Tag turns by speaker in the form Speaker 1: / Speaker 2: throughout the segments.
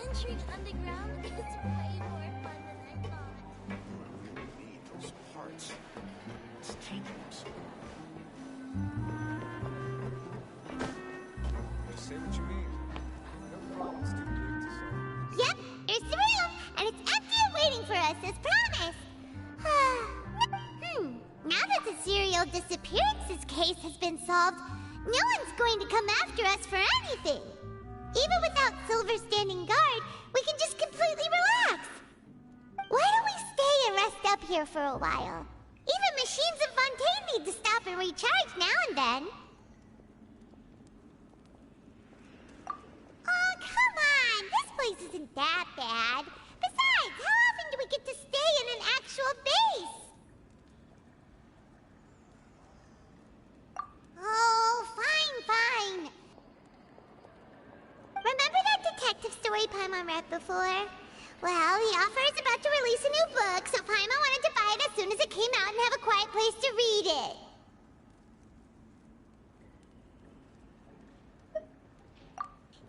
Speaker 1: Adventuring underground is way more fun than I thought.
Speaker 2: We really need those parts. It's dangerous. Just say what you mean. No problem's too big to solve.
Speaker 3: Yep, here's the room, and it's empty and waiting for us, as promised. Now that the serial disappearances case has been solved, no one's going to come after us for anything. Even without Silver standing guard, we can just completely relax. Why don't we stay and rest up here for a while? Even machines of Fontaine need to stop and recharge now and then. Oh, come on! This place isn't that bad. Besides, how often do we get to stay in an actual base? Oh, fine. Remember that detective story Paimon read before? Well, the author is about to release a new book, so Paimon wanted to buy it as soon as it came out and have a quiet place to read it.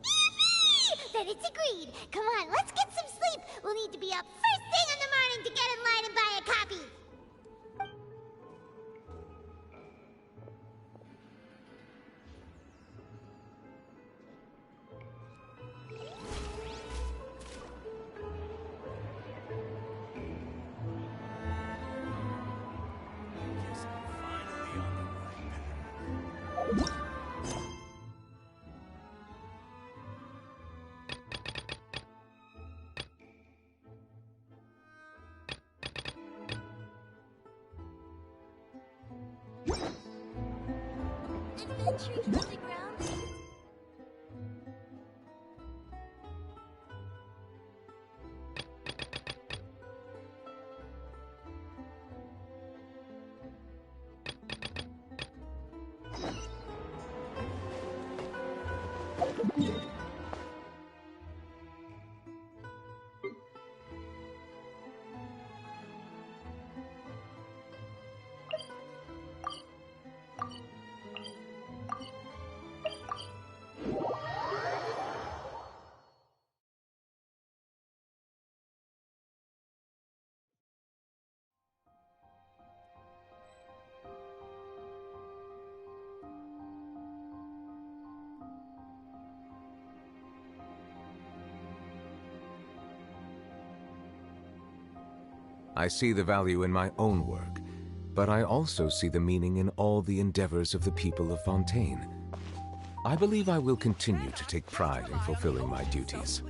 Speaker 3: Yippee! Then it's agreed. Come on, let's get some sleep. We'll need to be up first thing in the morning to get in line and buy a copy.
Speaker 2: Guess I'm finally on the right path.
Speaker 1: Adventuring underground is
Speaker 4: I see the value in my own work, but I also see the meaning in all the endeavors of the people of Fontaine. I believe I will continue to take pride in fulfilling my duties.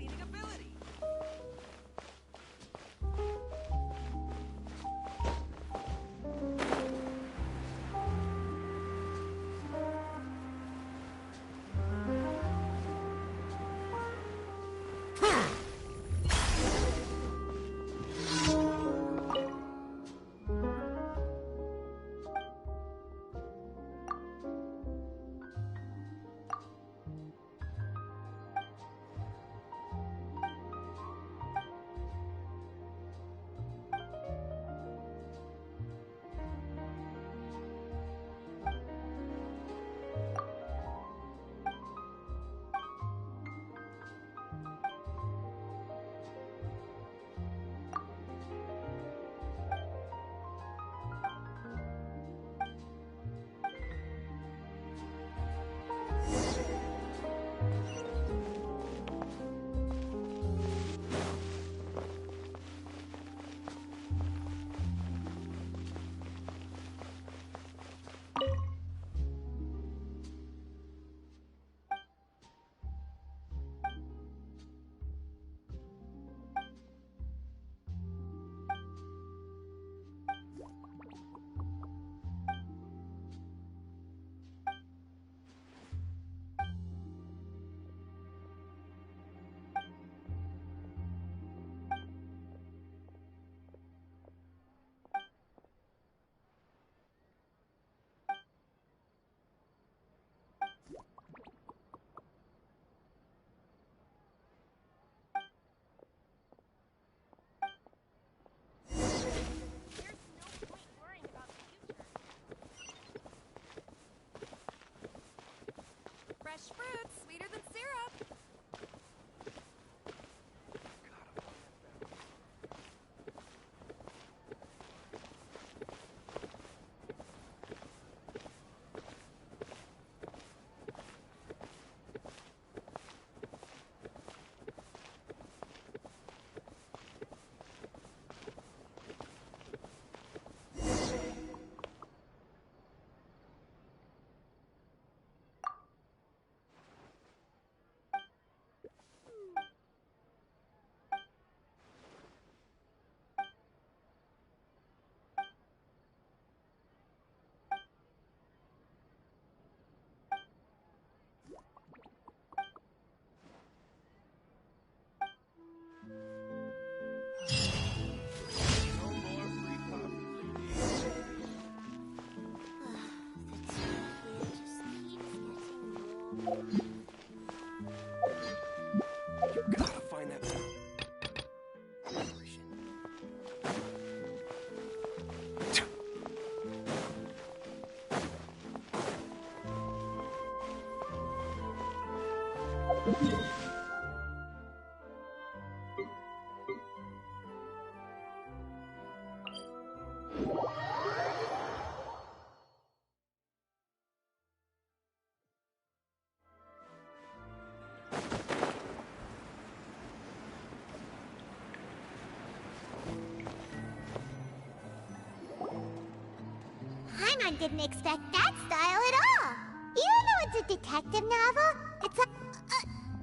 Speaker 3: Paimon didn't expect that style at all. Even though it's a detective novel, it's a...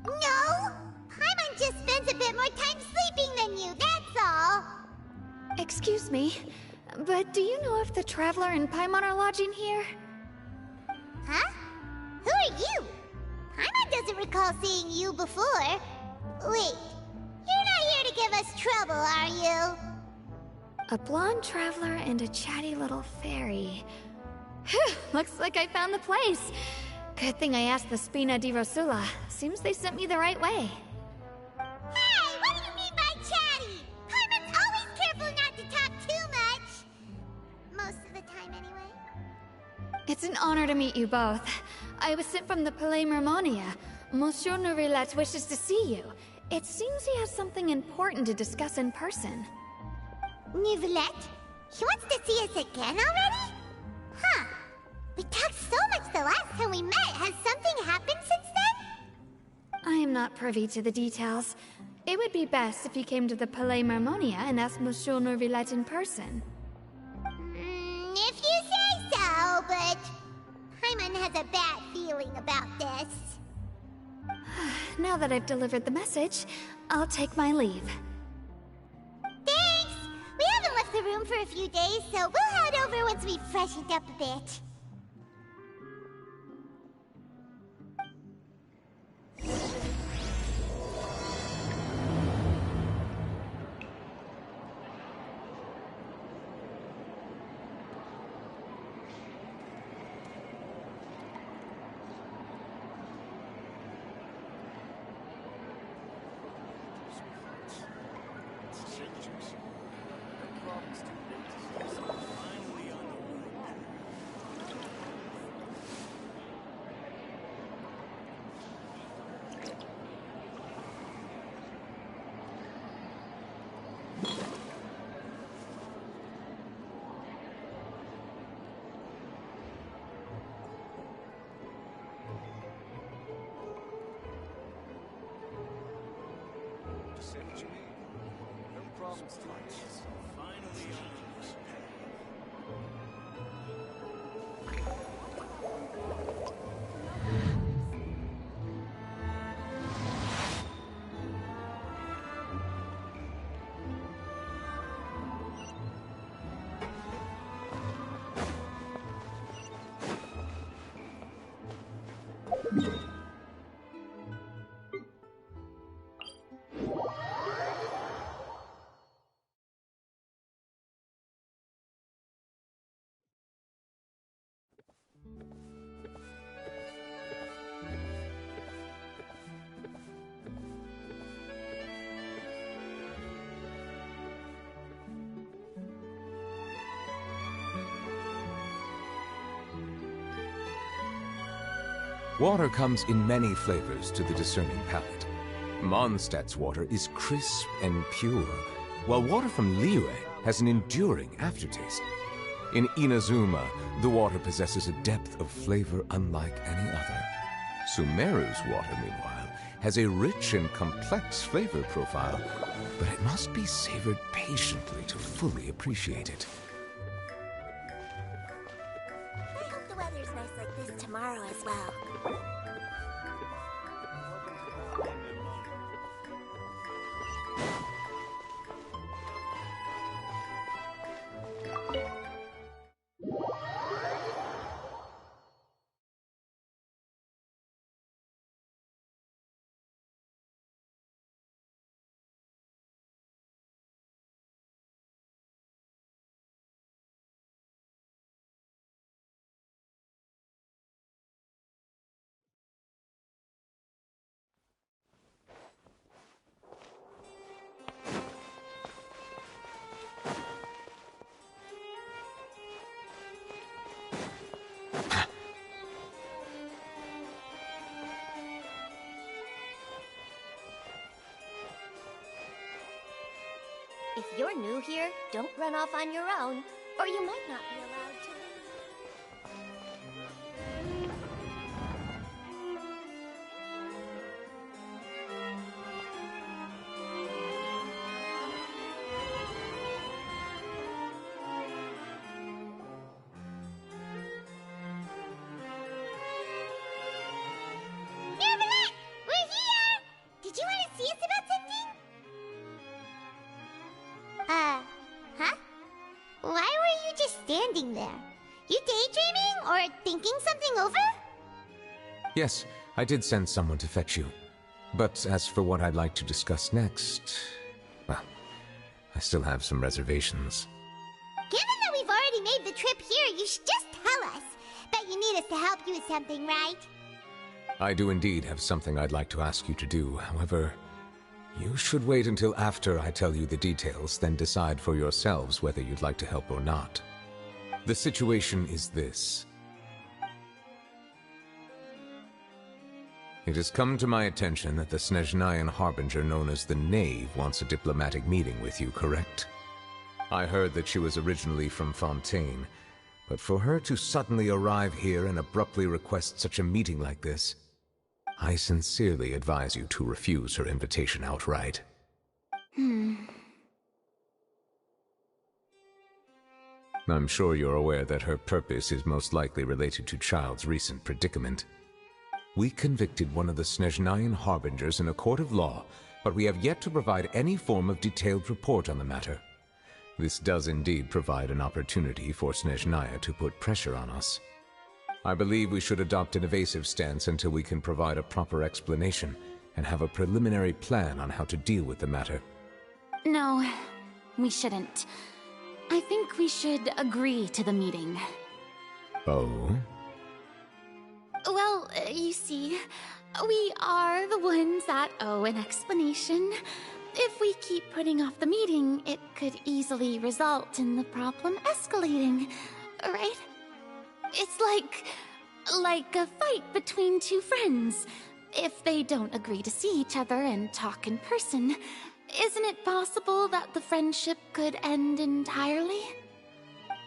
Speaker 3: no! Paimon just spends a bit more time sleeping than you, that's all!
Speaker 5: Excuse me, but do you know if the Traveler and Paimon are lodging here?
Speaker 3: Huh? Who are you? Paimon doesn't recall seeing you before. Wait, you're not here to give us trouble, are you?
Speaker 5: A blonde traveler and a chatty little fairy. Phew, looks like I found the place. Good thing I asked the Spina di Rosula. Seems they sent me the right way.
Speaker 3: Hey, what do you mean by chatty? Paimon's always careful not to talk too much. Most of the time, anyway.
Speaker 5: It's an honor to meet you both. I was sent from the Palais Mermonia. Monsieur Nourillet wishes to see you. It seems he has something important to discuss in person.
Speaker 3: Nivelette? He wants to see us again already? Huh. We talked so much the last time we met. Has something happened since then?
Speaker 5: I am not privy to the details. It would be best if you came to the Palais Mermonia and asked Monsieur Nourillet in person.
Speaker 3: If you say so, but... Paimon has a bad feeling about this.
Speaker 5: Now that I've delivered the message, I'll take my leave.
Speaker 3: Thanks! We haven't left the room for a few days, so we'll head over once we've freshened up a bit.
Speaker 2: Finally on the right path.
Speaker 6: Say what you need. No problems tonight.
Speaker 2: Finally on the right path.
Speaker 4: Water comes in many flavors to the discerning palate. Mondstadt's water is crisp and pure, while water from Liyue has an enduring aftertaste. In Inazuma, the water possesses a depth of flavor unlike any other. Sumeru's water, meanwhile, has a rich and complex flavor profile, but it must be savored patiently to fully appreciate it.
Speaker 1: I hope the weather's nice like this tomorrow as well. If you're new here, don't run off on your own, or you might not be allowed to leave.
Speaker 3: Nervalet! We're here! Did you want to see us about something? Huh? Why were you just standing there? You daydreaming or thinking something over?
Speaker 4: Yes, I did send someone to fetch you. But as for what I'd like to discuss next, well, I still have some reservations.
Speaker 3: Given that we've already made the trip here, you should just tell us. Bet you need us to help you with something, right?
Speaker 4: I do indeed have something I'd like to ask you to do. However, you should wait until after I tell you the details, then decide for yourselves whether you'd like to help or not. The situation is this. It has come to my attention that the Snezhnayan Harbinger known as the Knave wants a diplomatic meeting with you, correct? I heard that she was originally from Fontaine, but for her to suddenly arrive here and abruptly request such a meeting like this, I sincerely advise you to refuse her invitation outright. I'm sure you're aware that her purpose is most likely related to Child's recent predicament. We convicted one of the Snezhnayan Harbingers in a court of law, but we have yet to provide any form of detailed report on the matter. This does indeed provide an opportunity for Snezhnaya to put pressure on us. I believe we should adopt an evasive stance until we can provide a proper explanation and have a preliminary plan on how to deal with the matter.
Speaker 7: No, we shouldn't. I think we should agree to the meeting.
Speaker 4: Oh?
Speaker 7: Well, you see, we are the ones that owe an explanation. If we keep putting off the meeting, it could easily result in the problem escalating, right? It's like a fight between two friends. If they don't agree to see each other and talk in person, isn't it possible that the friendship could end entirely?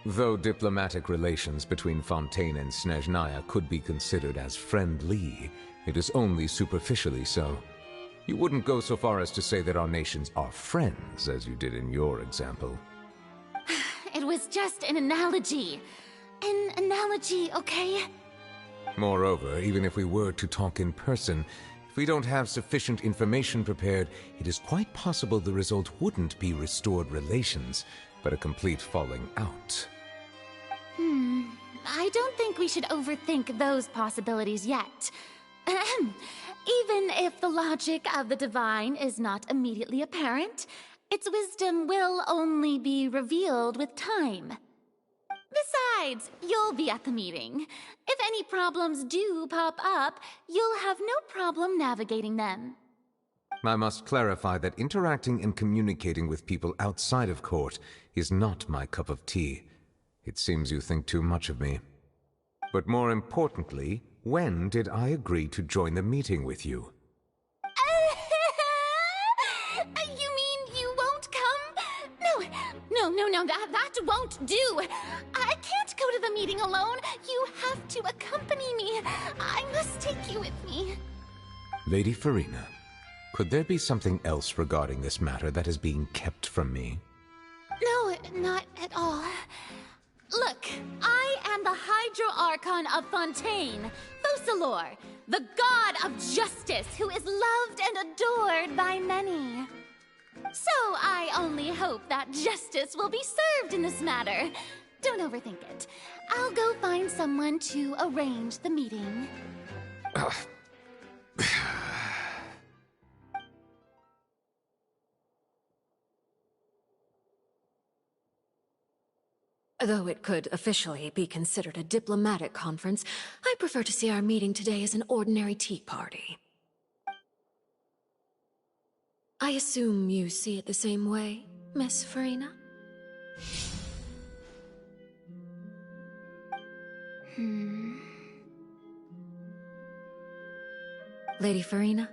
Speaker 4: Though diplomatic relations between Fontaine and Snezhnaya could be considered as friendly, it is only superficially so. You wouldn't go so far as to say that our nations are friends, as you did in your example.
Speaker 7: It was just an analogy. An analogy, okay?
Speaker 4: Moreover, even if we were to talk in person, if we don't have sufficient information prepared, it is quite possible the result wouldn't be restored relations, but a complete falling out.
Speaker 7: I don't think we should overthink those possibilities yet. Even if the logic of the divine is not immediately apparent, its wisdom will only be revealed with time. Besides, you'll be at the meeting. If any problems do pop up, you'll have no problem navigating them.
Speaker 4: I must clarify that interacting and communicating with people outside of court is not my cup of tea. It seems you think too much of me. But more importantly, when did I agree to join the meeting with you?
Speaker 7: You mean you won't come? No, that won't do. I can't go to the meeting alone. You have to accompany me. I must take you with me.
Speaker 4: Lady Farina, could there be something else regarding this matter that is being kept from me?
Speaker 7: No, not at all. Look, I am the Hydro-Archon of Fontaine, Focalor, the god of justice who is loved and adored by many. So I only hope that justice will be served in this matter. Don't overthink it. I'll go find someone to arrange the meeting.
Speaker 8: Though it could officially be considered a diplomatic conference, I prefer to see our meeting today as an ordinary tea party. I assume you see it the same way, Miss Farina? Lady Farina?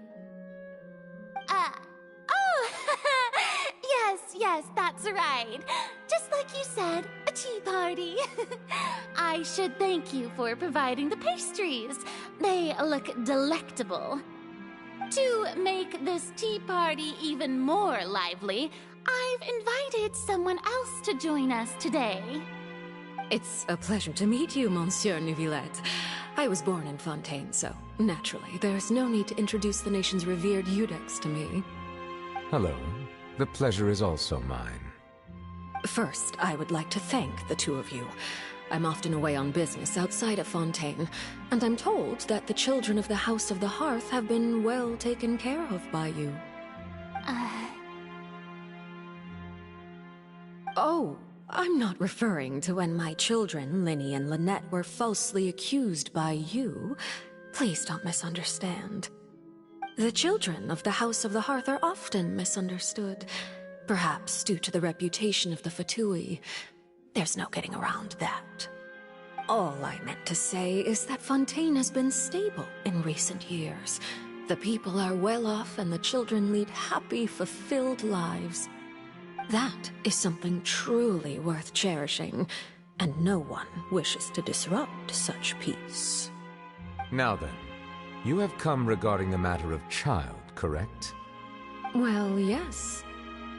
Speaker 7: Oh, yes, right. Just like you said, a tea party. I should thank you for providing the pastries. They look delectable. To make this tea party even more lively, I've invited someone else to join us today.
Speaker 8: It's a pleasure to meet you, Monsieur Neuvillette. I was born in Fontaine, so naturally, there's no need to introduce the nation's revered Eudex to me.
Speaker 4: Hello. The pleasure is also mine.
Speaker 8: First, I would like to thank the two of you. I'm often away on business outside of Fontaine, and I'm told that the children of the House of the Hearth have been well taken care of by you. Oh, I'm not referring to when my children, Linny and Lynette, were falsely accused by you. Please don't misunderstand. The children of the House of the Hearth are often misunderstood, perhaps due to the reputation of the Fatui. There's no getting around that. All I meant to say is that Fontaine has been stable in recent years. The people are well off and the children lead happy, fulfilled lives. That is something truly worth cherishing, and no one wishes to disrupt such peace.
Speaker 4: Now then, you have come regarding the matter of child, correct?
Speaker 8: Well, yes.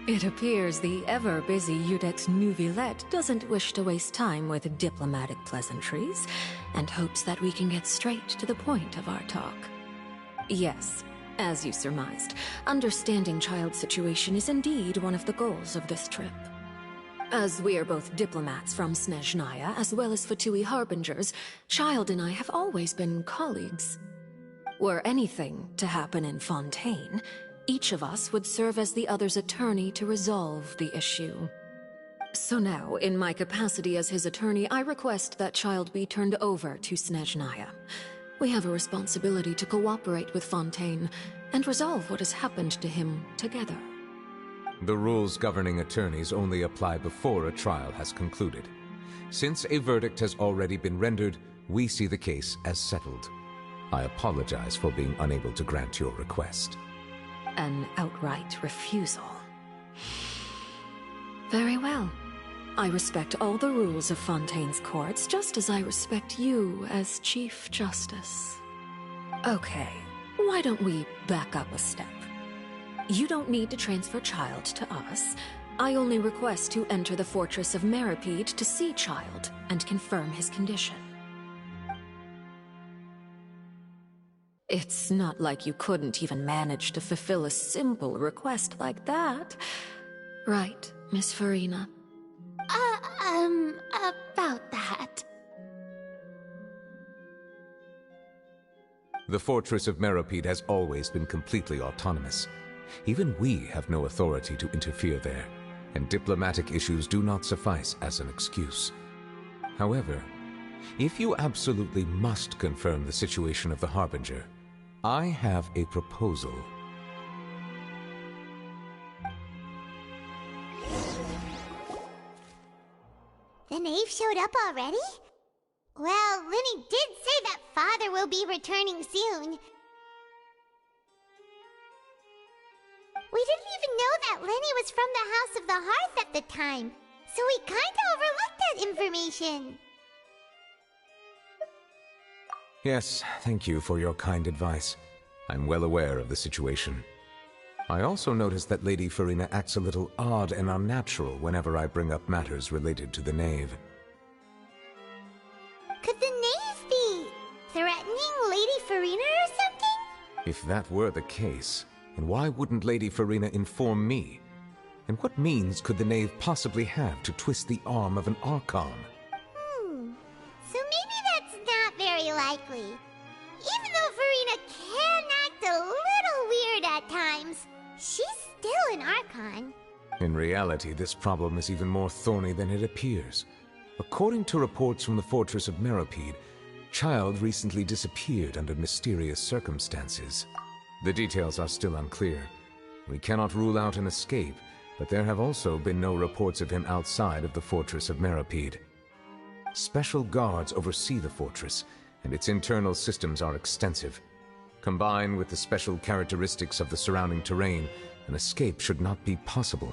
Speaker 8: It appears the ever-busy Eudex Neuvillette doesn't wish to waste time with diplomatic pleasantries, and hopes that we can get straight to the point of our talk. Yes, as you surmised, understanding child's situation is indeed one of the goals of this trip. As we are both diplomats from Snezhnaya, as well as Fatui harbingers, Child and I have always been colleagues. Were anything to happen in Fontaine, each of us would serve as the other's attorney to resolve the issue. So now, in my capacity as his attorney, I request that Child be turned over to Snezhnaya. We have a responsibility to cooperate with Fontaine and resolve what has happened to him together.
Speaker 4: The rules governing attorneys only apply before a trial has concluded. Since a verdict has already been rendered, we see the case as settled. I apologize for being unable to grant your request.
Speaker 8: An outright refusal. Very well. I respect all the rules of Fontaine's courts, just as I respect you as Chief Justice. Okay, why don't we back up a step? You don't need to transfer Child to us. I only request to enter the fortress of Meripede to see Child and confirm his condition. It's not like you couldn't even manage to fulfill a simple request like that. Right, Miss Farina?
Speaker 7: About that.
Speaker 4: The fortress of Meripede has always been completely autonomous. Even we have no authority to interfere there, and diplomatic issues do not suffice as an excuse. However, if you absolutely must confirm the situation of the Harbinger, I have a proposal.
Speaker 3: The knave showed up already? Well, Linny did say that Father will be returning soon. We didn't even know that Linny was from the House of the Hearth at the time, so we kinda overlooked that information.
Speaker 4: Yes, thank you for your kind advice. I'm well aware of the situation. I also noticed that Lady Farina acts a little odd and unnatural whenever I bring up matters related to the knave.
Speaker 3: Could the knave be threatening Lady Farina or something?
Speaker 4: If that were the case, then why wouldn't Lady Farina inform me? And what means could the knave possibly have to twist the arm of an Archon?
Speaker 3: So maybe that's not very likely. Even though Farina can act a little weird at times, she's still an Archon.
Speaker 4: In reality, this problem is even more thorny than it appears. According to reports from the fortress of Meripede, Child recently disappeared under mysterious circumstances. The details are still unclear. We cannot rule out an escape, but there have also been no reports of him outside of the fortress of Meripede. Special guards oversee the fortress, and its internal systems are extensive. Combined with the special characteristics of the surrounding terrain, an escape should not be possible.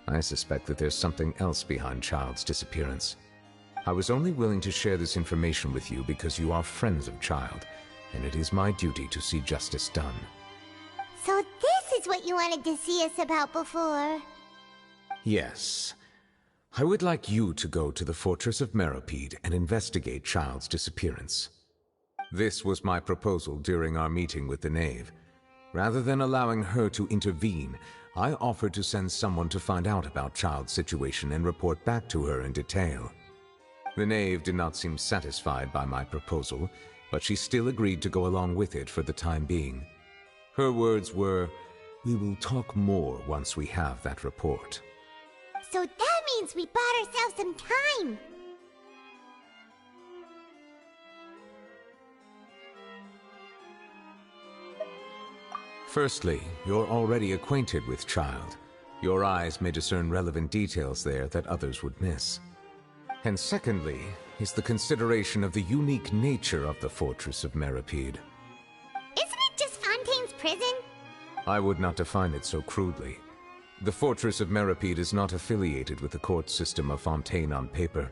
Speaker 4: I suspect that there's something else behind Child's disappearance. I was only willing to share this information with you because you are friends of Child, and it is my duty to see justice done.
Speaker 3: So this is what you wanted to see us about before.
Speaker 4: Yes. I would like you to go to the Fortress of Meropide and investigate Child's disappearance. This was my proposal during our meeting with the Knave. Rather than allowing her to intervene, I offered to send someone to find out about Child's situation and report back to her in detail. The Knave did not seem satisfied by my proposal, but she still agreed to go along with it for the time being. Her words were, "We will talk more once we have that report."
Speaker 3: So that means we bought ourselves some time.
Speaker 4: Firstly, you're already acquainted with Child. Your eyes may discern relevant details there that others would miss. And secondly, is the consideration of the unique nature of the Fortress of Meropide.
Speaker 3: Isn't it just Fontaine's prison?
Speaker 4: I would not define it so crudely. The Fortress of Meropide is not affiliated with the court system of Fontaine on paper.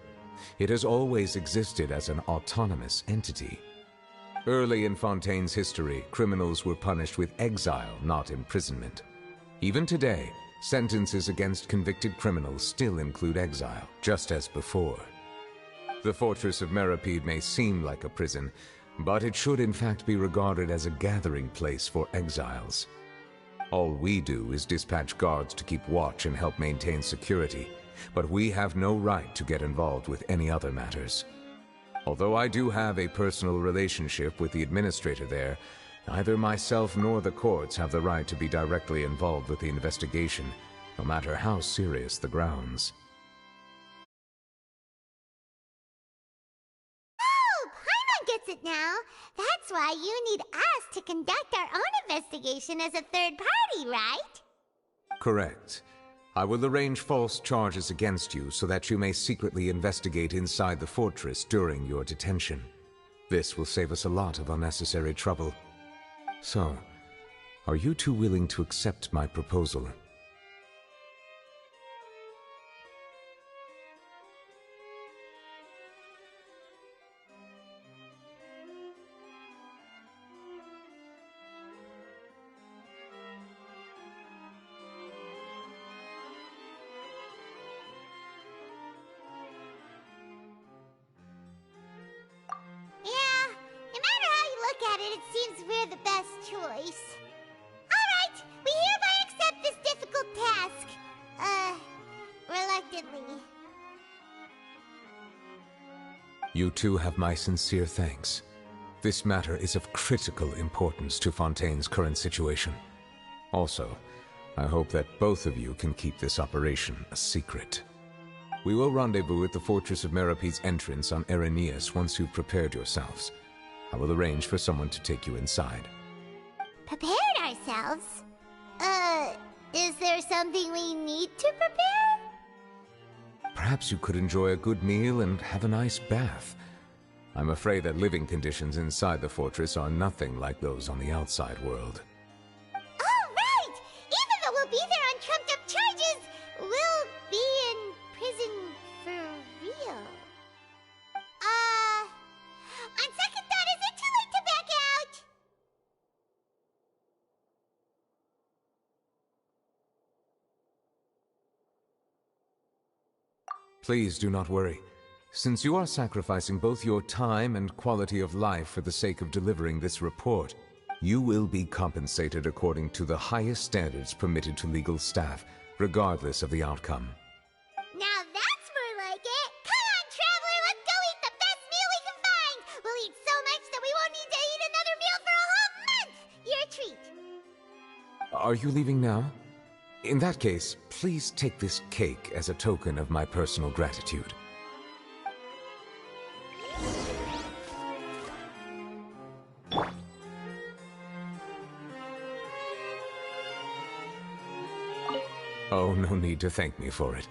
Speaker 4: It has always existed as an autonomous entity. Early in Fontaine's history, criminals were punished with exile, not imprisonment. Even today, sentences against convicted criminals still include exile, just as before. The Fortress of Meropide may seem like a prison, but it should in fact be regarded as a gathering place for exiles. All we do is dispatch guards to keep watch and help maintain security, but we have no right to get involved with any other matters. Although I do have a personal relationship with the administrator there, neither myself nor the courts have the right to be directly involved with the investigation, no matter how serious the grounds.
Speaker 3: Oh, Paimon gets it now. That's why you need us to conduct our own investigation as a third party, right?
Speaker 4: Correct. I will arrange false charges against you so that you may secretly investigate inside the fortress during your detention. This will save us a lot of unnecessary trouble. So, are you two willing to accept my proposal?
Speaker 3: It seems we're the best choice. Alright, we hereby accept this difficult task. Reluctantly.
Speaker 4: You two have my sincere thanks. This matter is of critical importance to Fontaine's current situation. Also, I hope that both of you can keep this operation a secret. We will rendezvous at the Fortress of Meropide's entrance on Erinius once you've prepared yourselves. I will arrange for someone to take you inside.
Speaker 3: Prepared ourselves? Is there something we need to prepare?
Speaker 4: Perhaps you could enjoy a good meal and have a nice bath. I'm afraid that living conditions inside the fortress are nothing like those on the outside world.
Speaker 3: Oh, right! Even though we'll be there on trumped-up charges, we'll be in prison for real. On second thought, is it too late to back out?
Speaker 4: Please do not worry. Since you are sacrificing both your time and quality of life for the sake of delivering this report, you will be compensated according to the highest standards permitted to legal staff, regardless of the outcome.
Speaker 3: Now that's more like it! Come on, Traveler, let's go eat the best meal we can find! We'll eat so much that we won't need to eat another meal for a whole month! Your treat!
Speaker 4: Are you leaving now? In that case, please take this cake as a token of my personal gratitude. Oh, no need to thank me for it.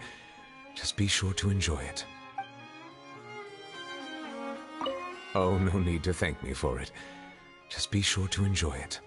Speaker 4: Just be sure to enjoy it. Oh, no need to thank me for it. Just be sure to enjoy it.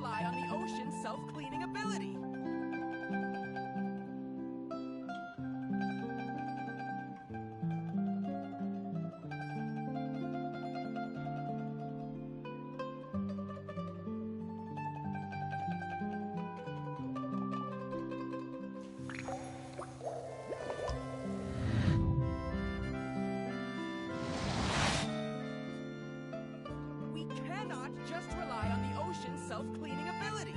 Speaker 9: rely on the ocean's self-cleaning ability. We cannot just rely on the ocean's self-cleaning ability.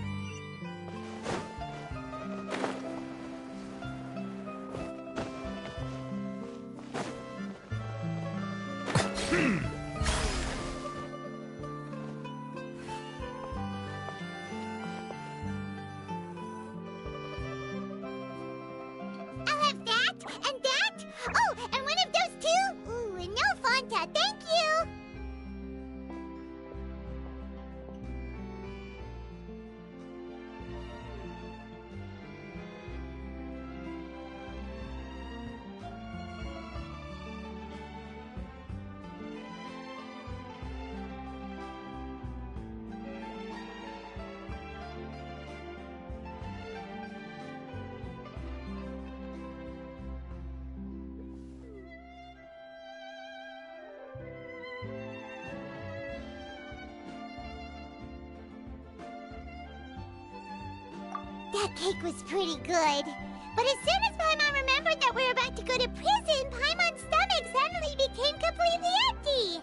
Speaker 3: I'll have that, and that. Oh, and one of those two. Ooh, and no Fanta, thank you. That cake was pretty good. But as soon as Paimon remembered that we're about to go to prison, Paimon's stomach suddenly became completely empty.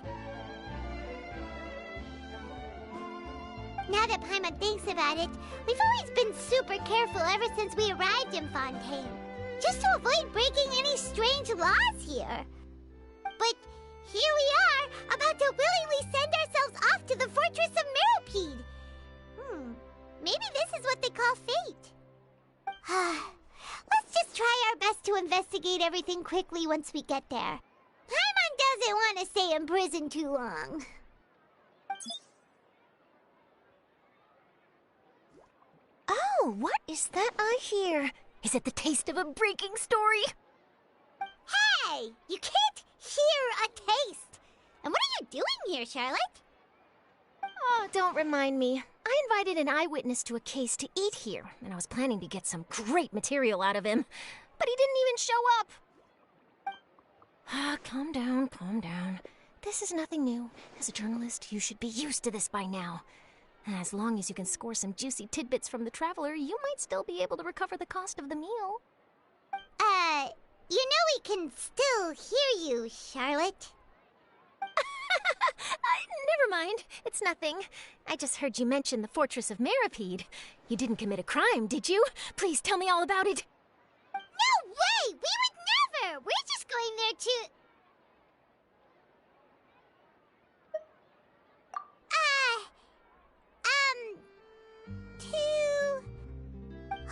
Speaker 3: Now that Paimon thinks about it, we've always been super careful ever since we arrived in Fontaine. Just to avoid breaking any strange laws here. But here we are, about to willingly send ourselves off to the Fortress of Meropide. Maybe this is what they call fate. Let's just try our best to investigate everything quickly once we get there. Paimon doesn't want to stay in prison too long.
Speaker 1: Oh, what is that I hear? Is it the taste of a breaking story?
Speaker 3: Hey! You can't hear a taste! And what are you doing here, Charlotte?
Speaker 1: Oh, don't remind me. I invited an eyewitness to a case to eat here, and I was planning to get some great material out of him. But he didn't even show up. Calm down, calm down. This is nothing new. As a journalist, you should be used to this by now. As long as you can score some juicy tidbits from the traveler, you might still be able to recover the cost of the meal.
Speaker 3: You know we can still hear you, Charlotte.
Speaker 1: Never mind. It's nothing. I just heard you mention the Fortress of Meropide. You didn't commit a crime, did you? Please tell me all about it.
Speaker 3: No way! We would never! We're just going there to...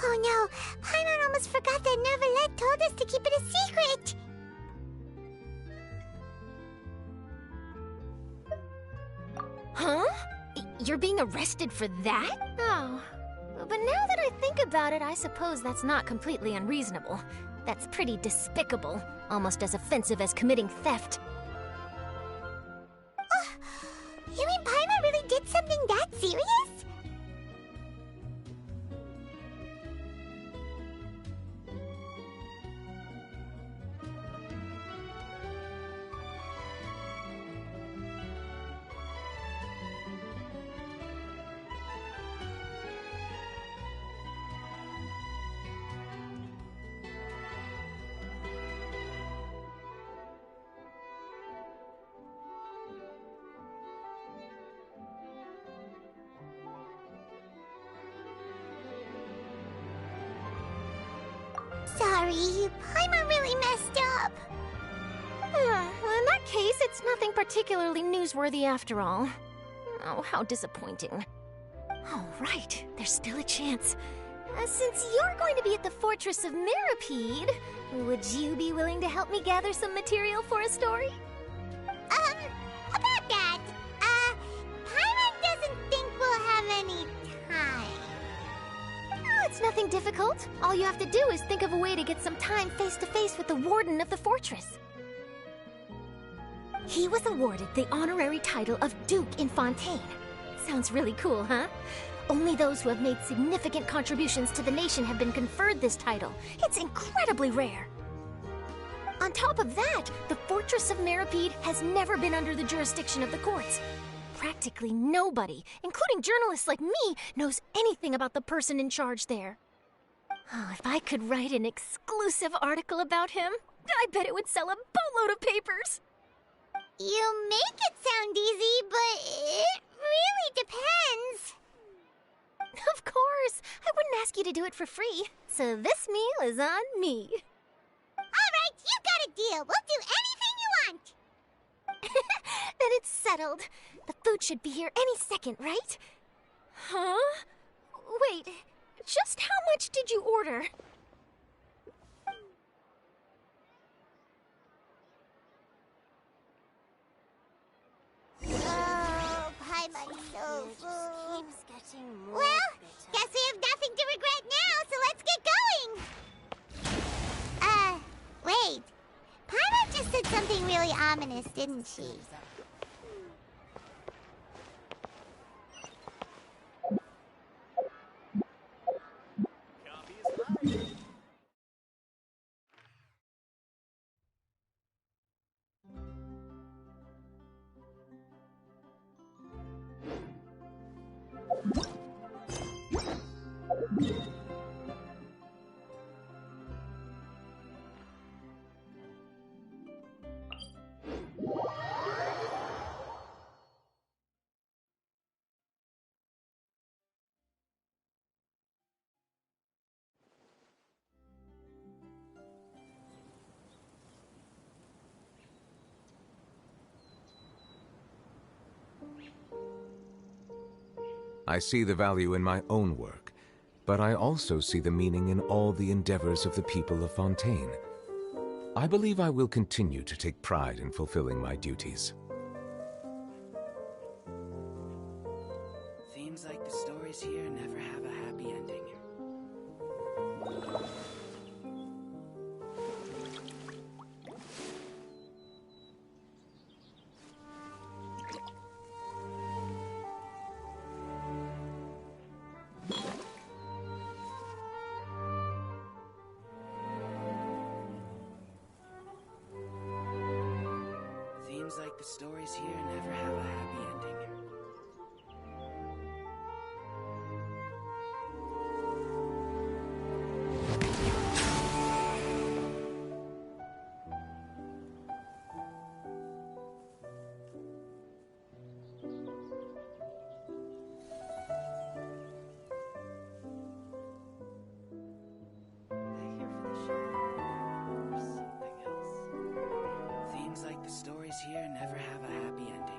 Speaker 3: Oh no! Paimon almost forgot that Neverlet told us to keep it a secret!
Speaker 1: Huh? You're being arrested for that? Oh. But now that I think about it, I suppose that's not completely unreasonable. That's pretty despicable. Almost as offensive as committing theft.
Speaker 3: You mean Paimon really did something that serious? Sorry, Paimon really messed up.
Speaker 1: Well, in that case, it's nothing particularly newsworthy after all. Oh, how disappointing. All right, there's still a chance. Since you're going to be at the Fortress of Meropide, would you be willing to help me gather some material for a story?
Speaker 3: About that, Paimon doesn't think we'll have any time.
Speaker 1: Oh, it's nothing difficult. All you have to do is think of a way to get some time face-to-face with the warden of the fortress. He was awarded the honorary title of Duke in Fontaine. Sounds really cool, huh? Only those who have made significant contributions to the nation have been conferred this title. It's incredibly rare. On top of that, the Fortress of Meripede has never been under the jurisdiction of the courts. Practically nobody, including journalists like me, knows anything about the person in charge there. Oh, if I could write an exclusive article about him, I bet it would sell a boatload of papers.
Speaker 3: You make it sound easy, but it really depends.
Speaker 1: Of course, I wouldn't ask you to do it for free, so this meal is on me.
Speaker 3: All right, you got a deal. We'll do anything you want.
Speaker 1: Then it's settled. The food should be here any second, right? Huh? Wait, just how much did you order?
Speaker 3: Oh, pie money's so full. Well, guess we have nothing to regret now, so let's get going. Wait. Paimon just said something really ominous, didn't she?
Speaker 2: Copy is live.
Speaker 4: I see the value in my own work, but I also see the meaning in all the endeavors of the people of Fontaine. I believe I will continue to take pride in fulfilling my duties.
Speaker 10: Seems like the stories here never have a happy ending. Seems like the stories here never have a happy ending. Seems like the stories here never have a happy ending.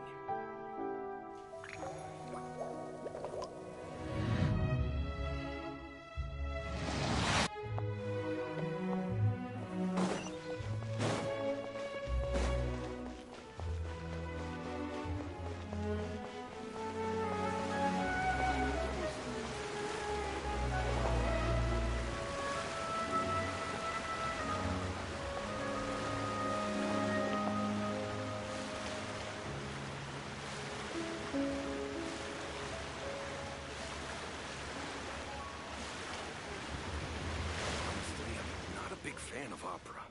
Speaker 6: Honestly, I'm not a big fan of opera.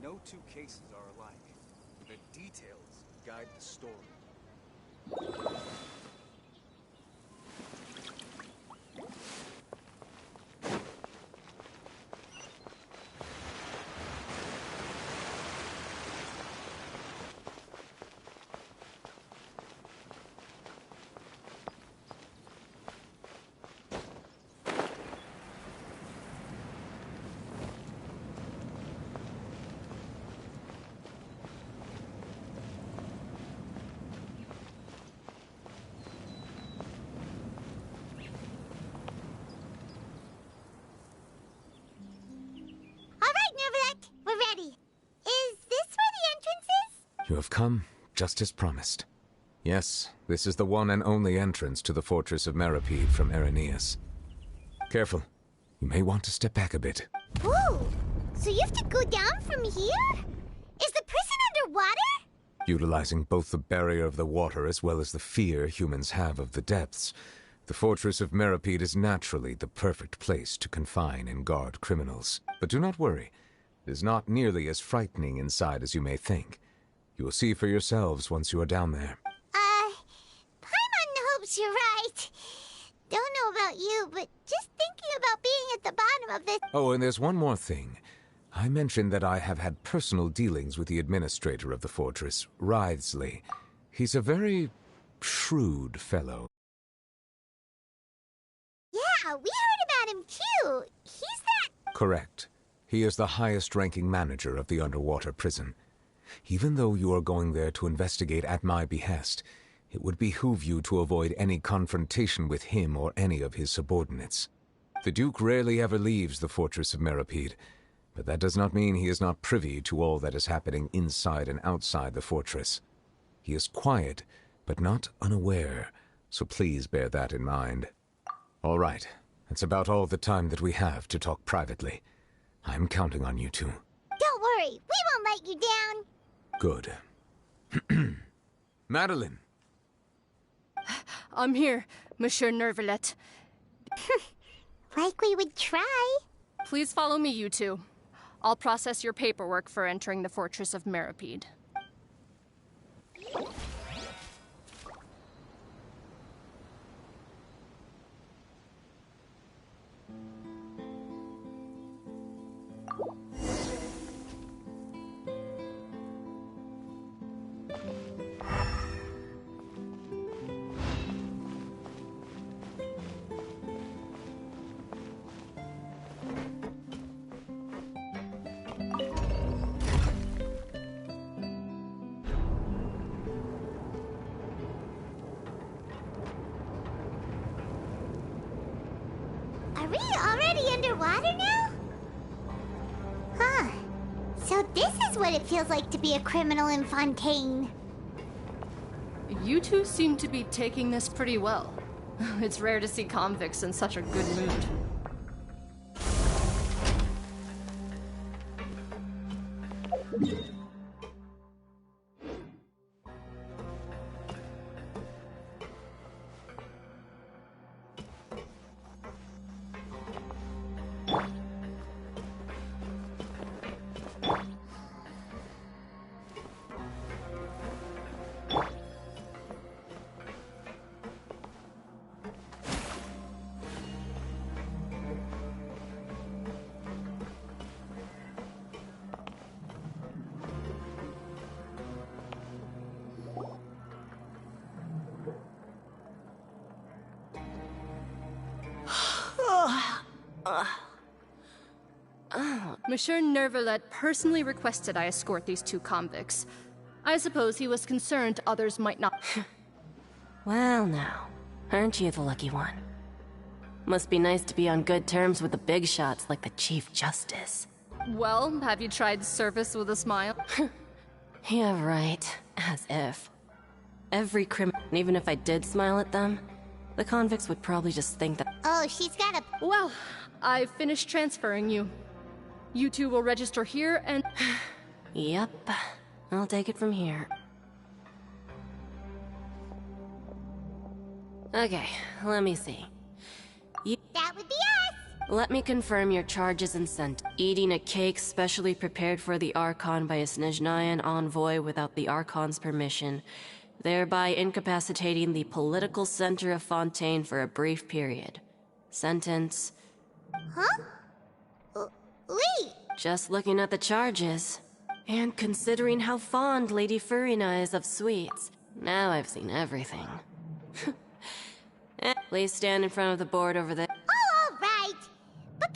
Speaker 2: No two cases are alike. The details guide the story.
Speaker 3: All right, Nervalek, we're ready. Is this where the entrance is?
Speaker 4: You have come just as promised. Yes, this is the one and only entrance to the Fortress of Meripede from Irenaeus. Careful. You may want to step back a bit.
Speaker 3: Ooh, so you have to go down from here? Is the prison underwater?
Speaker 4: Utilizing both the barrier of the water as well as the fear humans have of the depths, the fortress of Meripede is naturally the perfect place to confine and guard criminals. But do not worry, it is not nearly as frightening inside as you may think. You will see for yourselves once you are down there.
Speaker 3: Paimon hopes you're right. Don't know about you, but just thinking about being at the bottom of this...
Speaker 4: Oh, and there's one more thing. I mentioned that I have had personal dealings with the administrator of the fortress, Wriothesley. He's a very shrewd fellow.
Speaker 3: Yeah, we heard about him too. He's that...
Speaker 4: Correct. He is the highest-ranking manager of the underwater prison. Even though you are going there to investigate at my behest, it would behoove you to avoid any confrontation with him or any of his subordinates. The Duke rarely ever leaves the fortress of Meripede, but that does not mean he is not privy to all that is happening inside and outside the fortress. He is quiet, but not unaware, so please bear that in mind. All right, that's about all the time that we have to talk privately. I'm counting on you two.
Speaker 3: Don't worry, we won't let you down.
Speaker 4: Good. Madeline!
Speaker 11: I'm here, Monsieur Nervalet.
Speaker 3: Like we would try.
Speaker 11: Please follow me, you two. I'll process your paperwork for entering the Fortress of Meripede.
Speaker 3: Are we already underwater now? Huh. So this is what it feels like to be a criminal in Fontaine.
Speaker 11: You two seem to be taking this pretty well. It's rare to see convicts in such a good mood. Monsieur Nervalet personally requested I escort these two convicts. I suppose he was concerned others might not.
Speaker 12: Well now, aren't you the lucky one? Must be nice to be on good terms with the big shots like the Chief Justice.
Speaker 11: Well, have you tried service with a smile?
Speaker 12: Yeah, right. As if. Every criminal, even if I did smile at them, the convicts would probably just think that—
Speaker 3: Oh, she's got a...
Speaker 11: Well, I've finished transferring you. You two will register here and...
Speaker 12: Yep. I'll take it from here. Okay, let me see.
Speaker 3: That would be us!
Speaker 12: Let me confirm your charges and sent. Eating a cake specially prepared for the Archon by a Snezhnayan envoy without the Archon's permission, thereby incapacitating the political center of Fontaine for a brief period. Sentence...
Speaker 3: Huh? Wait!
Speaker 12: Just looking at the charges, and considering how fond Lady Furina is of sweets, now I've seen everything. Please stand in front of the board over there.
Speaker 3: Oh, all right! But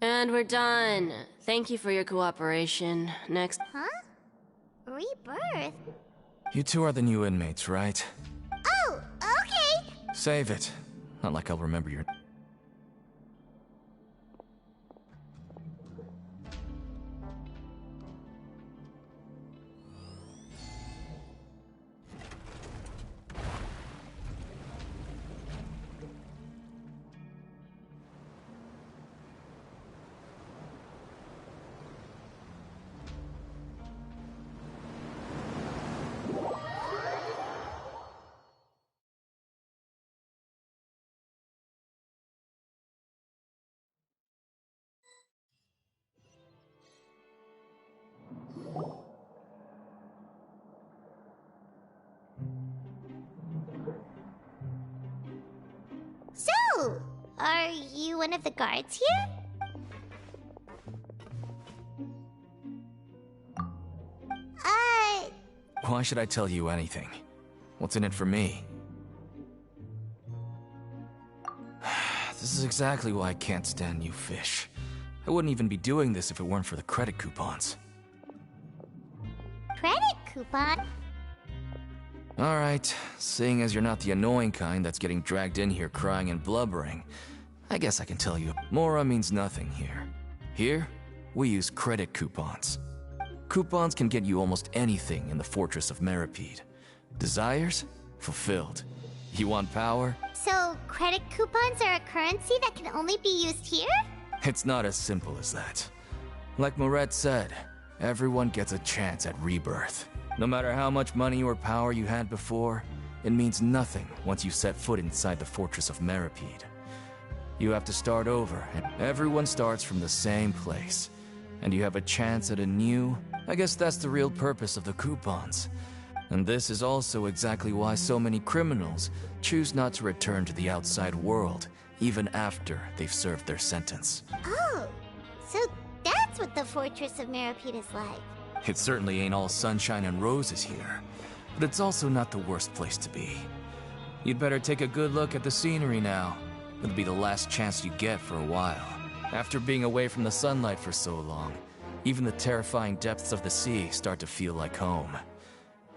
Speaker 12: And we're done. Thank you for your cooperation. Next.
Speaker 3: Huh? Rebirth?
Speaker 13: You two are the new inmates, right?
Speaker 3: Oh, okay!
Speaker 13: Save it. Not like I'll remember your...
Speaker 3: So, are you one of the guards here?
Speaker 13: Why should I tell you anything? What's in it for me? This is exactly why I can't stand you fish. I wouldn't even be doing this if it weren't for the credit coupons.
Speaker 3: Credit coupon?
Speaker 13: Alright, seeing as you're not the annoying kind that's getting dragged in here crying and blubbering, I guess I can tell you, Mora means nothing here. Here, we use credit coupons. Coupons can get you almost anything in the Fortress of Meripede. Desires? Fulfilled. You want power?
Speaker 3: So, credit coupons are a currency that can only be used here?
Speaker 13: It's not as simple as that. Like Moret said, everyone gets a chance at rebirth. No matter how much money or power you had before, it means nothing once you set foot inside the Fortress of Meripede. You have to start over, and everyone starts from the same place. And you have a chance at a new... I guess that's the real purpose of the coupons. And this is also exactly why so many criminals choose not to return to the outside world, even after they've served their sentence.
Speaker 3: Oh, so that's what the Fortress of Meripede is like.
Speaker 13: It certainly ain't all sunshine and roses here, but it's also not the worst place to be. You'd better take a good look at the scenery now. It'll be the last chance you get for a while. After being away from the sunlight for so long, even the terrifying depths of the sea start to feel like home.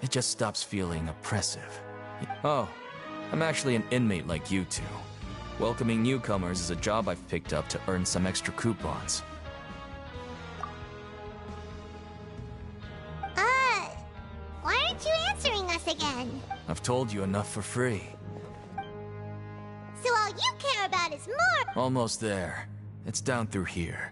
Speaker 13: It just stops feeling oppressive. Oh, I'm actually an inmate like you two. Welcoming newcomers is a job I've picked up to earn some extra coupons.
Speaker 3: Why aren't you answering us again?
Speaker 13: I've told you enough for free.
Speaker 3: So all you care about is more—
Speaker 13: Almost there. It's down through here.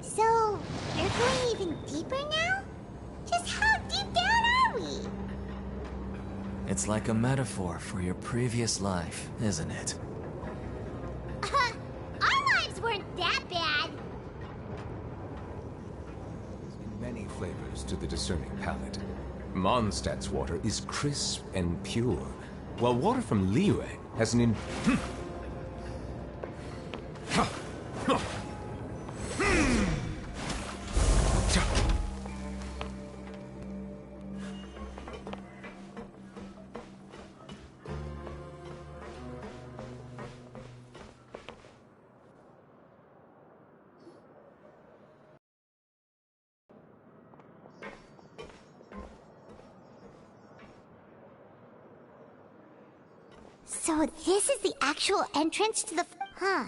Speaker 3: So, you're going even deeper now? Just how deep down are we?
Speaker 13: It's like a metaphor for your previous life, isn't it?
Speaker 3: Our lives weren't that bad.
Speaker 4: Many flavors to the discerning palate. Mondstadt's water is crisp and pure, while water from Liyue has an
Speaker 3: So this is the actual entrance to the... Huh.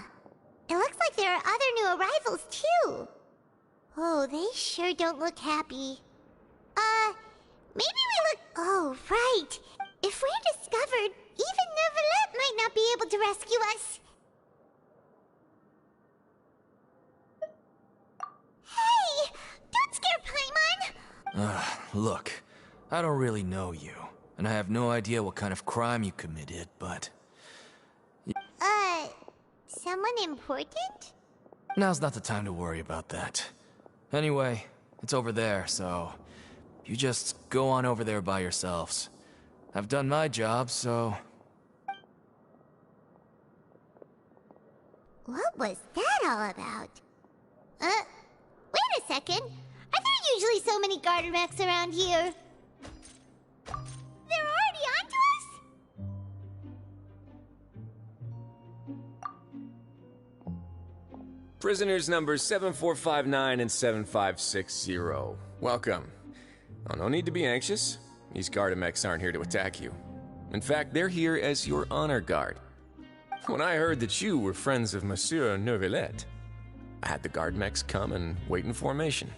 Speaker 3: It looks like there are other new arrivals, too. Oh, they sure don't look happy. Maybe we look... Oh, right. If we're discovered, even Neuvillette might not be able to rescue us. Hey! Don't scare Paimon!
Speaker 13: Look, I don't really know you, and I have no idea what kind of crime you committed, but...
Speaker 3: Someone important?
Speaker 13: Now's not the time to worry about that. Anyway, it's over there, so... You just go on over there by yourselves. I've done my job, so...
Speaker 3: What was that all about? Wait a second. Are there usually so many garter mechs around here? They're already onto us?
Speaker 14: Prisoners numbers 7459 and 7560. Welcome. Oh, no need to be anxious. These Gardamex aren't here to attack you. In fact, they're here as your honor guard. When I heard that you were friends of Monsieur Neuvillette, I had the Gardamex come and wait in formation.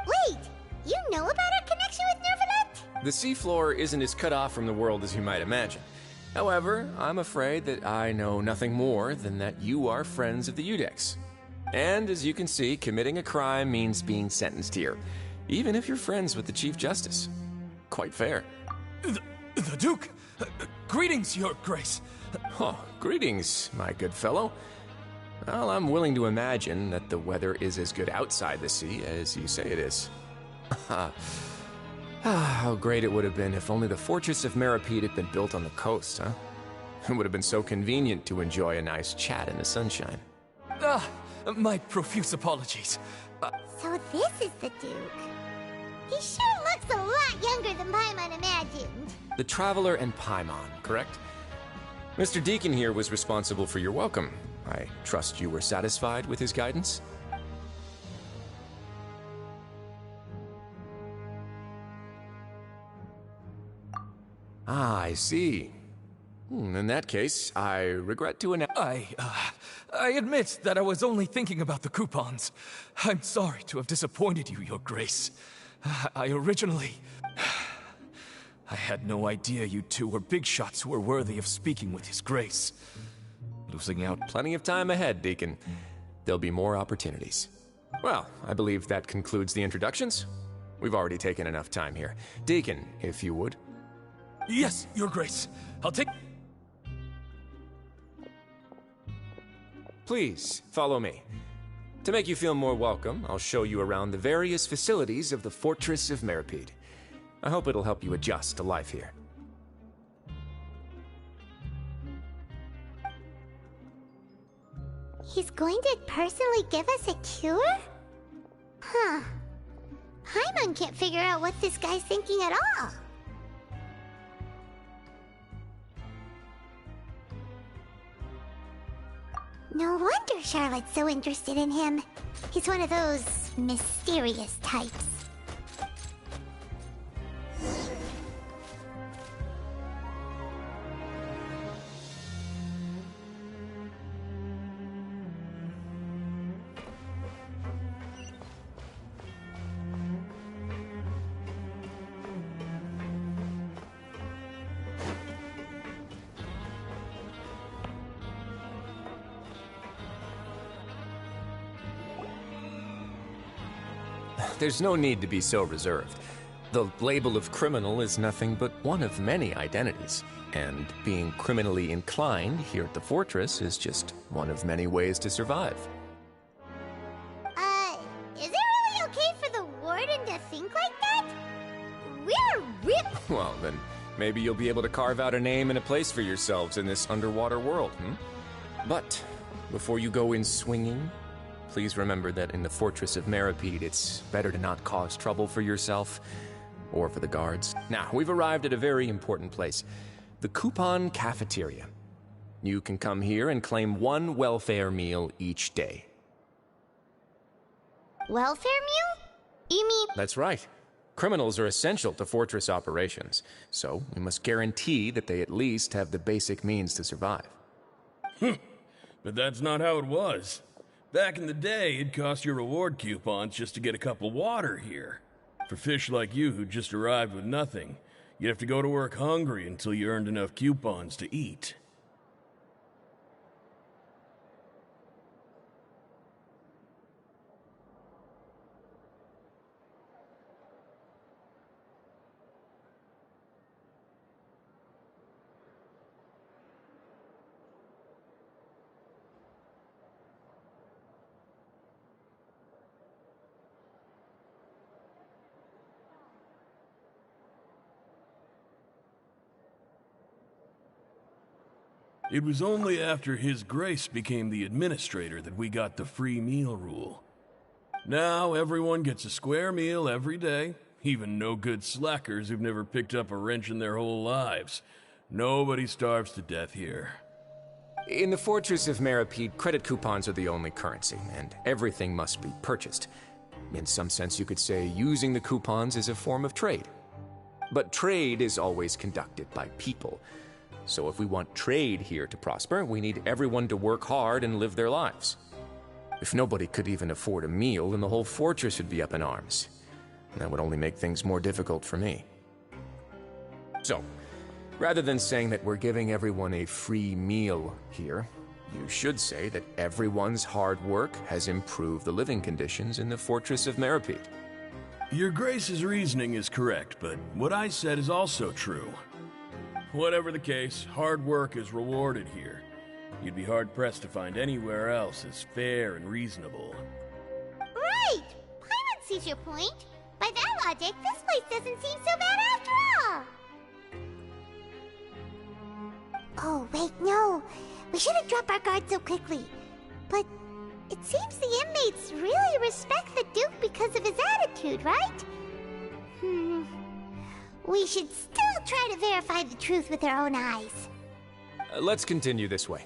Speaker 3: Wait! You know about our connection with Neuvillette?
Speaker 14: The seafloor isn't as cut off from the world as you might imagine. However, I'm afraid that I know nothing more than that you are friends of the Udex. And as you can see, committing a crime means being sentenced here, even if you're friends with the Chief Justice. Quite fair.
Speaker 13: The Duke! Greetings, Your Grace!
Speaker 14: Oh, greetings, my good fellow. Well, I'm willing to imagine that the weather is as good outside the sea as you say it is. How great it would have been if only the Fortress of Meripede had been built on the coast, huh? It would have been so convenient to enjoy a nice chat in the sunshine.
Speaker 13: My profuse apologies.
Speaker 3: So this is the Duke. He sure looks a lot younger than Paimon imagined.
Speaker 14: The Traveler and Paimon, correct? Mr. Deacon here was responsible for your welcome. I trust you were satisfied with his guidance? Ah, I see. In that case, I regret to announce...
Speaker 13: I admit that I was only thinking about the coupons. I'm sorry to have disappointed you, Your Grace. I had no idea you two were big shots who were worthy of speaking with His Grace. Losing out.
Speaker 14: Plenty of time ahead, Deacon. There'll be more opportunities. Well, I believe that concludes the introductions. We've already taken enough time here. Deacon, if you would.
Speaker 13: Yes, Your Grace. I'll take...
Speaker 14: Please, follow me. To make you feel more welcome, I'll show you around the various facilities of the Fortress of Meripede. I hope it'll help you adjust to life here.
Speaker 3: He's going to personally give us a cure? Huh. Paimon can't figure out what this guy's thinking at all. No wonder Charlotte's so interested in him. He's one of those mysterious types.
Speaker 14: There's no need to be so reserved. The label of criminal is nothing but one of many identities, and being criminally inclined here at the Fortress is just one of many ways to survive.
Speaker 3: Is it really okay for the Warden to think like that? We're real...
Speaker 14: Well, then, Maybe you'll be able to carve out a name and a place for yourselves in this underwater world, But before you go in swinging, please remember that in the Fortress of Meripede, it's better to not cause trouble for yourself or for the guards. Now, we've arrived at a very important place, the Coupon Cafeteria. You can come here and claim one welfare meal each day.
Speaker 3: Welfare meal? You mean...
Speaker 14: That's right. Criminals are essential to Fortress operations, so we must guarantee that they at least have the basic means to survive.
Speaker 6: But that's not how it was. Back in the day, it cost your reward coupons just to get a cup of water here. For fish like you who just arrived with nothing, you'd have to go to work hungry until you earned enough coupons to eat. It was only after His Grace became the administrator that we got the free meal rule. Now everyone gets a square meal every day, even no-good slackers who've never picked up a wrench in their whole lives. Nobody starves to death here.
Speaker 14: In the Fortress of Meripede, credit coupons are the only currency, and everything must be purchased. In some sense, you could say using the coupons is a form of trade. But trade is always conducted by people. So if we want trade here to prosper, we need everyone to work hard and live their lives. If nobody could even afford a meal, then the whole fortress would be up in arms. And that would only make things more difficult for me. So, rather than saying that we're giving everyone a free meal here, you should say that everyone's hard work has improved the living conditions in the Fortress of Meripede.
Speaker 6: Your Grace's reasoning is correct, but what I said is also true. Whatever the case, hard work is rewarded here. You'd be hard-pressed to find anywhere else as fair and reasonable.
Speaker 3: Right! Paimon sees your point. By that logic, this place doesn't seem so bad after all. Oh, wait, no. We shouldn't drop our guard so quickly. But it seems the inmates really respect the Duke because of his attitude, right? We should still try to verify the truth with our own eyes.
Speaker 14: Let's continue this way.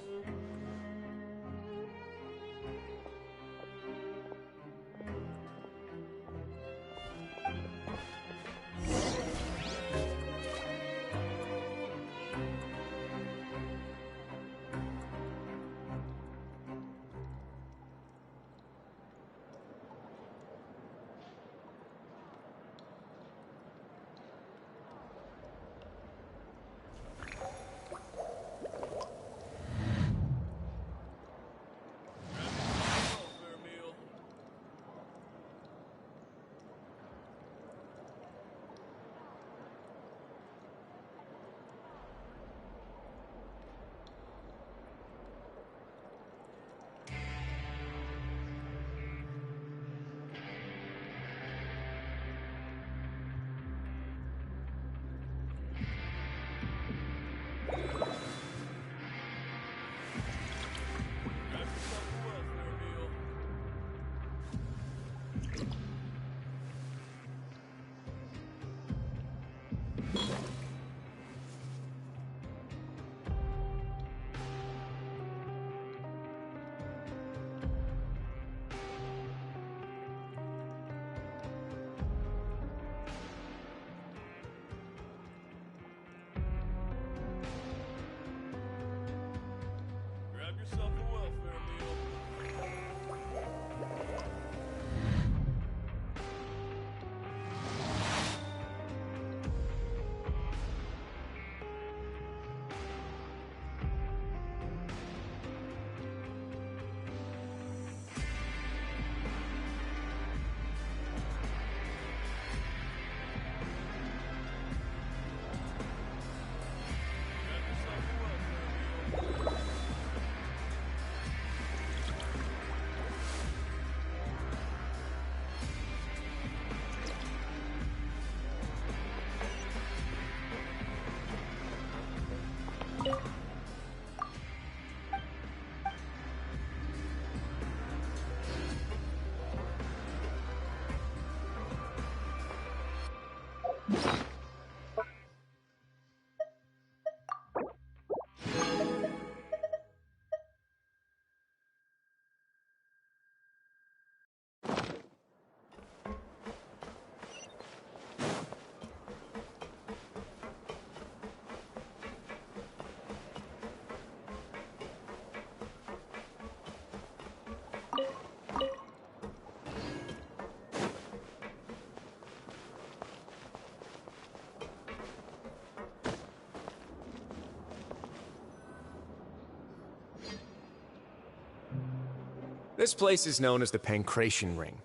Speaker 14: This place is known as the Pancration Ring.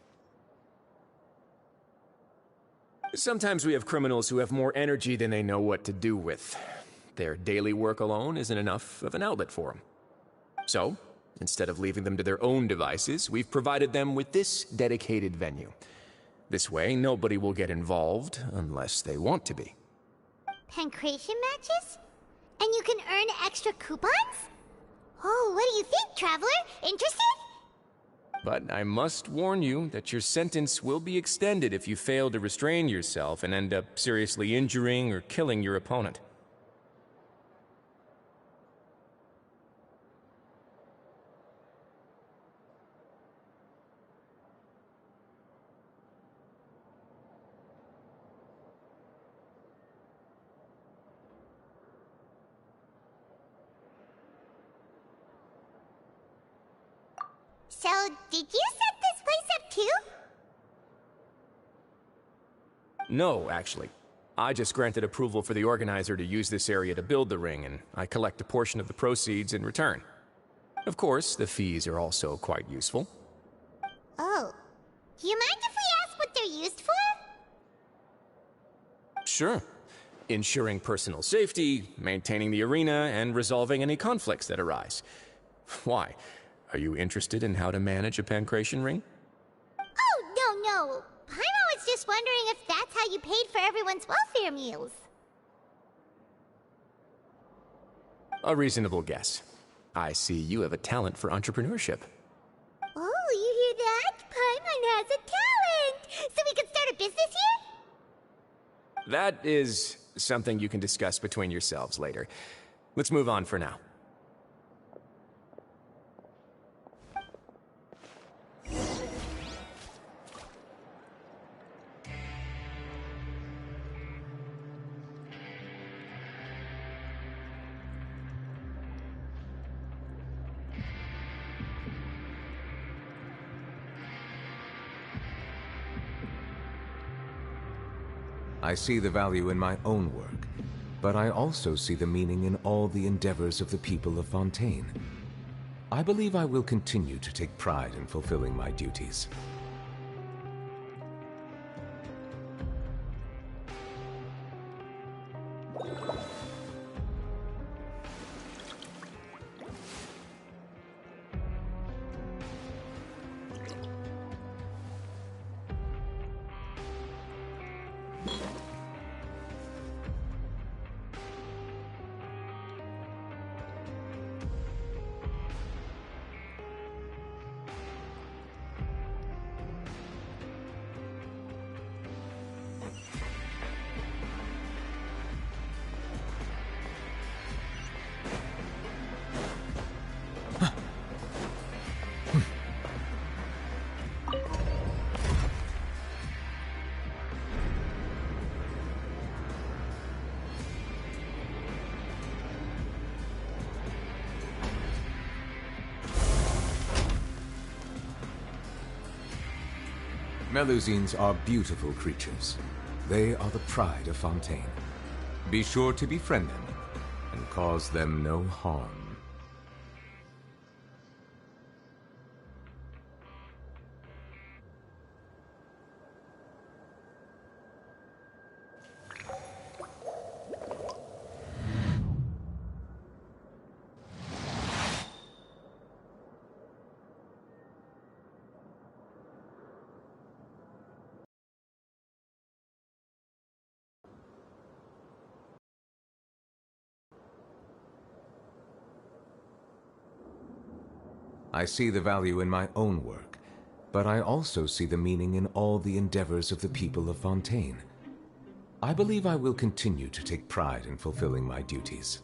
Speaker 14: Sometimes we have criminals who have more energy than they know what to do with. Their daily work alone isn't enough of an outlet for them. So, instead of leaving them to their own devices, we've provided them with this dedicated venue. This way, nobody will get involved unless they want to be.
Speaker 3: Pancration matches? And you can earn extra coupons? Oh, what do you think, Traveler? Interested?
Speaker 14: But I must warn you that your sentence will be extended if you fail to restrain yourself and end up seriously injuring or killing your opponent.
Speaker 3: So, did you set this place up too?
Speaker 14: No, actually. I just granted approval for the organizer to use this area to build the ring, and I collect a portion of the proceeds in return. Of course, the fees are also quite useful.
Speaker 3: Oh. Do you mind if we ask what they're used for?
Speaker 14: Sure. Ensuring personal safety, maintaining the arena, and resolving any conflicts that arise. Why? Are you interested in how to manage a pancration ring?
Speaker 3: Oh, no. Paimon was just wondering if that's how you paid for everyone's welfare meals.
Speaker 14: A reasonable guess. I see you have a talent for entrepreneurship.
Speaker 3: Oh, you hear that? Paimon has a talent! So we can start a business here?
Speaker 14: That is something you can discuss between yourselves later. Let's move on for now.
Speaker 4: I see the value in my own work, but I also see the meaning in all the endeavors of the people of Fontaine. I believe I will continue to take pride in fulfilling my duties. Melusines are beautiful creatures. They are the pride of Fontaine. Be sure to befriend them and cause them no harm. I see the value in my own work, but I also see the meaning in all the endeavors of the people of Fontaine. I believe I will continue to take pride in fulfilling my duties.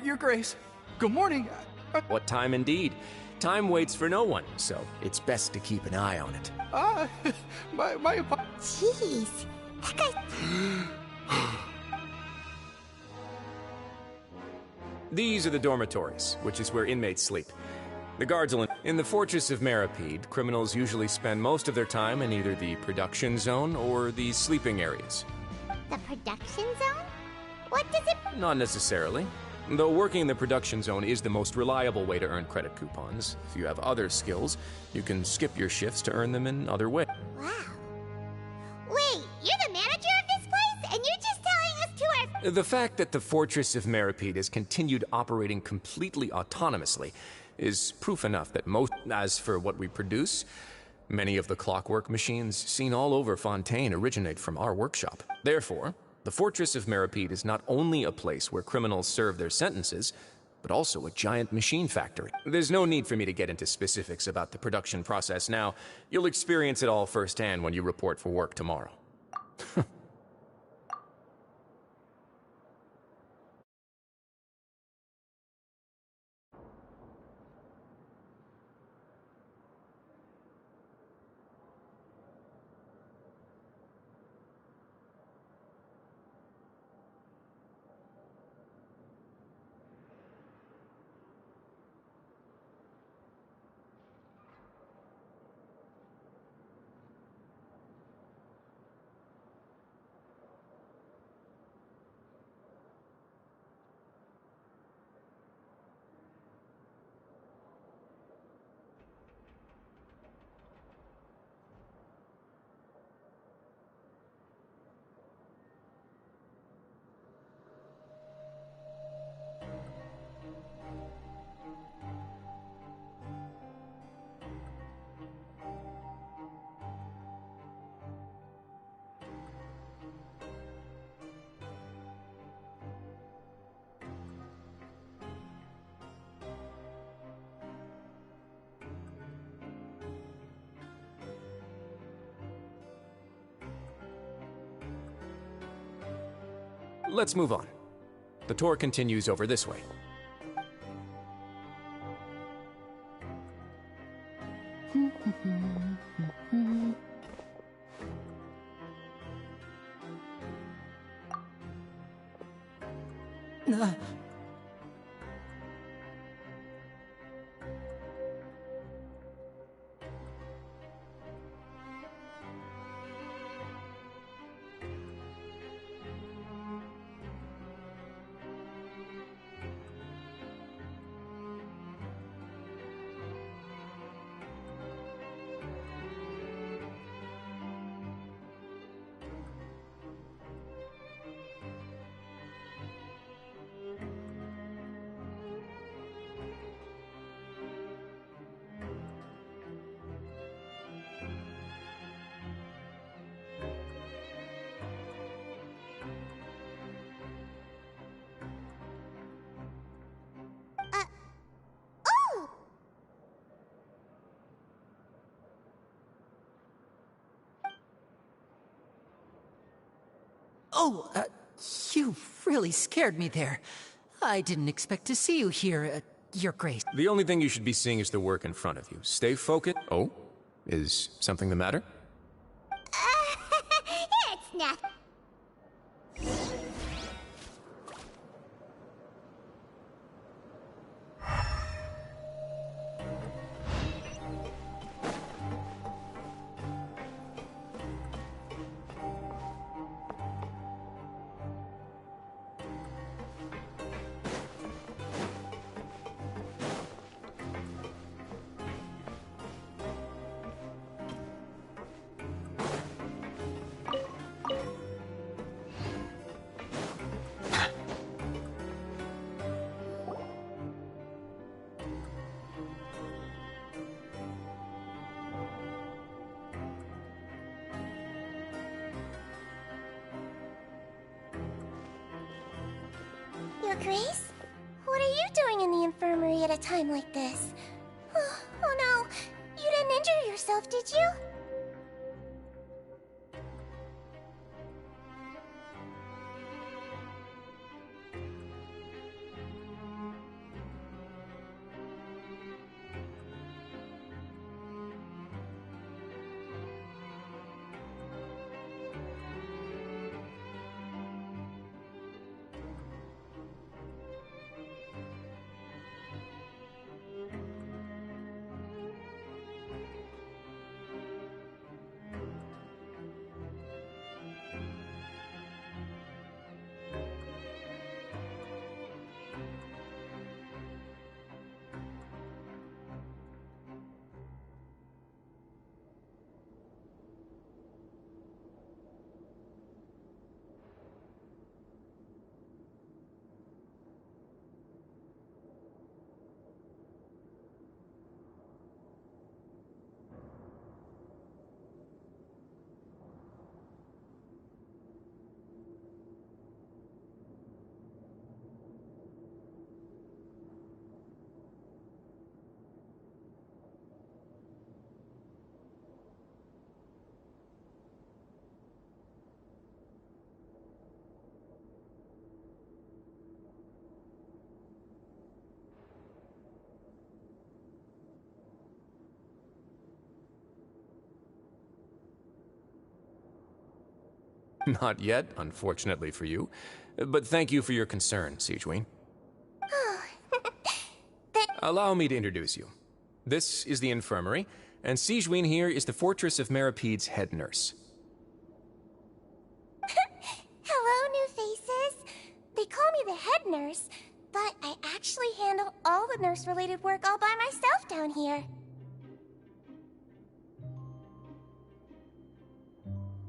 Speaker 15: Your Grace. Good morning.
Speaker 14: What time indeed? Time waits for no one, so it's best to keep an eye on it.
Speaker 3: Jeez, that guy...
Speaker 14: These are the dormitories, which is where inmates sleep. The guards will... In the Fortress of Meripede, criminals usually spend most of their time in either the production zone or the sleeping areas.
Speaker 3: The production zone? What does it...
Speaker 14: Not necessarily. Though working in the production zone is the most reliable way to earn credit coupons. If you have other skills, you can skip your shifts to earn them in other ways.
Speaker 3: Wow. Wait, you're the manager of this place, and you're just telling us to our...
Speaker 14: The fact that the Fortress of Meripede has continued operating completely autonomously is proof enough that most... As for what we produce, many of the clockwork machines seen all over Fontaine originate from our workshop. Therefore, the Fortress of Meripede is not only a place where criminals serve their sentences, but also a giant machine factory. There's no need for me to get into specifics about the production process now. You'll experience it all firsthand when you report for work tomorrow. Let's move on. The tour continues over this way.
Speaker 16: Oh, you really scared me there. I didn't expect to see you here, Your Grace.
Speaker 14: The only thing you should be seeing is the work in front of you. Stay focused. Oh? Is something the matter?
Speaker 3: It's nothing. Your Grace? What are you doing in the infirmary at a time like this? Oh no, you didn't injure yourself, did you?
Speaker 14: Not yet, unfortunately for you. But thank you for your concern, Sigewinne. Allow me to introduce you. This is the infirmary, and Sigewinne here is the Fortress of Merapede's head nurse.
Speaker 3: Hello, new faces. They call me the head nurse, but I actually handle all the nurse-related work all by myself down here.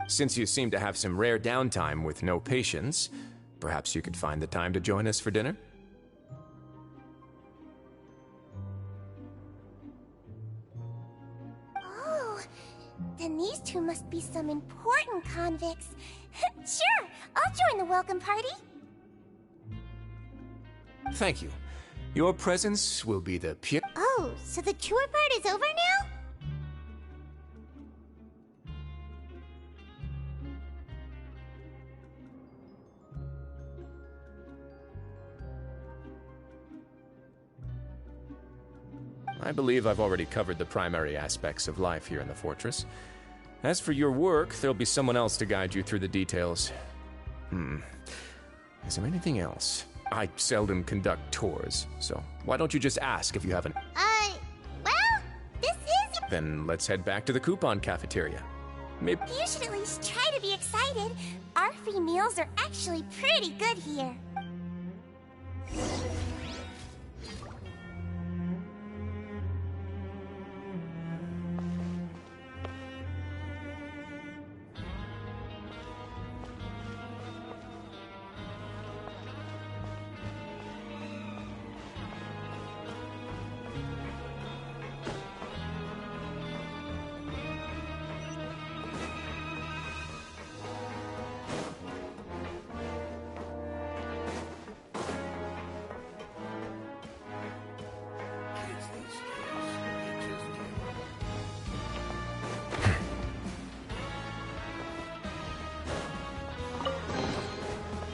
Speaker 14: Since you seem to have some rare downtime with no patients, perhaps you could find the time to join us for dinner?
Speaker 3: Oh, then these two must be some important convicts. Sure, I'll join the welcome party.
Speaker 14: Thank you. Your presence will be the pure...
Speaker 3: Oh, so the tour part is over now?
Speaker 14: I believe I've already covered the primary aspects of life here in the fortress. As for your work, there'll be someone else to guide you through the details. Is there anything else? I seldom conduct tours, so why don't you just ask if you haven't...
Speaker 3: Well, this is...
Speaker 14: Then let's head back to the coupon cafeteria. Maybe...
Speaker 3: You should at least try to be excited. Our free meals are actually pretty good here.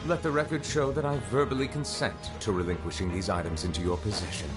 Speaker 4: Let the record show that I verbally consent to relinquishing these items into your possession.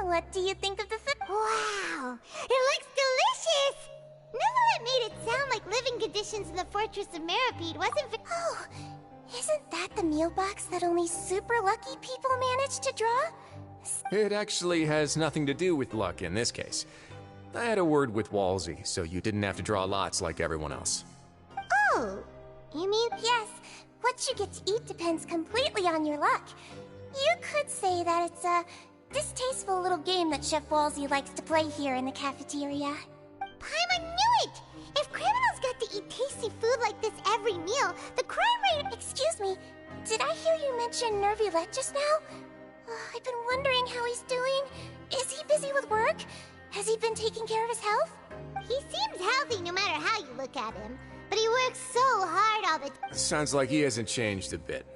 Speaker 3: What do you think of the food? Wow, it looks delicious! Neverlet made it sound like living conditions in the Fortress of Meripede wasn't Oh, isn't that the meal box that only super lucky people manage to draw?
Speaker 14: It actually has nothing to do with luck in this case. I had a word with Walsey, so you didn't have to draw lots like everyone else.
Speaker 3: Oh, you mean, yes, what you get to eat depends completely on your luck. You could say that it's a distasteful little game that Chef Walsey likes to play here in the cafeteria. Paimon knew it! If criminals got to eat tasty food like this every meal, the crime rate... Excuse me, did I hear you mention Nervulette just now? I've been wondering how he's doing. Is he busy with work? Has he been taking care of his health? He seems healthy no matter how you look at him, but he works so hard all the time.
Speaker 14: Sounds like he hasn't changed a bit.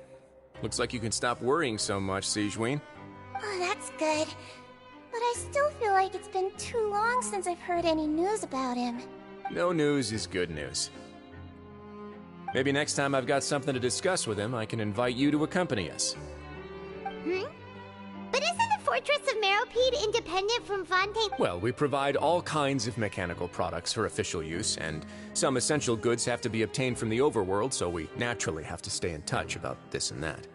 Speaker 14: Looks like you can stop worrying so much, Sigewinne.
Speaker 3: Oh, that's good. But I still feel like it's been too long since I've heard any news about him.
Speaker 14: No news is good news. Maybe next time I've got something to discuss with him, I can invite you to accompany us.
Speaker 3: But isn't the Fortress of Meropede independent from Fontaine?
Speaker 14: Well, we provide all kinds of mechanical products for official use, and some essential goods have to be obtained from the overworld, so we naturally have to stay in touch about this and that.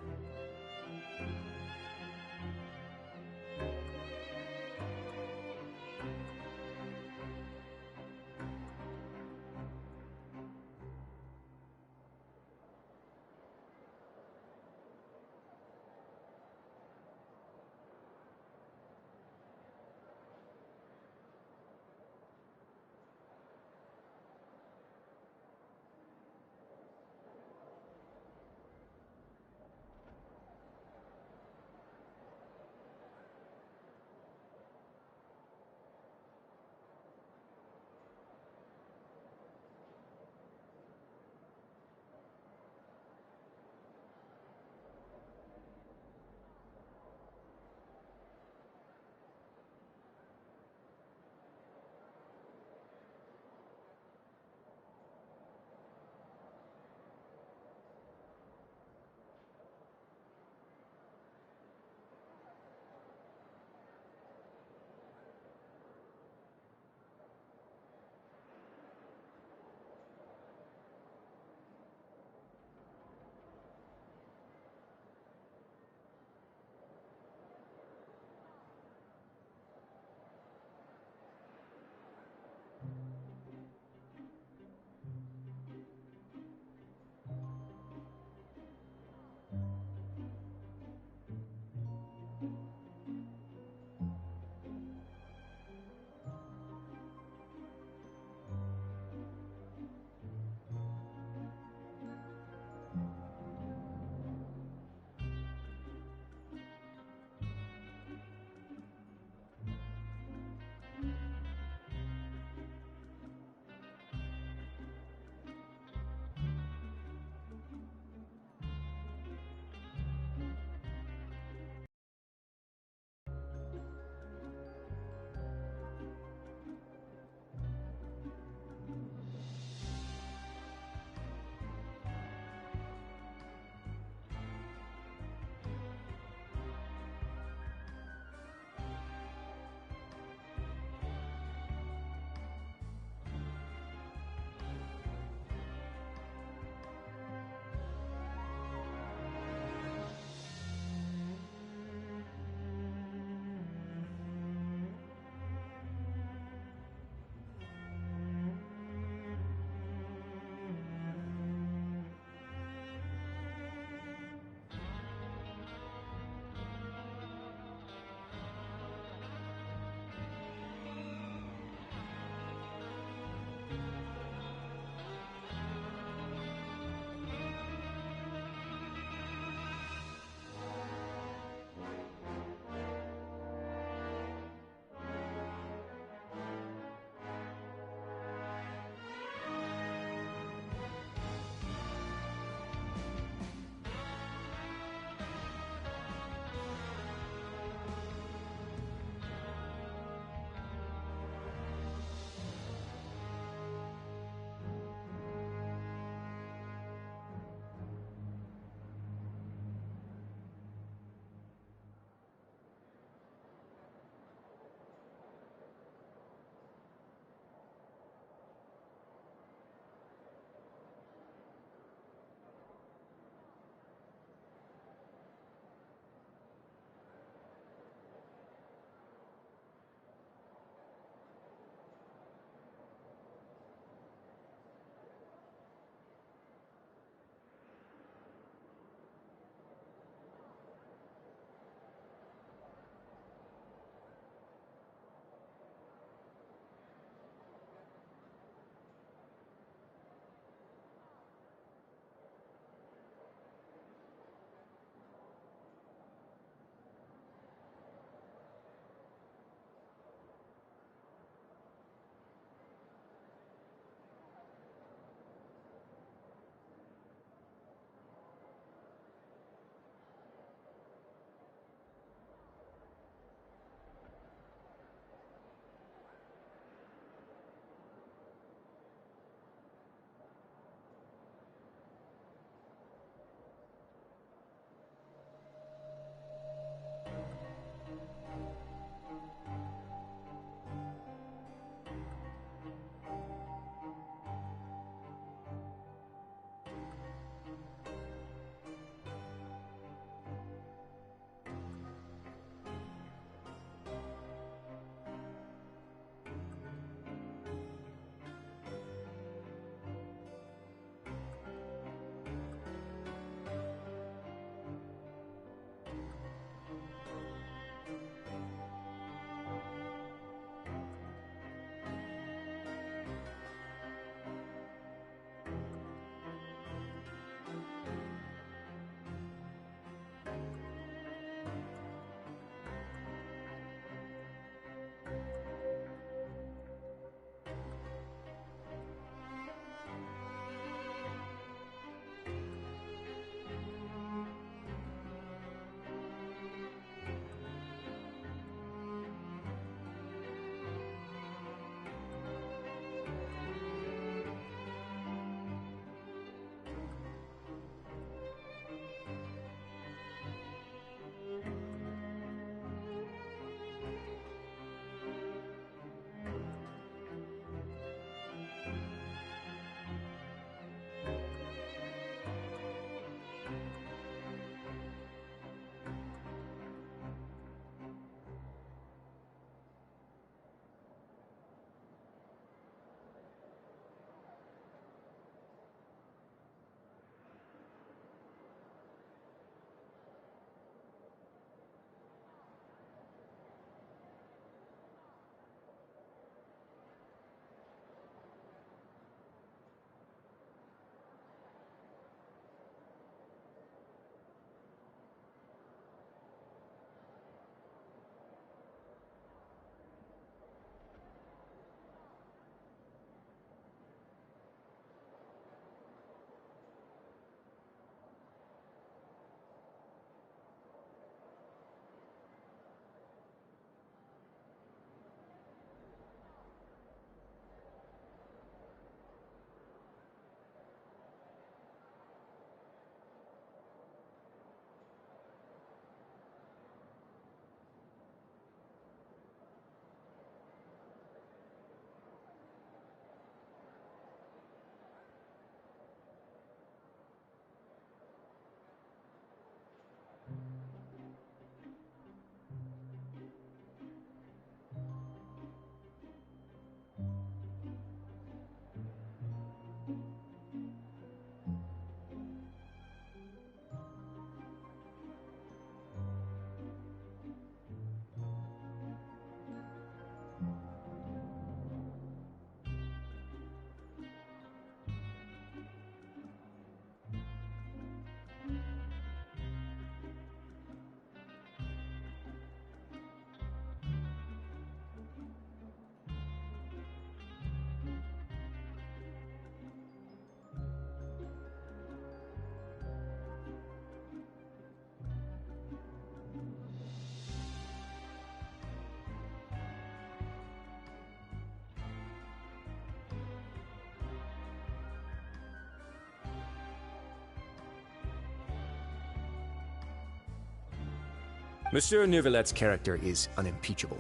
Speaker 14: Monsieur Neuvillette's character is unimpeachable.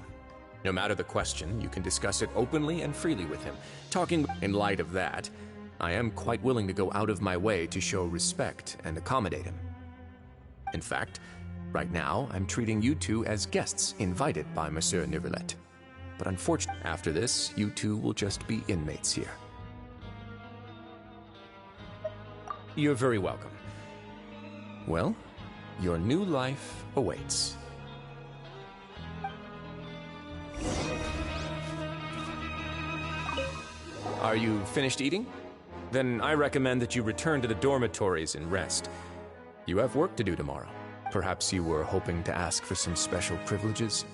Speaker 14: No matter the question, you can discuss it openly and freely with him. Talking in light of that, I am quite willing to go out of my way to show respect and accommodate him. In fact, right now, I'm treating you two as guests invited by Monsieur Neuvillette. But unfortunately, after this, you two will just be inmates here. You're very welcome. Well, your new life awaits. Are you finished eating? Then I recommend that you return to the dormitories and rest. You have work to do tomorrow. Perhaps you were hoping to ask for some special privileges?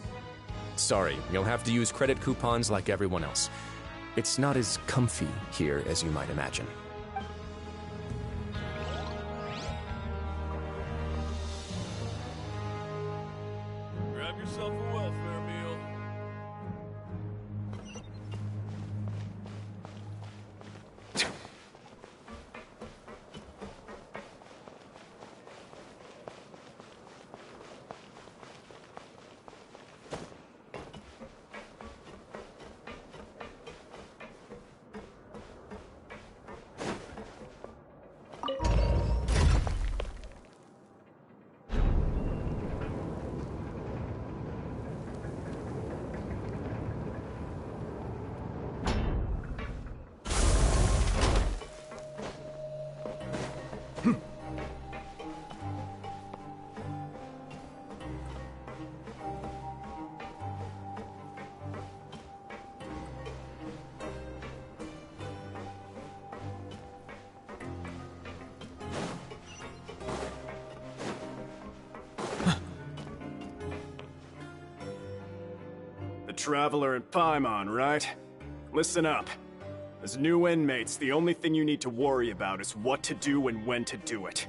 Speaker 14: Sorry, you'll have to use credit coupons like everyone else. It's not as comfy here as you might imagine.
Speaker 6: Grab yourself a welfare meal.
Speaker 17: Traveler in Paimon, right? Listen up. As new inmates, the only thing you need to worry about is what to do and when to do it.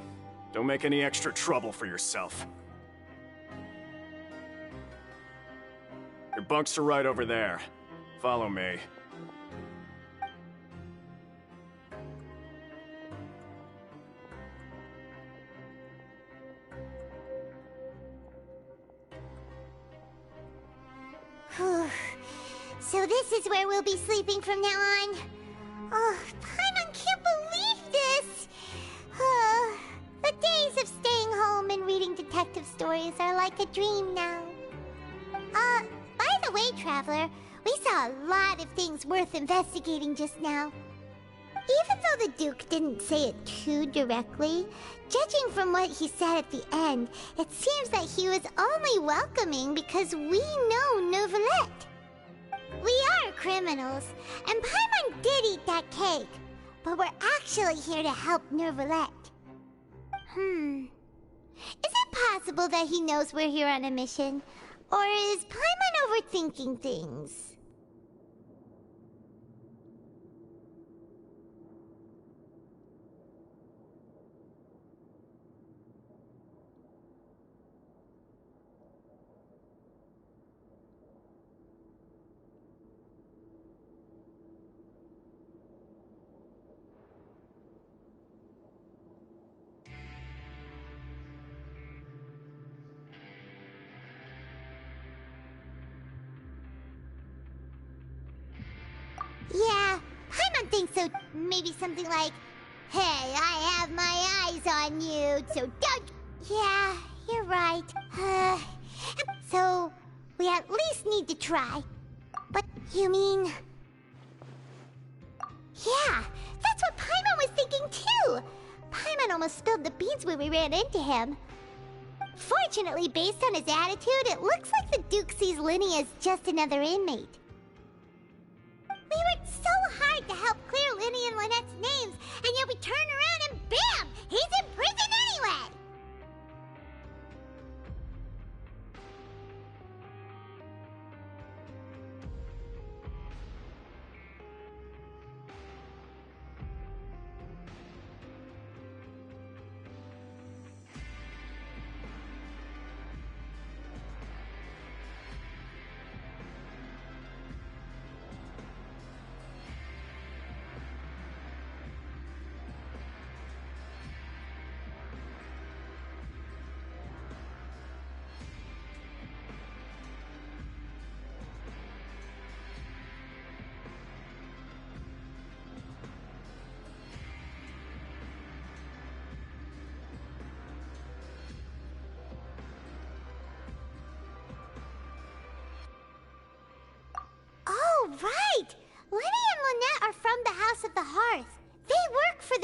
Speaker 17: Don't make any extra trouble for yourself. Your bunks are right over there. Follow me.
Speaker 3: So this is where we'll be sleeping from now on. Oh, Paimon can't believe this! The days of staying home and reading detective stories are like a dream now. By the way, Traveler, we saw a lot of things worth investigating just now. Even though the Duke didn't say it too directly, judging from what he said at the end, it seems that he was only welcoming because we know Neuvillette. We are criminals, and Paimon did eat that cake, but we're actually here to help Neuvillette. Is it possible that he knows we're here on a mission? Or is Paimon overthinking things? Yeah, Paimon thinks so. Maybe something like, "Hey, I have my eyes on you, so don't..." Yeah, you're right. So, we at least need to try. But you mean... Yeah, that's what Paimon was thinking too! Paimon almost spilled the beans when we ran into him. Fortunately, based on his attitude, it looks like the Duke sees Linny as just another inmate. We worked so hard to help clear Linny and Lynette's names, and yet we turn around and bam! He's in prison anyway!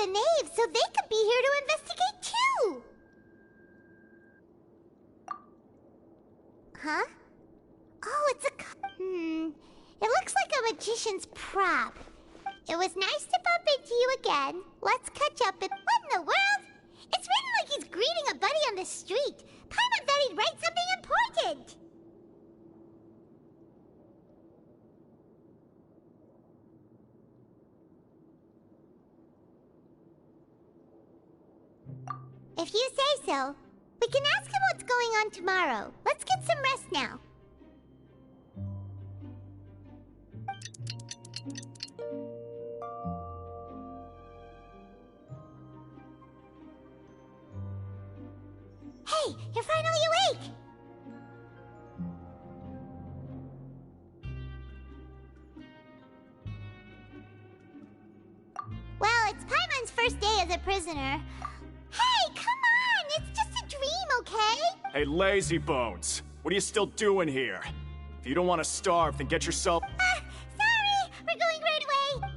Speaker 3: the Knave so they could be here to investigate too! Huh? Oh, it's a... It looks like a magician's prop. It was nice to bump into you again. Let's catch up and... What in the world? It's written like he's greeting a buddy on the street. Paimon thought he'd write something important. If you say so. We can ask him what's going on tomorrow. Let's get some rest now. Hey, you're finally awake! Well, it's Paimon's first day as a prisoner. Hey, come on! It's just a dream, okay?
Speaker 17: Hey, lazy bones. What are you still doing here? If you don't want to starve, then get yourself...
Speaker 3: Sorry! We're going right away!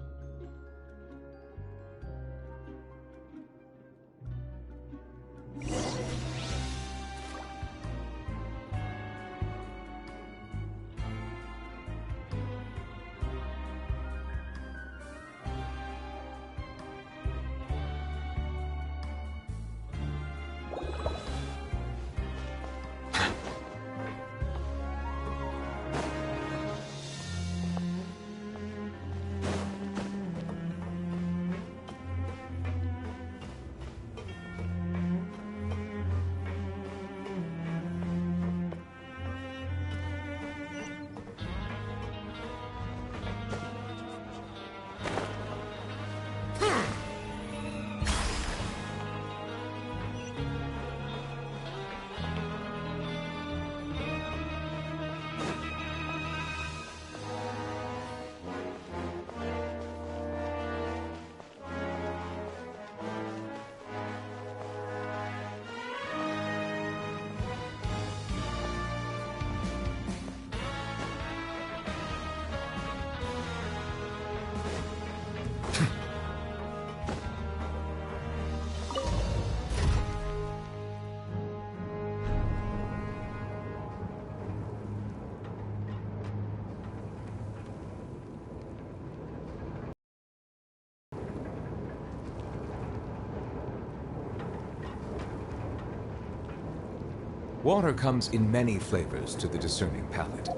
Speaker 4: Water comes in many flavors to the discerning palate.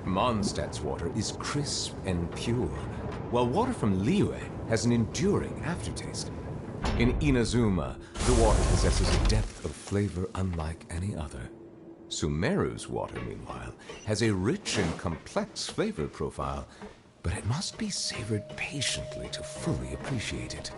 Speaker 4: Mondstadt's water is crisp and pure, while water from Liyue has an enduring aftertaste. In Inazuma, the water possesses a depth of flavor unlike any other. Sumeru's water, meanwhile, has a rich and complex flavor profile, but it must be savored patiently to fully appreciate it.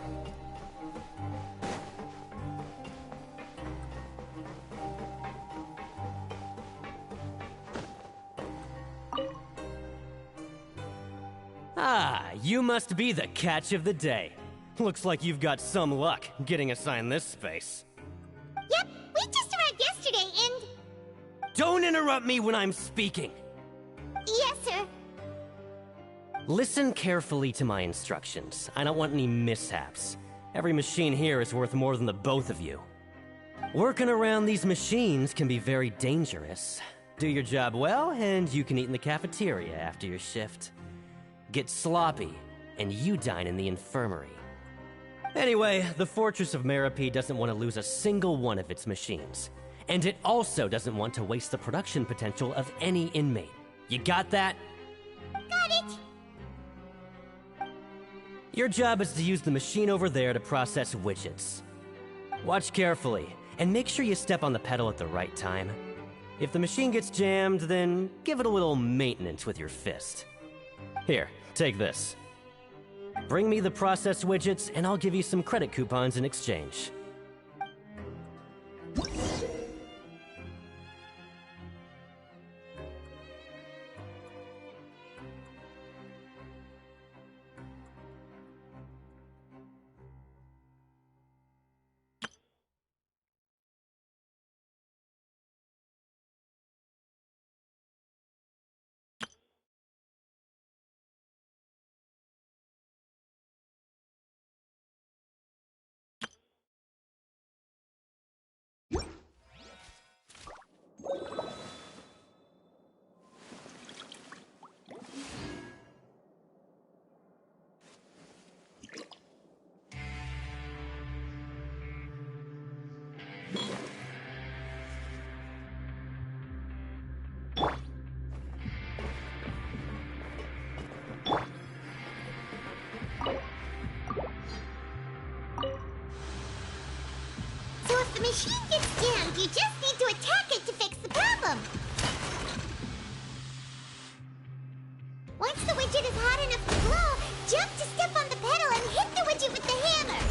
Speaker 18: Ah, you must be the catch of the day. Looks like you've got some luck getting assigned this space.
Speaker 3: Yep, we just arrived yesterday and...
Speaker 18: Don't interrupt me when I'm speaking!
Speaker 3: Yes, sir.
Speaker 18: Listen carefully to my instructions. I don't want any mishaps. Every machine here is worth more than the both of you. Working around these machines can be very dangerous. Do your job well, and you can eat in the cafeteria after your shift. Get sloppy, and you dine in the infirmary. Anyway, the Fortress of Meropide doesn't want to lose a single one of its machines. And it also doesn't want to waste the production potential of any inmate. You got that?
Speaker 3: Got it!
Speaker 18: Your job is to use the machine over there to process widgets. Watch carefully, and make sure you step on the pedal at the right time. If the machine gets jammed, then give it a little maintenance with your fist. Here, take this. Bring me the processed widgets, and I'll give you some credit coupons in exchange.
Speaker 3: machine gets jammed, you just need to attack it to fix the problem. Once the widget is hot enough to glow, jump to step on the pedal and hit the widget with the hammer.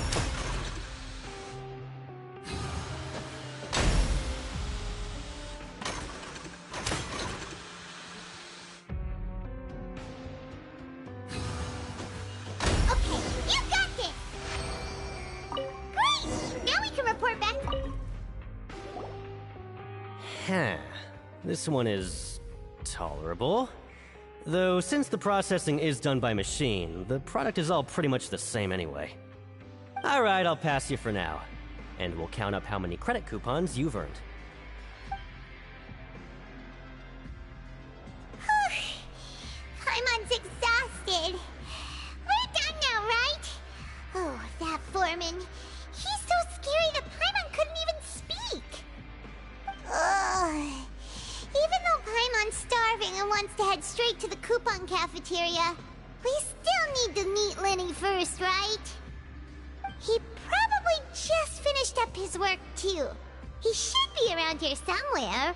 Speaker 3: Okay, you got this! Great! Now we can report back.
Speaker 18: Huh. This one is tolerable. Though, since the processing is done by machine, the product is all pretty much the same anyway. Alright, I'll pass you for now. And we'll count up how many credit coupons you've earned.
Speaker 3: Paimon's exhausted. We're done now, right? Oh, that foreman. He's so scary that Paimon couldn't even speak. Ugh. Even though Paimon's starving and wants to head straight to the coupon cafeteria, we still need to meet Lenny first, right? He probably just finished up his work, too. He should be around here somewhere.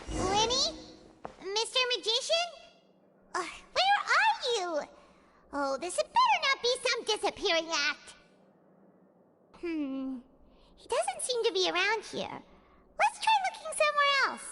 Speaker 3: Lenny? Mr. Magician? Where are you? Oh, this had better not be some disappearing act. He doesn't seem to be around here. Let's try looking somewhere else.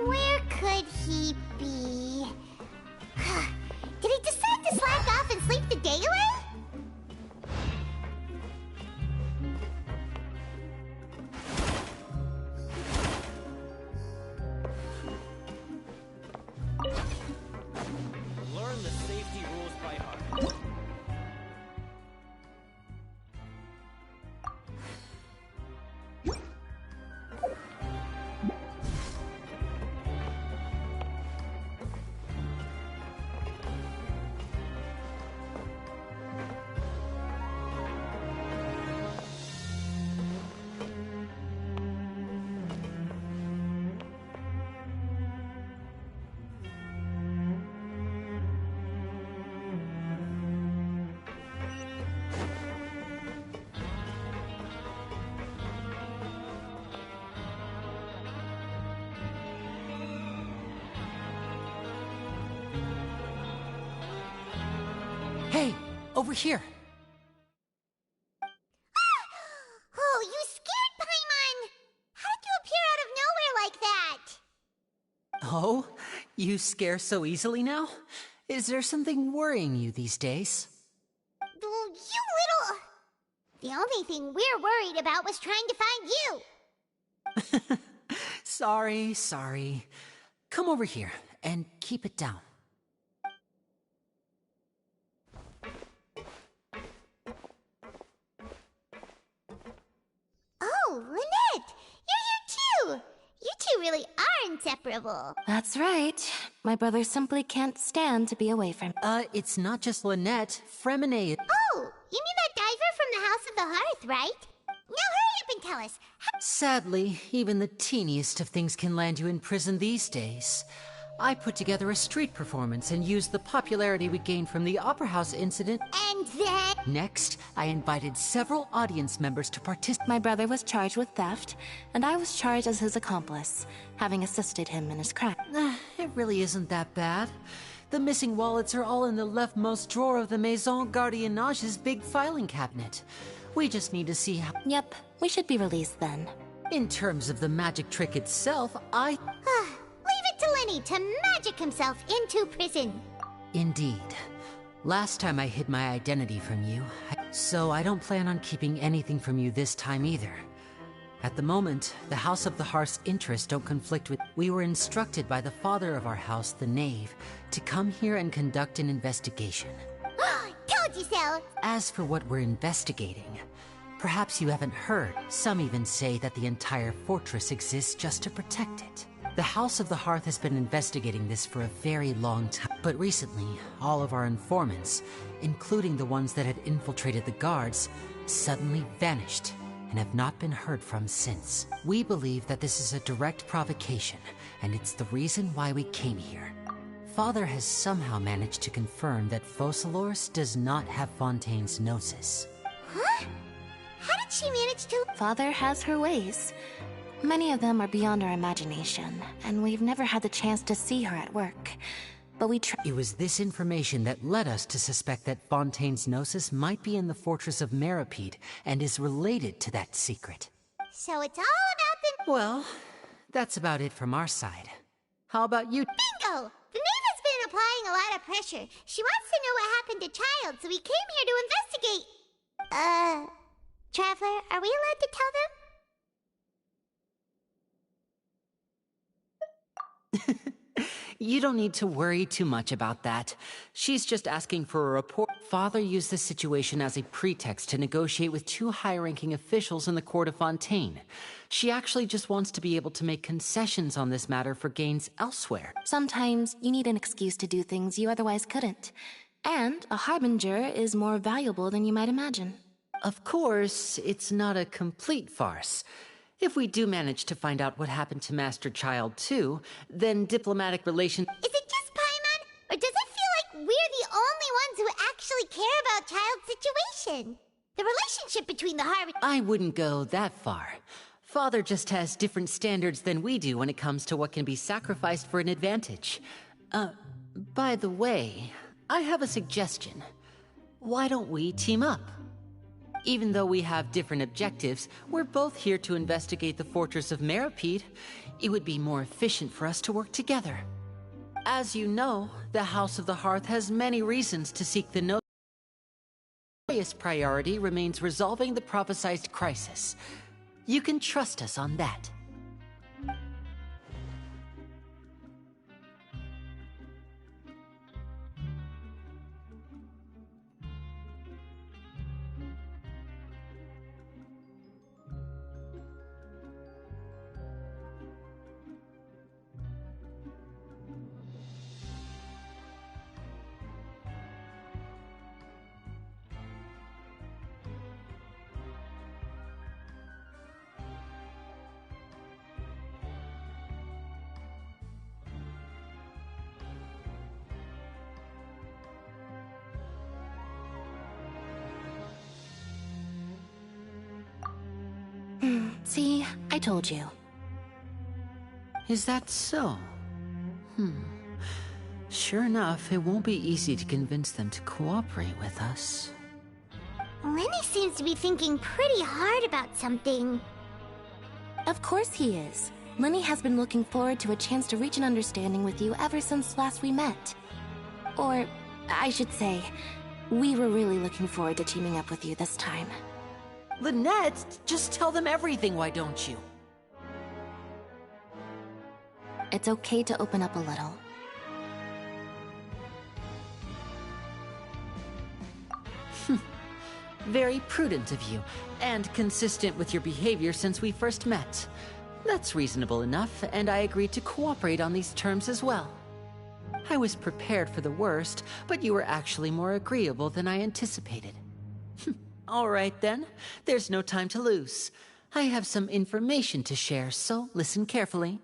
Speaker 3: Where could he be? Did he decide to slack off and sleep the day away?
Speaker 18: Learn the safety rules by heart.
Speaker 16: Hey, over here.
Speaker 3: Oh, you scared Paimon! How did you appear out of nowhere like that?
Speaker 16: Oh, you scare so easily now? Is there something worrying you these days?
Speaker 3: Oh, you little... The only thing we're worried about was trying to find you.
Speaker 16: Sorry. Come over here and keep it down.
Speaker 3: Oh, Lynette! You're here too! You two really are inseparable.
Speaker 7: That's right. My brother simply can't stand to be away from.
Speaker 16: It's not just Lynette. Fremine.
Speaker 3: Oh, you mean that diver from the House of the Hearth, right? Now hurry up and tell us.
Speaker 16: Sadly, even the teeniest of things can land you in prison these days. I put together a street performance and used the popularity we gained from the Opera House incident.
Speaker 3: And then...
Speaker 16: Next, I invited several audience members to participate.
Speaker 7: My brother was charged with theft, and I was charged as his accomplice, having assisted him in his crime.
Speaker 16: It really isn't that bad. The missing wallets are all in the leftmost drawer of the Maison Gardiennage's big filing cabinet. We just need to see how...
Speaker 7: Yep, we should be released then.
Speaker 16: In terms of the magic trick itself, I...
Speaker 3: Leave it to Lenny to magic himself into prison.
Speaker 16: Indeed. Last time I hid my identity from you, so I don't plan on keeping anything from you this time either. At the moment, the House of the Hearth's interests don't conflict with... We were instructed by the father of our house, the Knave, to come here and conduct an investigation.
Speaker 3: Told you so!
Speaker 16: As for what we're investigating, perhaps you haven't heard. Some even say that the entire fortress exists just to protect it. The House of the Hearth has been investigating this for a very long time, but recently, all of our informants, including the ones that had infiltrated the guards, suddenly vanished and have not been heard from since. We believe that this is a direct provocation, and it's the reason why we came here. Father has somehow managed to confirm that Focalors does not have Fontaine's Gnosis.
Speaker 3: Huh? How did she manage to...
Speaker 1: Father has her ways. Many of them are beyond our imagination, and we've never had the chance to see her at work. But
Speaker 16: It was this information that led us to suspect that Fontaine's Gnosis might be in the fortress of Meripede and is related to that secret.
Speaker 3: So it's all about the...
Speaker 16: Well, that's about it from our side. How about you?
Speaker 3: Bingo! The Knave has been applying a lot of pressure. She wants to know what happened to Child, so we came here to investigate. Traveler, are we allowed to tell them?
Speaker 16: You don't need to worry too much about that. She's just asking for a report. Father used this situation as a pretext to negotiate with two high-ranking officials in the court of Fontaine. She actually just wants to be able to make concessions on this matter for gains elsewhere.
Speaker 1: Sometimes you need an excuse to do things you otherwise couldn't. And a harbinger is more valuable than you might imagine.
Speaker 16: Of course, it's not a complete farce. If we do manage to find out what happened to Master Child too, then diplomatic relations...
Speaker 3: Is it just Paimon? Or does it feel like we're the only ones who actually care about Child's situation? The relationship between the Harbinger...
Speaker 16: I wouldn't go that far. Father just has different standards than we do when it comes to what can be sacrificed for an advantage. By the way, I have a suggestion. Why don't we team up? Even though we have different objectives, we're both here to investigate the fortress of Meripede. It would be more efficient for us to work together. As you know, the House of the Hearth has many reasons to seek the Gnosis. The highest priority remains resolving the prophesized crisis. You can trust us on that.
Speaker 1: See, I told you.
Speaker 16: Is that so? Sure enough, it won't be easy to convince them to cooperate with us.
Speaker 3: Lenny seems to be thinking pretty hard about something.
Speaker 1: Of course he is. Lenny has been looking forward to a chance to reach an understanding with you ever since last we met. Or, I should say, we were really looking forward to teaming up with you this time.
Speaker 16: Lynette, just tell them everything, why don't you?
Speaker 1: It's okay to open up a little.
Speaker 16: Very prudent of you, and consistent with your behavior since we first met. That's reasonable enough, and I agreed to cooperate on these terms as well. I was prepared for the worst, but you were actually more agreeable than I anticipated. All right then, there's no time to lose. I have some information to share, so listen carefully.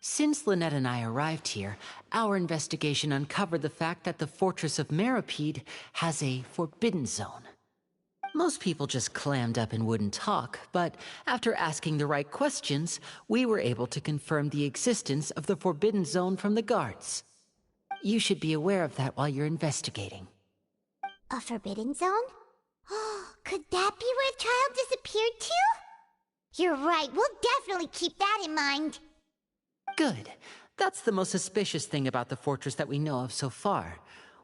Speaker 16: Since Lynette and I arrived here, our investigation uncovered the fact that the Fortress of Meripede has a forbidden zone. Most people just clammed up and wouldn't talk, but after asking the right questions, we were able to confirm the existence of the forbidden zone from the guards. You should be aware of that while you're investigating.
Speaker 3: A forbidden zone? Could that be where Child disappeared to? You're right, we'll definitely keep that in mind.
Speaker 16: Good. That's the most suspicious thing about the fortress that we know of so far.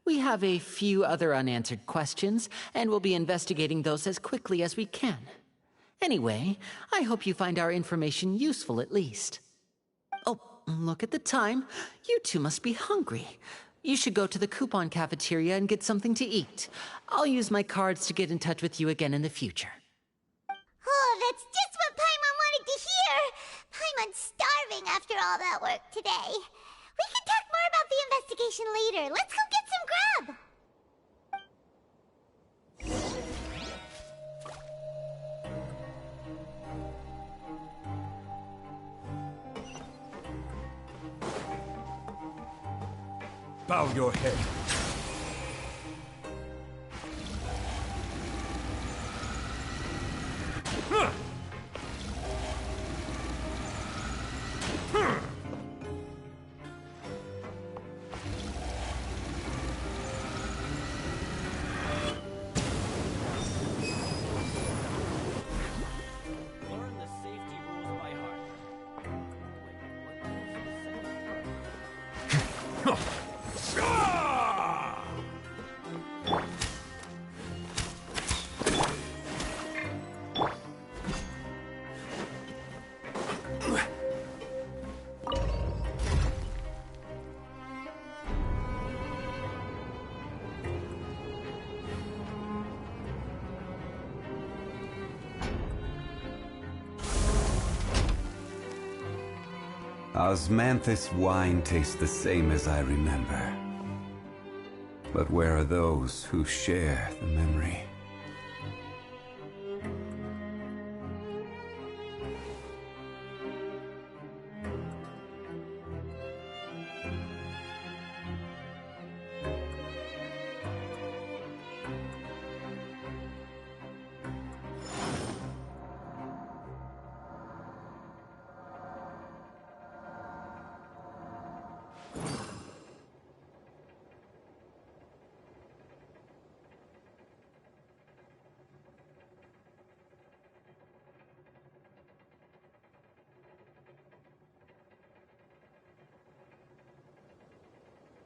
Speaker 16: We have a few other unanswered questions, and we'll be investigating those as quickly as we can. Anyway, I hope you find our information useful at least. Oh, look at the time. You two must be hungry. You should go to the coupon cafeteria and get something to eat. I'll use my cards to get in touch with you again in the future.
Speaker 3: Oh, that's just what Paimon wanted to hear! Paimon's starving after all that work today. We can talk more about the investigation later. Let's go get some grub!
Speaker 2: Bow your head.
Speaker 18: Learn the safety rules by heart.
Speaker 19: Osmanthus wine tastes the same as I remember. But where are those who share the memory?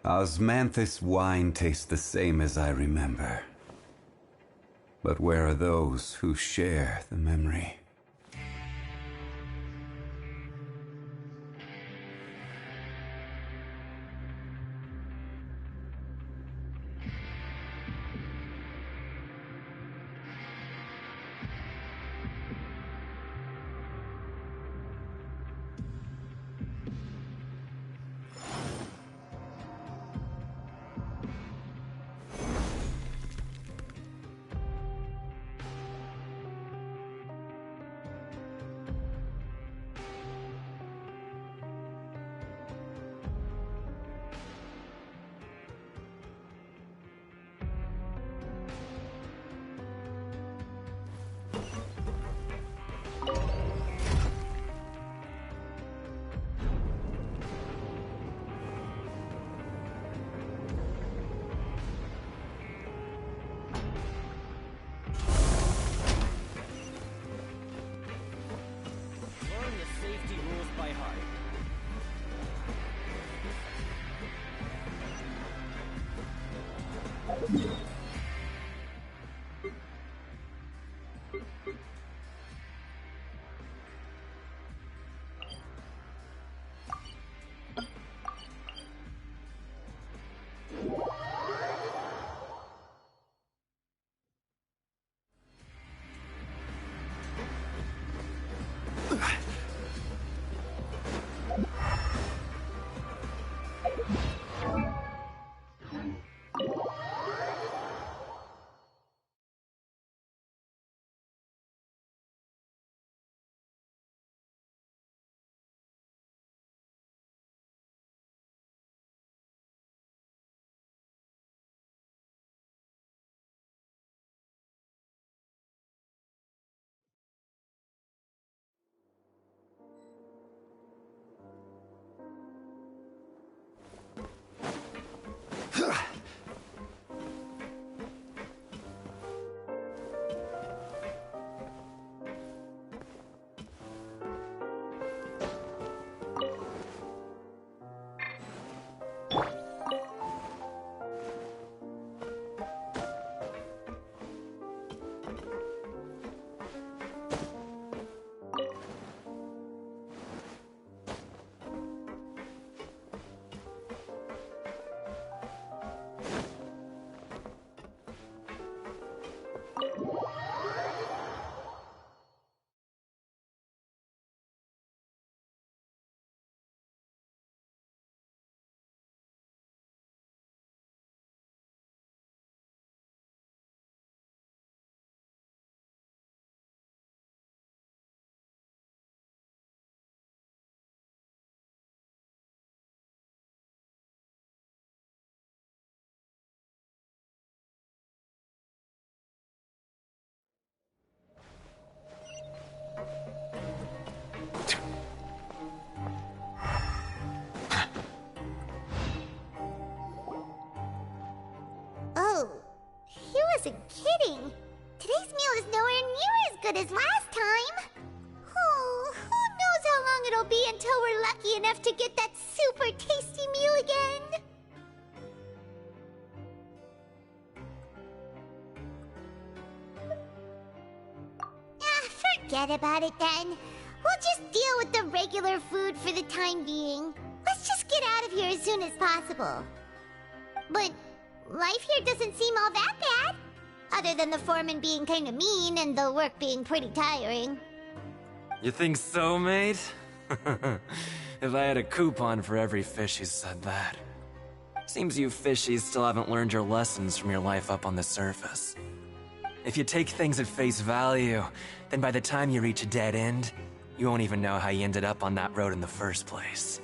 Speaker 19: Osmanthus wine tastes the same as I remember. But where are those who share the memory?
Speaker 3: good as last time. Oh, who knows how long it'll be until we're lucky enough to get that super tasty meal again. Forget about it then. We'll just deal with the regular food for the time being. Let's just get out of here as soon as possible. But life here doesn't seem all that bad. Other than the foreman being kinda mean and the work being pretty tiring.
Speaker 20: You think so, mate? If I had a coupon for every fish who said that. Seems you fishies still haven't learned your lessons from your life up on the surface. If you take things at face value, then by the time you reach a dead end, you won't even know how you ended up on that road in the first place.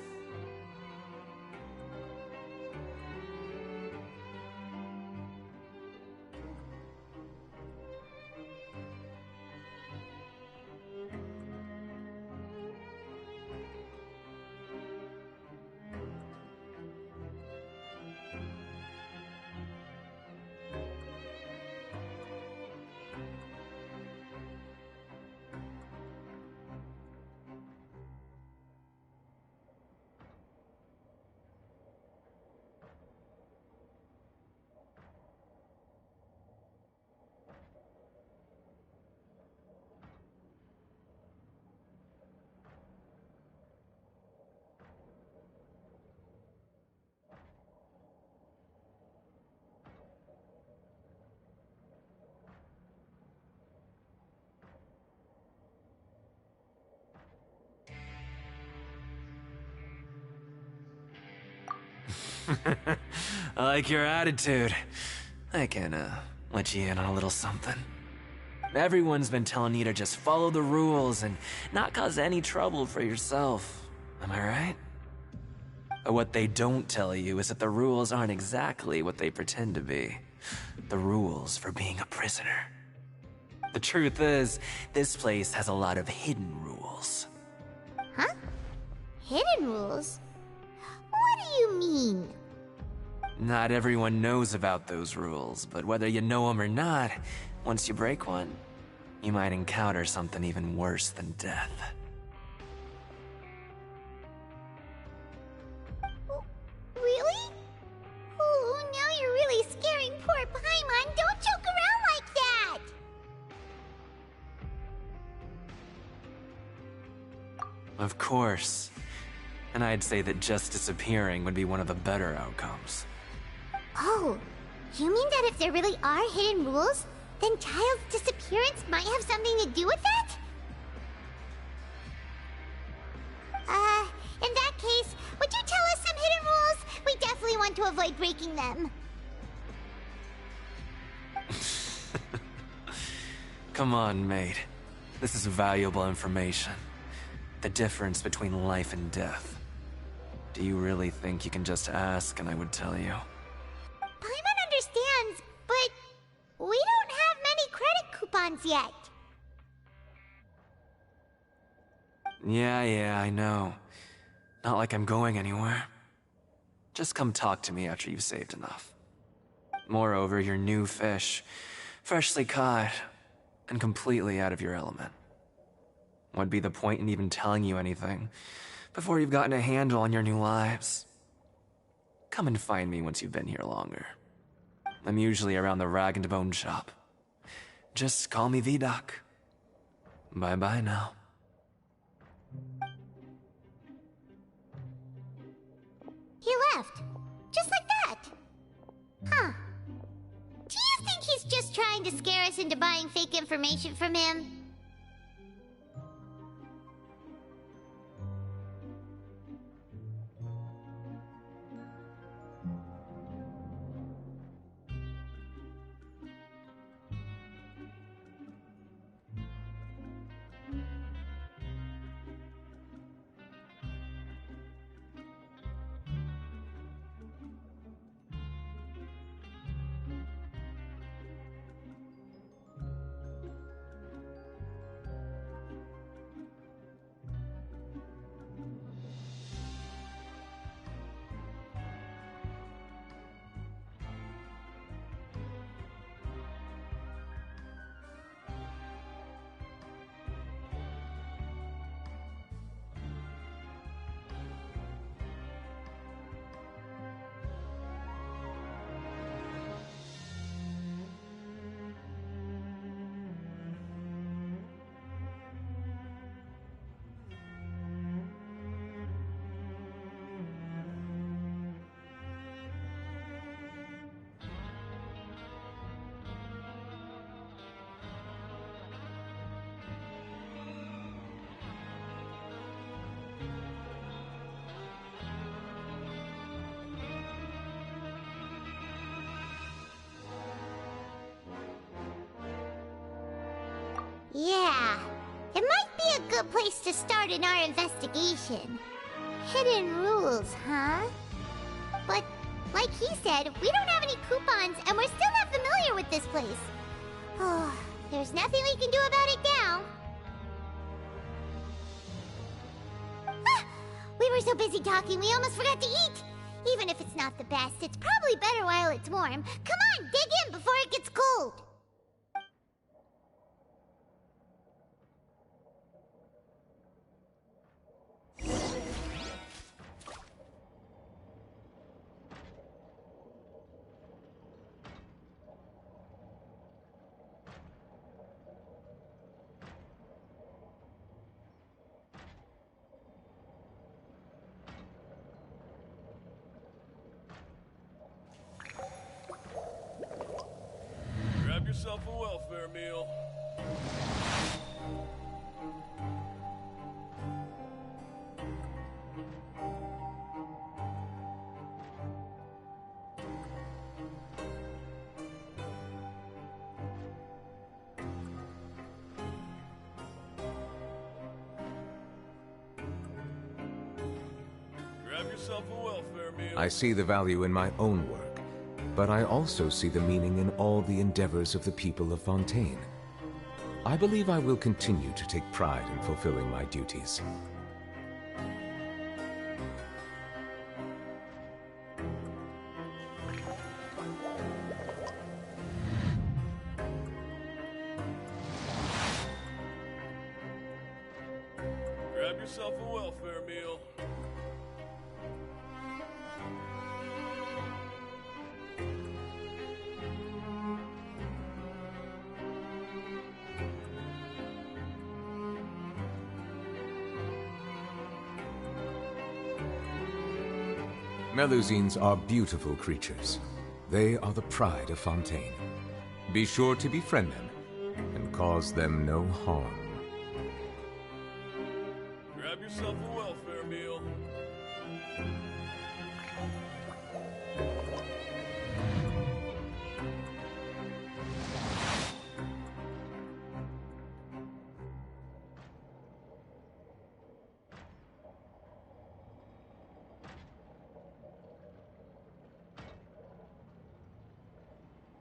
Speaker 20: I like your attitude. I can, let you in on a little something. Everyone's been telling you to just follow the rules and not cause any trouble for yourself. Am I right? But what they don't tell you is that the rules aren't exactly what they pretend to be. The rules for being a prisoner. The truth is, this place has a lot of hidden rules.
Speaker 3: Huh? Hidden rules? What do you mean?
Speaker 20: Not everyone knows about those rules, but whether you know them or not, once you break one, you might encounter something even worse than death.
Speaker 3: Really? Oh, now you're really scaring poor Paimon. Don't joke around like that!
Speaker 20: Of course. And I'd say that just disappearing would be one of the better outcomes.
Speaker 3: Oh, you mean that if there really are hidden rules, then Child's disappearance might have something to do with that? In that case, would you tell us some hidden rules? We definitely want to avoid breaking them.
Speaker 20: Come on, mate. This is valuable information. The difference between life and death. Do you really think you can just ask and I would tell you?
Speaker 3: Paimon understands, but we don't have many credit coupons yet.
Speaker 20: Yeah, I know. Not like I'm going anywhere. Just come talk to me after you've saved enough. Moreover, you're new fish, freshly caught, and completely out of your element. What'd be the point in even telling you anything before you've gotten a handle on your new lives? Come and find me once you've been here longer. I'm usually around the rag and bone shop. Just call me V-Doc. Bye-bye now.
Speaker 3: He left. Just like that. Huh. Do you think he's just trying to scare us into buying fake information from him? a place to start in our investigation. Hidden rules, huh? But, like he said, we don't have any coupons, and we're still not familiar with this place. Oh, there's nothing we can do about it now. Ah, we were so busy talking, we almost forgot to eat. Even if it's not the best, it's probably better while it's warm. Come on, dig in before it gets cold.
Speaker 6: Grab yourself a welfare meal. Grab yourself a welfare meal.
Speaker 4: I see the value in my own work, but I also see the meaning in all the endeavors of the people of Fontaine. I believe I will continue to take pride in fulfilling my duties.
Speaker 6: Grab yourself a welfare meal.
Speaker 4: Melusines are beautiful creatures. They are the pride of Fontaine. Be sure to befriend them and cause them no harm.
Speaker 6: Grab yourself a welfare meal.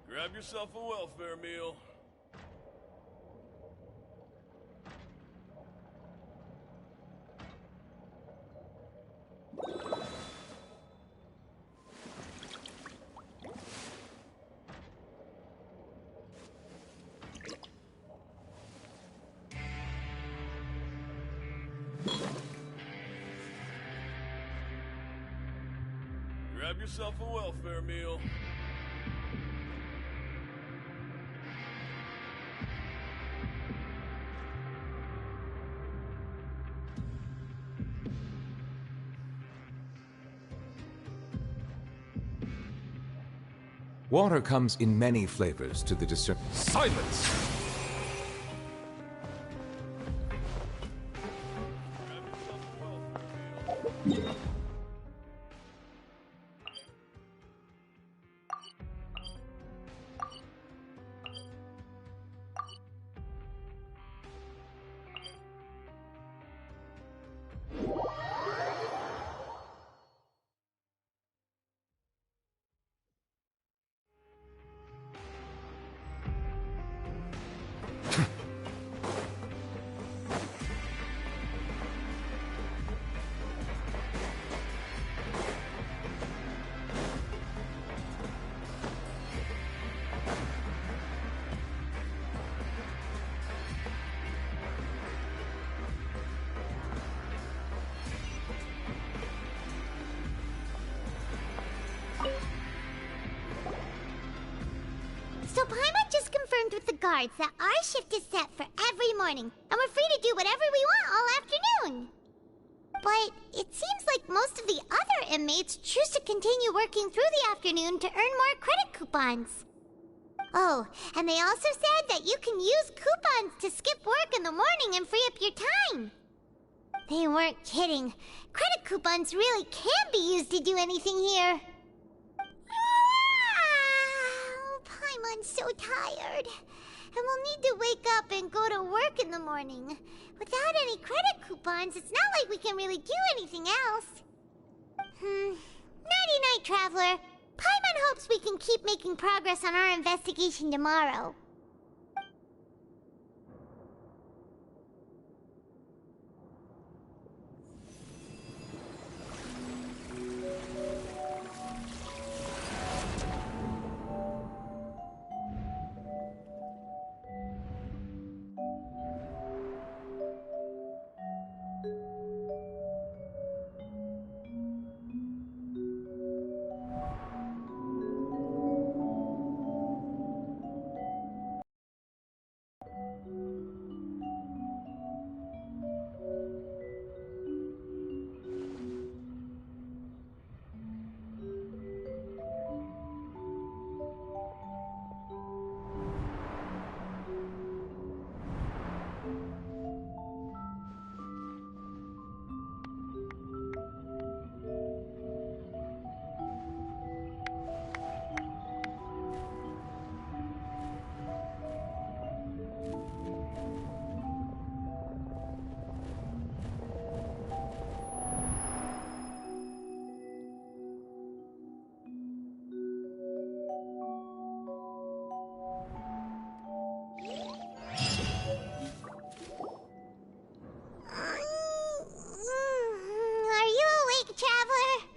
Speaker 6: Grab yourself a welfare meal. Grab yourself a welfare meal.
Speaker 4: Water comes in many flavors to the discern.
Speaker 6: Silence!
Speaker 3: So Paimon just confirmed with the guards that our shift is set for every morning, and we're free to do whatever we want all afternoon. But it seems like most of the other inmates choose to continue working through the afternoon to earn more credit coupons. Oh, and they also said that you can use coupons to skip work in the morning and free up your time. They weren't kidding. Credit coupons really can be used to do anything here. Paimon's so tired. and we'll need to wake up and go to work in the morning. Without any credit coupons, it's not like we can really do anything else. Nighty-night, Traveler. Paimon hopes we can keep making progress on our investigation tomorrow. Are you awake, Traveler?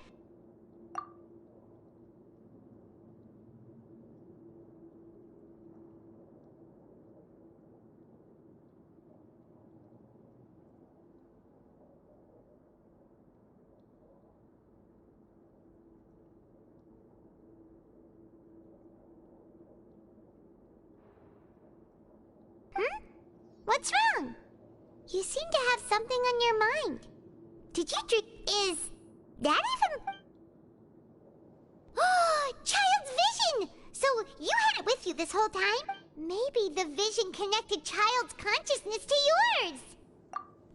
Speaker 3: What's wrong? You seem to have something on your mind. Did you drink? Is that even? Oh, Child's vision! So you had it with you this whole time? Maybe the vision connected Child's consciousness to yours.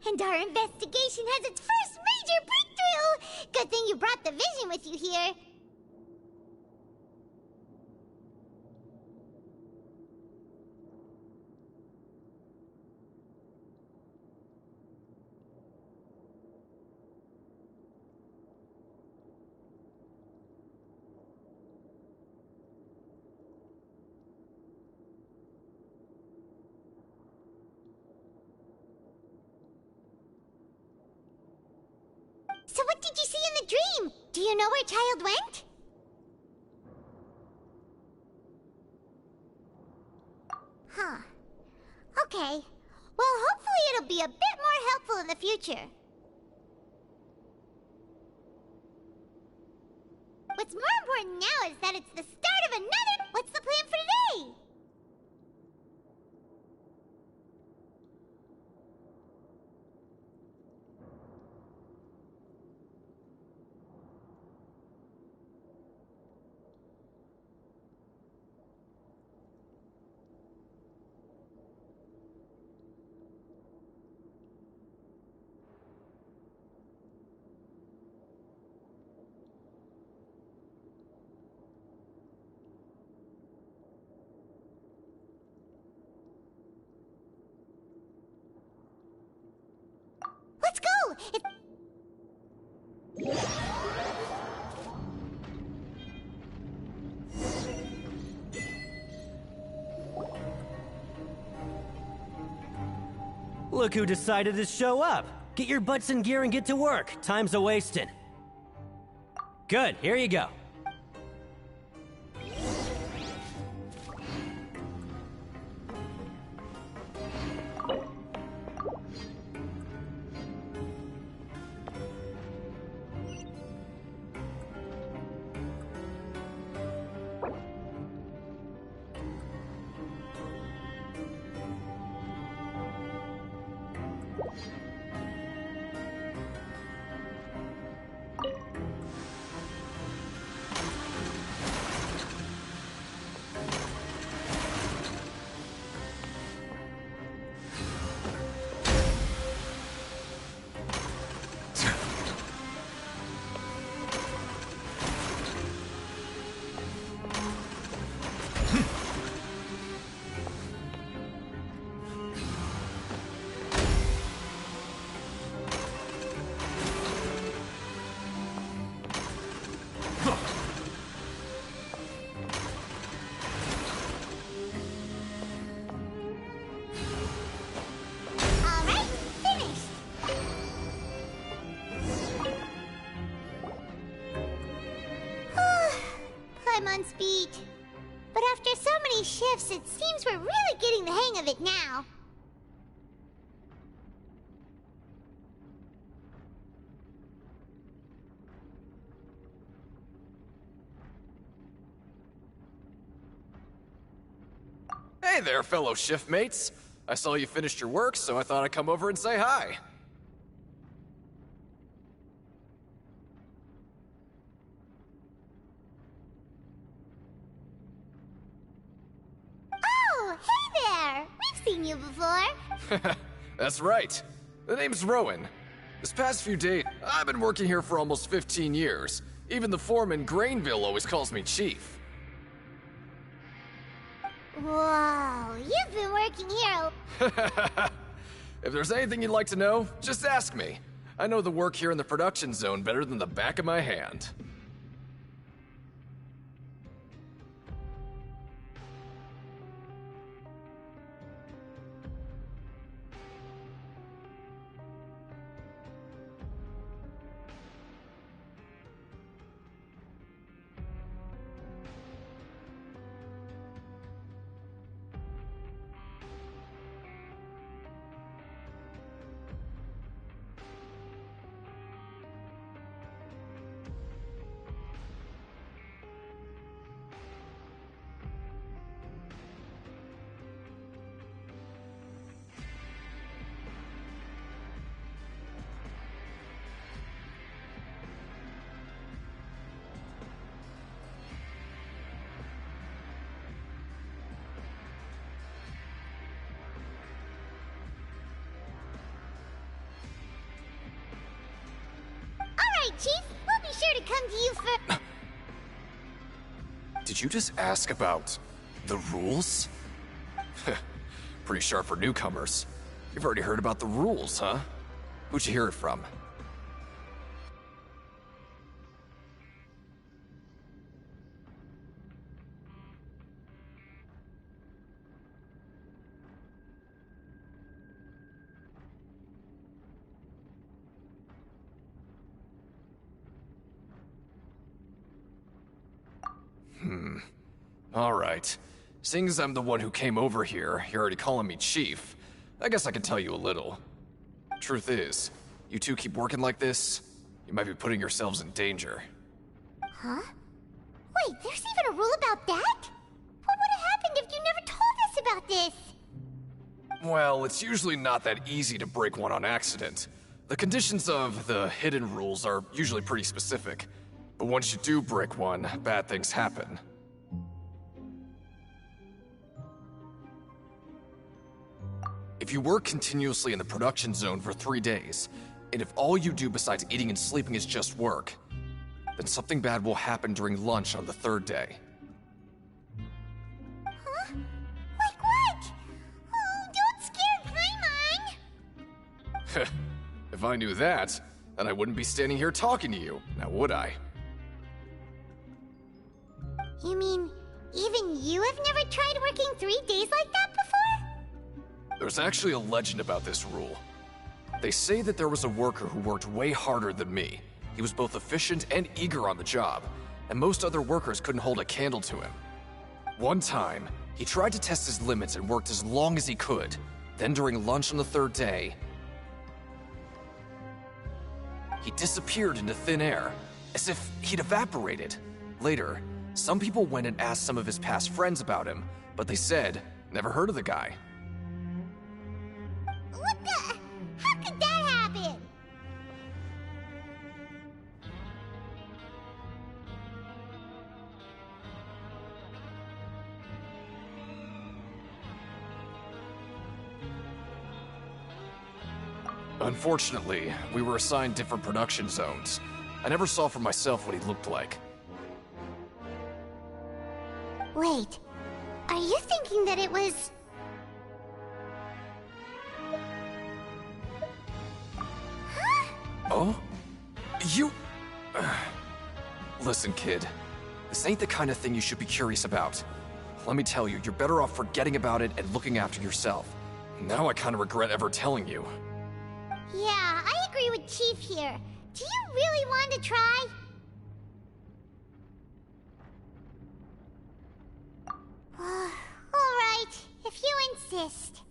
Speaker 3: And our investigation has its first major breakthrough! Good thing you brought the vision with you here. So what did you see in the dream? Do you know where Child went? Huh. Okay. Well, hopefully it'll be a bit more helpful in the future. What's more important now is that it's the start of another... What's the plan for today? Let's go!
Speaker 18: Look who decided to show up. Get your butts in gear and get to work. Time's a-wasting. Good, here you go.
Speaker 3: Paimon's feet. But after so many shifts, it seems we're really getting the hang of it now.
Speaker 15: Hey there, fellow shift mates. I saw you finished your work, so I thought I'd come over and say hi.
Speaker 3: Oh, hey there! We've seen you before.
Speaker 15: That's right. The name's Rowan. This past few days, I've been working here for almost 15 years. Even the foreman, Grainville, always calls me Chief.
Speaker 3: Whoa, you've been working here.
Speaker 15: If there's anything you'd like to know, just ask me. I know the work here in the production zone better than the back of my hand.
Speaker 3: Chief, we'll be sure to come to you for...
Speaker 15: Did you just ask about the rules? Pretty sharp for newcomers. You've already heard about the rules, huh? Who'd you hear it from? Alright. Seeing as I'm the one who came over here, you're already calling me Chief. I guess I can tell you a little. Truth is, you two keep working like this, you might be putting yourselves in danger.
Speaker 3: Huh? Wait, there's even a rule about that? What would have happened if you never told us about this?
Speaker 15: Well, it's usually not that easy to break one on accident. The conditions of the hidden rules are usually pretty specific. But once you do break one, bad things happen. If you work continuously in the production zone for 3 days, and if all you do besides eating and sleeping is just work, then something bad will happen during lunch on the 3rd day.
Speaker 3: Huh? Like what? Oh, don't scare Paimon!
Speaker 15: If I knew that, then I wouldn't be standing here talking to you, now would I?
Speaker 3: You mean, even you have never tried working 3 days like that before?
Speaker 15: There's actually a legend about this rule. They say that there was a worker who worked way harder than me. He was both efficient and eager on the job, and most other workers couldn't hold a candle to him. One time, he tried to test his limits and worked as long as he could. Then during lunch on the 3rd day, he disappeared into thin air, as if he'd evaporated. Later, some people went and asked some of his past friends about him, but they said, never heard of the guy.
Speaker 3: What the? How could that happen?
Speaker 15: Unfortunately, we were assigned different production zones. I never saw for myself what he looked like.
Speaker 3: Wait, are you thinking that it was...
Speaker 15: Oh? You... Listen, kid. This ain't the kind of thing you should be curious about. Let me tell you, you're better off forgetting about it and looking after yourself. Now I kind of regret ever telling you.
Speaker 3: Yeah, I agree with Chief here. Do you really want to try? finished.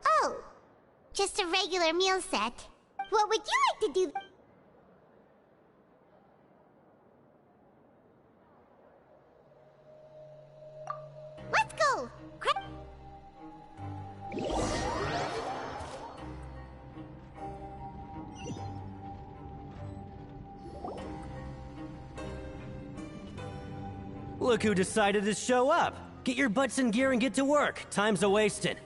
Speaker 3: Oh, just a regular meal set. What would you like to do? Let's go!
Speaker 18: Look who decided to show up! Get your butts in gear and get to work. Time's a-wasting.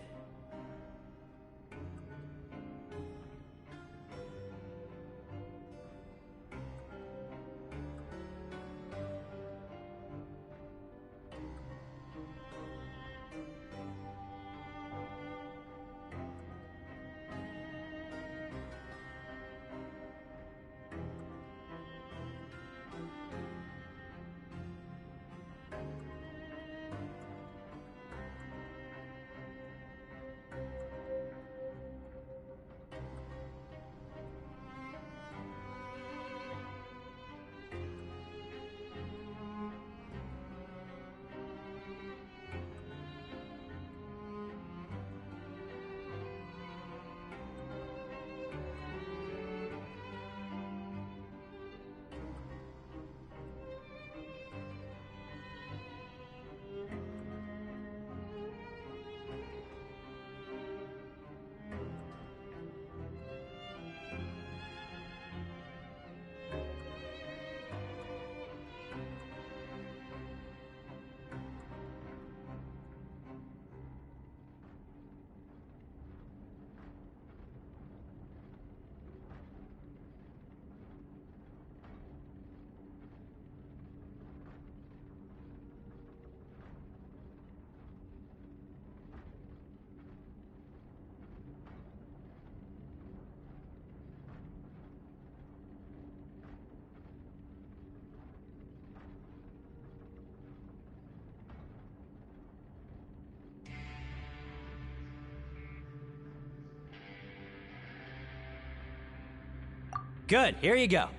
Speaker 18: Good, here you go.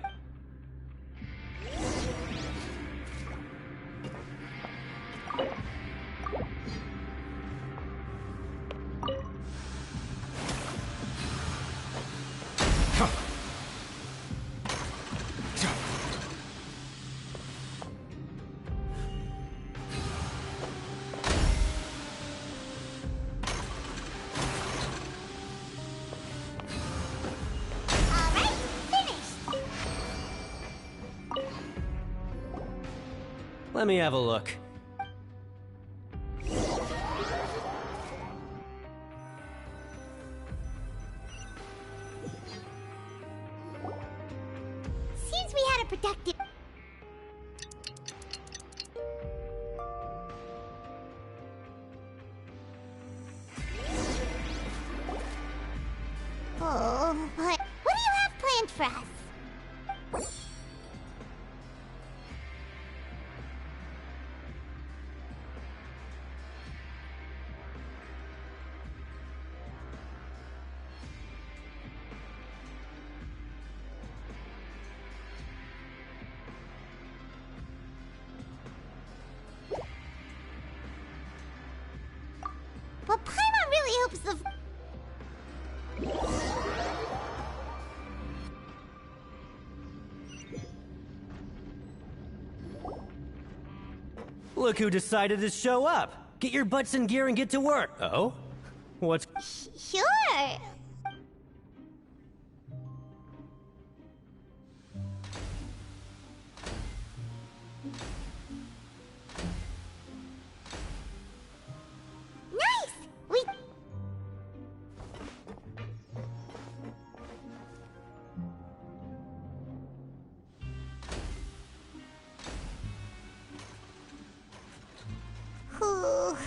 Speaker 18: Let me have a look.
Speaker 3: Seems we had a productive... Oh, but what do you have planned for us? But Paimon really hopes the...
Speaker 18: Look who decided to show up. Get your butts in gear and get to work. Oh? What's...
Speaker 3: Sure. Nice! We... Whew.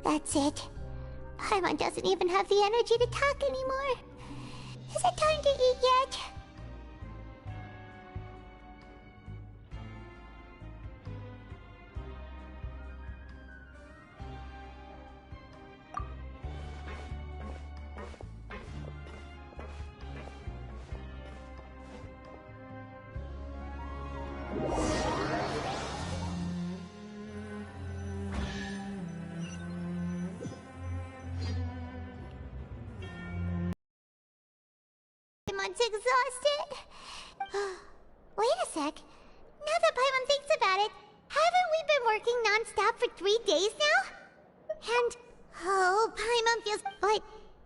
Speaker 3: That's it. Paimon doesn't even have the energy to talk anymore. Is it time to eat yet? Paimon's exhausted. Wait a sec. Now that Paimon thinks about it, haven't we been working non-stop for 3 days now? And, oh, Paimon feels... But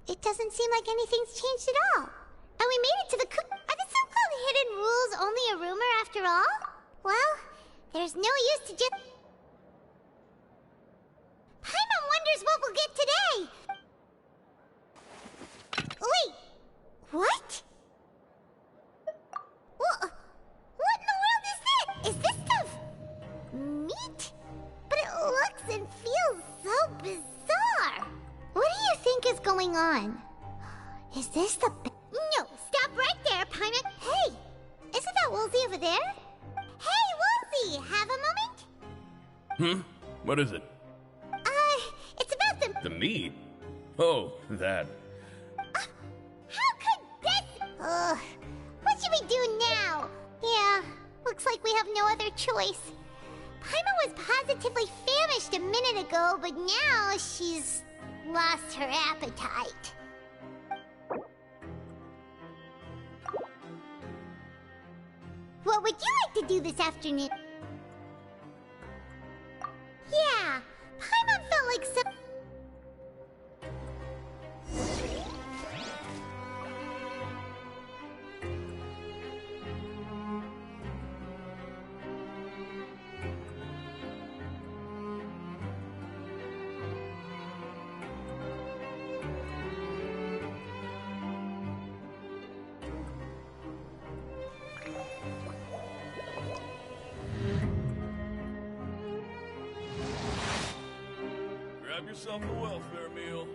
Speaker 3: it doesn't seem like anything's changed at all. And we made it to the Are the so-called hidden rules only a rumor after all? Well, there's no use to just... Paimon wonders what we'll get today! Wait, what? What in the world is this? Is this stuff meat? But it looks and feels so bizarre. What do you think is going on? Is this the... No, stop right there, Paimon. Hey, isn't that Woolsey over there? Hey, Woolsey, have a moment?
Speaker 6: What is it?
Speaker 3: It's about
Speaker 6: The meat? Oh, that.
Speaker 3: How could this... what should we do now? Yeah, looks like we have no other choice. Paimon was positively famished a minute ago, but now she's lost her appetite. What would you like to do this afternoon? Yeah, Paimon felt like some...
Speaker 6: Grab yourself a welfare meal.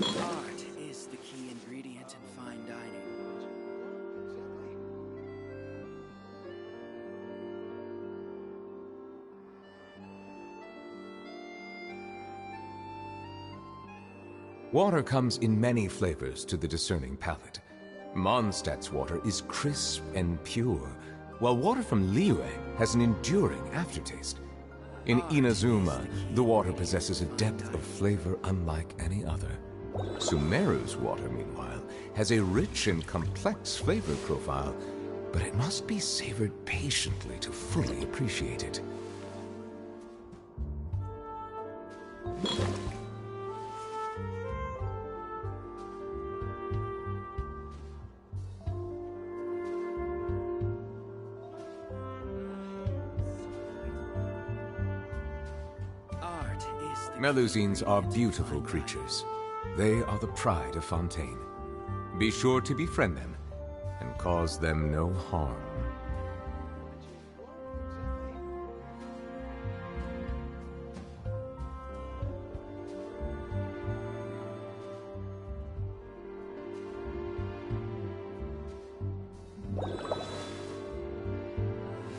Speaker 10: Art is the key ingredient in fine dining.
Speaker 4: Water comes in many flavors to the discerning palate. Mondstadt's water is crisp and pure, while water from Liyue has an enduring aftertaste. In Inazuma, the water possesses a depth of flavor unlike any other. Sumeru's water, meanwhile, has a rich and complex flavor profile, but it must be savored patiently to fully appreciate it. Melusines are beautiful creatures. They are the pride of Fontaine. Be sure to befriend them and cause them no harm.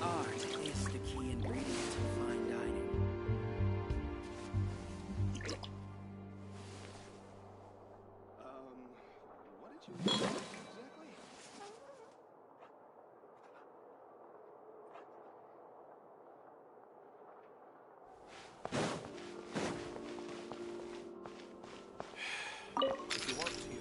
Speaker 10: Art is the key ingredient in fine dining.
Speaker 2: What did you do exactly? If you want to.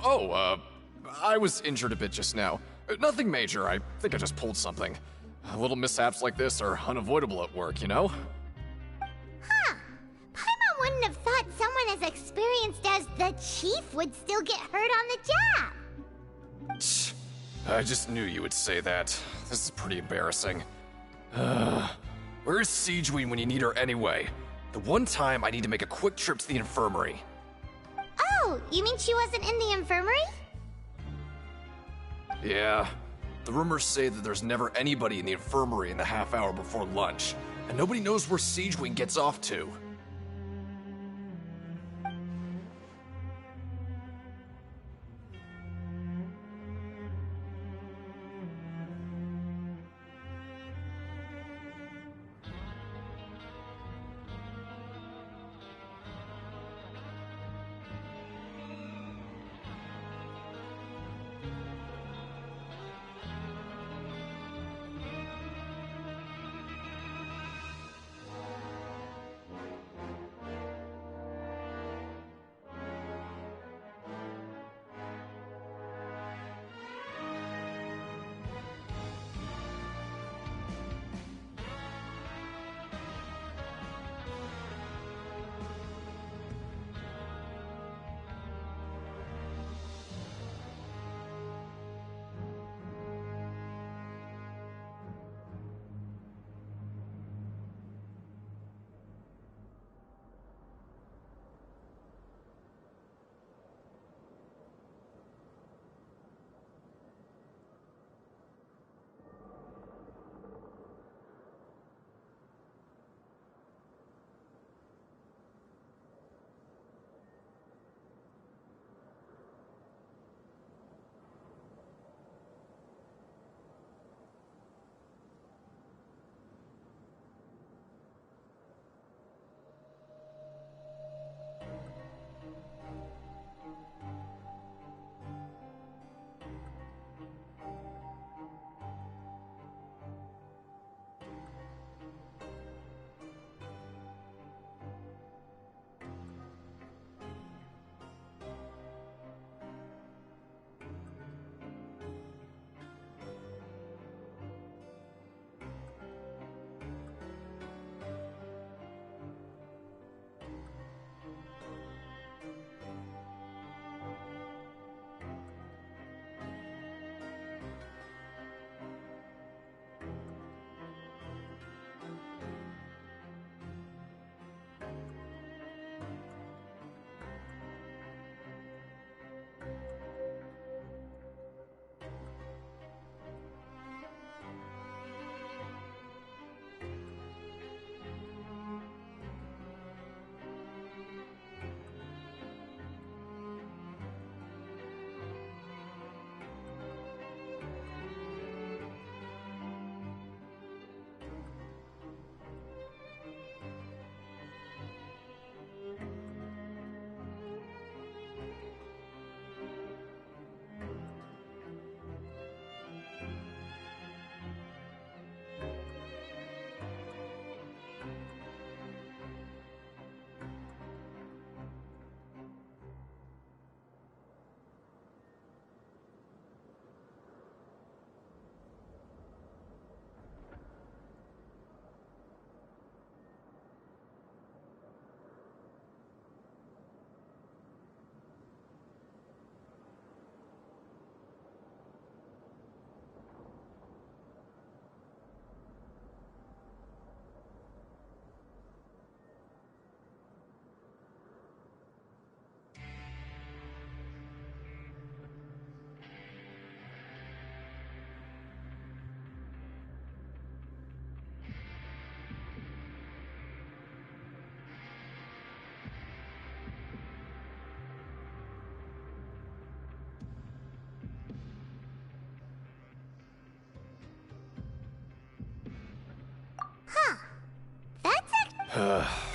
Speaker 15: I was injured a bit just now. Nothing major, I think I just pulled something. Little mishaps like this are unavoidable at work, you know?
Speaker 3: Huh. Paimon wouldn't have thought someone as experienced as the Chief would still get hurt on the job.
Speaker 15: I just knew you would say that. This is pretty embarrassing. Where's Siegeween when you need her anyway? The one time I need to make a quick trip to the infirmary.
Speaker 3: Oh, you mean she wasn't in the infirmary?
Speaker 15: Yeah. The rumors say that there's never anybody in the infirmary in the half hour before lunch, and nobody knows where Siegeween gets off to.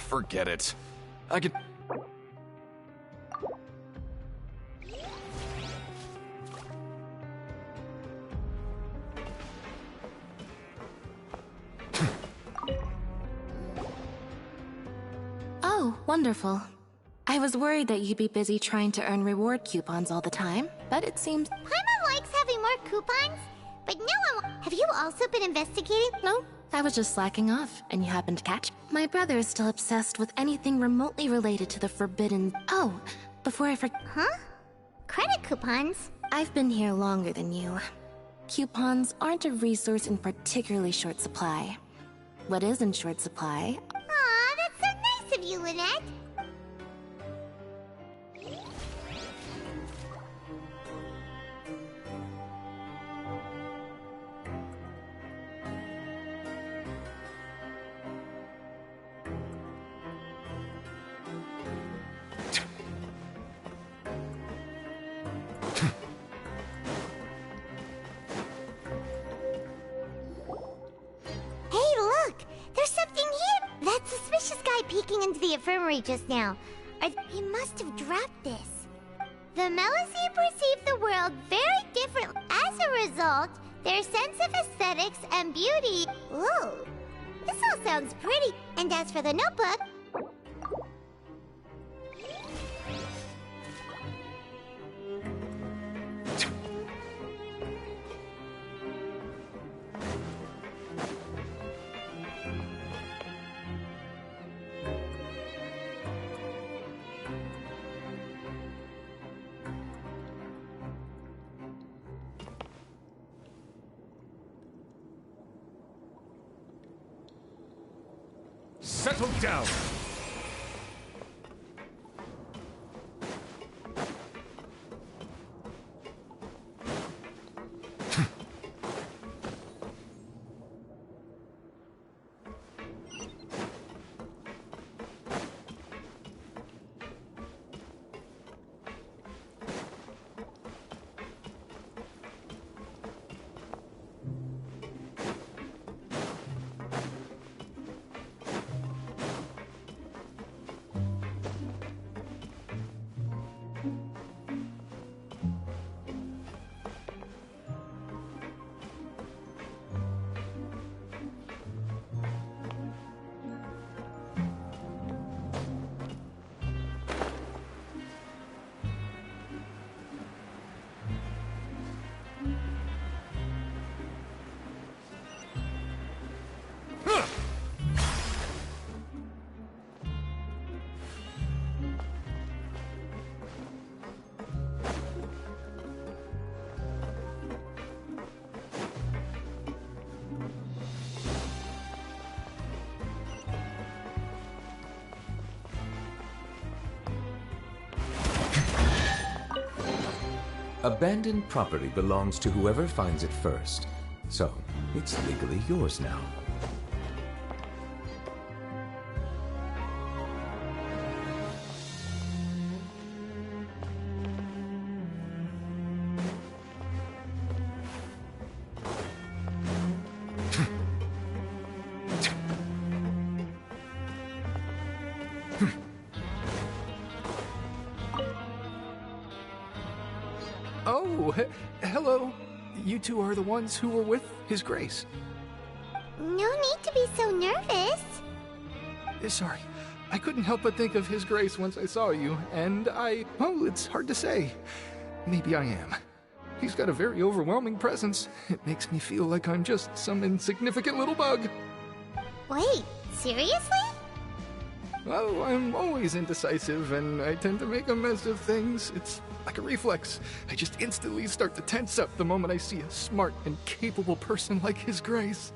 Speaker 15: Forget it. I can...
Speaker 7: Oh, wonderful.
Speaker 21: I was worried that you'd be busy trying to earn reward coupons all the time, but it seems...
Speaker 3: Paimon likes having more coupons, but no one... Have you also been investigating?
Speaker 21: No, I was just slacking off, and you happened to catch. My brother is still obsessed with anything remotely related to the forbidden... Oh, before I forget...
Speaker 3: Huh? Credit coupons?
Speaker 21: I've been here longer than you. Coupons aren't a resource in particularly short supply. What is in short supply...
Speaker 3: Aw, that's so nice of you, Lynette. Peeking into the infirmary just now. He must have dropped this. The Melusine perceive the world very differently. As a result, their sense of aesthetics and beauty... Whoa, this all sounds pretty. And as for the notebook...
Speaker 4: Settle down! Abandoned property belongs to whoever finds it first, so it's legally yours now.
Speaker 22: Oh, hello. You two are the ones who were with His Grace.
Speaker 3: No need to be so nervous.
Speaker 22: Sorry. I couldn't help but think of His Grace once I saw you, and well, it's hard to say. Maybe I am. He's got a very overwhelming presence. It makes me feel like I'm just some insignificant little bug.
Speaker 3: Wait, seriously?
Speaker 22: Well, I'm always indecisive, and I tend to make a mess of things. It's like a reflex. I just instantly start to tense up the moment I see a smart and capable person like His Grace.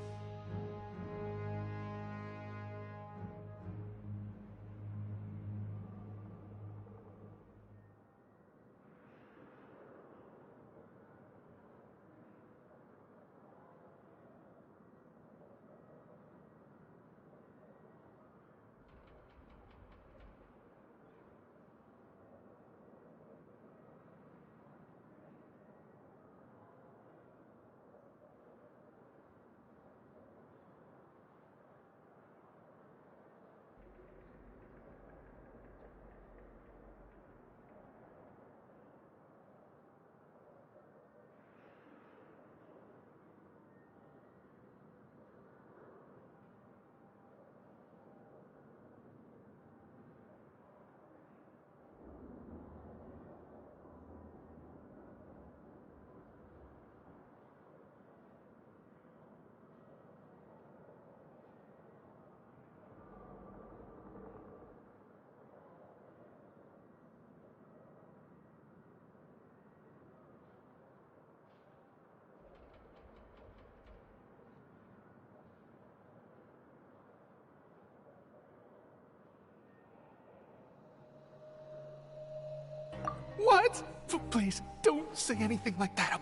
Speaker 22: What? Please, don't say anything like that.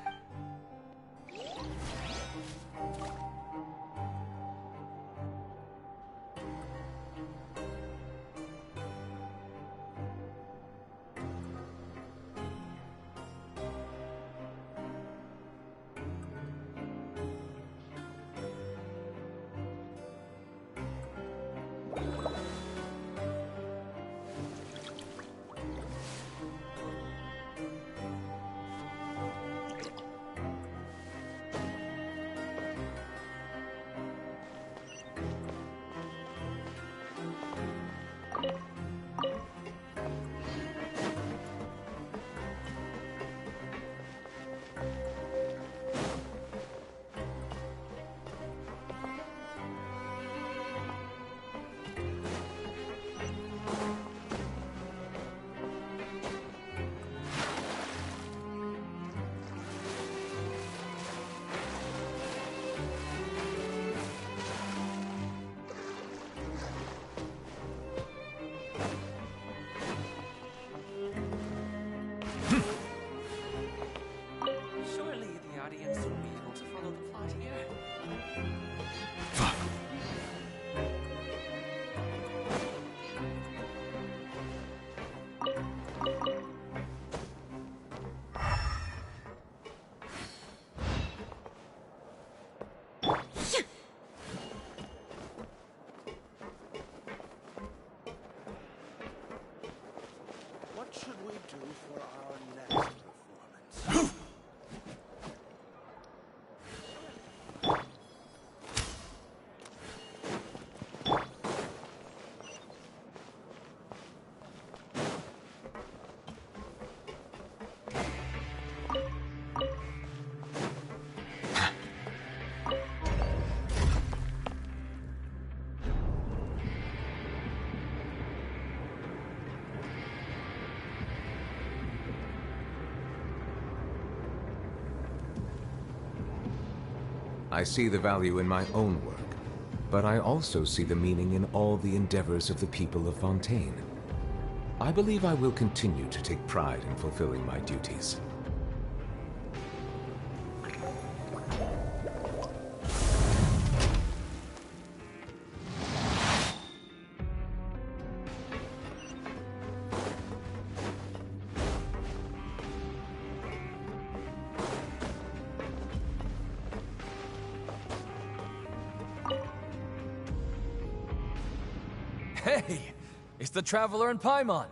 Speaker 20: Surely the audience will be able to follow the plot here.
Speaker 2: What should we do for our next performance?
Speaker 4: I see the value in my own work, but I also see the meaning in all the endeavors of the people of Fontaine. I believe I will continue to take pride in fulfilling my duties.
Speaker 13: Hey! It's the Traveler and Paimon!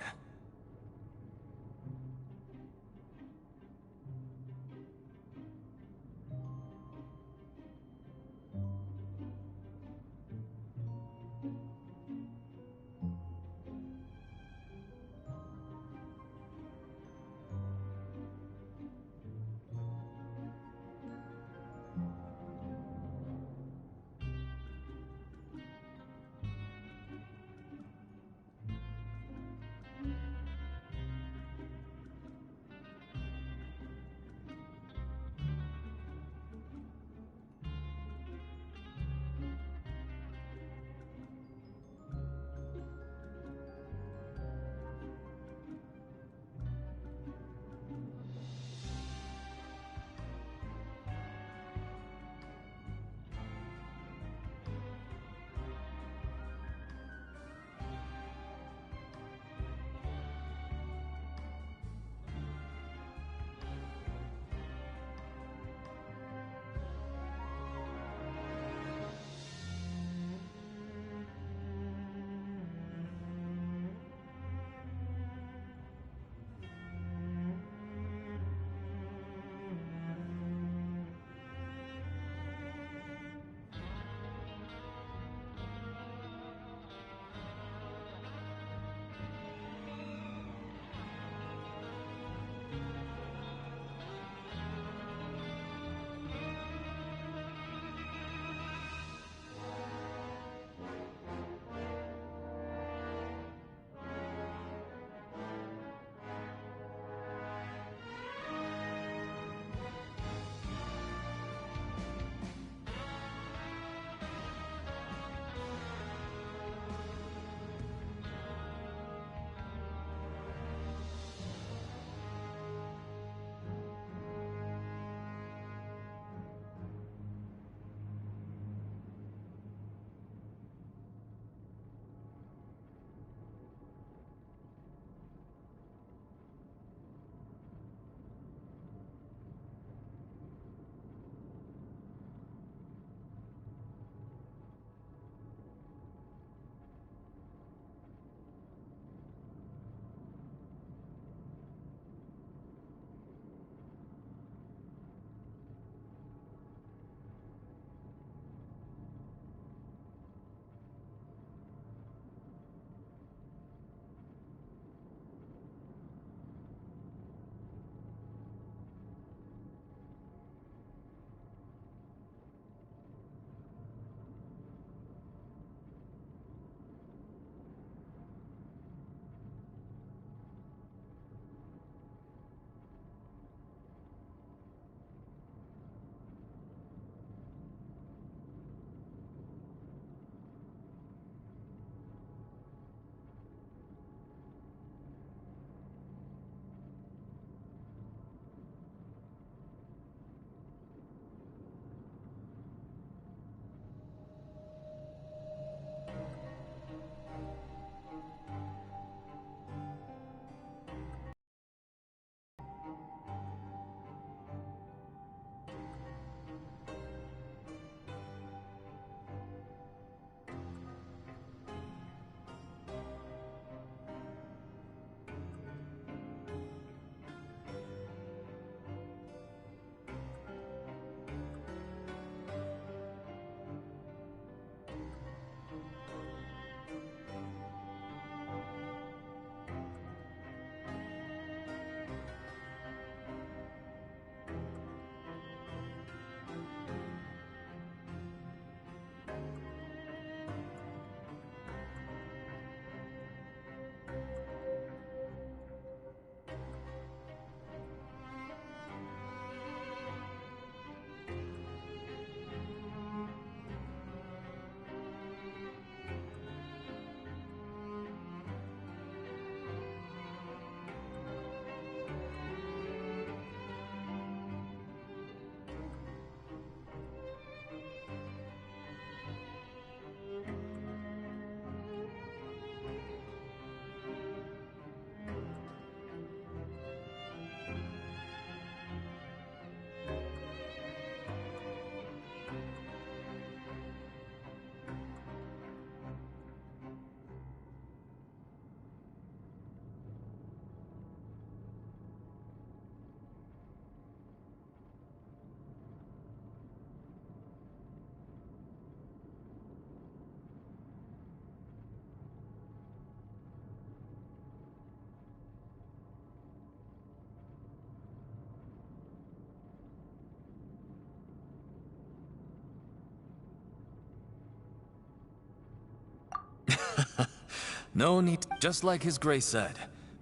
Speaker 13: No need, just like His Grace said,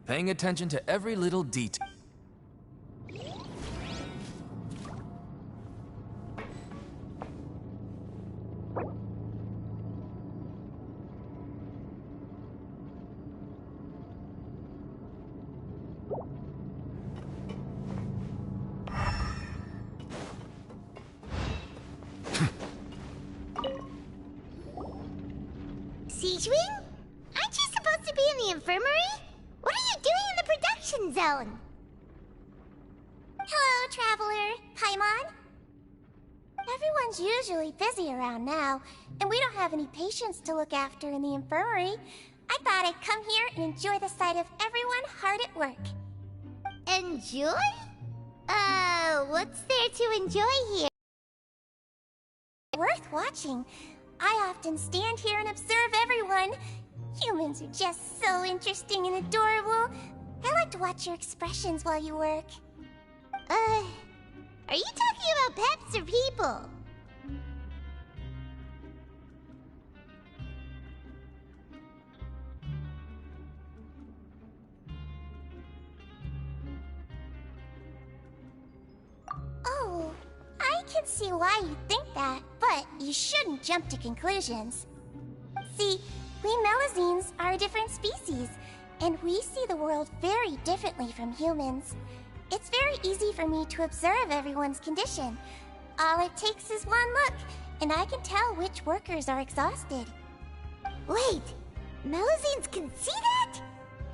Speaker 13: paying attention to every little detail.
Speaker 3: Siegewing? Aren't you supposed to be in the infirmary? What are you doing in the production zone? Hello, Traveler. Paimon? Everyone's usually busy around now, and we don't have any patients to look after in the infirmary. I thought I'd come here and enjoy the sight of everyone hard at work. Enjoy? What's there to enjoy here? Worth watching. I often stand here and observe everyone. Humans are just so interesting and adorable. I like to watch your expressions while you work. Are you talking about pets or people? Oh, I can see why you think that, but you shouldn't jump to conclusions. See, we Melazines are a different species, and we see the world very differently from humans. It's very easy for me to observe everyone's condition. All it takes is one look, and I can tell which workers are exhausted. Wait, Melazines can see that?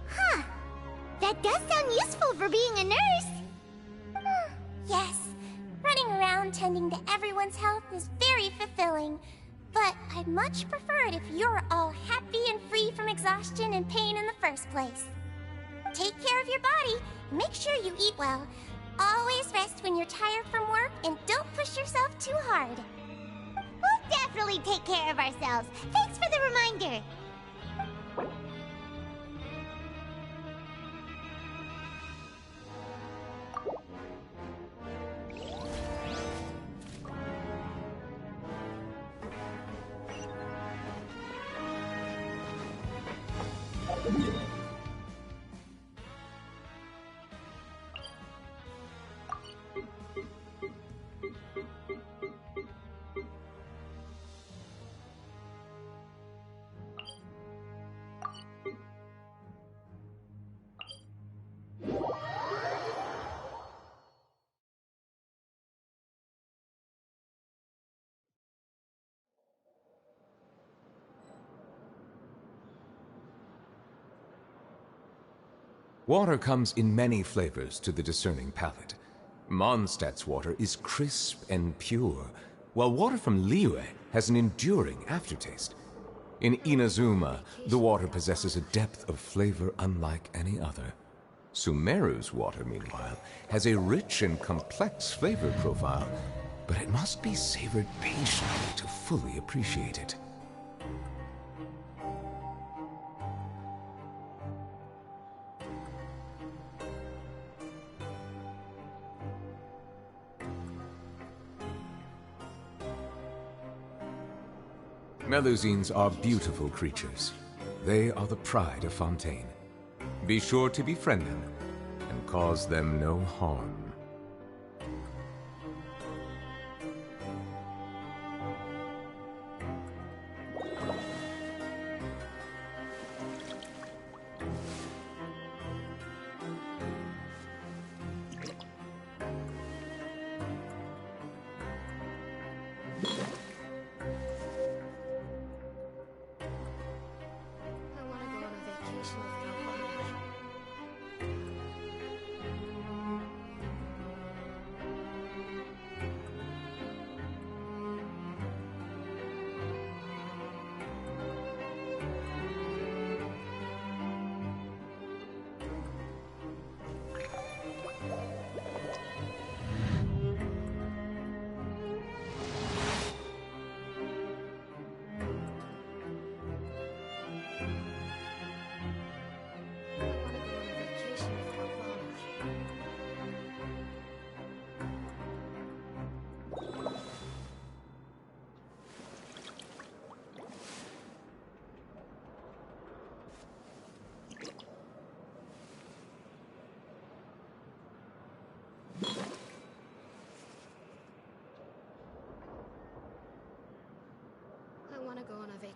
Speaker 3: Huh, that does sound useful for being a nurse. Yes, running around tending to everyone's health is very fulfilling. But I'd much prefer it if you're all happy and free from exhaustion and pain in the first place. Take care of your body, and make sure you eat well. Always rest when you're tired from work, and don't push yourself too hard. We'll definitely take care of ourselves. Thanks for the reminder.
Speaker 4: Water comes in many flavors to the discerning palate. Mondstadt's water is crisp and pure, while water from Liyue has an enduring aftertaste. In Inazuma, the water possesses a depth of flavor unlike any other. Sumeru's water, meanwhile, has a rich and complex flavor profile, but it must be savored patiently to fully appreciate it. Melusines are beautiful creatures. They are the pride of Fontaine. Be sure to befriend them and cause them no harm.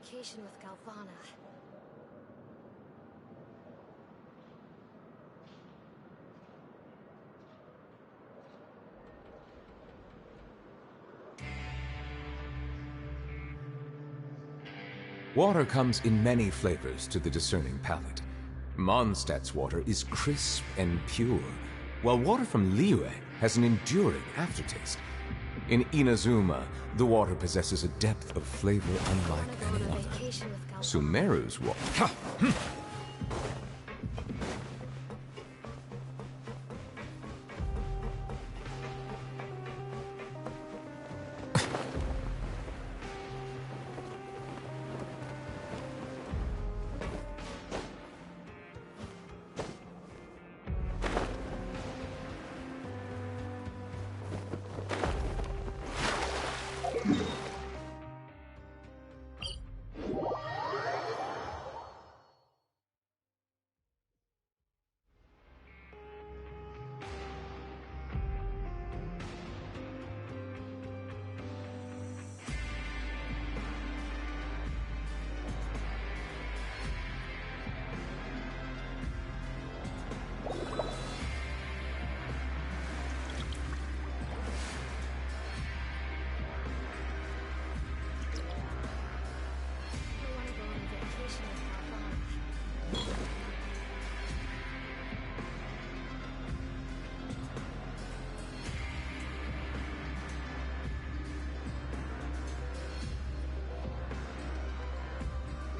Speaker 1: vacation with Galvana.
Speaker 4: Water comes in many flavors to the discerning palate. Mondstadt's water is crisp and pure, while water from Liyue has an enduring aftertaste. In Inazuma, the water possesses a depth of flavor unlike any other. Sumeru's water...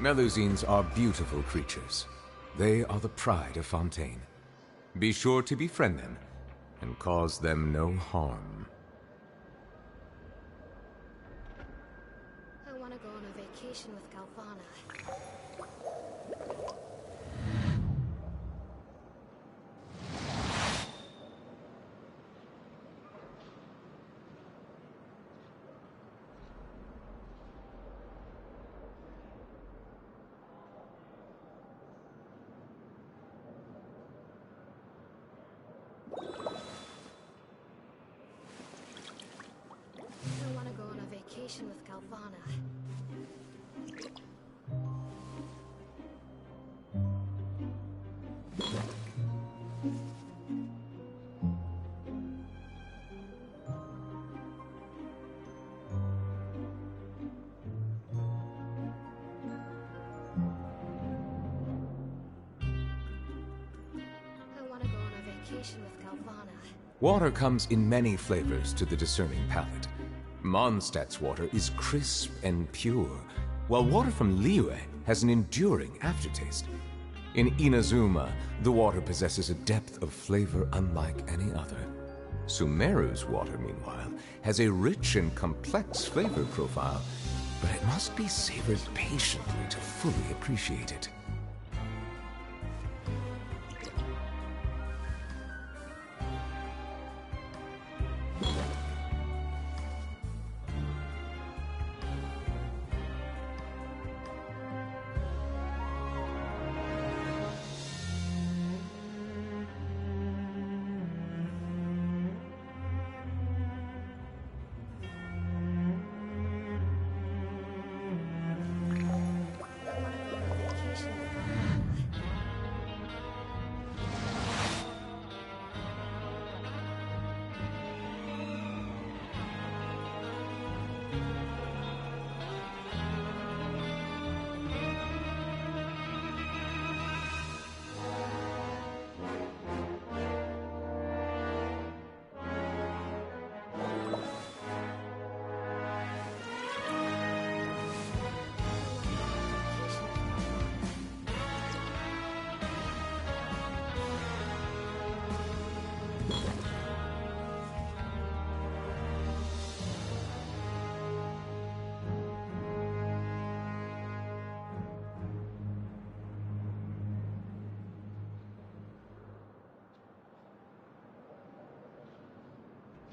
Speaker 4: Melusines are beautiful creatures. They are the pride of Fontaine. Be sure to befriend them and cause them no harm.
Speaker 1: I want to go on a vacation with Galvana. I want to go on a vacation with Galvana. I want to go on a vacation with Galvana.
Speaker 4: Water comes in many flavors to the discerning palate. Mondstadt's water is crisp and pure, while water from Liyue has an enduring aftertaste. In Inazuma, the water possesses a depth of flavor unlike any other. Sumeru's water, meanwhile, has a rich and complex flavor profile, but it must be savored patiently to fully appreciate it.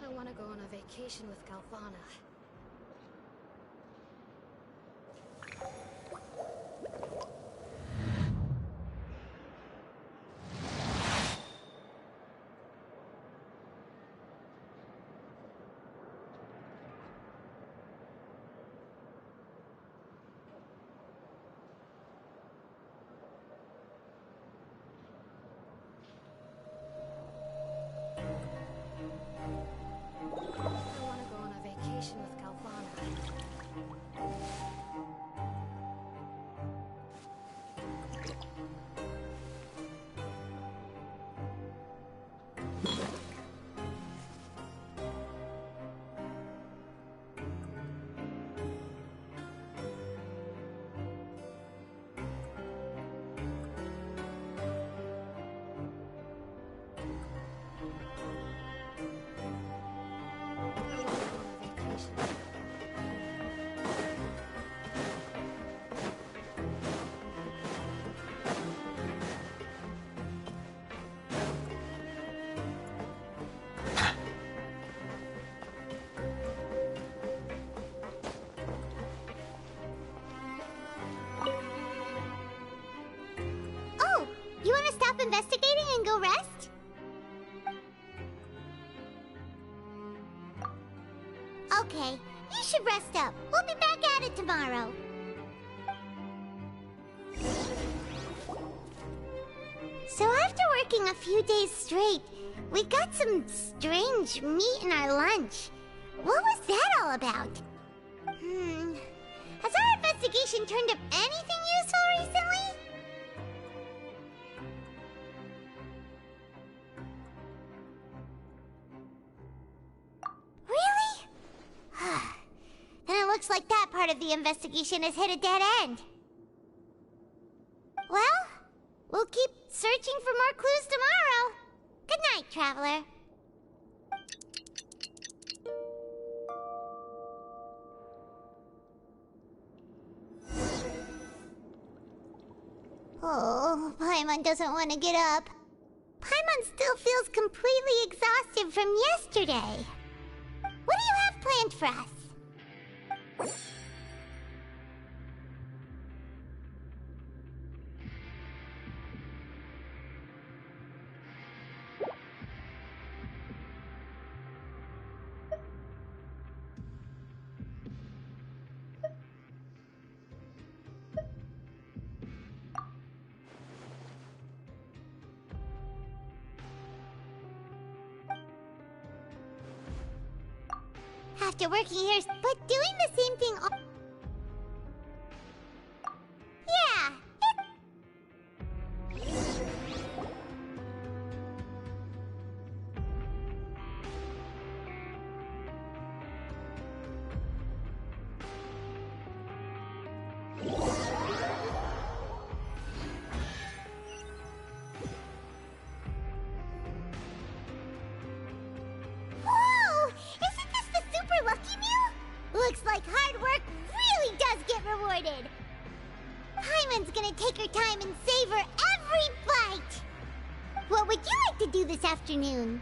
Speaker 1: I want to go on a vacation with Galvana.
Speaker 3: investigating and go rest? Okay, you should rest up. We'll be back at it tomorrow. So after working a few days straight, we got some strange meat in our lunch. What was that all about? Has our investigation turned up anything useful recently? Really? Then it looks like that part of the investigation has hit a dead end. Well, we'll keep searching for more clues tomorrow. Good night, Traveler. Oh, Paimon doesn't want to get up. Paimon still feels completely exhausted from yesterday. What do you have planned for us? After working here, but doing the same thing all... Yeah, Whoa! Isn't this the super lucky meal? Looks like hard work really does get rewarded. Paimon's gonna take her time and savor every bite. What would you like to do this afternoon?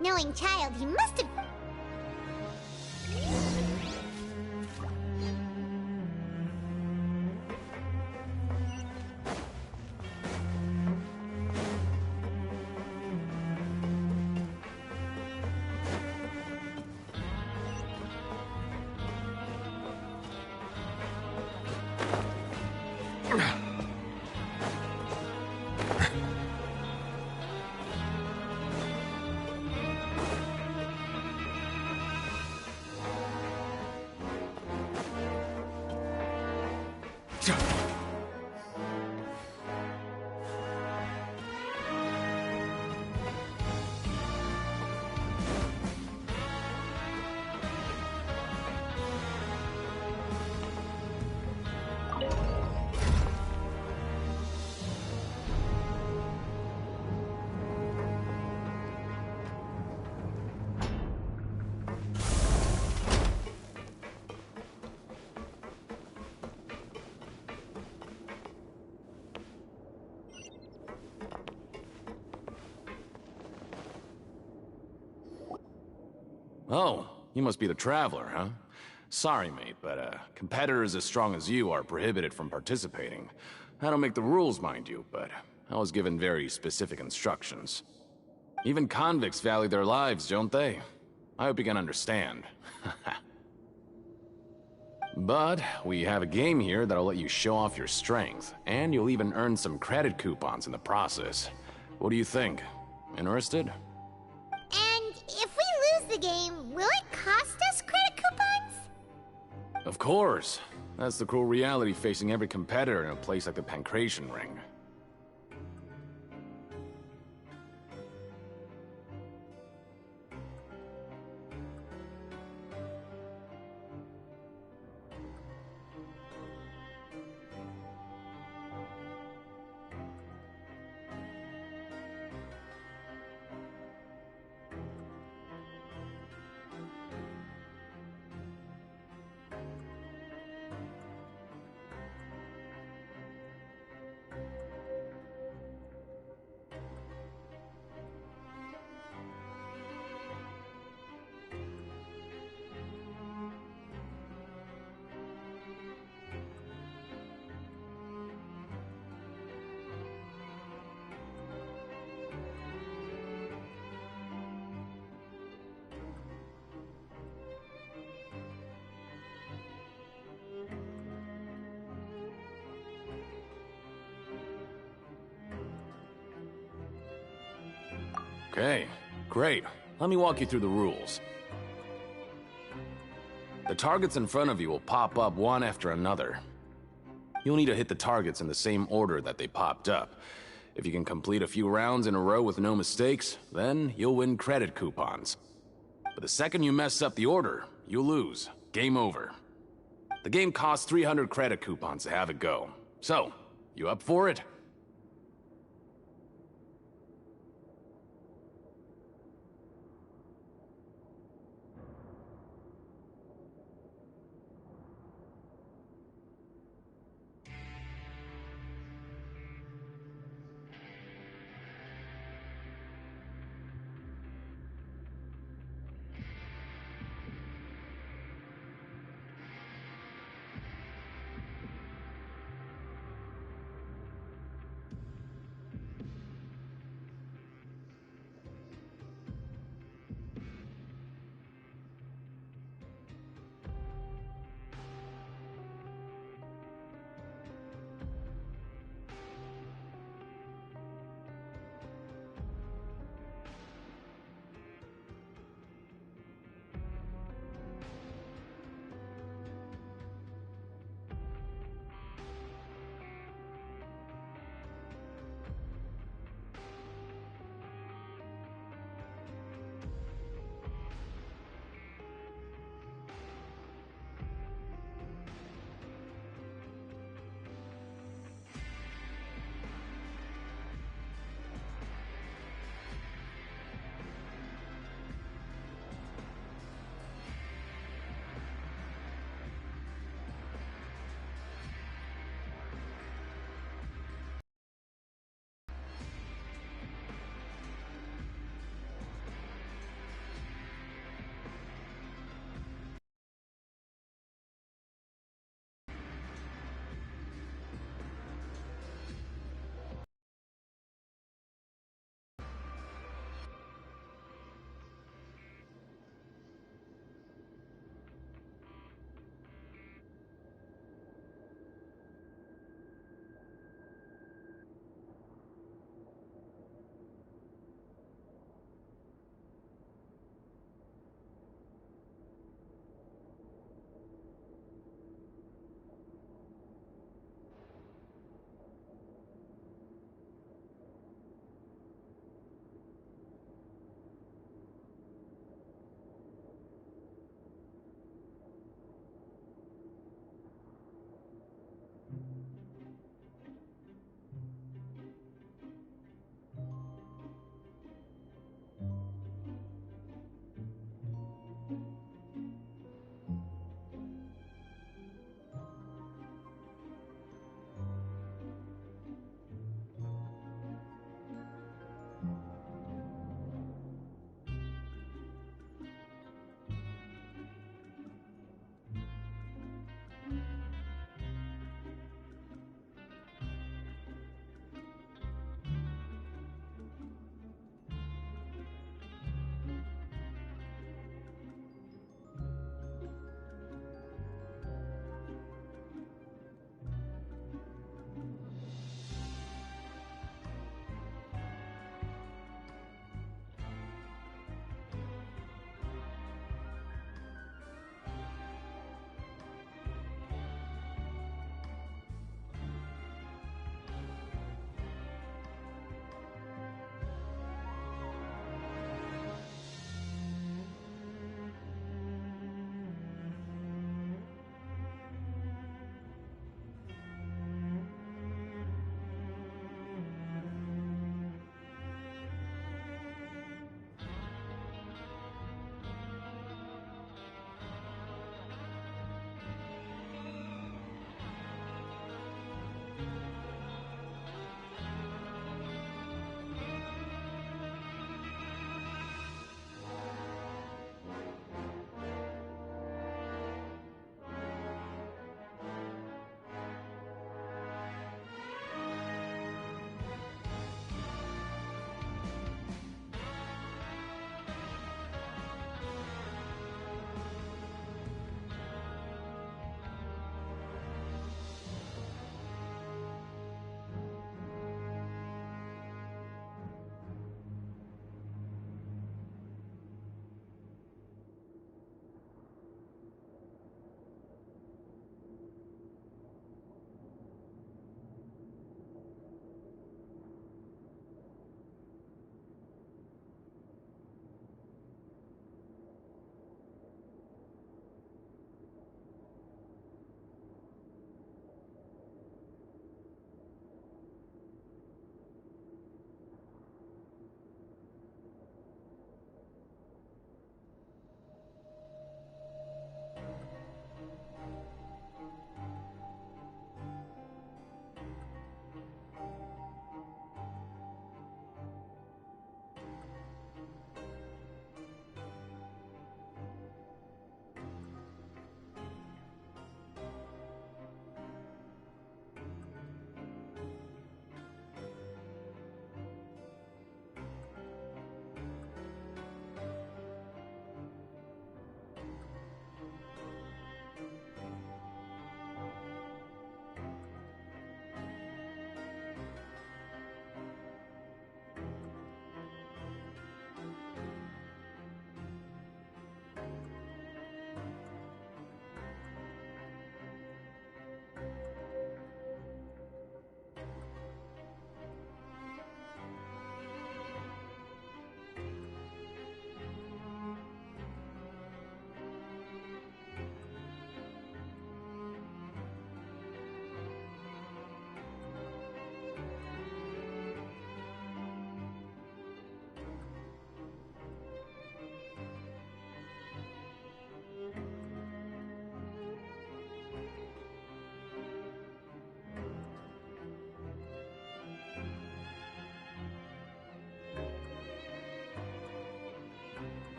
Speaker 3: Knowing child, he must have...
Speaker 5: Oh, you must be the Traveler, huh? Sorry, mate, but competitors as strong as you are prohibited from participating. I don't make the rules, mind you, but I was given very specific instructions. Even convicts value their lives, don't they? I hope you can understand. But we have a game here that'll let you show off your strength, and you'll even earn some credit coupons in the process. What do you think? Interested?
Speaker 3: And if we lose the game, will it cost us credit coupons?
Speaker 5: Of course. That's the cruel reality facing every competitor in a place like the Pancration Ring. Okay, great. Let me walk you through the rules. The targets in front of you will pop up one after another. You'll need to hit the targets in the same order that they popped up. If you can complete a few rounds in a row with no mistakes, then you'll win credit coupons. But the second you mess up the order, you lose. Game over. The game costs 300 credit coupons to have it go. So, you up for it?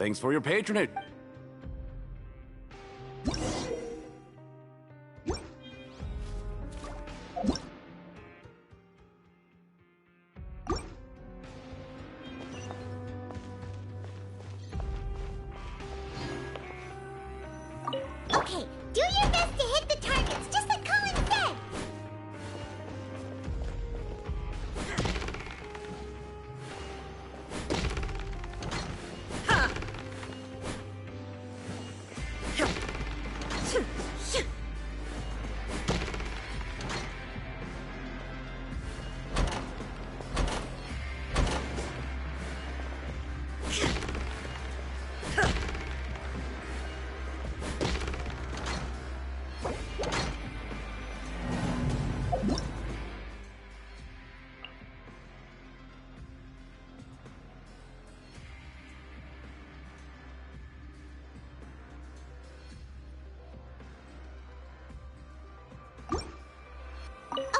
Speaker 5: Thanks for your patronage.
Speaker 3: Okay, do your best to hit the targets, just like Colin said!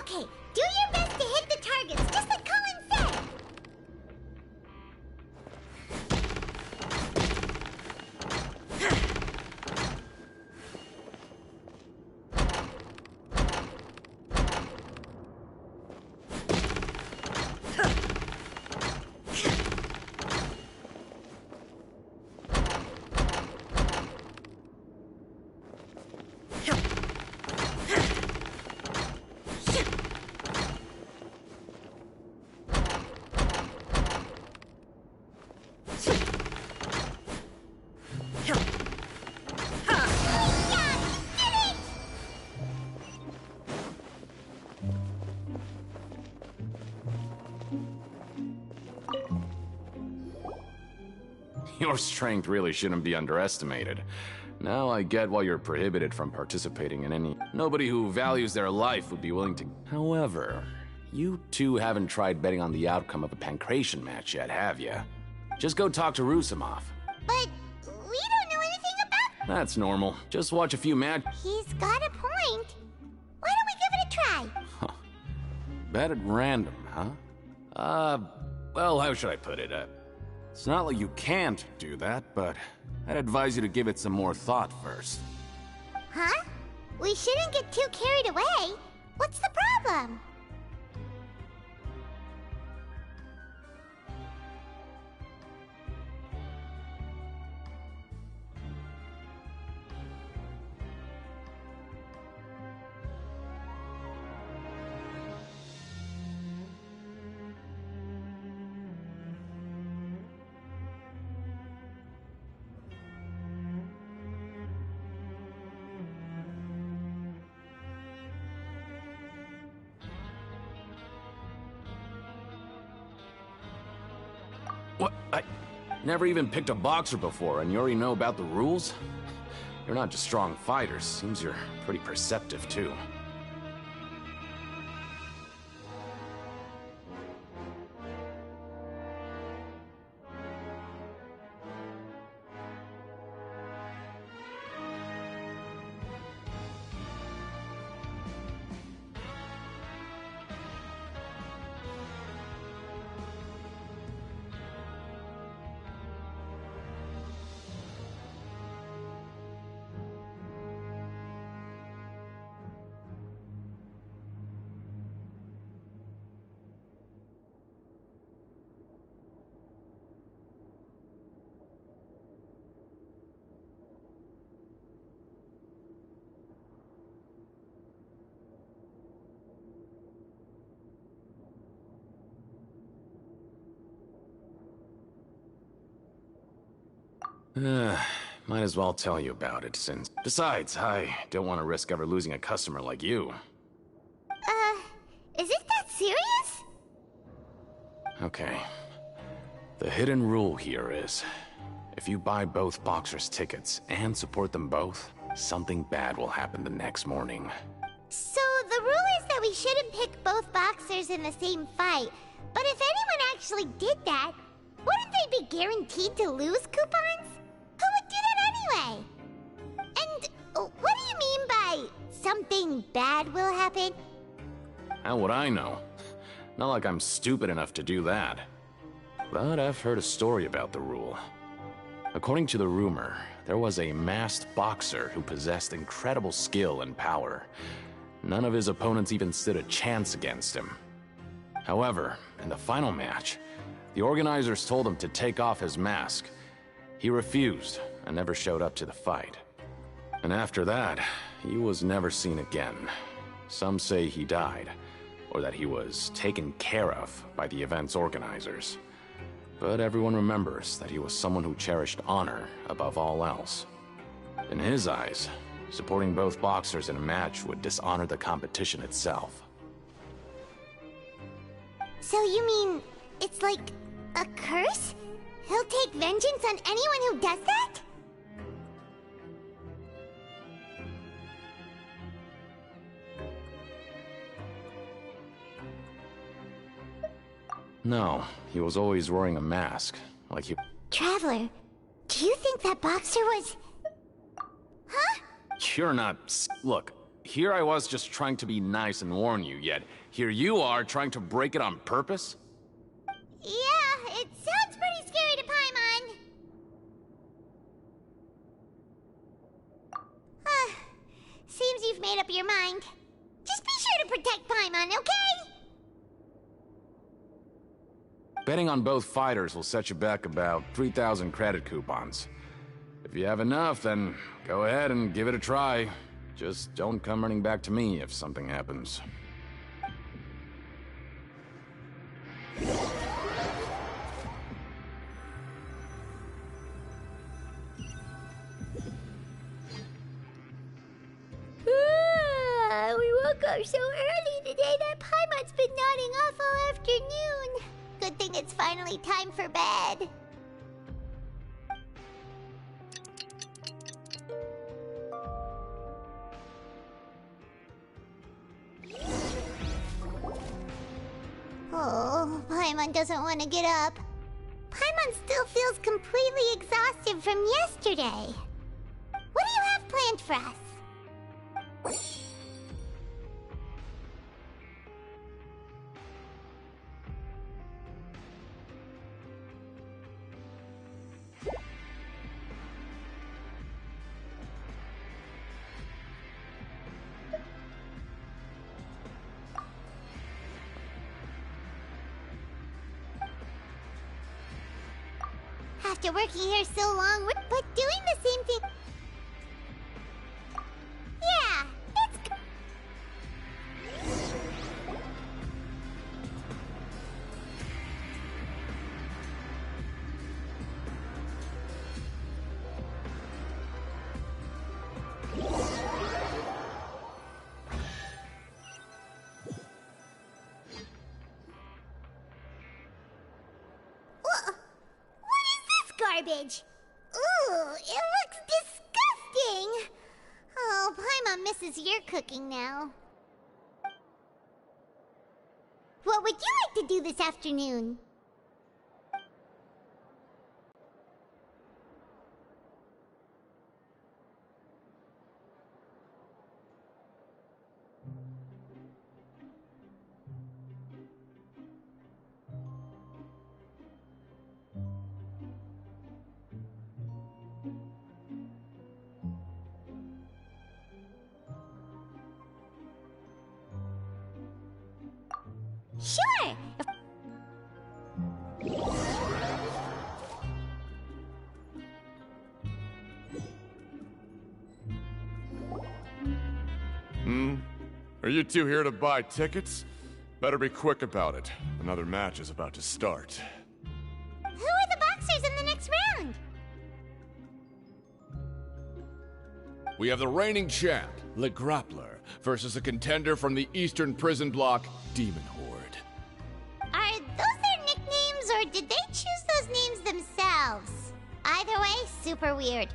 Speaker 3: Okay, do your best to hit the targets, just like Colin said!
Speaker 5: Your strength really shouldn't be underestimated. Now I get why you're prohibited from participating in any... Nobody who values their life would be willing to... However, you two haven't tried betting on the outcome of a pancration match yet, have you? Just go talk to Rusimov.
Speaker 3: But we don't know anything about...
Speaker 5: That's normal. Just watch a few matches.
Speaker 3: He's got a point. Why don't we give it a try?
Speaker 5: Bet at random, huh? Well, how should I put it? It's not like you can't do that, but I'd advise you to give it some more thought first.
Speaker 3: Huh? We shouldn't get too carried away. What's the problem?
Speaker 5: What? I never even picked a boxer before, and you already know about the rules? You're not just strong fighters. Seems you're pretty perceptive, too. Might as well tell you about it, since... Besides, I don't want to risk ever losing a customer like you.
Speaker 3: Is it that serious?
Speaker 5: Okay. The hidden rule here is, if you buy both boxers' tickets and support them both, something bad will happen the next morning.
Speaker 3: So the rule is that we shouldn't pick both boxers in the same fight, but if anyone actually did that, wouldn't they be guaranteed to lose coupons? Who would do that anyway? And what do you mean by something bad will happen?
Speaker 5: How would I know? Not like I'm stupid enough to do that. But I've heard a story about the rule. According to the rumor, there was a masked boxer who possessed incredible skill and power. None of his opponents even stood a chance against him. However, in the final match, the organizers told him to take off his mask. He refused and never showed up to the fight. And after that, he was never seen again. Some say he died, or that he was taken care of by the event's organizers. But everyone remembers that he was someone who cherished honor above all else. In his eyes, supporting both boxers in a match would dishonor the competition itself.
Speaker 3: So you mean it's like a curse? He'll take vengeance on anyone who does that?
Speaker 5: No, he was always wearing a mask, like he...
Speaker 3: Traveler, do you think that boxer was... Huh?
Speaker 5: You're not... Look, here I was just trying to be nice and warn you, yet here you are trying to break it on purpose?
Speaker 3: Yeah, it sounds pretty scary to Paimon. Seems you've made up your mind. Just be sure to protect Paimon, okay?
Speaker 5: Betting on both fighters will set you back about 3,000 credit coupons. If you have enough, then go ahead and give it a try. Just don't come running back to me if something happens.
Speaker 3: We woke up so early today that Paimon's been nodding off all afternoon. Good thing it's finally time for bed. Oh, Paimon doesn't want to get up. Paimon still feels completely exhausted from yesterday. What do you have planned for us? After working here so long, but doing the same thing... Yeah, it's... Garbage. Ooh, it looks disgusting. Oh, Paimon misses your cooking now. What would you like to do this afternoon? Sure!
Speaker 8: Are you two here to buy tickets? Better be quick about it. Another match is about to start.
Speaker 3: Who are the boxers in the next round?
Speaker 8: We have the reigning champ, Le Grappler, versus a contender from the Eastern Prison Block, Demon Horde.
Speaker 3: Are those their nicknames, or did they choose those names themselves? Either way, super weird.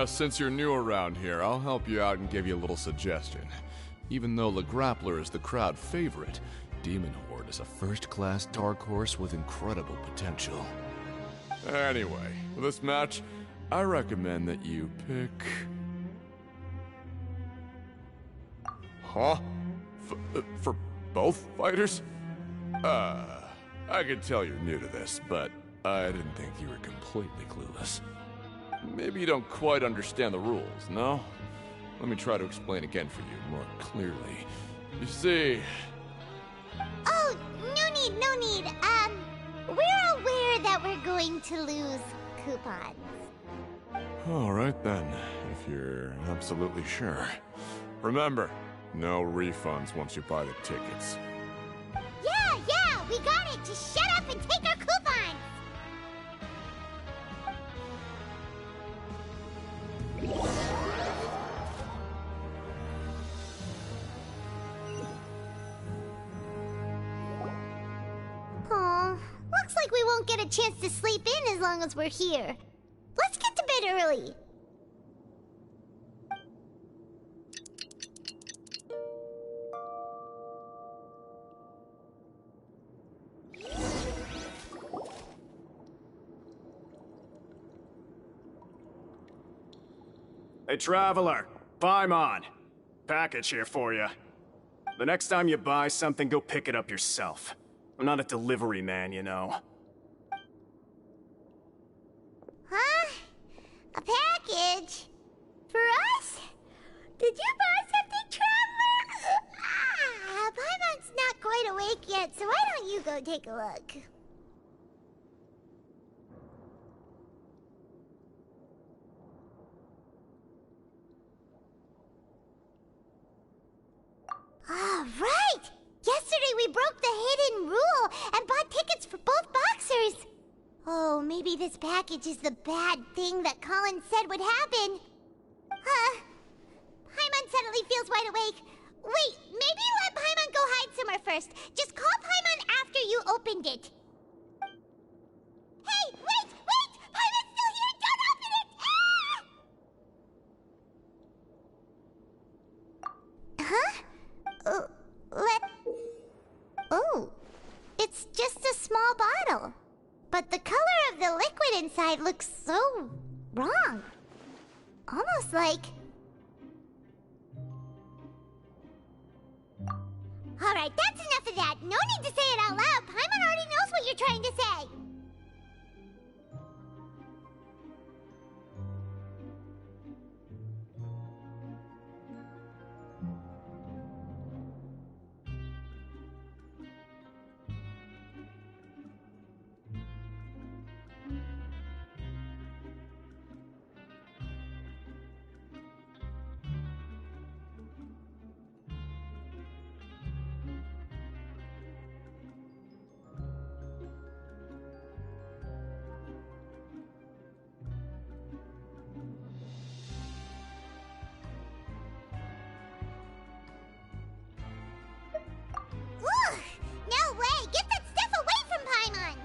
Speaker 8: Since you're new around here, I'll help you out and give you a little suggestion. Even though Le Grappler is the crowd favorite, Demon Horde is a first-class dark horse with incredible potential. Anyway, for this match, I recommend that you pick... Huh? For both fighters? I can tell you're new to this, but I didn't think you were completely clueless. Maybe you don't quite understand the rules, no? Let me try to explain again for you more clearly. You see...
Speaker 3: Oh, no need, no need. We're aware that we're going to lose coupons.
Speaker 8: Alright then, if you're absolutely sure. Remember, no refunds once you buy the tickets.
Speaker 3: Yeah, we got it! Just shut up and take our coupons! Aw, looks like we won't get a chance to sleep in as long as we're here. Let's get to bed early.
Speaker 17: Hey, Traveler. Paimon. Package here for you. The next time you buy something, go pick it up yourself. I'm not a delivery man, you know.
Speaker 3: Huh? A package? For us? Did you buy something, Traveler? Paimon's not quite awake yet, so why don't you go take a look? Ah, right! Yesterday we broke the hidden rule and bought tickets for both boxers. Oh, maybe this package is the bad thing that Colin said would happen. Paimon suddenly feels wide awake. Wait, maybe let Paimon go hide somewhere first. Just call Paimon after you opened it. Hey, wait! Paimon's still here! Don't open it! Ah! Huh? Oh, it's just a small bottle. But the color of the liquid inside looks so wrong. Almost like... Alright, that's enough of that. No need to say it out loud. Paimon already knows what you're trying to say. No way! Get that stuff away from Paimon!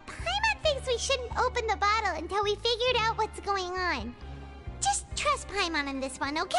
Speaker 3: Paimon thinks we shouldn't open the bottle until we figured out what's going on. Just trust Paimon on this one, okay?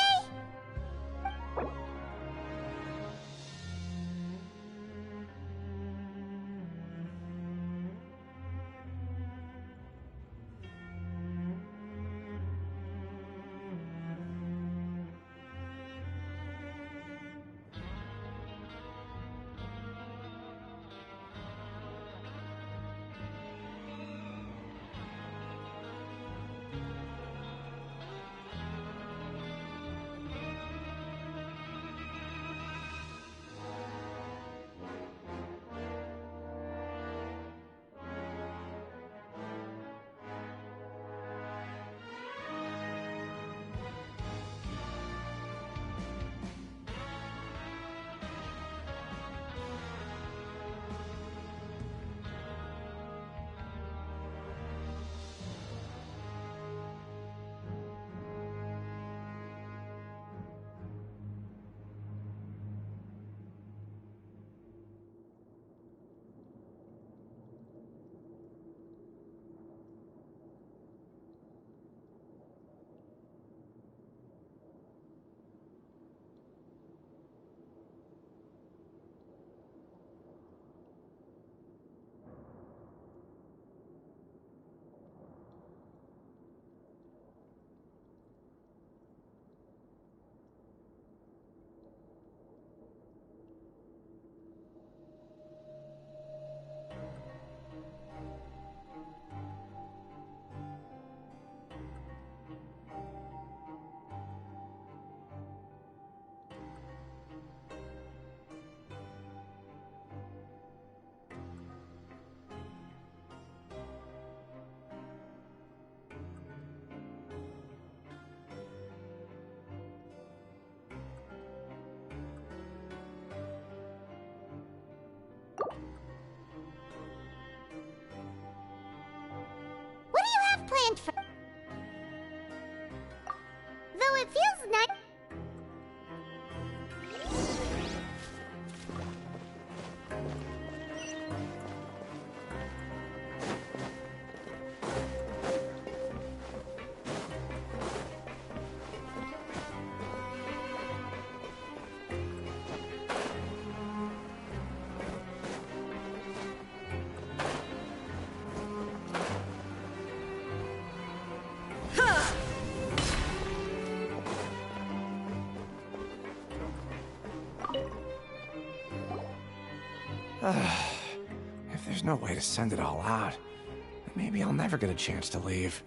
Speaker 9: If there's no way to send it all out, then maybe I'll never get a chance to leave.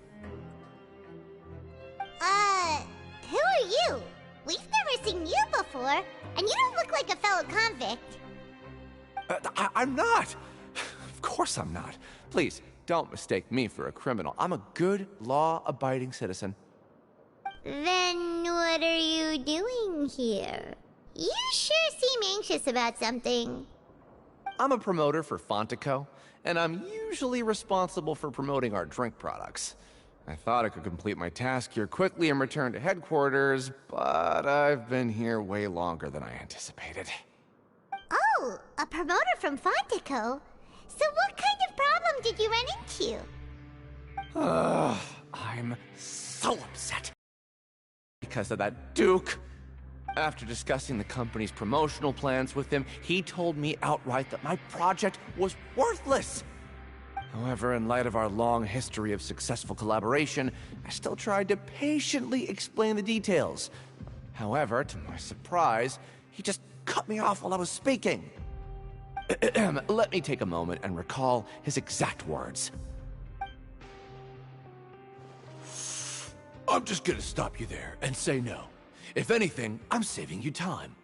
Speaker 3: Who are you? We've never seen you before, and you don't look like a fellow convict.
Speaker 9: I'm not! Of course I'm not. Please, don't mistake me for a criminal. I'm a good, law-abiding citizen.
Speaker 3: Then what are you doing here? You sure seem anxious about something.
Speaker 9: I'm a promoter for Fontico, and I'm usually responsible for promoting our drink products. I thought I could complete my task here quickly and return to headquarters, but I've been here way longer than I anticipated.
Speaker 3: Oh, a promoter from Fontico? So what kind of problem did you run into?
Speaker 9: I'm so upset. Because of that Duke. After discussing the company's promotional plans with him, he told me outright that my project was worthless. However, in light of our long history of successful collaboration, I still tried to patiently explain the details. However, to my surprise, he just cut me off while I was speaking. Let me take a moment and recall his exact words. I'm just gonna stop you there and say no. If anything, I'm saving you time.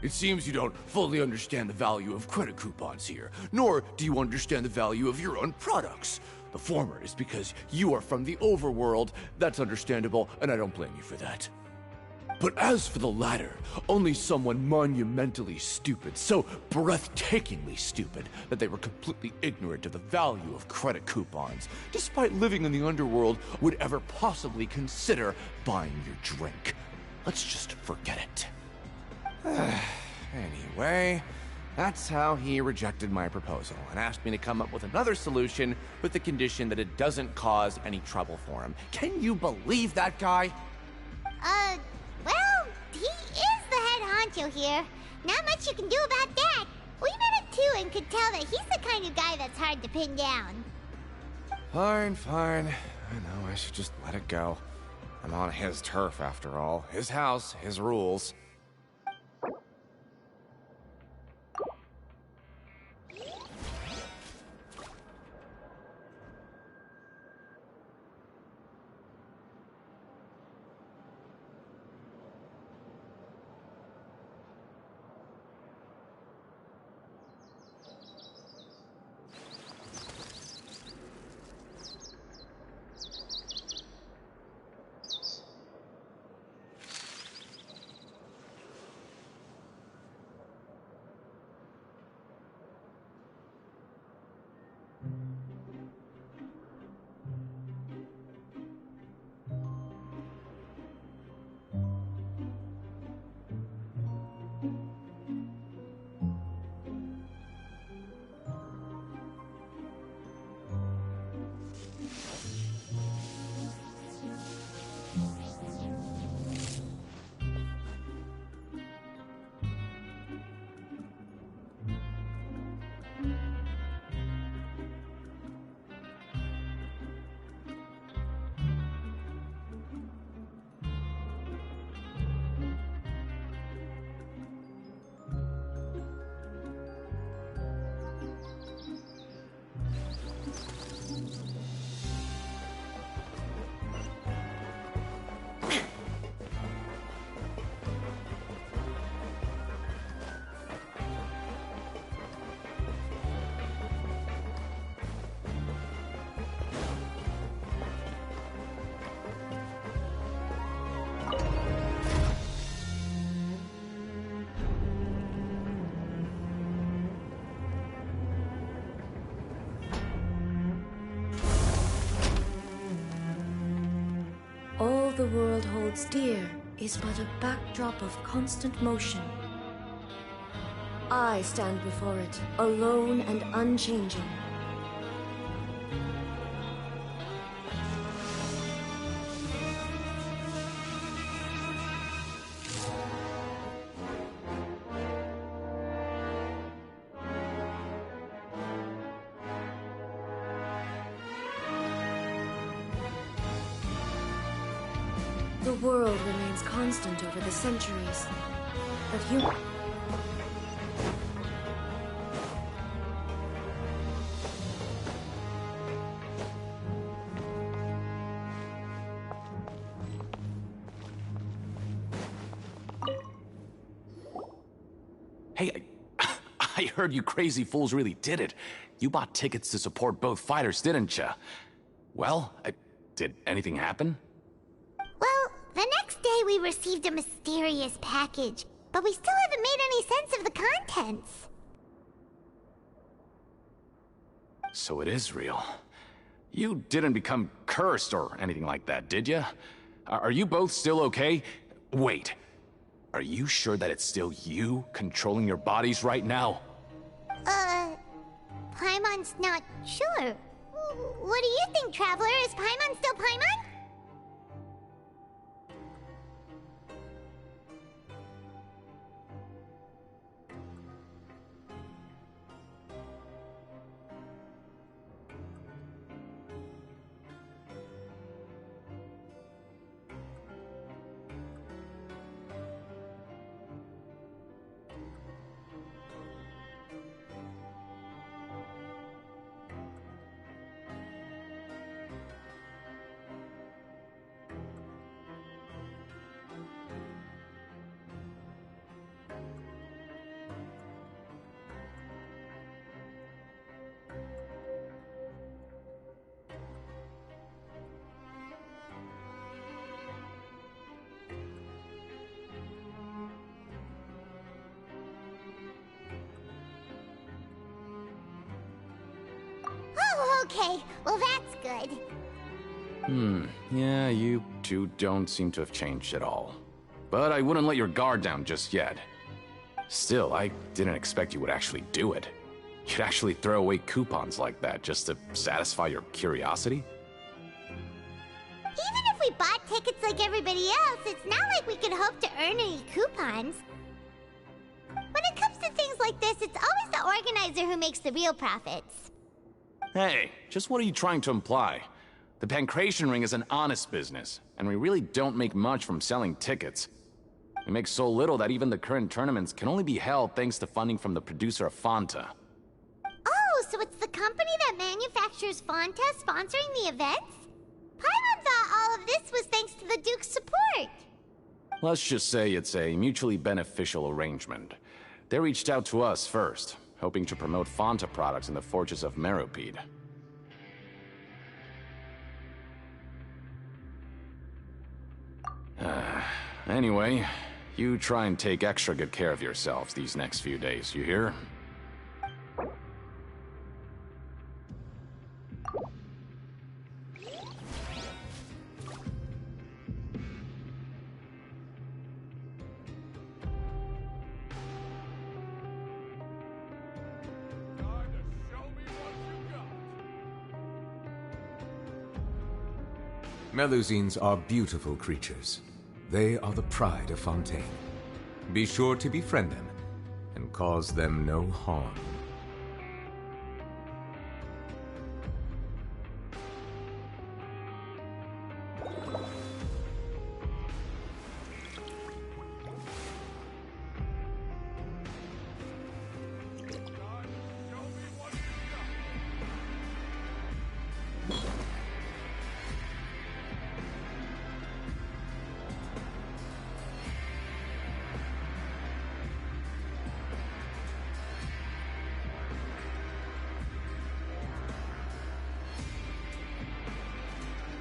Speaker 9: It seems you don't fully understand the value of credit coupons here, nor do you understand the value of your own products. The former is because you are from the overworld. That's understandable, and I don't blame you for that. But as for the latter, only someone monumentally stupid, so breathtakingly stupid that they were completely ignorant of the value of credit coupons, despite living in the underworld, would ever possibly consider buying your drink. Let's just forget it. Anyway, that's how he rejected my proposal and asked me to come up with another solution with the condition that it doesn't cause any trouble for him. Can you believe that guy?
Speaker 3: Well, he is the head honcho here. Not much you can do about that. We met him too and could tell that he's the kind of guy that's hard to pin down.
Speaker 9: Fine. I know I should just let it go. I'm on his turf after all. His house, his rules.
Speaker 11: All the world holds dear is but a backdrop of constant motion. I stand before it, alone and unchanging. The world remains constant over the centuries, but
Speaker 5: Hey, I heard you crazy fools really did it. You bought tickets to support both fighters, didn't ya? Well, did anything happen?
Speaker 3: Well, the next day we received a mysterious package, but we still haven't made any sense of the contents.
Speaker 5: So it is real. You didn't become cursed or anything like that, did ya? Are you both still okay? Wait, are you sure that it's still you controlling your bodies right now?
Speaker 3: Paimon's not sure. What do you think, Traveler? Is Paimon still Paimon? Oh, okay. Well, that's good.
Speaker 5: Yeah, you two don't seem to have changed at all. But I wouldn't let your guard down just yet. Still, I didn't expect you would actually do it. You'd actually throw away coupons like that just to satisfy your curiosity?
Speaker 3: Even if we bought tickets like everybody else, it's not like we could hope to earn any coupons. When it comes to things like this, it's always the organizer who makes the real profits.
Speaker 5: Hey, just what are you trying to imply? The Pancration Ring is an honest business, and we really don't make much from selling tickets. We make so little that even the current tournaments can only be held thanks to funding from the producer of Fanta.
Speaker 3: Oh, so it's the company that manufactures Fanta sponsoring the events? Paimon thought all of this was thanks to the Duke's support.
Speaker 5: Let's just say it's a mutually beneficial arrangement. They reached out to us first, hoping to promote Fanta products in the Fortress of Meropide. Anyway, you try and take extra good care of yourselves these next few days, you hear?
Speaker 4: Melusines are beautiful creatures. They are the pride of Fontaine. Be sure to befriend them and cause them no harm.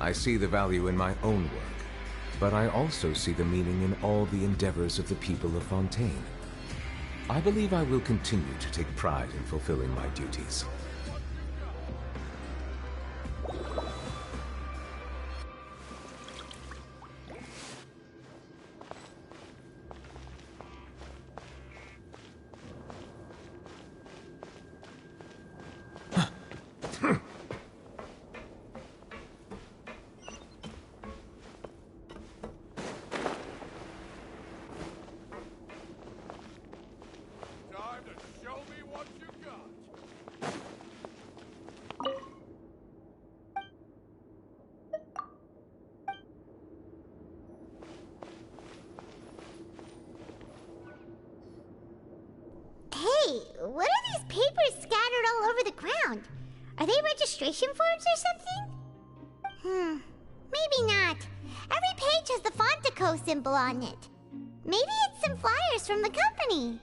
Speaker 4: I see the value in my own work, but I also see the meaning in all the endeavors of the people of Fontaine. I believe I will continue to take pride in fulfilling my duties.
Speaker 3: Hey, what are these papers scattered all over the ground? Are they registration forms or something? Maybe not. Every page has the Fontaco symbol on it. Maybe it's some flyers from the company.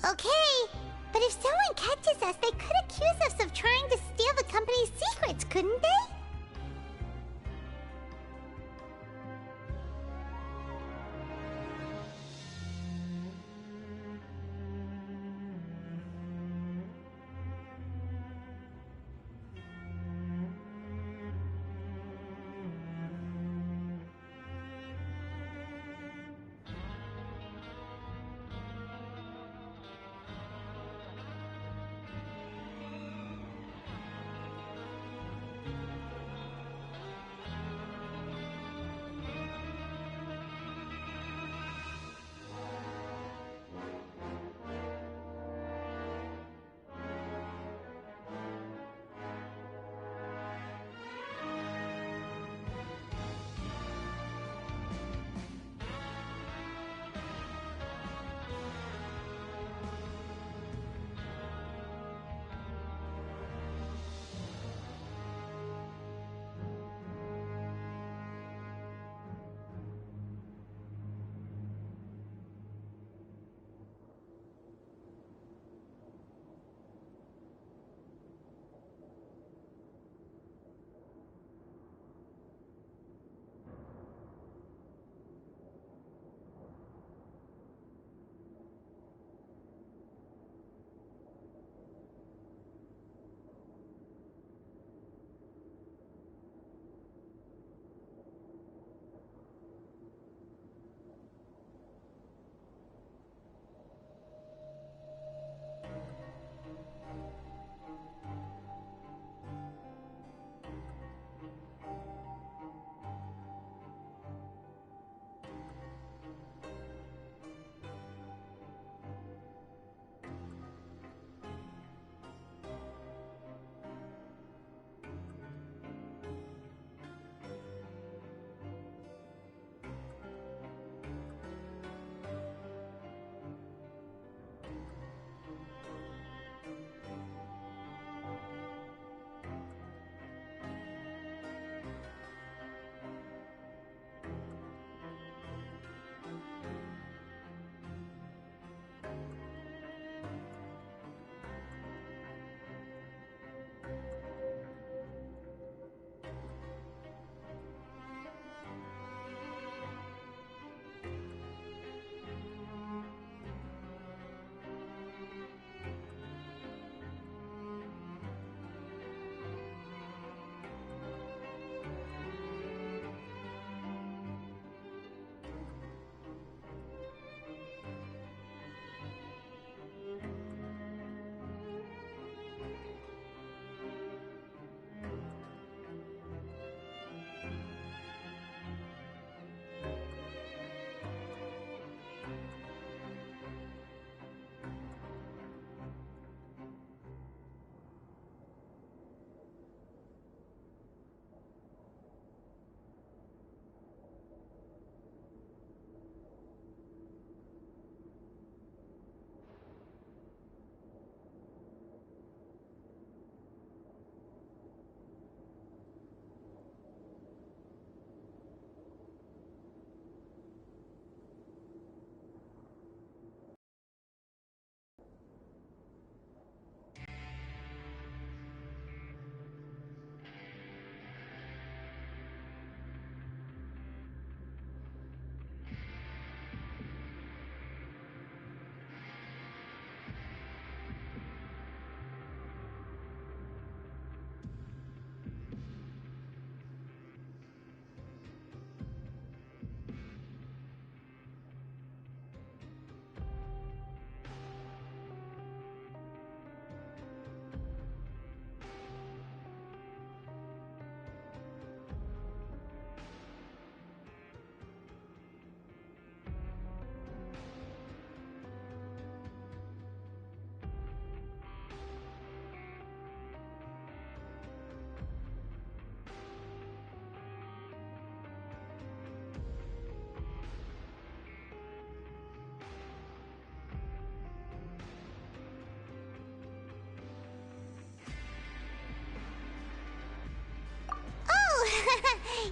Speaker 3: Okay, but if someone catches us, they could accuse us of trying to steal the company's secrets, couldn't they?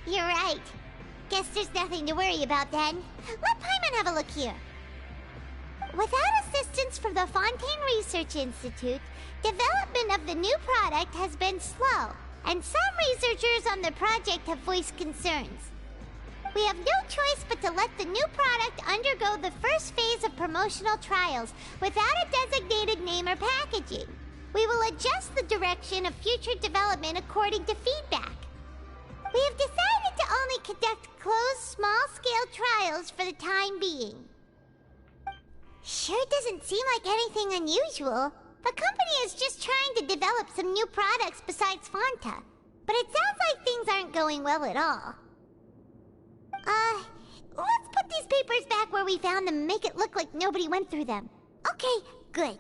Speaker 3: You're right. Guess there's nothing to worry about then. Let Paimon have a look here. Without assistance from the Fontaine Research Institute, development of the new product has been slow, and some researchers on the project have voiced concerns. We have no choice but to let the new product undergo the first phase of promotional trials without a designated name or packaging. We will adjust the direction of future development according to feedback. We have decided to only conduct closed, small-scale trials for the time being. Sure doesn't seem like anything unusual. The company is just trying to develop some new products besides Fanta. But it sounds like things aren't going well at all. Let's put these papers back where we found them and make it look like nobody went through them. Okay, good.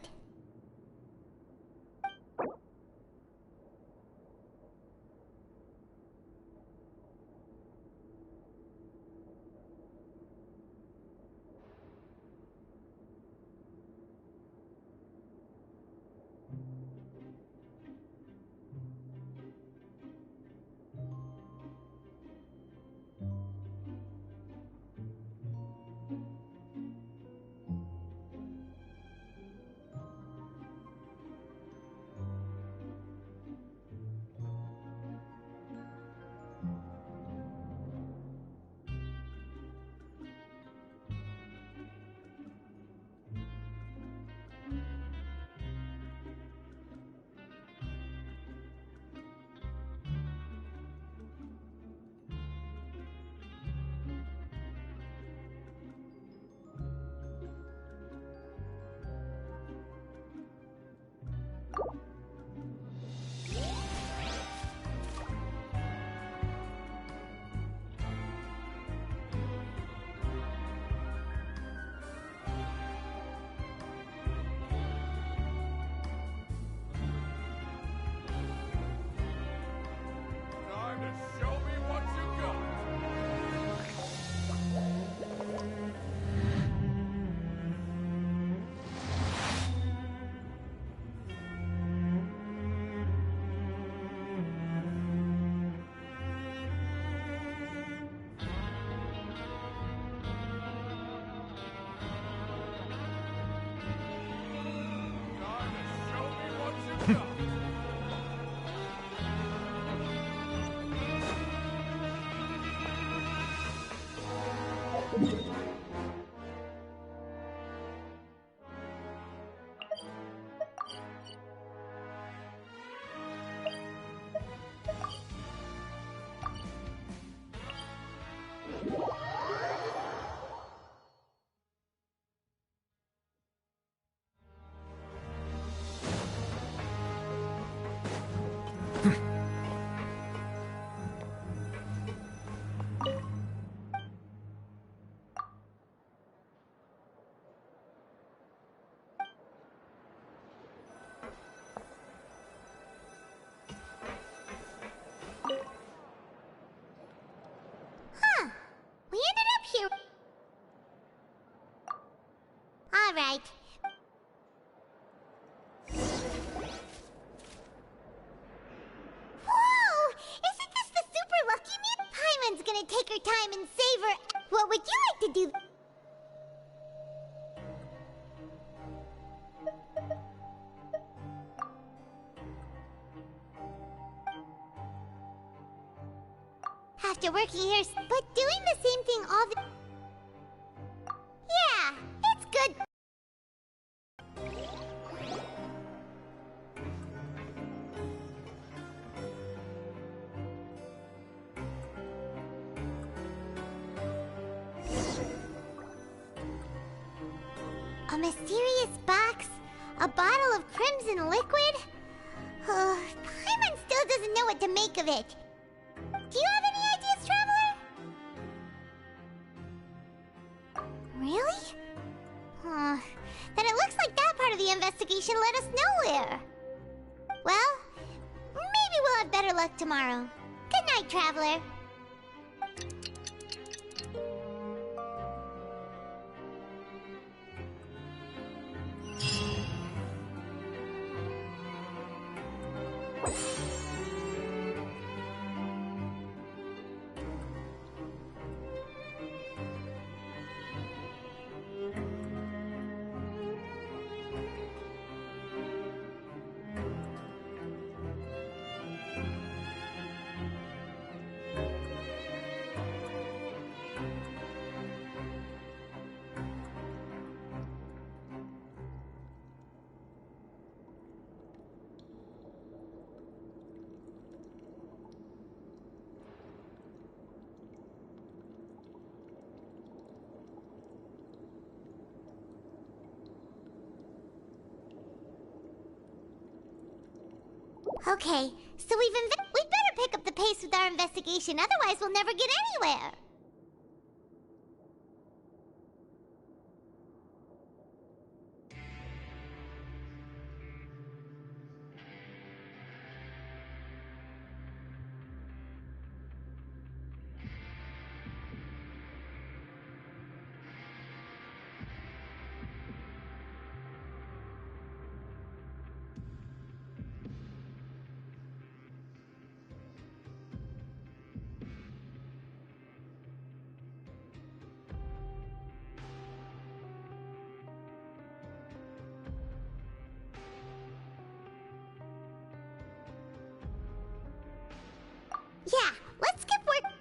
Speaker 3: Alright. Whoa! Isn't this the super lucky me? Paimon's gonna take her time and save her. What would you like to do? After working here, but doing the same thing all the... Yeah, it's good. A mysterious box? A bottle of crimson liquid? Paimon still doesn't know what to make of it. Do you have any ideas, Traveler? Really? Then it looks like that part of the investigation led us nowhere. Well, maybe we'll have better luck tomorrow. Good night, Traveler. Okay, so we better pick up the pace with our investigation, otherwise we'll never get anywhere. Yeah, let's get work.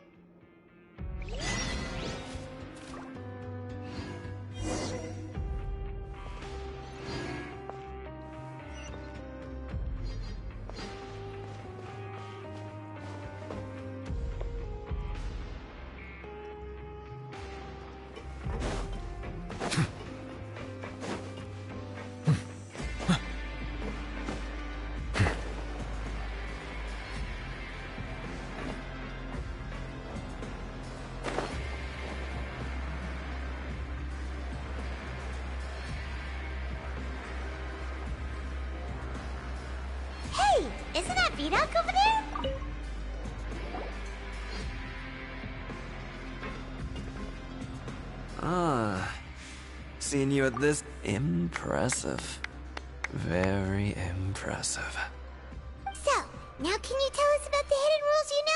Speaker 3: Hey, isn't that Vidoc over there?
Speaker 20: Ah, seeing you at this... Impressive. Very impressive.
Speaker 3: So, now can you tell us about the hidden rules you know?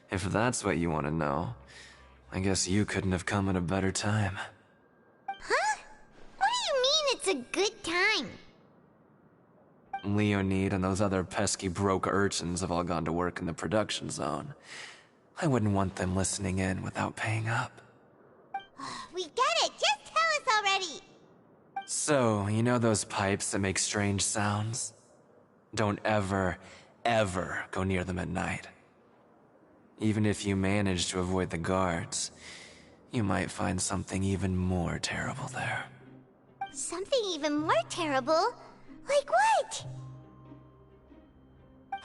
Speaker 20: If that's what you want to know, I guess you couldn't have come at a better time.
Speaker 3: Huh? What do you mean it's a good time?
Speaker 20: Leonid and those other pesky broke urchins have all gone to work in the production zone. I wouldn't want them listening in without paying up.
Speaker 3: We get it! Just tell us already!
Speaker 20: So, you know those pipes that make strange sounds? Don't ever, ever go near them at night. Even if you manage to avoid the guards, you might find something even more terrible there.
Speaker 3: Something even more terrible? Like what?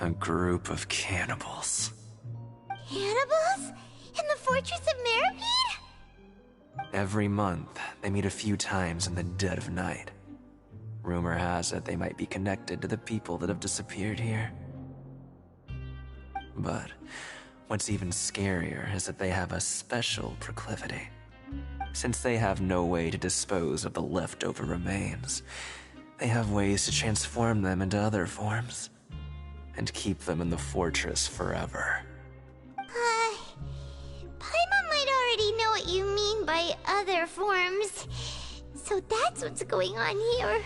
Speaker 20: A group of cannibals.
Speaker 3: Cannibals? In the Fortress of Meripede?
Speaker 20: Every month, they meet a few times in the dead of night. Rumor has it they might be connected to the people that have disappeared here. But what's even scarier is that they have a special proclivity. Since they have no way to dispose of the leftover remains, they have ways to transform them into other forms and keep them in the fortress forever.
Speaker 3: Paimon might already know what you mean by other forms. So that's what's going on here.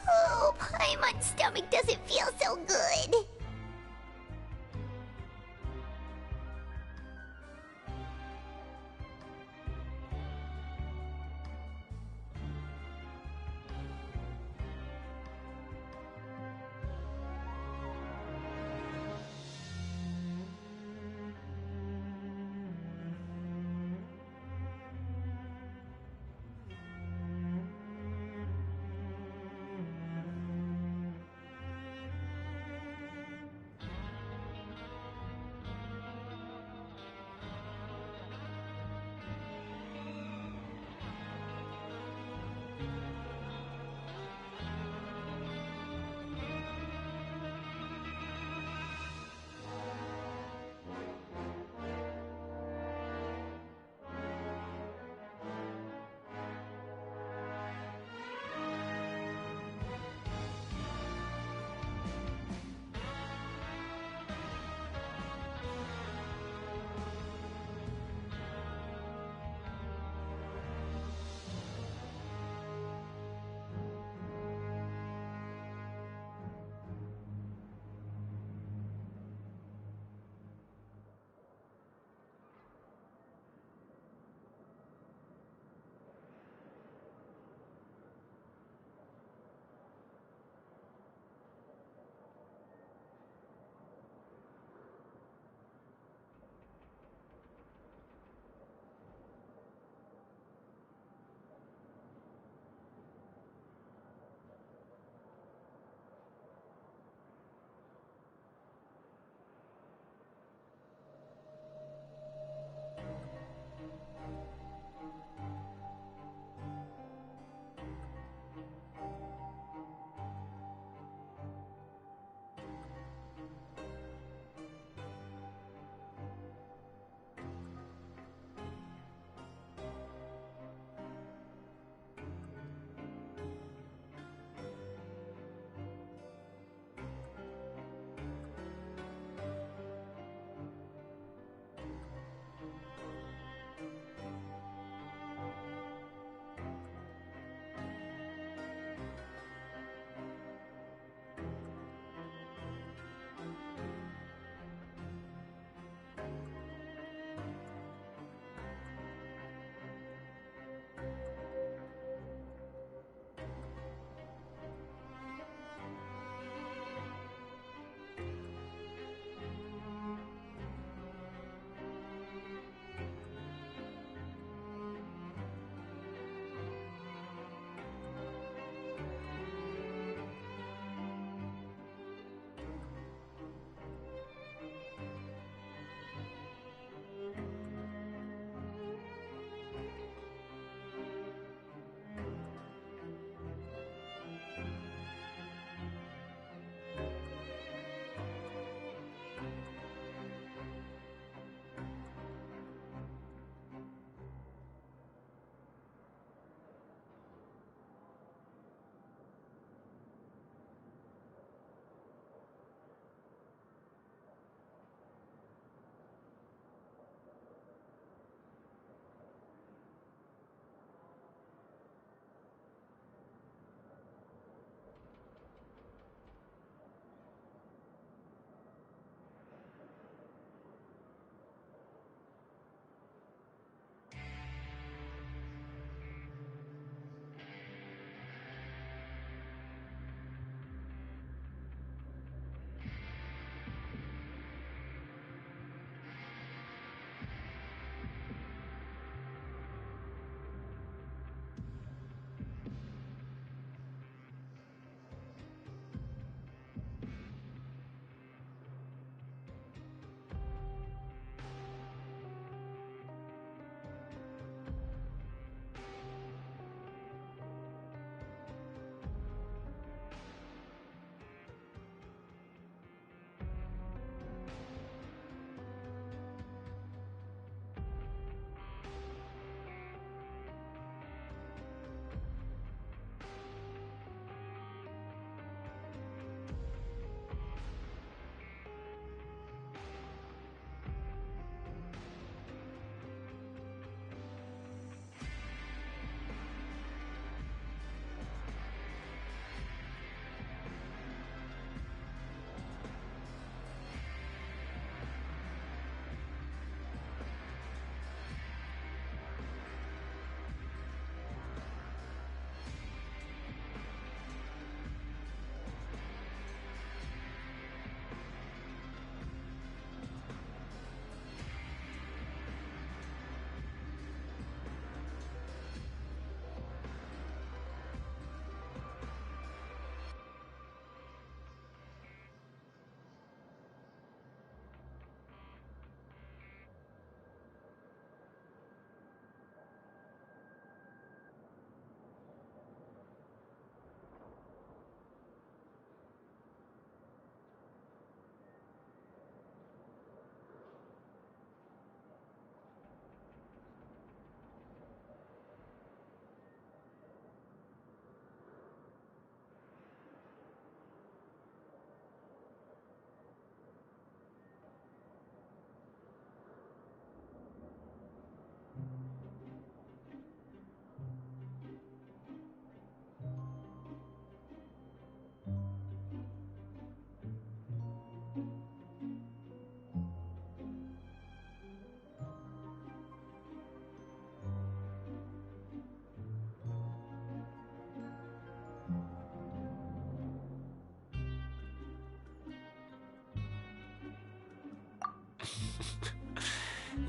Speaker 3: Oh, Paimon's stomach doesn't feel so good.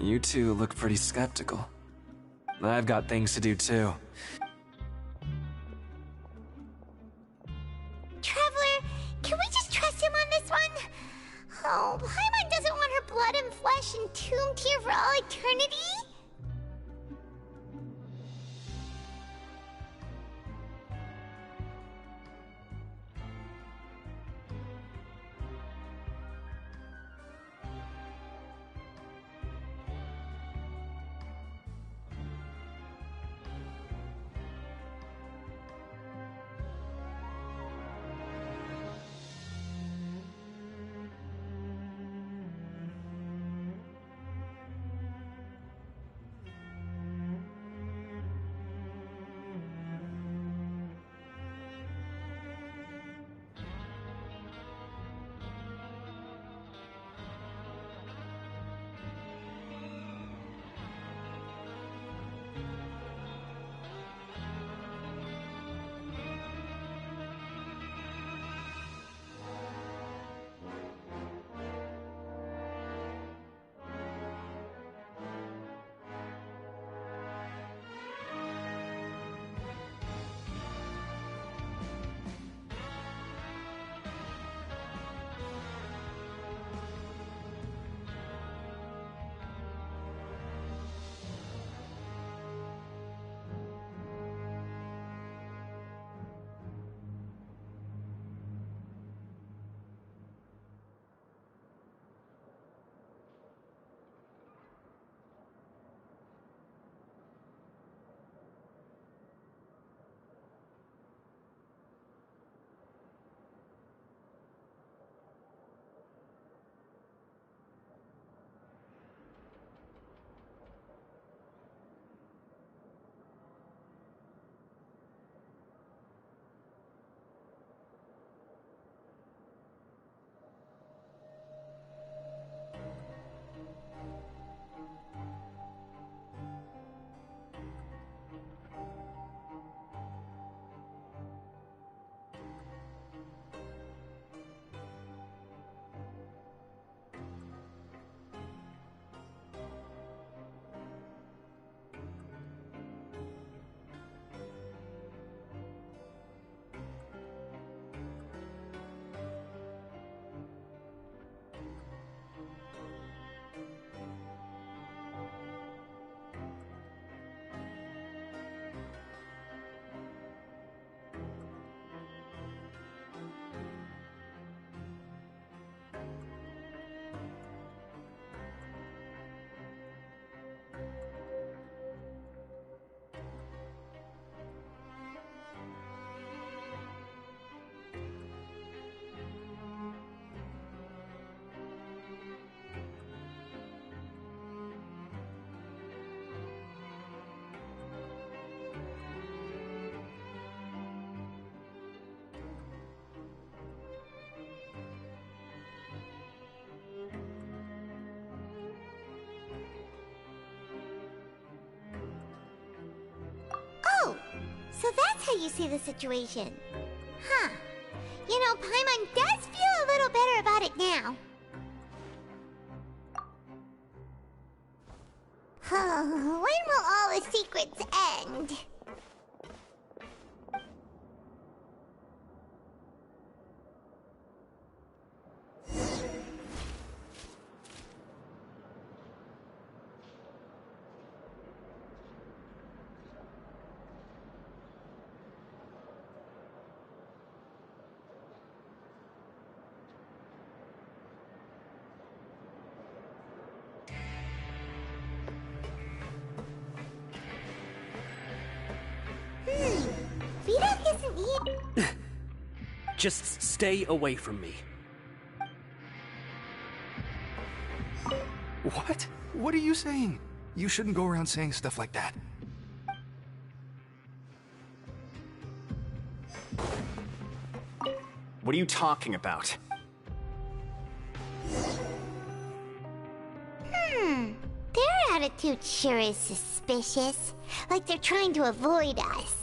Speaker 20: You two look pretty skeptical. I've got things to do too.
Speaker 3: Traveler, can we just trust him on this one? Oh, Paimon doesn't want her blood and flesh entombed here for all eternity? Oh, so that's how you see the situation. Huh. You know, Paimon does feel a little better about it now. When will all the secrets end? Vito isn't here.
Speaker 12: Just stay away from me.
Speaker 22: What? What are you saying? You shouldn't go around saying stuff like that.
Speaker 17: What are you talking about?
Speaker 3: Their attitude sure is suspicious. Like they're trying to avoid us.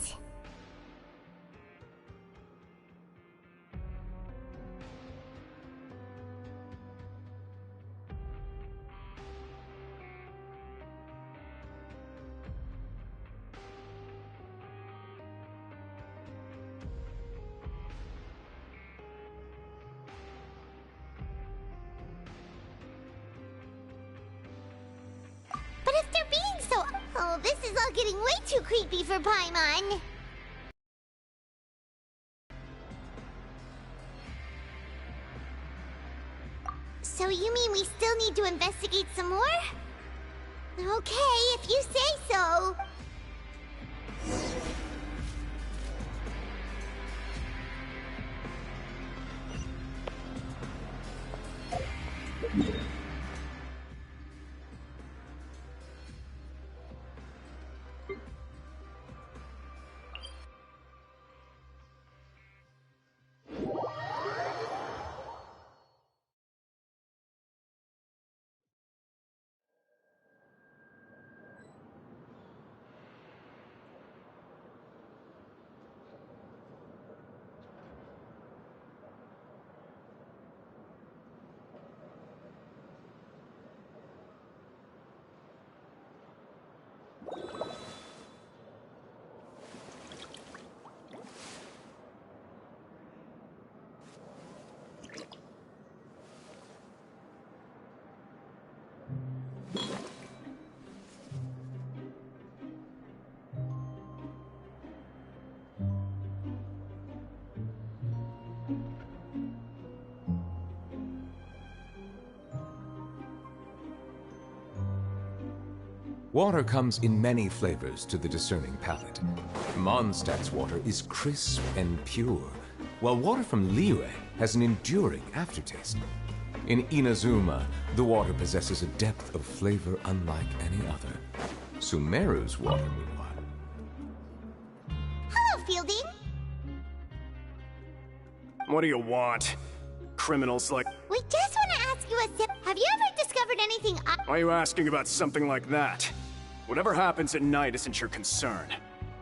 Speaker 3: is all getting way too creepy for Paimon. So you mean we still need to investigate some more? Okay, if you say so.
Speaker 4: Water comes in many flavors to the discerning palate. Mondstadt's water is crisp and pure, while water from Liyue has an enduring aftertaste. In Inazuma, the water possesses a depth of flavor unlike any other. Sumeru's water, meanwhile.
Speaker 3: Hello, Fielding.
Speaker 17: What do you want? Criminals like...
Speaker 3: We just want to ask you a sip. Have you ever discovered anything
Speaker 17: Why are you asking about something like that? Whatever happens at night isn't your concern.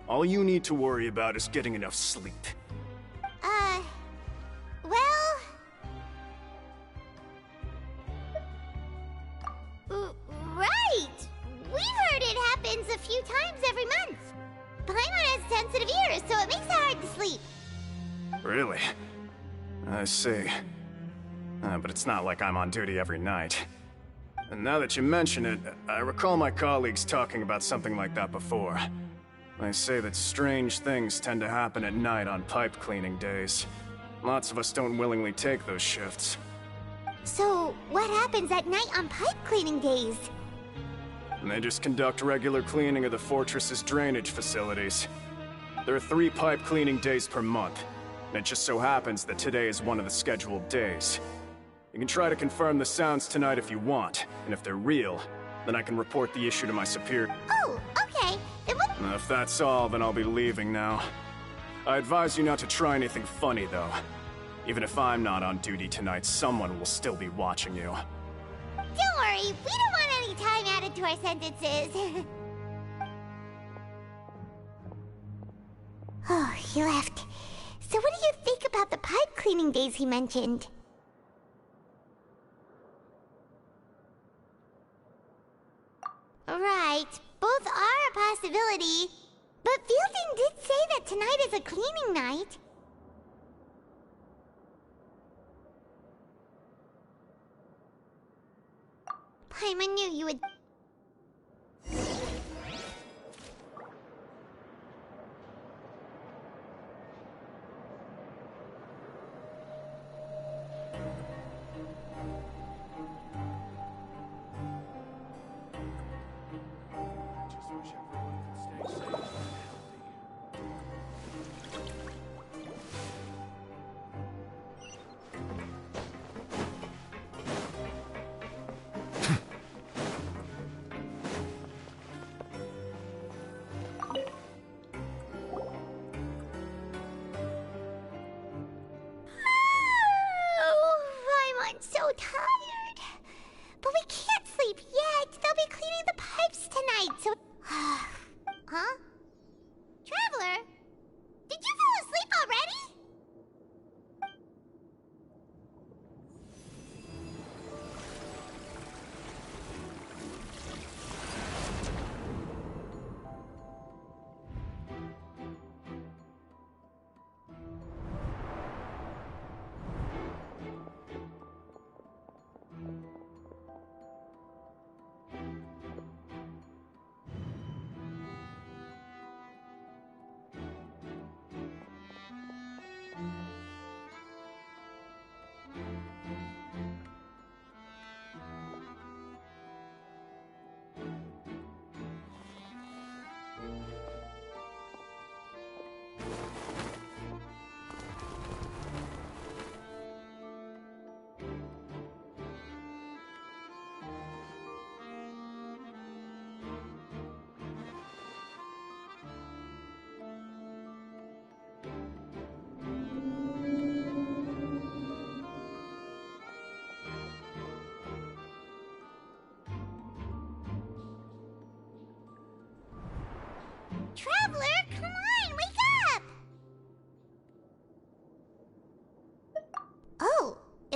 Speaker 17: All you need to worry about is getting enough sleep.
Speaker 3: Well... Right! We've heard it happens a few times every month. Paimon has sensitive ears, so it makes it hard to sleep.
Speaker 17: Really? I see. But it's not like I'm on duty every night. And now that you mention it, I recall my colleagues talking about something like that before. They say that strange things tend to happen at night on pipe cleaning days. Lots of us don't willingly take those shifts.
Speaker 3: So, what happens at night on pipe cleaning days?
Speaker 17: And they just conduct regular cleaning of the fortress's drainage facilities. There are 3 pipe cleaning days per month, and it just so happens that today is one of the scheduled days. You can try to confirm the sounds tonight if you want, and if they're real, then I can report the issue to my superior.
Speaker 3: Oh, okay. Then what?
Speaker 17: If that's all, then I'll be leaving now. I advise you not to try anything funny, though. Even if I'm not on duty tonight, someone will still be watching you.
Speaker 3: Don't worry, we don't want any time added to our sentences. Oh, he left. So what do you think about the pipe cleaning days he mentioned? Right, both are a possibility. But Fielding did say that tonight is a cleaning night. Paimon knew you would... I'm so tired. But we can't sleep yet. They'll be cleaning the pipes tonight, so... Huh? Traveler? Did you fall asleep already?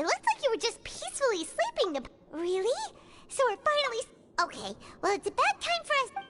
Speaker 3: It looked like you were just peacefully sleeping the... Really? So we're finally... Okay, well, it's about time for us...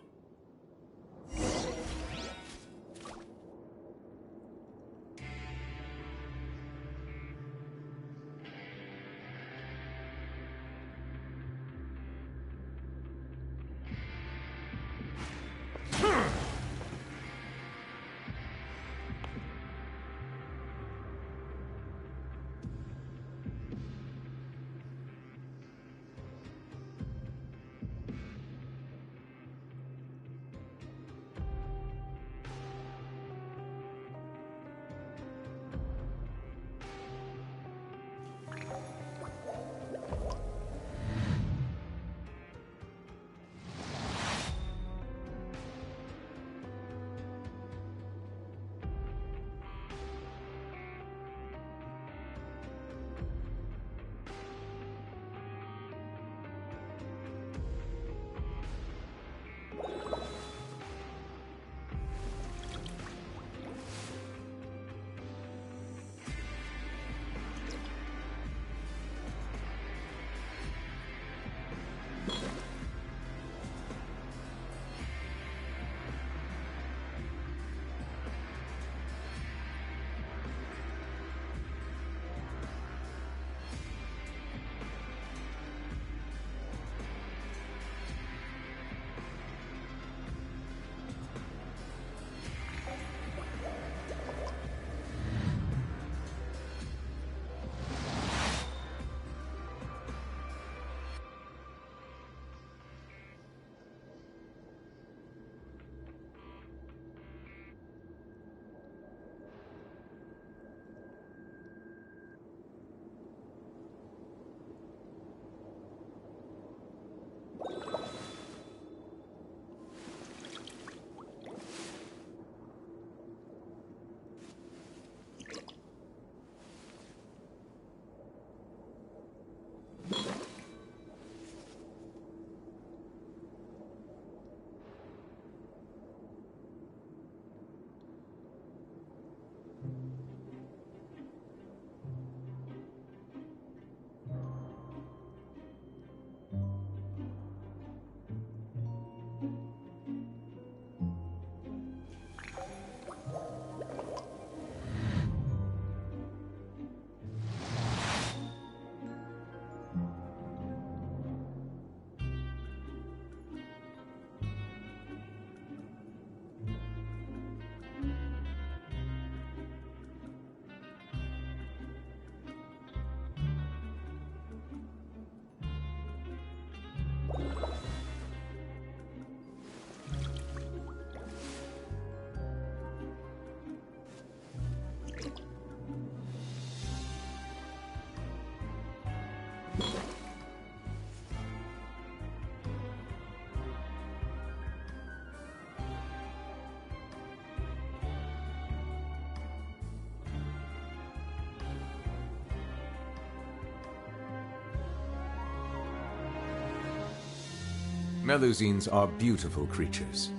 Speaker 4: Melusines are beautiful creatures.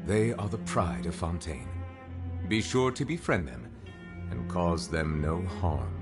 Speaker 4: They are the pride of Fontaine. Be sure to befriend them and cause them no harm.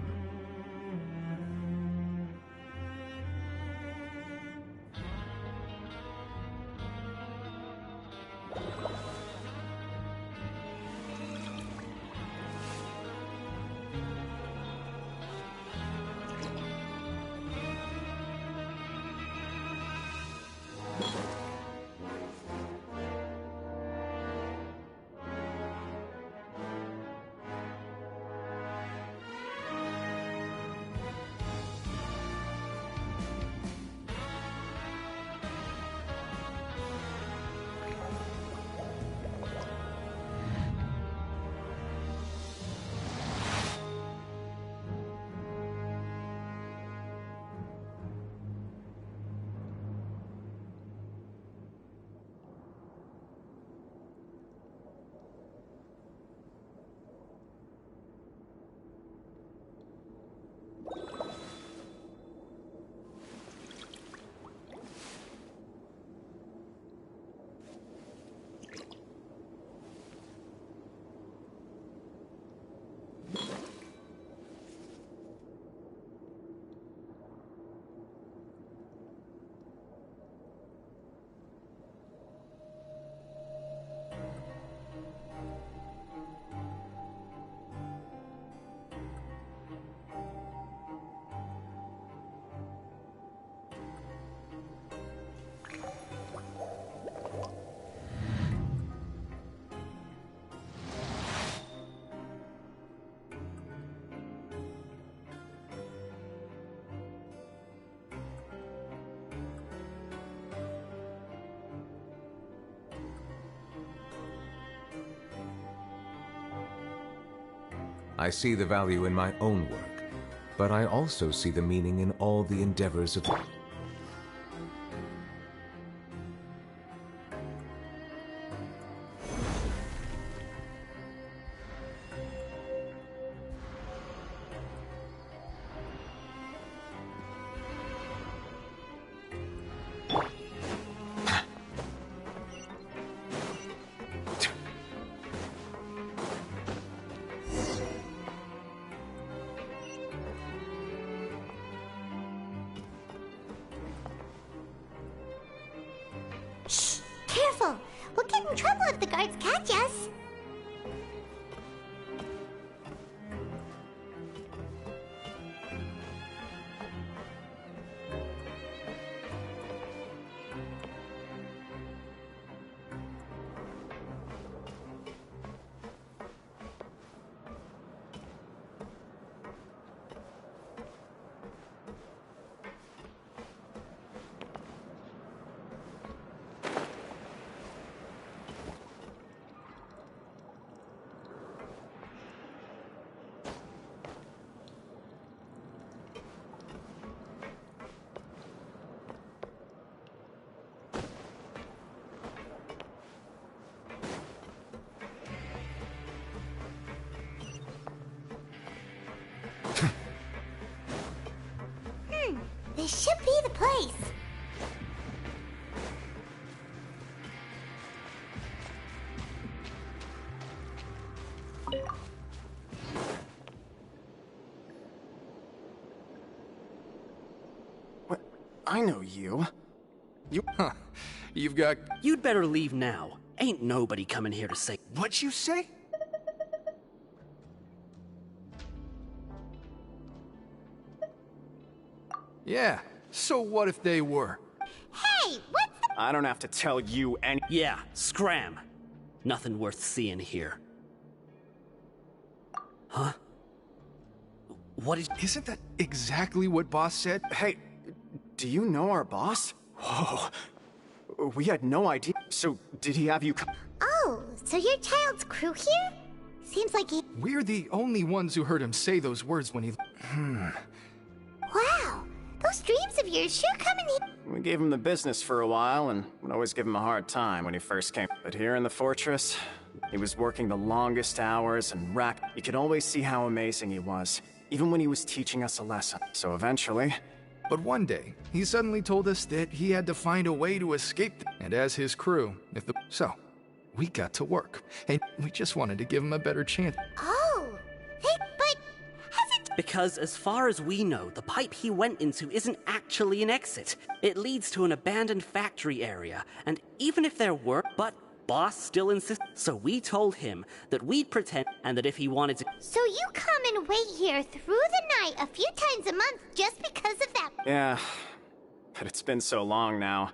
Speaker 4: I see the value in my own work, but I also see the meaning in all the endeavors of...
Speaker 3: Shh! Careful! We'll get in trouble if the guards catch us. This should be the place.
Speaker 17: What? I know you.
Speaker 22: Huh. You've got...
Speaker 12: You'd better leave now. Ain't nobody coming here to say...
Speaker 22: What'd you say? Yeah, so what if they were?
Speaker 3: Hey, what's the...
Speaker 17: I don't have to tell you any...
Speaker 12: Yeah, scram. Nothing worth seeing here. Huh? What is...
Speaker 22: Isn't that exactly what boss said?
Speaker 17: Hey, do you know our boss? Whoa. We had no idea. So, did he have you come?
Speaker 3: Oh, so you're Child's crew here? Seems like he...
Speaker 22: We're the only ones who heard him say those words when he...
Speaker 3: Wow, those dreams of yours sure come in here.
Speaker 17: We gave him the business for a while and would always give him a hard time when he first came. But here in the fortress, he was working the longest hours and you could always see how amazing he was, even when he was teaching us a lesson. So eventually...
Speaker 22: But one day, he suddenly told us that he had to find a way to escape, and as his crew, So, we got to work, and we just wanted to give him a better chance.
Speaker 3: Oh, but hasn't...
Speaker 12: Because as far as we know, the pipe he went into isn't actually an exit. It leads to an abandoned factory area, and even if there were, but boss still insists. So we told him that we'd pretend, and that if he wanted to...
Speaker 3: So you come and wait here through the night a few times a month just because of that?
Speaker 17: Yeah, but it's been so long now.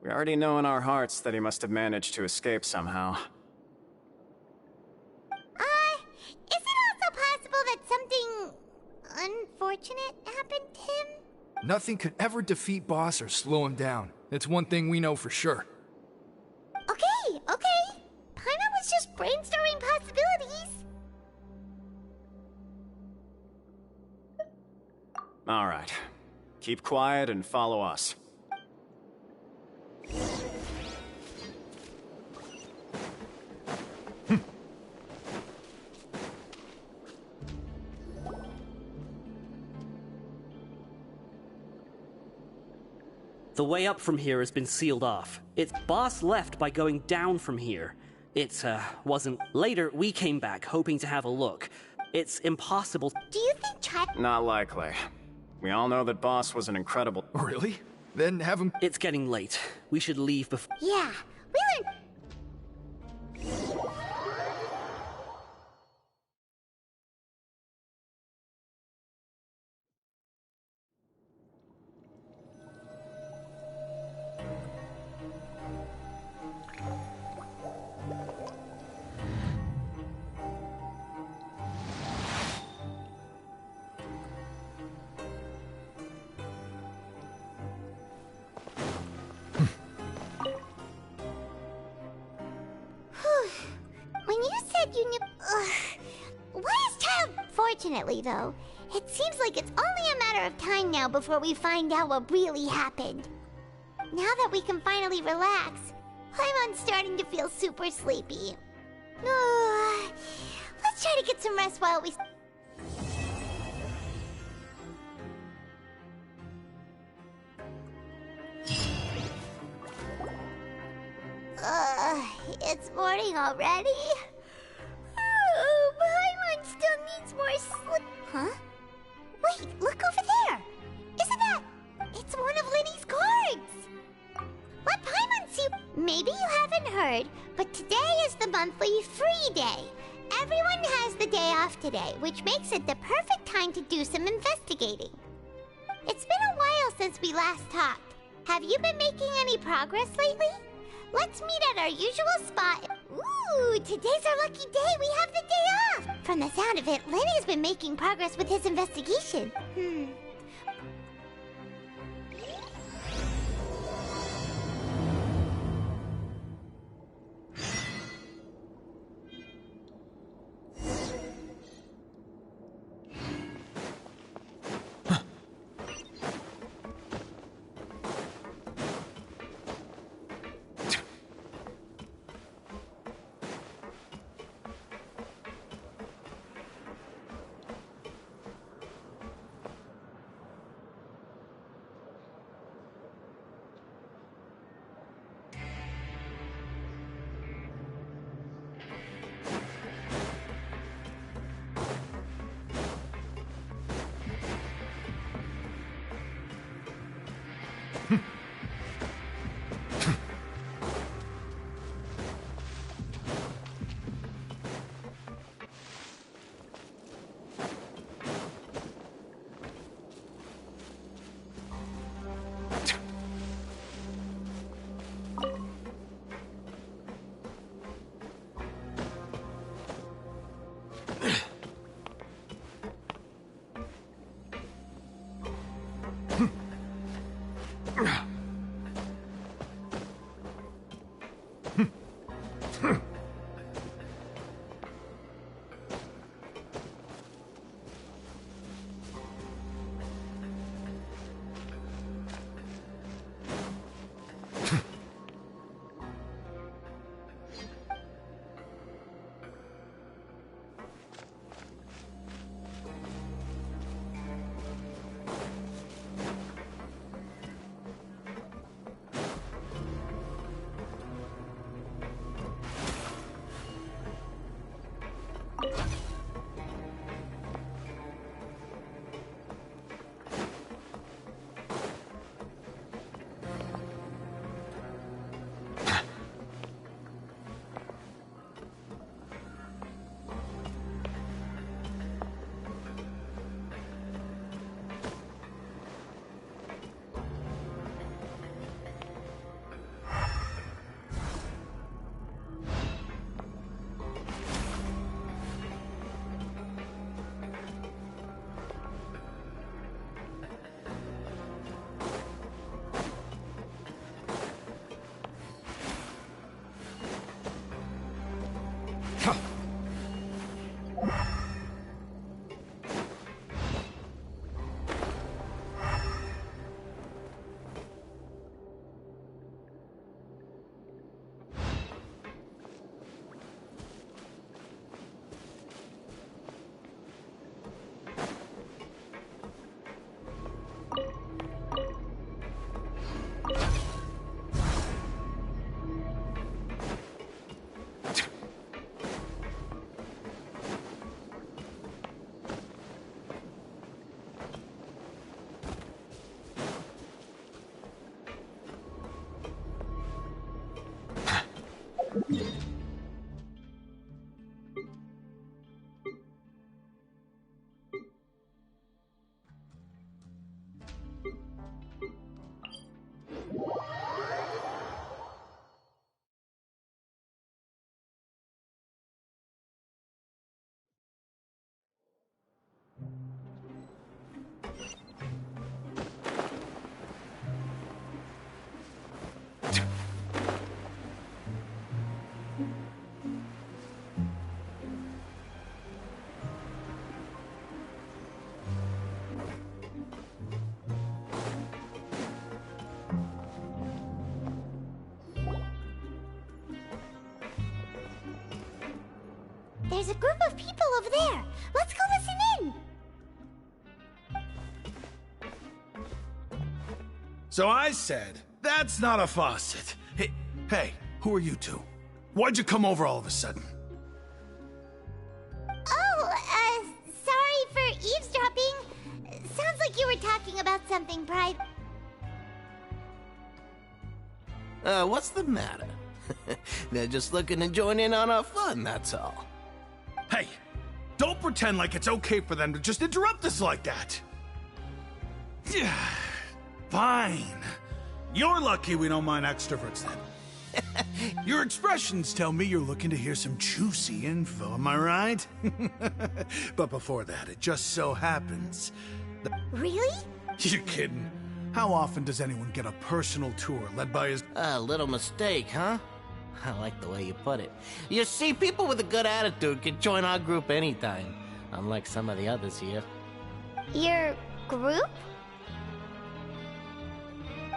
Speaker 17: We already know in our hearts that he must have managed to escape somehow.
Speaker 3: Is it also possible that something unfortunate happened to him?
Speaker 22: Nothing could ever defeat boss or slow him down. It's one thing we know for sure.
Speaker 3: Okay. Paimon was just brainstorming possibilities.
Speaker 17: All right. Keep quiet and follow us.
Speaker 12: The way up from here has been sealed off. Its boss left by going down from here. It, wasn't... Later, we came back, hoping to have a look. It's impossible...
Speaker 3: Do you think Child...
Speaker 17: Not likely. We all know that boss was an incredible...
Speaker 22: Really? Then have him...
Speaker 12: It's getting late. We should leave before...
Speaker 3: Yeah, we learned... Unfortunately, though, it seems like it's only a matter of time now before we find out what really happened. Now that we can finally relax, I'm starting to feel super sleepy. Let's try to get some rest while we... It's morning already? Paimon still needs more sleep. Huh? Wait, look over there! Isn't that... It's one of Linny's cards! Let Paimon see... Maybe you haven't heard, but today is the monthly free day. Everyone has the day off today, which makes it the perfect time to do some investigating. It's been a while since we last talked. Have you been making any progress lately? Let's meet at our usual spot. Ooh, today's our lucky day. We have the day off. From the sound of it, Lenny's been making progress with his investigation. there's a group of people over there. Let's go listen in.
Speaker 14: So I said, that's not a faucet. Hey, who are you two? Why'd you come over all of a sudden?
Speaker 3: Oh, sorry for eavesdropping. Sounds like you were talking about something private.
Speaker 16: What's the matter? They're just looking to join in on our fun, that's all.
Speaker 14: Hey, don't pretend like it's okay for them to just interrupt us like that. Fine. You're lucky we don't mind extroverts then. Your expressions tell me you're looking to hear some juicy info, am I right? But before that, it just so happens that...
Speaker 3: Really?
Speaker 14: You're kidding. How often does anyone get a personal tour led by his...
Speaker 16: A little mistake, huh? I like the way you put it. You see, people with a good attitude can join our group anytime, unlike some of the others here.
Speaker 3: Your group?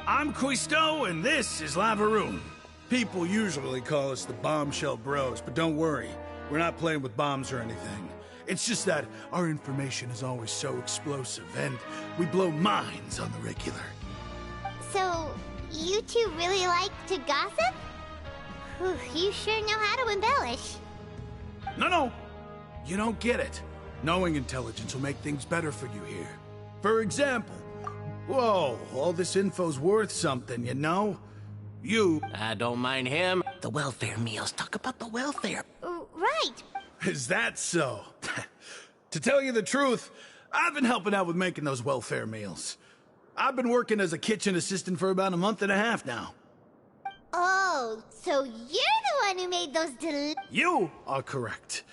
Speaker 14: I'm Quisto, and this is Lavaroon. People usually call us the Bombshell Bros, but don't worry. We're not playing with bombs or anything. It's just that our information is always so explosive, and we blow minds on the regular.
Speaker 3: So, you two really like to gossip? Whew, you sure know how to embellish.
Speaker 14: No. You don't get it. Knowing intelligence will make things better for you here. For example, whoa, all this info's worth something, you know?
Speaker 16: I don't mind him. The welfare meals. Talk about the welfare.
Speaker 3: Right.
Speaker 14: Is that so? To tell you the truth, I've been helping out with making those welfare meals. I've been working as a kitchen assistant for about a month and a half now.
Speaker 3: Oh, so you're the one who made those
Speaker 14: You are correct.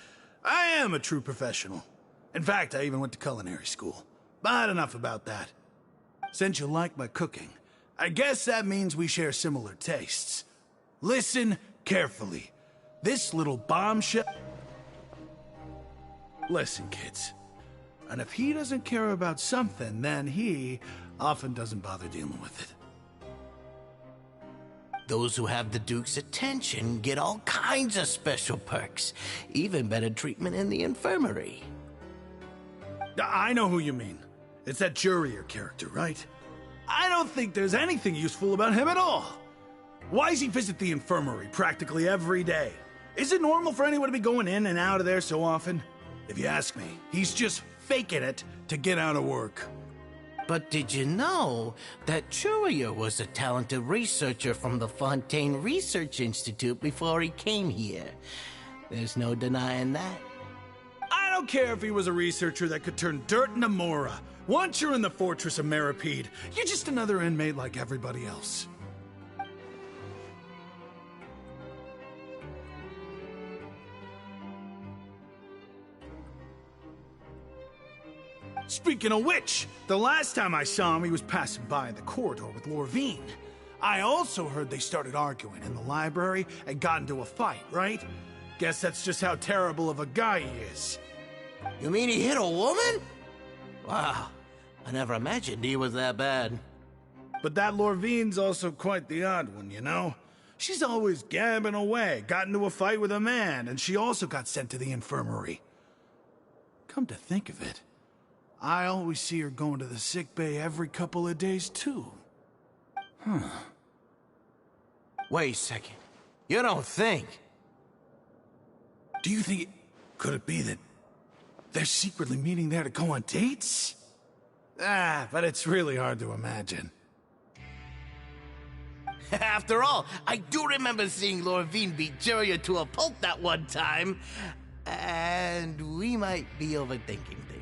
Speaker 14: I am a true professional. In fact, I even went to culinary school. But enough about that. Since you like my cooking, I guess that means we share similar tastes. Listen carefully. This little bombshell... Listen, kids. And if he doesn't care about something, then he often doesn't bother dealing with it.
Speaker 16: Those who have the Duke's attention get all kinds of special perks. Even better treatment in the infirmary.
Speaker 14: I know who you mean. It's that Jurier character, right? I don't think there's anything useful about him at all. Why does he visit the infirmary practically every day? Is it normal for anyone to be going in and out of there so often? If you ask me, he's just faking it to get out of work.
Speaker 16: But did you know that Jurier was a talented researcher from the Fontaine Research Institute before he came here? There's no denying that.
Speaker 14: I don't care if he was a researcher that could turn dirt into Mora. Once you're in the fortress of Meripede, you're just another inmate like everybody else. Speaking of which, the last time I saw him, he was passing by in the corridor with Lorvine. I also heard they started arguing in the library and got into a fight, right? Guess that's just how terrible of a guy he is.
Speaker 16: You mean he hit a woman? Wow, I never imagined he was that bad.
Speaker 14: But that Lorvine's also quite the odd one, you know? She's always gabbing away, got into a fight with a man, and she also got sent to the infirmary. Come to think of it, I always see her going to the sick bay every couple of days, too. Huh.
Speaker 16: Wait a second. You don't think?
Speaker 14: Do you think could it be that they're secretly meeting there to go on dates? But it's really hard to imagine.
Speaker 16: After all, I do remember seeing Lorvine beat Jurier to a pulp that one time. And we might be overthinking things.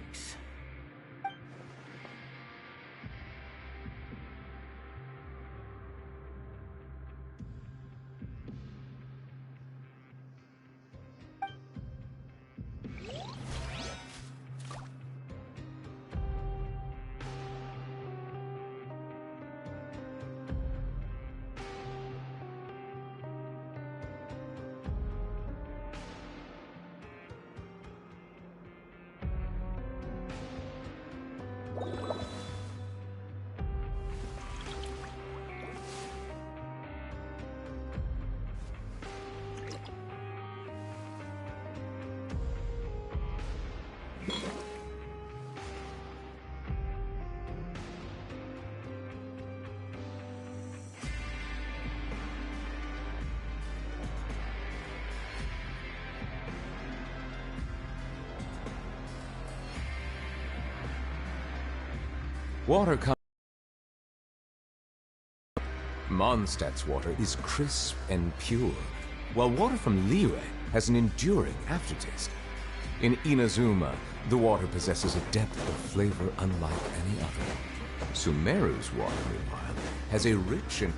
Speaker 4: Water comes. Mondstadt's water is crisp and pure, while water from Liyue has an enduring aftertaste. In Inazuma, the water possesses a depth of flavor unlike any other. Sumeru's water, meanwhile, has a rich and...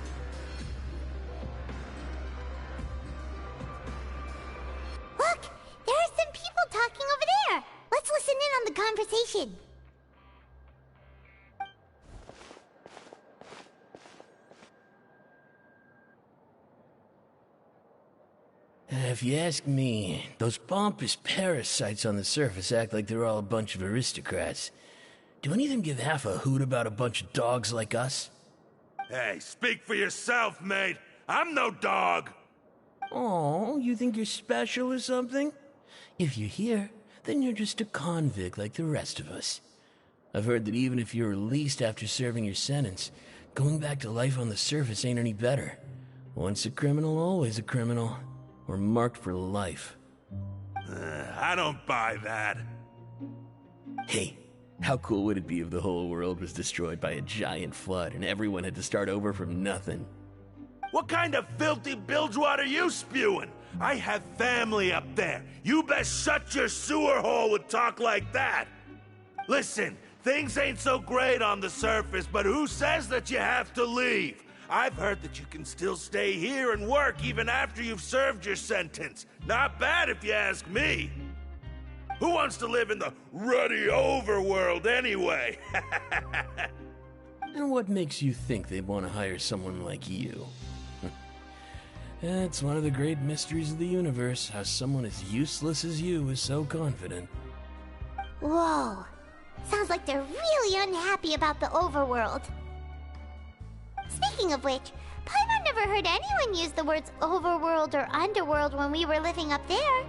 Speaker 3: Look! There are some people talking over there! Let's listen in on the conversation.
Speaker 16: If you ask me, those pompous parasites on the surface act like they're all a bunch of aristocrats. Do any of them give half a hoot about a bunch of dogs like us?
Speaker 18: Hey, speak for yourself, mate. I'm no dog.
Speaker 16: Oh, you think you're special or something? If you're here, then you're just a convict like the rest of us. I've heard that even if you're released after serving your sentence, going back to life on the surface ain't any better. Once a criminal, always a criminal. We're marked for life.
Speaker 18: I don't buy that.
Speaker 16: Hey, how cool would it be if the whole world was destroyed by a giant flood and everyone had to start over from nothing?
Speaker 18: What kind of filthy bilge water you spewing? I have family up there. You best shut your sewer hole with talk like that. Listen, things ain't so great on the surface, but who says that you have to leave? I've heard that you can still stay here and work even after you've served your sentence. Not bad if you ask me. Who wants to live in the ruddy overworld anyway?
Speaker 16: And what makes you think they'd want to hire someone like you? It's one of the great mysteries of the universe, how someone as useless as you is so confident.
Speaker 3: Whoa. Sounds like they're really unhappy about the overworld. Speaking of which, Paimon never heard anyone use the words overworld or underworld when we were living up there.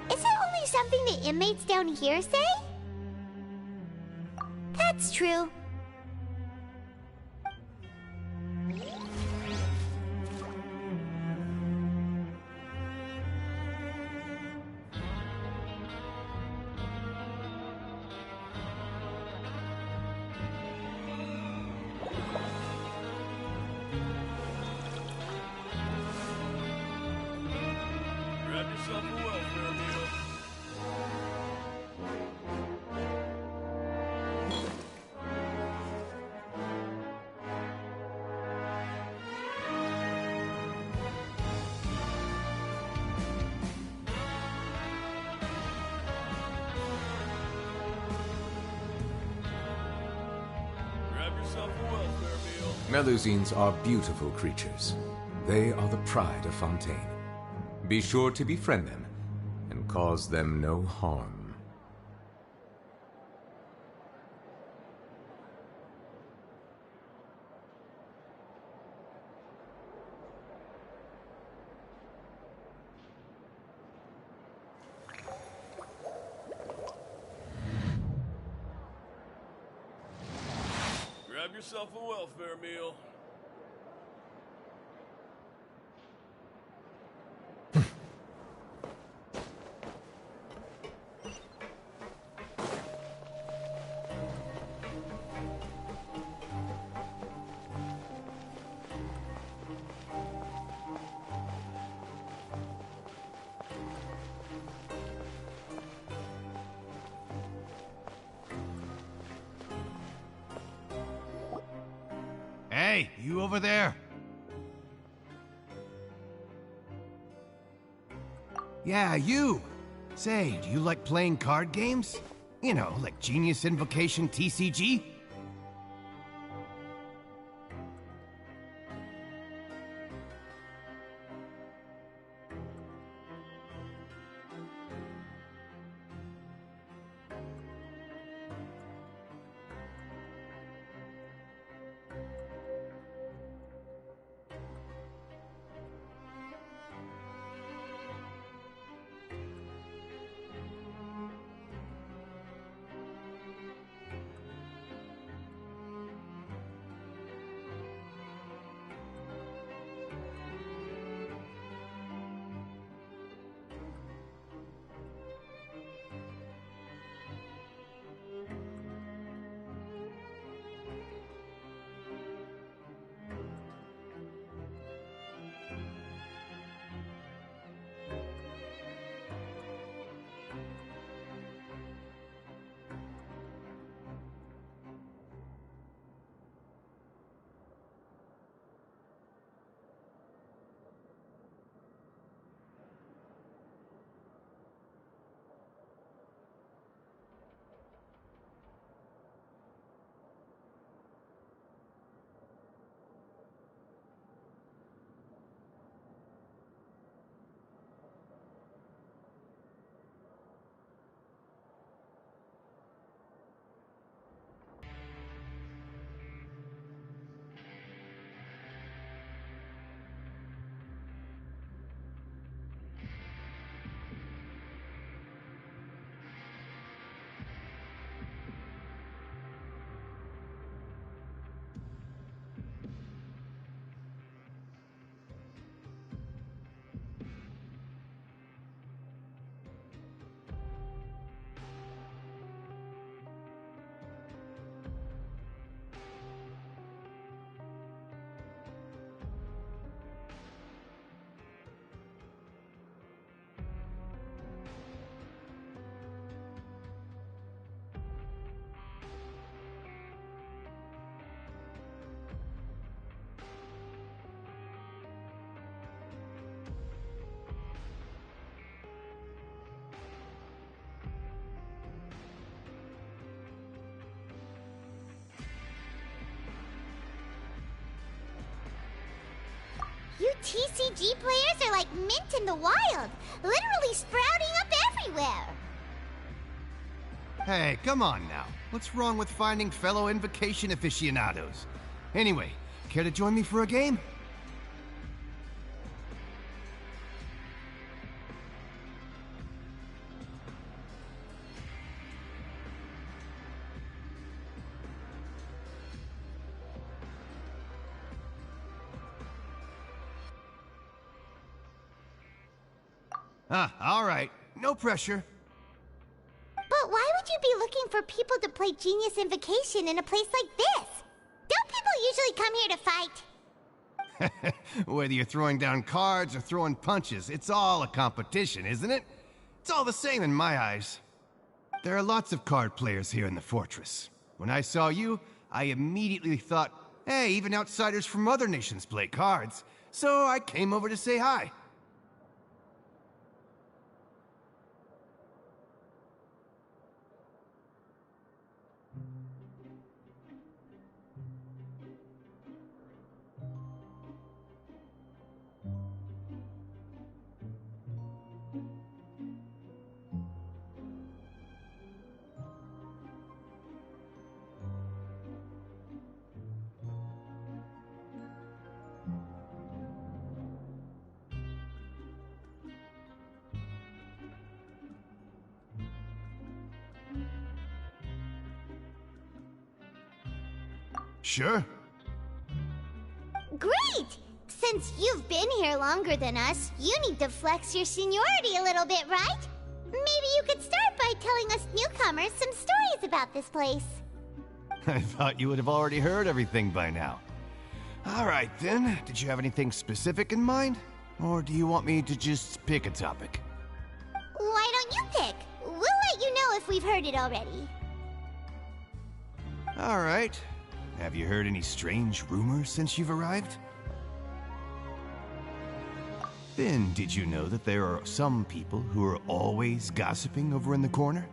Speaker 3: Is that only something the inmates down here say? That's true.
Speaker 6: Grab yourself a welfare meal. Grab yourself a welfare meal.
Speaker 4: Melusines are beautiful creatures. They are the pride of Fontaine. Be sure to befriend them and cause them no harm.
Speaker 6: Grab yourself a welfare meal.
Speaker 19: Hey, you over there? Yeah, you! Say, do you like playing card games? You know, like Genius Invocation TCG?
Speaker 3: TCG players are like mint in the wild, literally sprouting up everywhere.
Speaker 19: Hey, come on now. What's wrong with finding fellow invocation aficionados? Anyway, care to join me for a game? All right. No pressure.
Speaker 3: But why would you be looking for people to play Genius Invocation in a place like this? Don't people usually come here to fight?
Speaker 19: Whether you're throwing down cards or throwing punches, it's all a competition, isn't it? It's all the same in my eyes. There are lots of card players here in the fortress. When I saw you, I immediately thought, hey, even outsiders from other nations play cards. So I came over to say hi. Sure.
Speaker 3: Great! Since you've been here longer than us, you need to flex your seniority a little bit, right? Maybe you could start by telling us newcomers some stories about this place.
Speaker 19: I thought you would have already heard everything by now. All right, then. Did you have anything specific in mind? Or do you want me to just pick a topic?
Speaker 3: Why don't you pick? We'll let you know if we've heard it already.
Speaker 19: All right. Have you heard any strange rumors since you've arrived? Then, did you know that there are some people who are always gossiping over in the corner?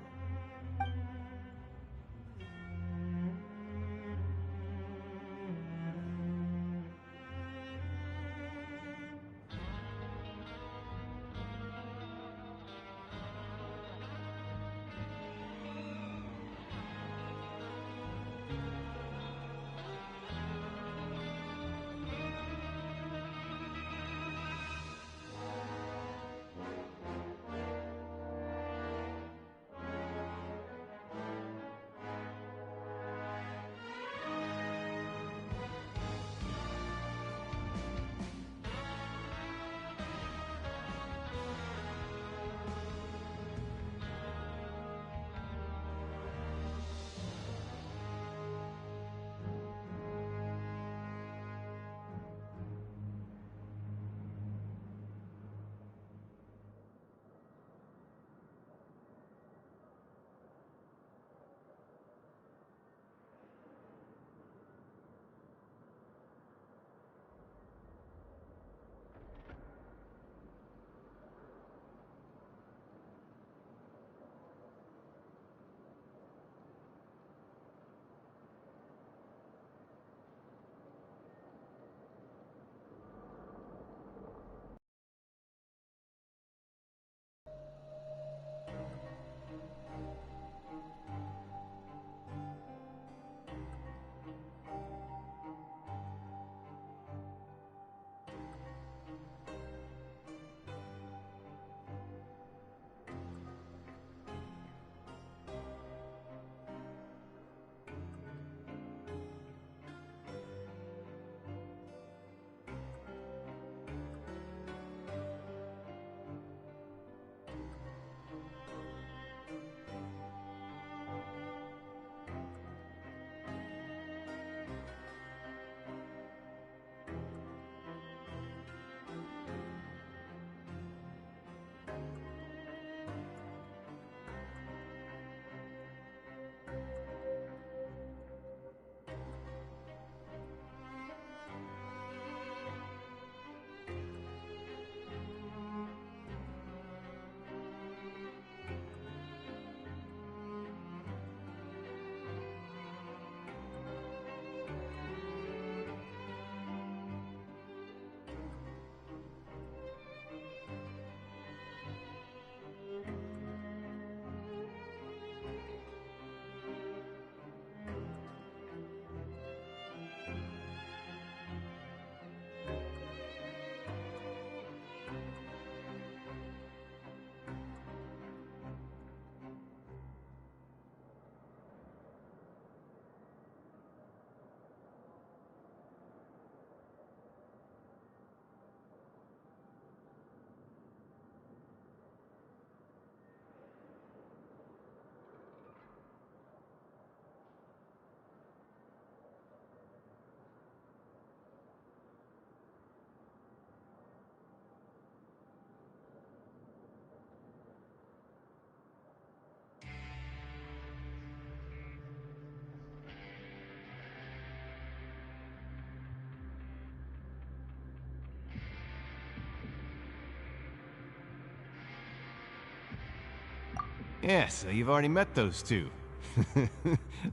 Speaker 19: Yeah, so you've already met those two.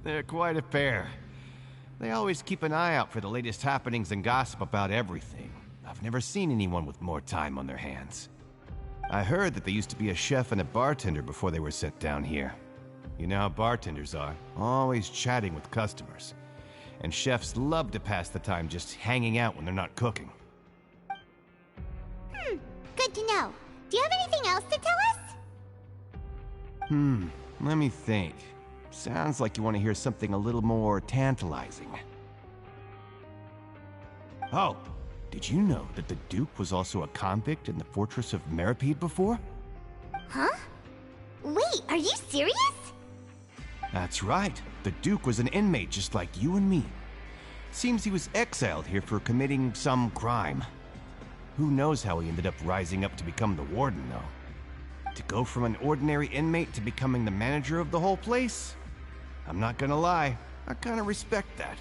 Speaker 19: They're quite a pair. They always keep an eye out for the latest happenings and gossip about everything. I've never seen anyone with more time on their hands. I heard that they used to be a chef and a bartender before they were sent down here. You know how bartenders are, always chatting with customers. And chefs love to pass the time just hanging out when they're not cooking.
Speaker 3: Good to know. Do you have anything else to tell us?
Speaker 19: Let me think. Sounds like you want to hear something a little more tantalizing. Oh, did you know that the Duke was also a convict in the fortress of Meripede before?
Speaker 3: Huh? Wait, are you serious?
Speaker 19: That's right. The Duke was an inmate just like you and me. Seems he was exiled here for committing some crime. Who knows how he ended up rising up to become the warden, though. To go from an ordinary inmate to becoming the manager of the whole place? I'm not gonna lie, I kinda respect that.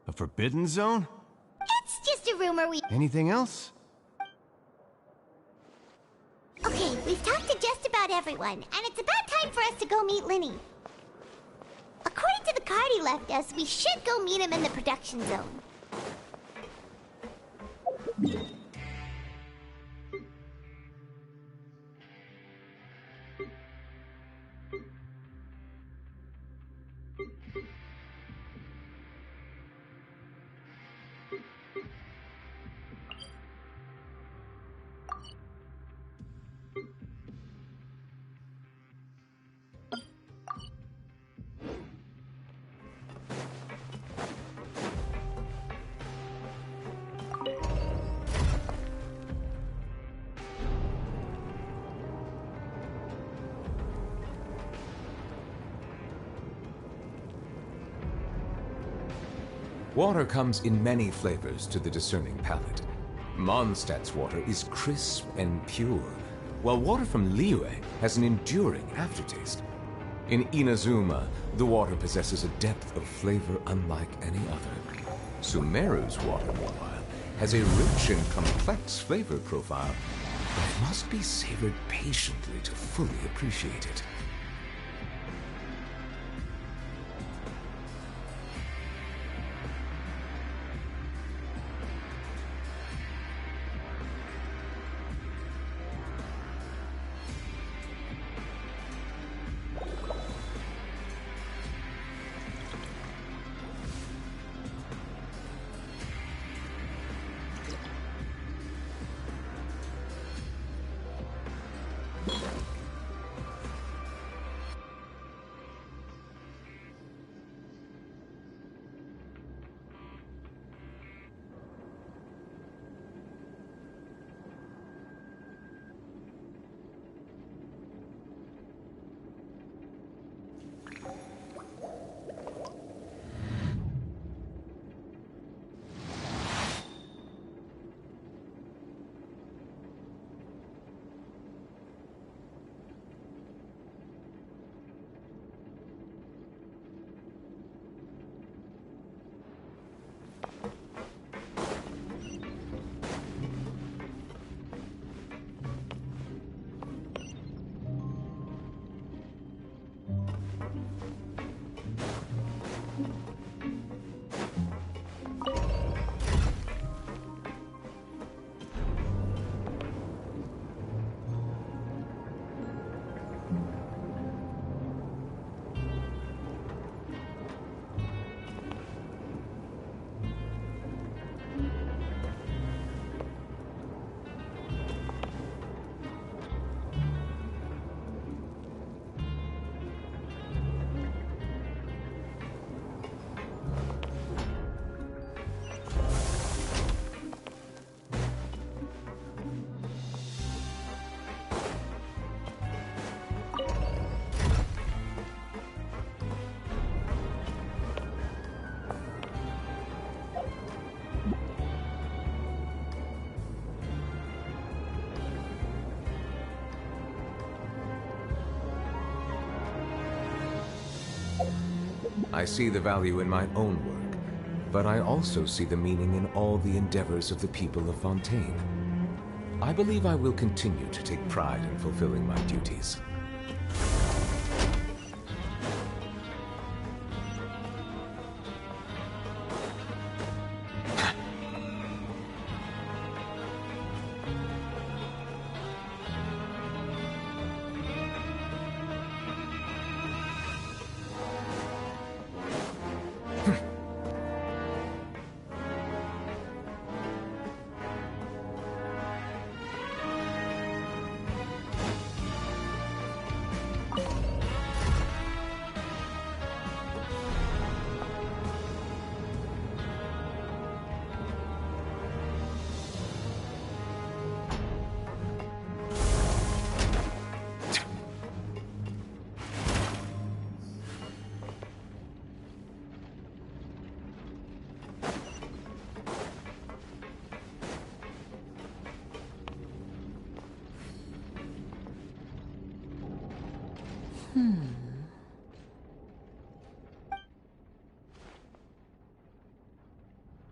Speaker 19: A forbidden zone?
Speaker 3: It's just a rumor we...
Speaker 19: Anything else?
Speaker 3: Okay, we've talked to just about everyone, and it's about time for us to go meet Linny. According to the card he left us, we should go meet him in the production zone.
Speaker 4: Water comes in many flavors to the discerning palate. Mondstadt's water is crisp and pure, while water from Liyue has an enduring aftertaste. In Inazuma, the water possesses a depth of flavor unlike any other. Sumeru's water, meanwhile, has a rich and complex flavor profile, but it must be savored patiently to fully appreciate it. I see the value in my own work, but I also see the meaning in all the endeavors of the people of Fontaine. I believe I will continue to take pride in fulfilling my duties.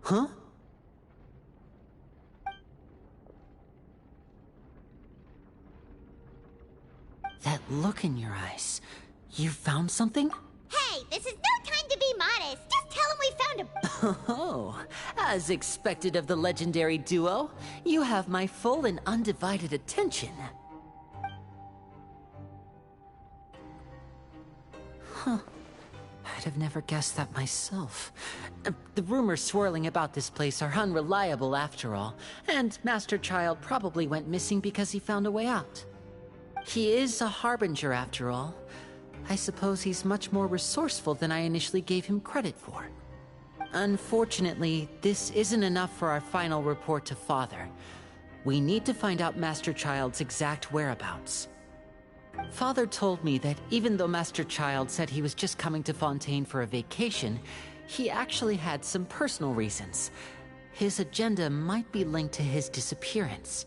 Speaker 10: Huh? That look in your eyes. You found something?
Speaker 3: Hey, this is no time to be modest. Just tell him we found a...
Speaker 10: Oh, as expected of the legendary duo, you have my full and undivided attention. Huh. I'd have never guessed that myself. The rumors swirling about this place are unreliable after all, and Master Child probably went missing because he found a way out. He is a harbinger after all. I suppose he's much more resourceful than I initially gave him credit for. Unfortunately, this isn't enough for our final report to Father. We need to find out Master Child's exact whereabouts. Father told me that even though Master Child said he was just coming to Fontaine for a vacation, he actually had some personal reasons. His agenda might be linked to his disappearance.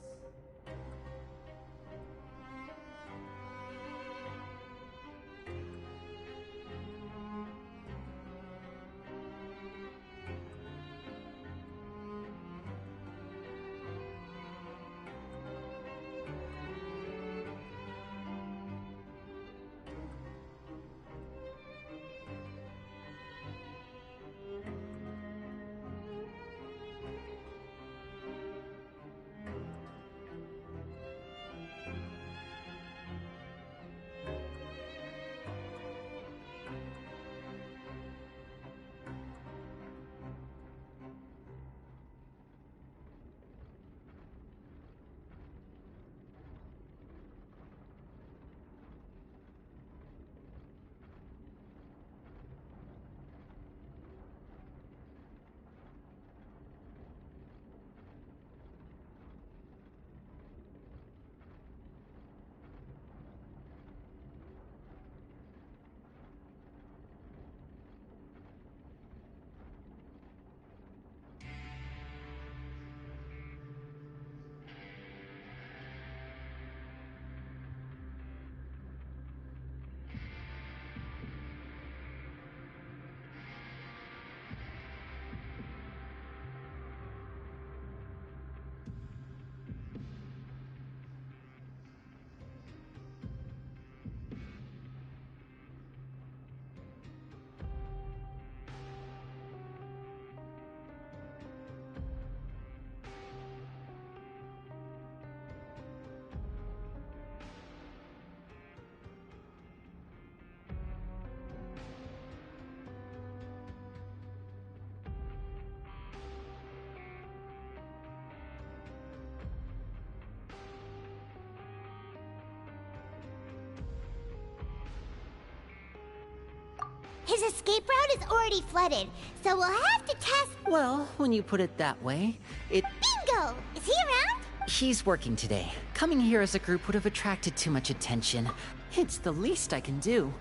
Speaker 3: His escape route is already flooded, so we'll have to test...
Speaker 10: Well, when you put it that way, it...
Speaker 3: Bingo! Is he around?
Speaker 10: He's working today. Coming here as a group would have attracted too much attention. It's the least I can do.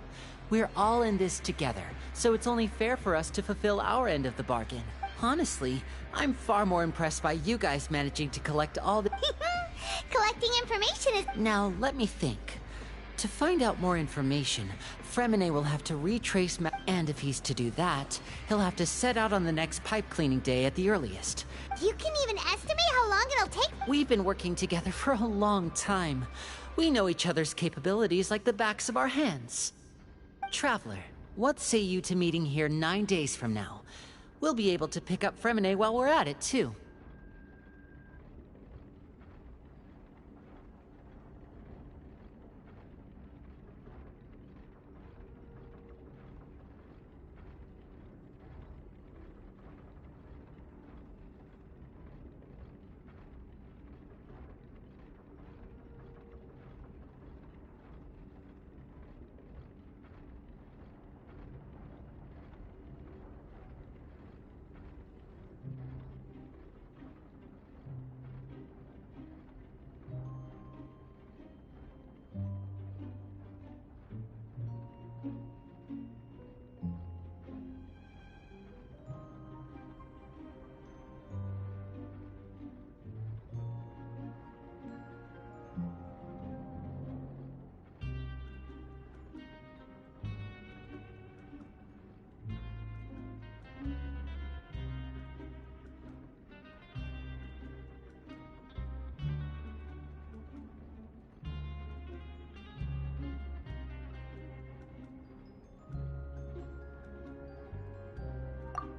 Speaker 10: We're all in this together, so it's only fair for us to fulfill our end of the bargain. Honestly, I'm far more impressed by you guys managing to collect all the...
Speaker 3: Collecting information is...
Speaker 10: Now, let me think. To find out more information, Fremine will have to retrace and if he's to do that, he'll have to set out on the next pipe cleaning day at the earliest.
Speaker 3: You can even estimate how long it'll take?
Speaker 10: We've been working together for a long time. We know each other's capabilities like the backs of our hands. Traveler, what say you to meeting here 9 days from now? We'll be able to pick up Fremine while we're at it, too.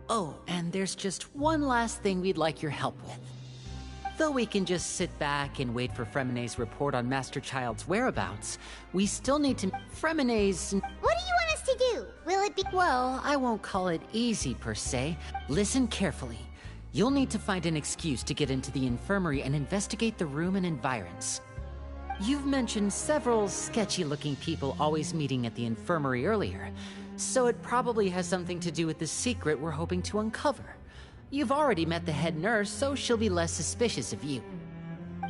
Speaker 10: Oh, and there's just one last thing we'd like your help with. Though we can just sit back and wait for Fremene's report on Master Child's whereabouts, we still need to... Fremene's...
Speaker 3: What do you want us to do? Will it be...
Speaker 10: Well, I won't call it easy per se. Listen carefully. You'll need to find an excuse to get into the infirmary and investigate the room and environs. You've mentioned several sketchy-looking people always meeting at the infirmary earlier, so it probably has something to do with the secret we're hoping to uncover. You've already met the head nurse, so she'll be less suspicious of you.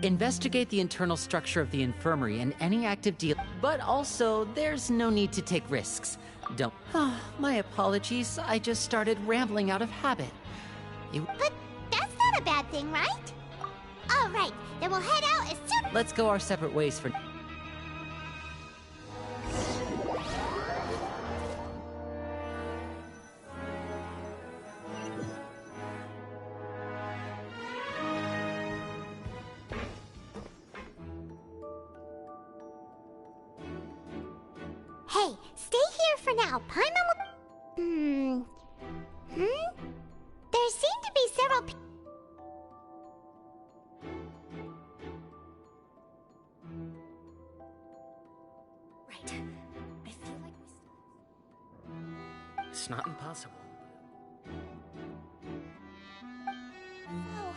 Speaker 10: Investigate the internal structure of the infirmary and any active deal, but also, there's no need to take risks. Don't... my apologies, I just started rambling out of habit.
Speaker 3: But that's not a bad thing, right? All right, then we'll head out as soon...
Speaker 10: Let's go our separate ways for...
Speaker 3: Hey, stay here for now. Paimon will... There seem to be several
Speaker 1: Right. I feel like
Speaker 10: It's not impossible.
Speaker 3: Oh.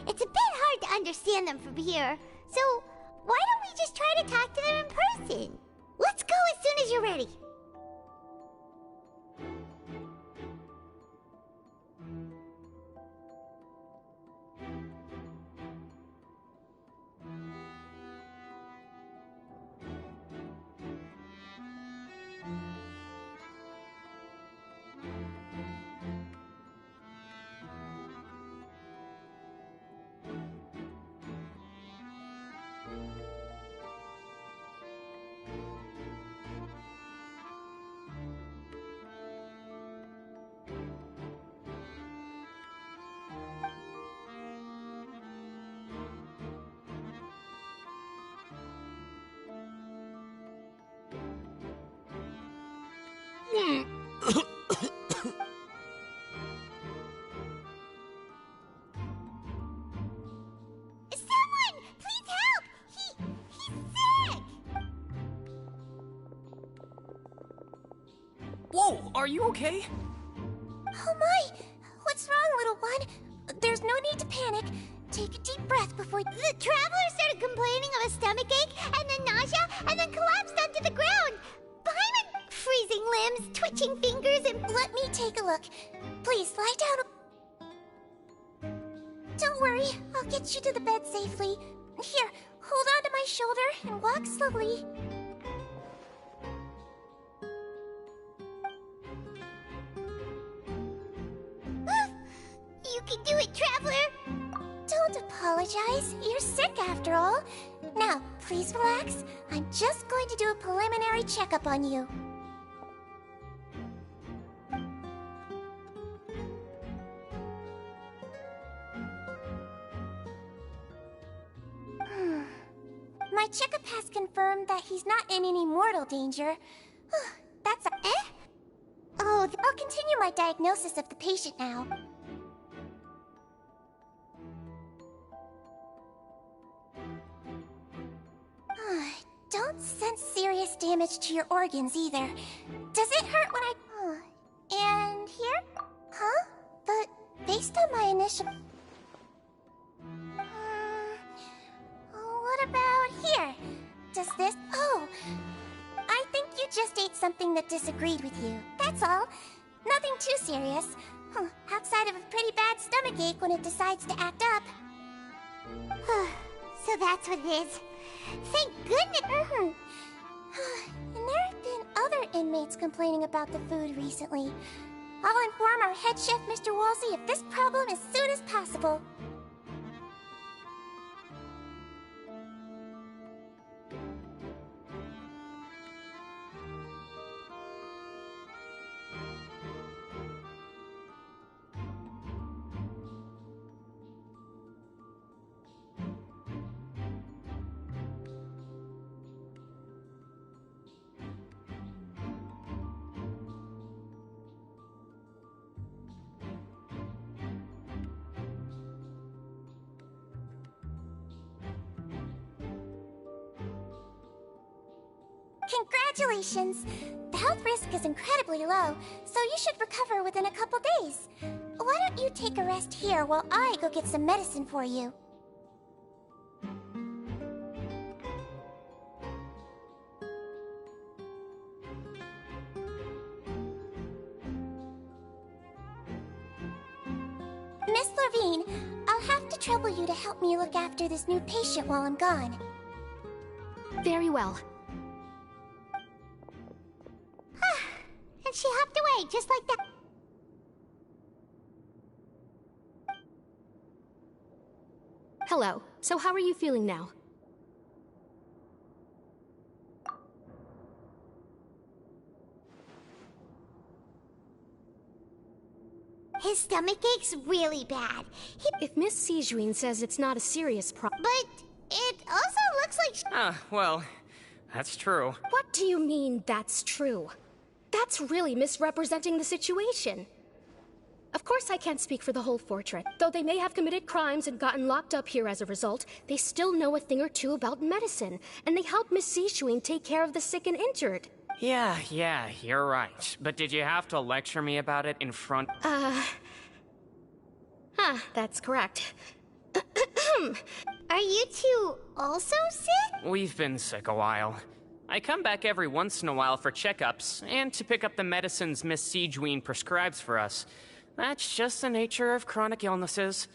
Speaker 3: It's a bit hard to understand them from here, so why don't we just try to talk to them in person? Let's go as soon as you're ready. Someone! Please help! He's sick!
Speaker 7: Whoa, are you okay?
Speaker 1: Oh my! What's wrong, little one? There's no need to panic. Take a deep breath before...
Speaker 3: The traveler started complaining of a stomachache, and then nausea, and then collapsed onto the ground. Paimon... Freezing limbs, twitching fingers, and...
Speaker 1: Let me take a look. Please, lie down. Don't worry, I'll get you to the bed safely. Here, hold on to my shoulder and walk slowly.
Speaker 3: can do it, Traveler! Don't apologize. You're sick after all. Now, please relax. I'm just going to do a preliminary checkup on you. My checkup has confirmed that he's not in any mortal danger. That's a... Oh, I'll continue my diagnosis of the patient now. Don't sense serious damage to your organs either. Does it hurt when I... And here? Huh? But based on my initial... What about here? Does this... Oh! I think you just ate something that disagreed with you. That's all. Nothing too serious. Outside of a pretty bad stomachache when it decides to act up. So that's what it is. Thank goodness! And there have been other inmates complaining about the food recently. I'll inform our head chef, Mr. Wolsey, of this problem as soon as possible. Congratulations! The health risk is incredibly low, so you should recover within a couple days. Why don't you take a rest here while I go get some medicine for you? Miss Levine, I'll have to trouble you to help me look after this new patient while I'm gone.
Speaker 1: Very well.
Speaker 3: And she hopped away just like that.
Speaker 1: Hello. So how are you feeling now?
Speaker 3: His stomach ache's really bad.
Speaker 1: If Miss Sijuin says it's not a serious problem...
Speaker 3: But it also looks like...
Speaker 7: well, that's true.
Speaker 1: What do you mean, that's true? That's really misrepresenting the situation. Of course I can't speak for the whole fortress. Though they may have committed crimes and gotten locked up here as a result, they still know a thing or two about medicine, and they help Miss Sijuin take care of the sick and injured.
Speaker 7: Yeah, you're right. But did you have to lecture me about it in front...
Speaker 1: That's correct.
Speaker 3: Are you two also sick?
Speaker 7: We've been sick a while. I come back every once in a while for checkups, and to pick up the medicines Miss Sijuin prescribes for us. That's just the nature of chronic illnesses.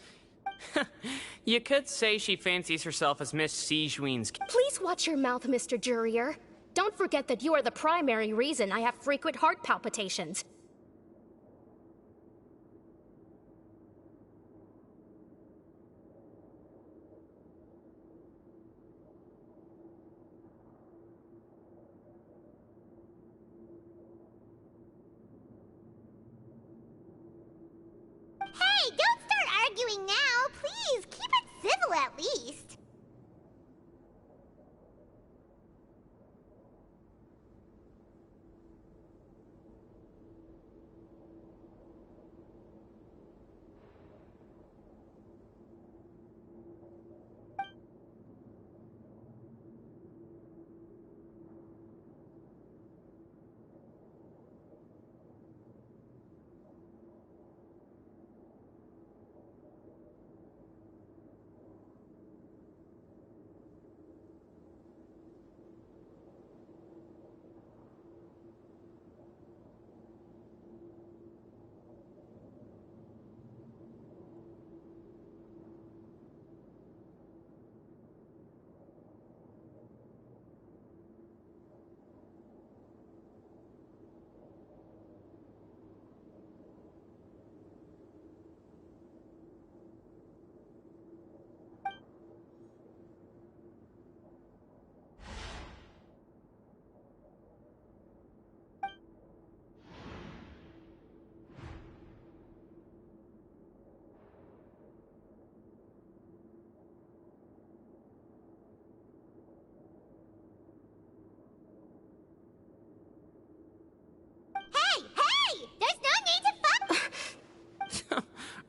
Speaker 7: You could say she fancies herself as Miss Sijuin's...
Speaker 1: Please watch your mouth, Mr. Jurier. Don't forget that you are the primary reason I have frequent heart palpitations.
Speaker 3: Hey, don't start arguing now! Please, keep it civil at least!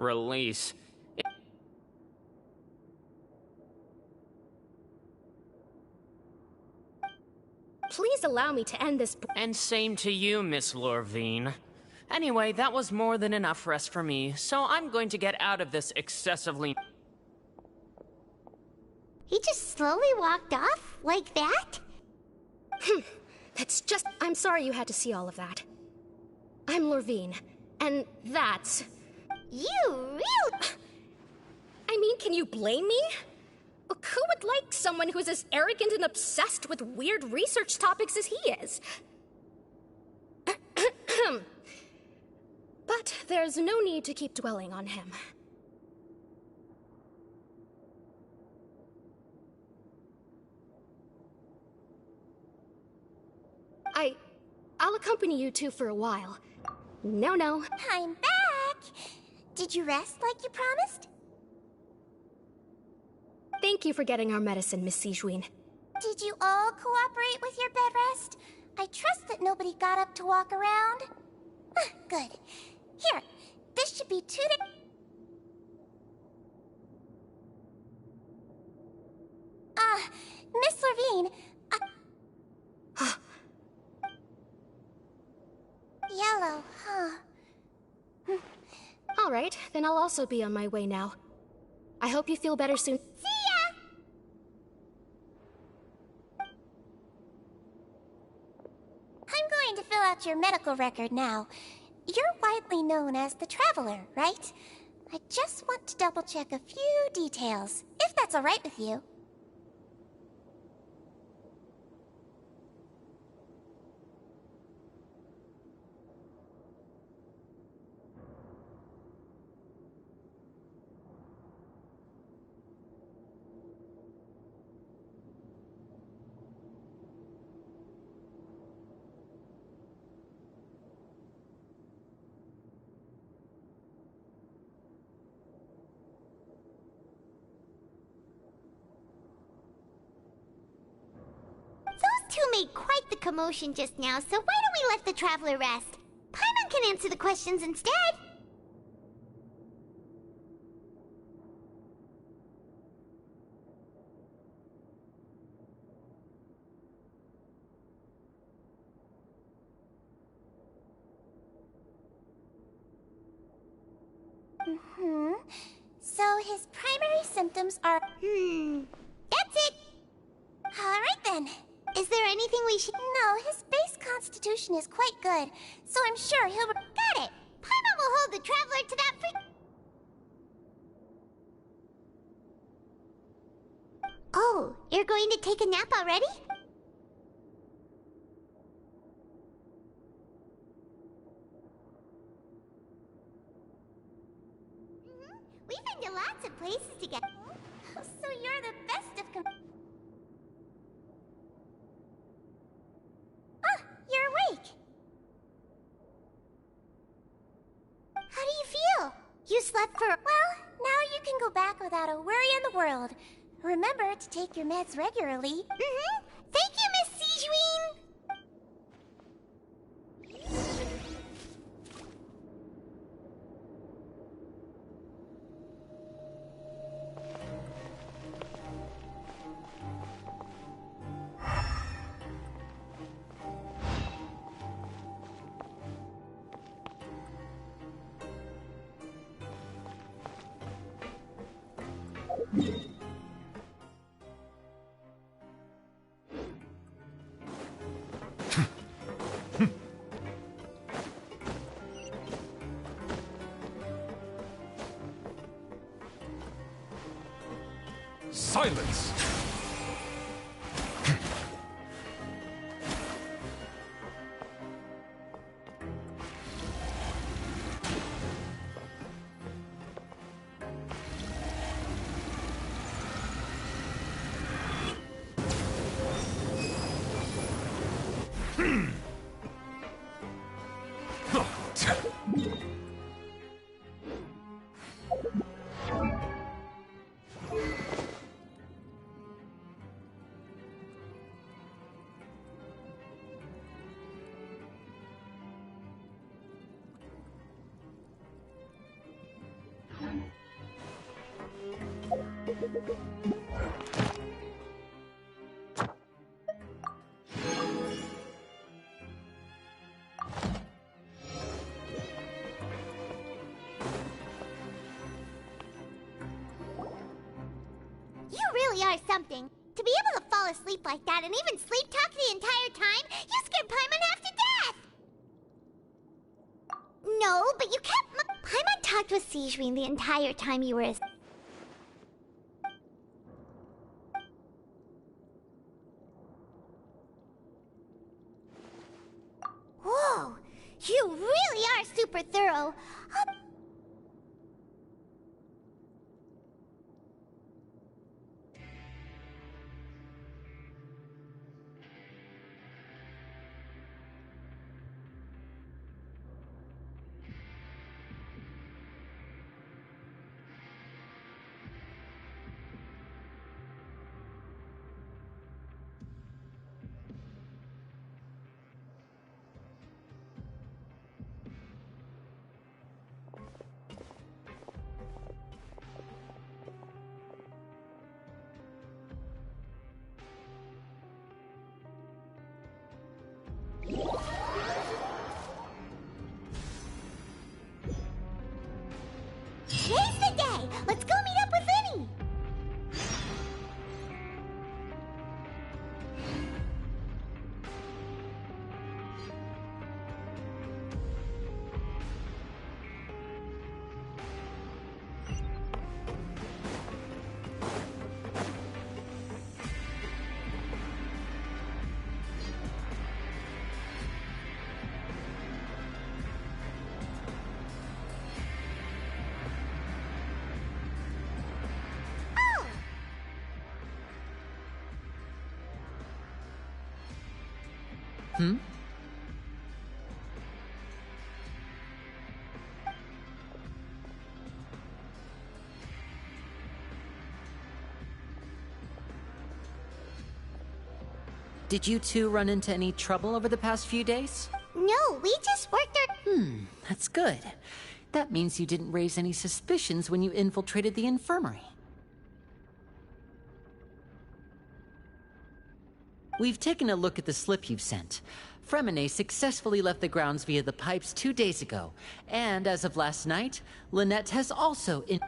Speaker 7: release.
Speaker 15: Please allow me to end this.
Speaker 7: And same to you, Miss Lorvine. Anyway, that was more than enough rest for me, so I'm going to get out of this excessively...
Speaker 3: He just slowly walked off? Like that?
Speaker 15: That's just... I'm sorry you had to see all of that. I'm Lorvine, and that's...
Speaker 3: You real...
Speaker 15: I mean, can you blame me? Who would like someone who's as arrogant and obsessed with weird research topics as he is? But there's no need to keep dwelling on him. I'll accompany you two for a while. No.
Speaker 3: I'm back! Did you rest like you promised?
Speaker 15: Thank you for getting our medicine, Miss Sigewin.
Speaker 3: Did you all cooperate with your bed rest? I trust that nobody got up to walk around. Good. Here, this should be 2 days. Miss Lorvine, Yellow, huh?
Speaker 15: All right, then I'll also be on my way now. I hope you feel better soon.
Speaker 3: See ya! I'm going to fill out your medical record now. You're widely known as the Traveler, right? I just want to double-check a few details, if that's all right with you. Those two made quite the commotion just now, so why don't we let the Traveler rest? Paimon can answer the questions instead. So his primary symptoms are... That's it! Alright then. Is there anything we should... No, his base constitution is quite good, so I'm sure he'll... Got it! Paimon will hold the Traveler to that Oh, you're going to take a nap already? We've been to lots of places together. So you're the best of you're awake. How do you feel? You slept for... Well, now you can go back without a worry in the world. Remember to take your meds regularly. Thank you, Miss Sigewin!
Speaker 4: Silence!
Speaker 3: You really are something. To be able to fall asleep like that and even sleep talk the entire time, you scared Paimon half to death! No, but you kept Paimon talked with Sijwin the entire time you were asleep. Whoa! You really are super thorough. Today's the day! Let's go meet up with Vinny!
Speaker 10: Hmm? Did you two run into any trouble over the past few days?
Speaker 3: No, we just worked our...
Speaker 10: That's good. That means you didn't raise any suspicions when you infiltrated the infirmary. We've taken a look at the slip you've sent. Fremine successfully left the grounds via the pipes 2 days ago. And as of last night, Lynette has also
Speaker 3: Wait,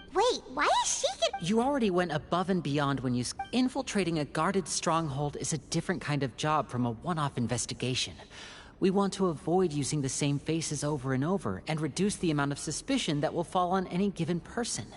Speaker 3: why is she
Speaker 10: You already went above and beyond when you... Infiltrating a guarded stronghold is a different kind of job from a one-off investigation. We want to avoid using the same faces over and over and reduce the amount of suspicion that will fall on any given person.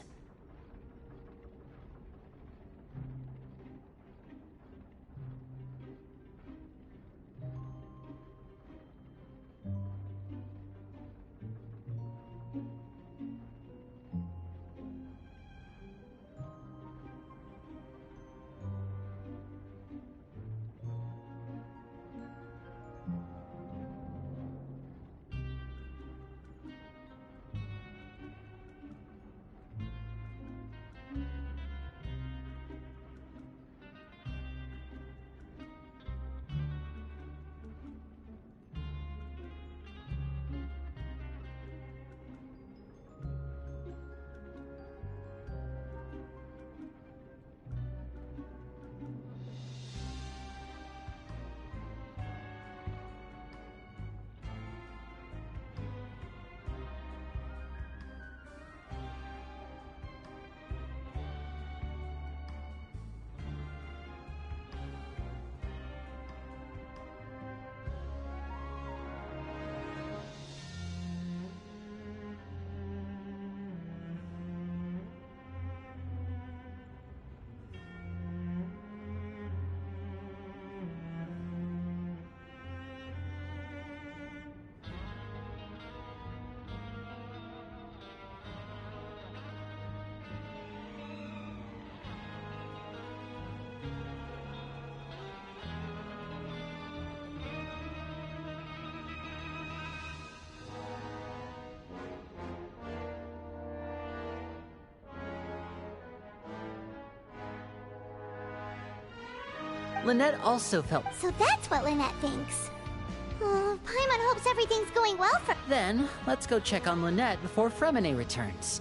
Speaker 10: Lynette also felt...
Speaker 3: So that's what Lynette thinks. Oh, Paimon hopes everything's going well for...
Speaker 10: Then, let's go check on Lynette before Fremine returns.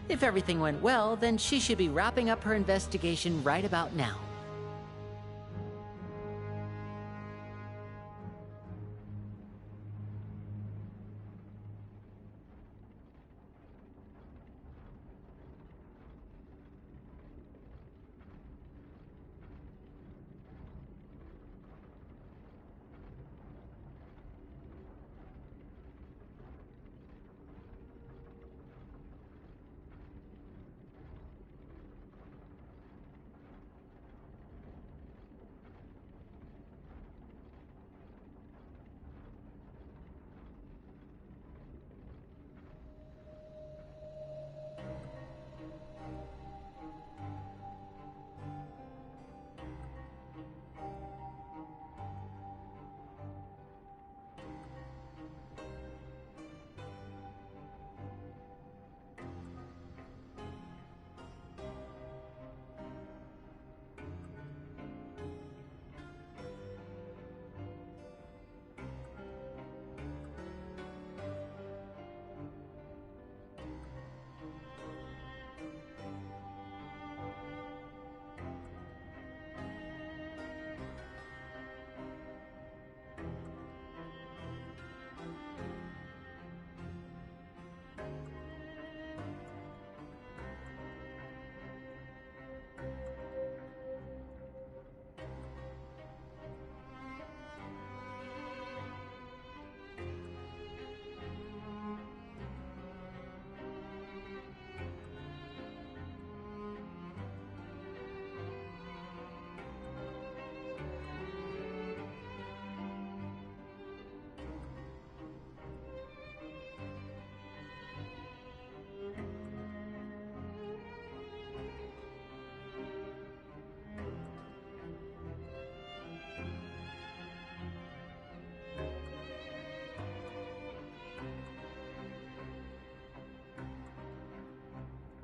Speaker 10: If everything went well, then she should be wrapping up her investigation right about now.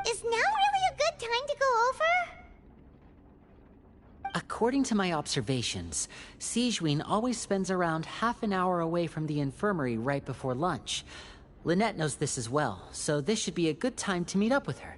Speaker 3: Is now really a good time to go over?
Speaker 10: According to my observations, Sigewinne always spends around half an hour away from the infirmary right before lunch. Lynette knows this as well, so this should be a good time to meet up with her.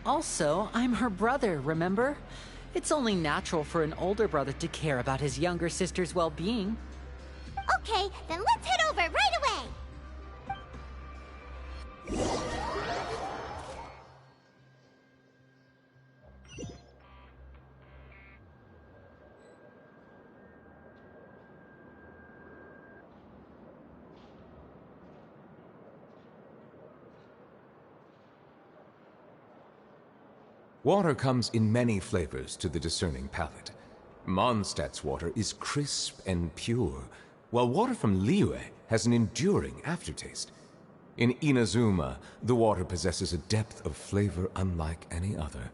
Speaker 10: Also, I'm her brother, remember? It's only natural for an older brother to care about his younger sister's well-being.
Speaker 3: Okay, then let's head over right away!
Speaker 4: Water comes in many flavors to the discerning palate. Mondstadt's water is crisp and pure, while water from Liyue has an enduring aftertaste. In Inazuma, the water possesses a depth of flavor unlike any other.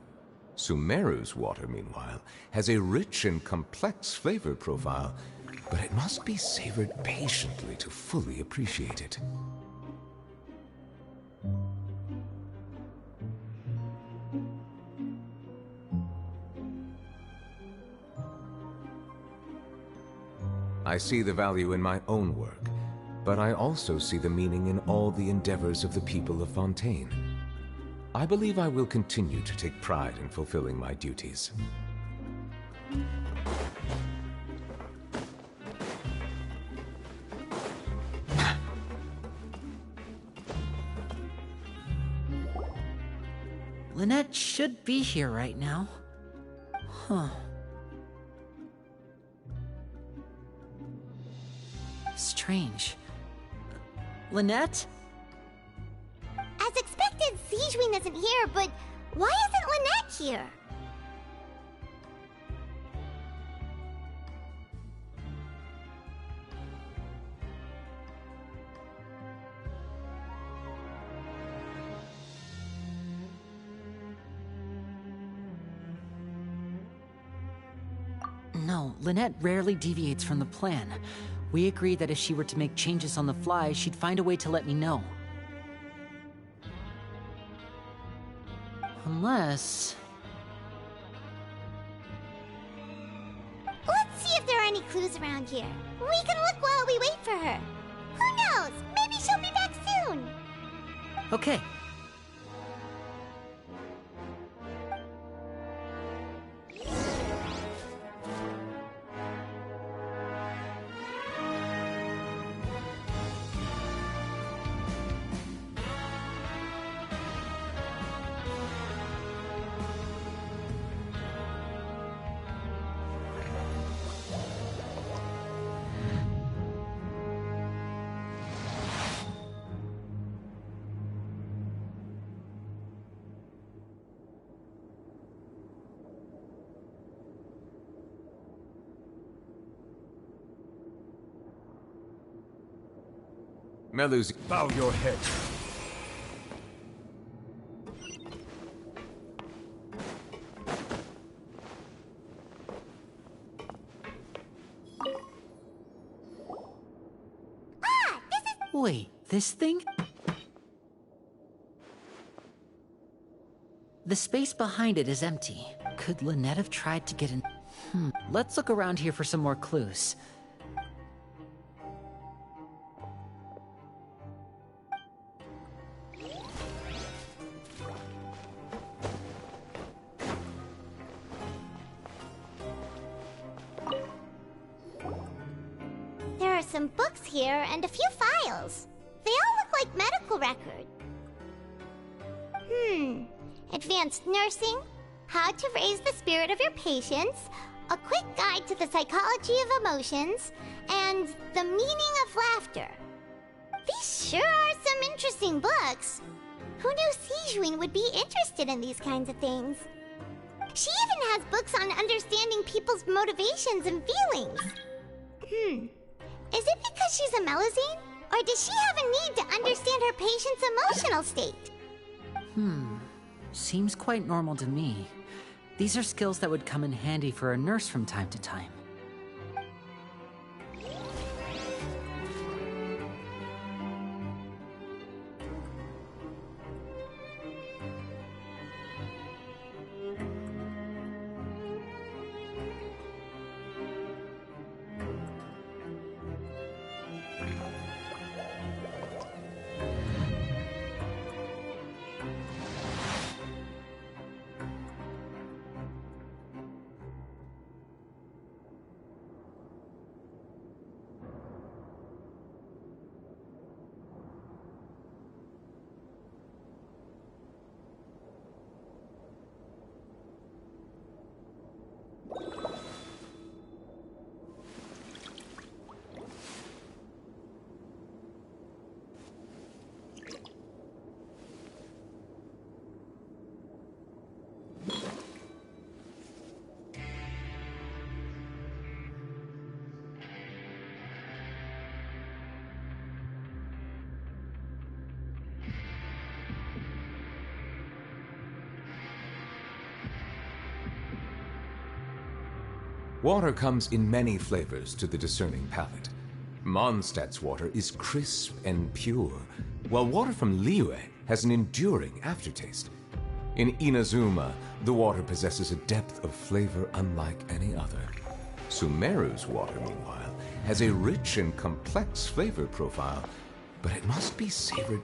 Speaker 4: Sumeru's water, meanwhile, has a rich and complex flavor profile, but it must be savored patiently to fully appreciate it. I see the value in my own work, but I also see the meaning in all the endeavors of the people of Fontaine. I believe I will continue to take pride in fulfilling my duties.
Speaker 10: Lynette should be here right now. Huh. Strange. Lynette?
Speaker 3: As expected, Sijwin isn't here, but why isn't Lynette here?
Speaker 10: No, Lynette rarely deviates from the plan. We agreed that if she were to make changes on the fly, she'd find a way to let me know. Unless...
Speaker 3: Let's see if there are any clues around here. We can look while we wait for her. Who knows? Maybe she'll be back soon.
Speaker 10: Okay.
Speaker 4: Melu's...
Speaker 14: Bow your head.
Speaker 10: Wait, this thing? The space behind it is empty. Could Lynette have tried to get in? Let's look around here for some more clues.
Speaker 3: There are some books here and a few files. They all look like medical records. Advanced nursing, how to raise the spirit of your patients, a quick guide to the psychology of emotions, and the meaning of laughter. These sure are some interesting books. Who knew Sijwin would be interested in these kinds of things? She even has books on understanding people's motivations and feelings. Is it because she's a Melusine? Or does she have a need to understand her patient's emotional state?
Speaker 10: Seems quite normal to me. These are skills that would come in handy for a nurse from time to time.
Speaker 4: Water comes in many flavors to the discerning palate. Mondstadt's water is crisp and pure, while water from Liyue has an enduring aftertaste. In Inazuma, the water possesses a depth of flavor unlike any other. Sumeru's water, meanwhile, has a rich and complex flavor profile, but it must be savored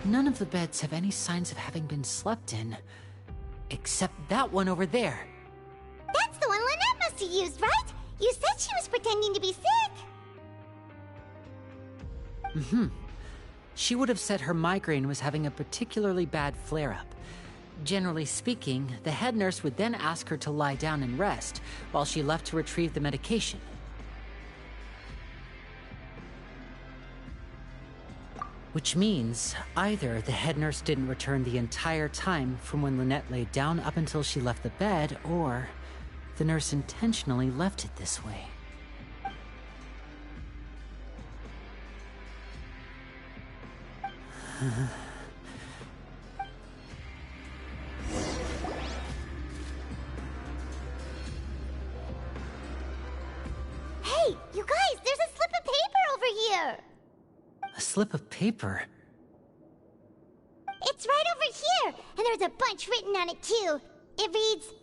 Speaker 10: None of the beds have any signs of having been slept in, except that one over there.
Speaker 3: That's the one Lynette must have used, right? You said she was pretending to be sick.
Speaker 10: Mm-hmm. She would have said her migraine was having a particularly bad flare-up. Generally speaking, the head nurse would then ask her to lie down and rest, while she left to retrieve the medication. Which means, either the head nurse didn't return the entire time from when Lynette laid down up until she left the bed, or the nurse intentionally left it this way.
Speaker 3: Hey, you guys, there's a slip of paper over here!
Speaker 10: A slip of paper?
Speaker 3: It's right over here, and there's a bunch written on it too. It reads,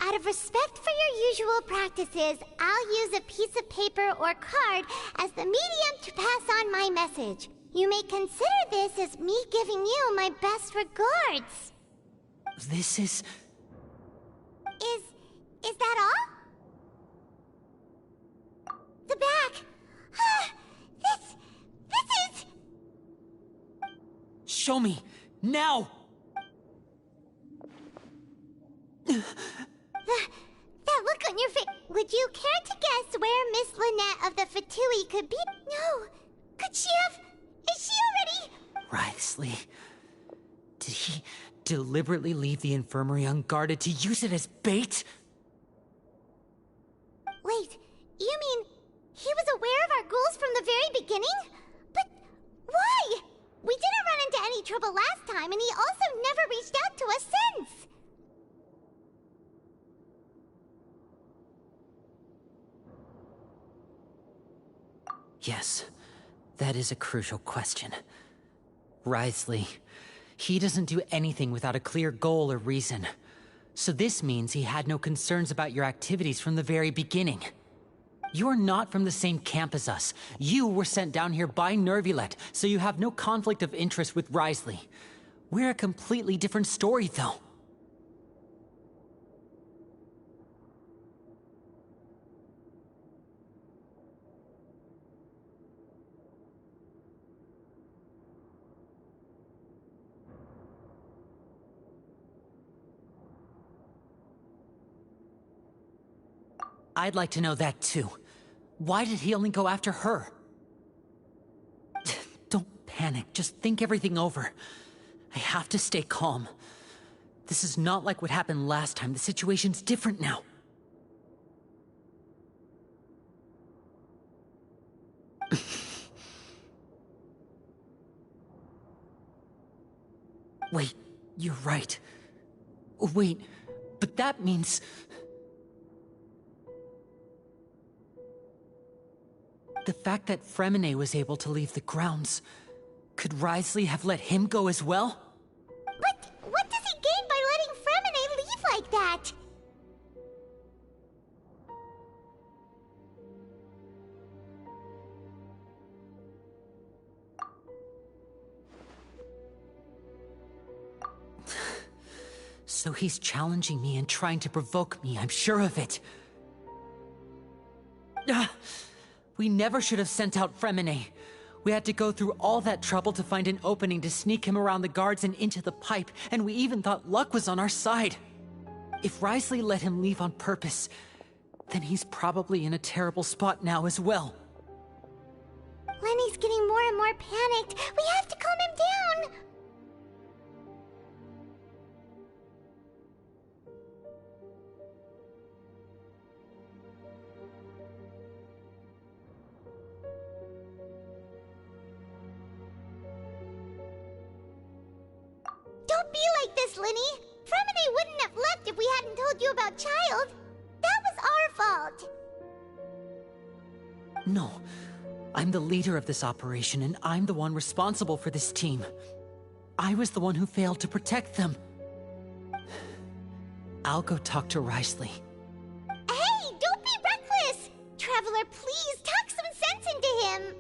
Speaker 3: "Out of respect for your usual practices, I'll use a piece of paper or card as the medium to pass on my message. You may consider this as me giving you my best regards."
Speaker 10: This is...
Speaker 3: Is that all? The back. This is...
Speaker 10: Show me! Now!
Speaker 3: That look on your face. Would you care to guess where Miss Lynette of the Fatui could be? No. Could she have... Is she already...
Speaker 10: Wriothesley. Did he deliberately leave the infirmary unguarded to use it as bait?
Speaker 3: Wait, you mean he was aware of our goals from the very beginning? But why? We didn't run into any trouble last time, and he also never reached out to us since.
Speaker 10: Yes, that is a crucial question. Wriothesley, he doesn't do anything without a clear goal or reason. So this means he had no concerns about your activities from the very beginning. You're not from the same camp as us. You were sent down here by Nervulet, so you have no conflict of interest with Wriothesley. We're a completely different story, though. I'd like to know that too. Why did he only go after her? Don't panic, just think everything over. I have to stay calm. This is not like what happened last time. The situation's different now. Wait, you're right. Wait, but that means... The fact that Fremine was able to leave the grounds, could Wriothesley have let him go as well?
Speaker 3: But what does he gain by letting Fremine leave like that?
Speaker 10: So he's challenging me and trying to provoke me, I'm sure of it. We never should have sent out Fremine. We had to go through all that trouble to find an opening to sneak him around the guards and into the pipe, and we even thought luck was on our side. If Wriothesley let him leave on purpose, then he's probably in a terrible spot now as well.
Speaker 3: Lenny's getting more and more panicked. We have to calm him down. Don't be like this, Lenny! Fremine wouldn't have left if we hadn't told you about Child. That was our fault.
Speaker 10: No. I'm the leader of this operation, and I'm the one responsible for this team. I was the one who failed to protect them. I'll go talk to Risley.
Speaker 3: Hey, don't be reckless! Traveler, please talk some sense into him.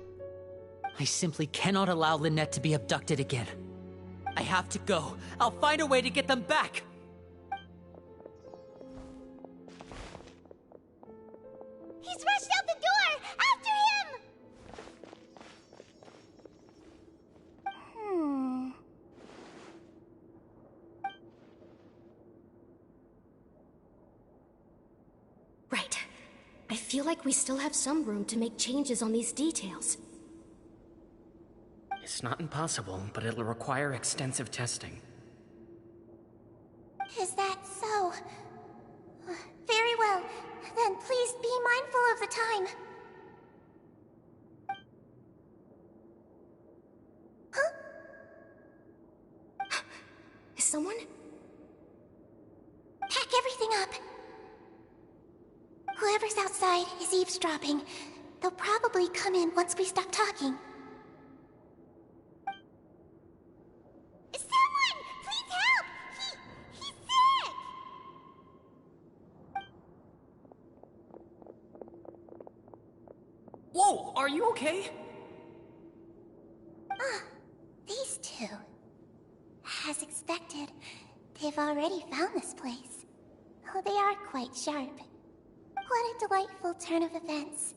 Speaker 10: I simply cannot allow Lynette to be abducted again. I have to go. I'll find a way to get them back!
Speaker 3: He's rushed out the door! After him!
Speaker 15: Right. I feel like we still have some room to make changes on these details.
Speaker 7: It's not impossible, but it'll require extensive testing.
Speaker 3: Is that so? Very well. Then please be mindful of the time. Huh?
Speaker 15: Is someone?
Speaker 3: Pack everything up. Whoever's outside is eavesdropping. They'll probably come in once we stop talking. Someone! Please help! He's sick!
Speaker 7: Whoa, are you okay?
Speaker 3: These two. As expected, they've already found this place. Oh, they are quite sharp. What a delightful turn of events.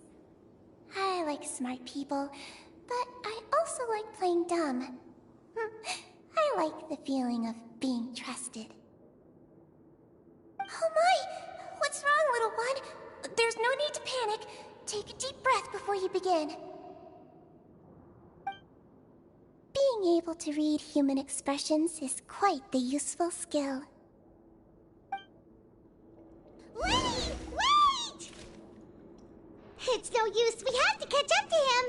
Speaker 3: I like smart people, but I also like playing dumb. I like the feeling of being trusted. Oh my! What's wrong, little one? There's no need to panic. Take a deep breath before you begin. Being able to read human expressions is quite the useful skill. Wait! Wait! It's no use. We have to catch up to him.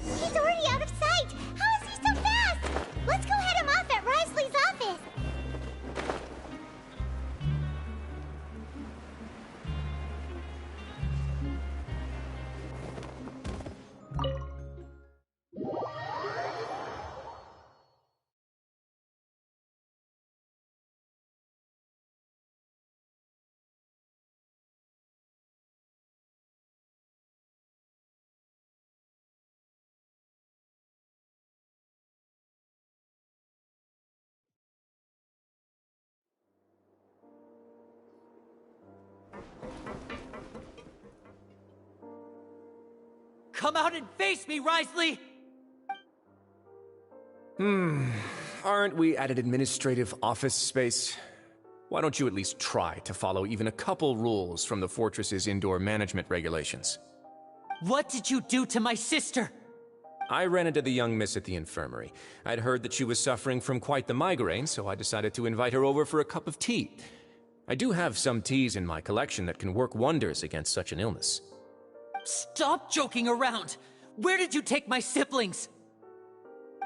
Speaker 3: He's already out of sight! How is he so fast? Let's go head him off at Risley's office!
Speaker 10: Come out and face me, Risley!
Speaker 2: Aren't we at an administrative office space? Why don't you at least try to follow even a couple rules from the fortress's indoor management regulations?
Speaker 10: What did you do to my sister?
Speaker 2: I ran into the young miss at the infirmary. I'd heard that she was suffering from quite the migraine, so I decided to invite her over for a cup of tea. I do have some teas in my collection that can work wonders against such an illness.
Speaker 10: Stop joking around! Where did you take my siblings?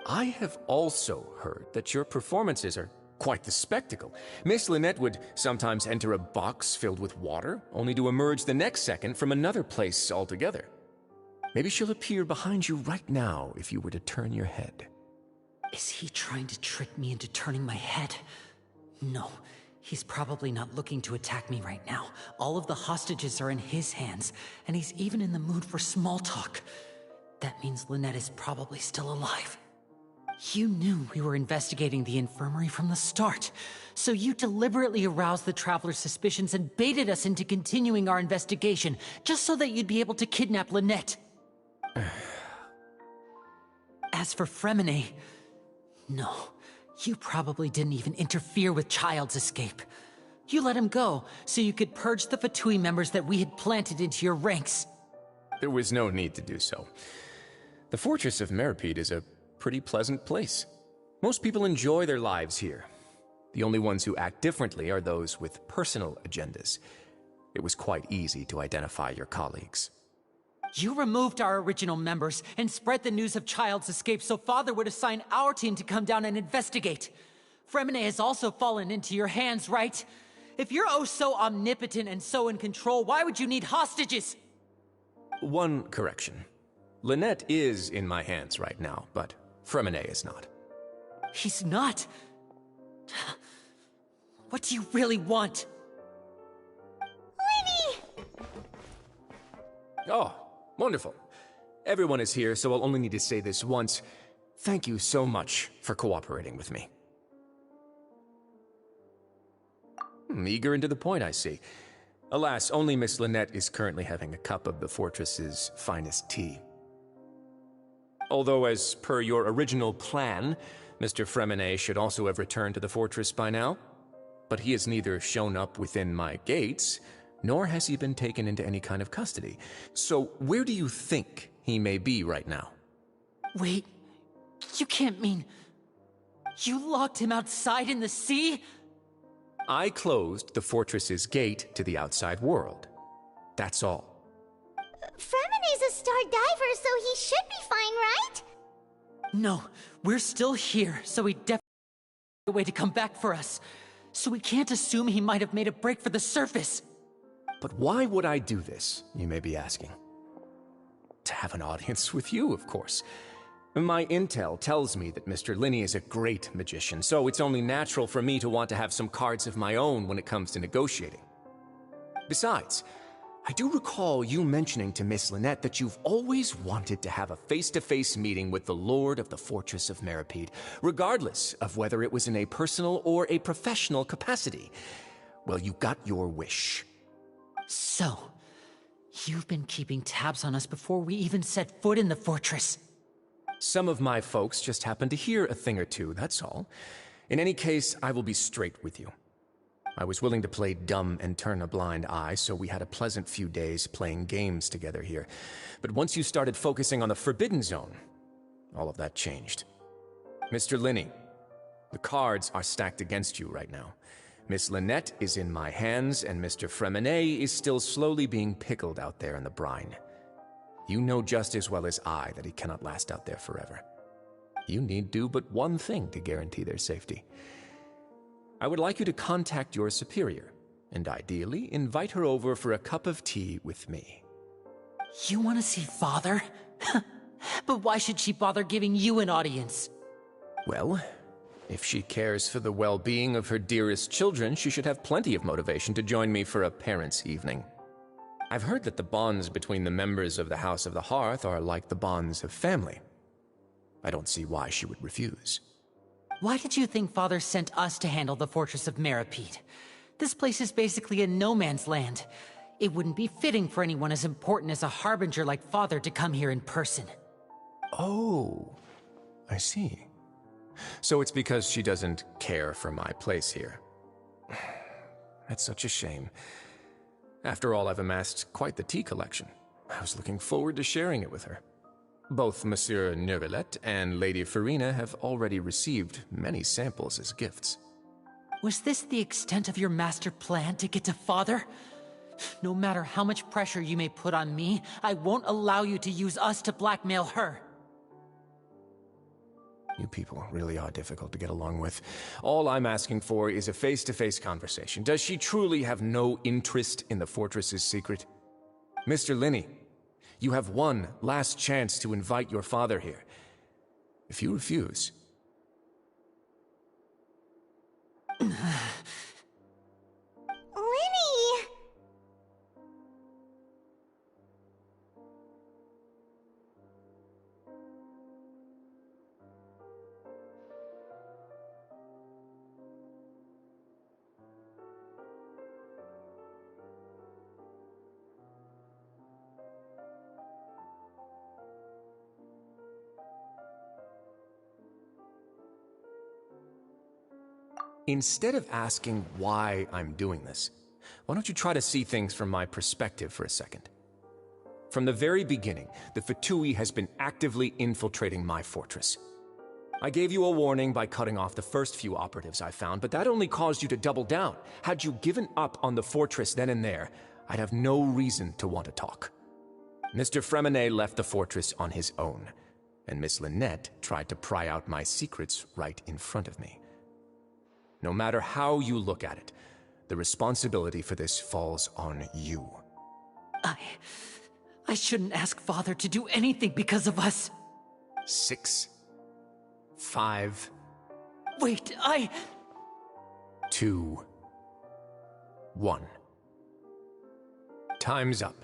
Speaker 2: I have also heard that your performances are quite the spectacle. Miss Lynette would sometimes enter a box filled with water, only to emerge the next second from another place altogether. Maybe she'll appear behind you right now if you were to turn your head.
Speaker 10: Is he trying to trick me into turning my head? No, he's probably not looking to attack me right now. All of the hostages are in his hands, and he's even in the mood for small talk. That means Lynette is probably still alive. You knew we were investigating the infirmary from the start, so you deliberately aroused the Traveler's suspicions and baited us into continuing our investigation, just so that you'd be able to kidnap Lynette. As for Fremine, no, you probably didn't even interfere with Child's escape. You let him go, so you could purge the Fatui members that we had planted into your ranks.
Speaker 2: There was no need to do so. The Fortress of Meripede is a pretty pleasant place. Most people enjoy their lives here. The only ones who act differently are those with personal agendas. It was quite easy to identify your colleagues.
Speaker 10: You removed our original members and spread the news of Child's escape so Father would assign our team to come down and investigate. Fremine has also fallen into your hands, right? If you're oh so omnipotent and so in control, why would you need hostages?
Speaker 2: One correction. Lynette is in my hands right now, but Fremine is not.
Speaker 10: He's not? What do you really want?
Speaker 3: Lyney!
Speaker 2: Oh, wonderful. Everyone is here, so I'll only need to say this once. Thank you so much for cooperating with me. Eager and to the point, I see. Alas, only Miss Lynette is currently having a cup of the fortress's finest tea. Although, as per your original plan, Mr. Fremine should also have returned to the fortress by now. But he has neither shown up within my gates, nor has he been taken into any kind of custody. So where do you think he may be right now?
Speaker 10: Wait, you can't mean... You locked him outside in the sea?
Speaker 2: I closed the fortress's gate to the outside world. That's all.
Speaker 3: Fremine's a star diver, so he should be fine, right?
Speaker 10: No, we're still here, so he definitely has a way to come back for us. So we can't assume he might have made a break for the surface.
Speaker 2: But why would I do this, you may be asking? To have an audience with you, of course. My intel tells me that Mr. Linney is a great magician, so it's only natural for me to want to have some cards of my own when it comes to negotiating. Besides, I do recall you mentioning to Miss Lynette that you've always wanted to have a face-to-face meeting with the Lord of the Fortress of Meripede, regardless of whether it was in a personal or a professional capacity. Well, you got your wish.
Speaker 10: So, you've been keeping tabs on us before we even set foot in the fortress.
Speaker 2: Some of my folks just happened to hear a thing or two, that's all. In any case, I will be straight with you. I was willing to play dumb and turn a blind eye, so we had a pleasant few days playing games together here. But once you started focusing on the Forbidden Zone, all of that changed. Mr. Linney, the cards are stacked against you right now. Miss Lynette is in my hands, and Mr. Fremine is still slowly being pickled out there in the brine. You know just as well as I that he cannot last out there forever. You need do but one thing to guarantee their safety. I would like you to contact your superior, and ideally invite her over for a cup of tea with me.
Speaker 10: You want to see Father? But why should she bother giving you an audience?
Speaker 2: Well, if she cares for the well-being of her dearest children, she should have plenty of motivation to join me for a parents' evening. I've heard that the bonds between the members of the House of the Hearth are like the bonds of family. I don't see why she would refuse.
Speaker 10: Why did you think Father sent us to handle the Fortress of Meripede? This place is basically a no-man's land. It wouldn't be fitting for anyone as important as a harbinger like Father to come here in person.
Speaker 2: Oh, I see. So it's because she doesn't care for my place here. That's such a shame. After all, I've amassed quite the tea collection. I was looking forward to sharing it with her. Both Monsieur Neuvillette and Lady Farina have already received many samples as gifts.
Speaker 10: Was this the extent of your master plan to get to Father? No matter how much pressure you may put on me, I won't allow you to use us to blackmail her.
Speaker 2: You people really are difficult to get along with. All I'm asking for is a face-to-face conversation. Does she truly have no interest in the fortress's secret? Mr. Linney, you have one last chance to invite your father here. If you refuse...
Speaker 3: Lyney!
Speaker 2: Instead of asking why I'm doing this, why don't you try to see things from my perspective for a second? From the very beginning, the Fatui has been actively infiltrating my fortress. I gave you a warning by cutting off the first few operatives I found, but that only caused you to double down. Had you given up on the fortress then and there, I'd have no reason to want to talk. Mr. Fremenet left the fortress on his own, and Miss Lynette tried to pry out my secrets right in front of me. No matter how you look at it, the responsibility for this falls on you.
Speaker 10: I shouldn't ask Father to do anything because of us.
Speaker 2: 6, 5...
Speaker 10: Wait,
Speaker 2: 2, 1. Time's up.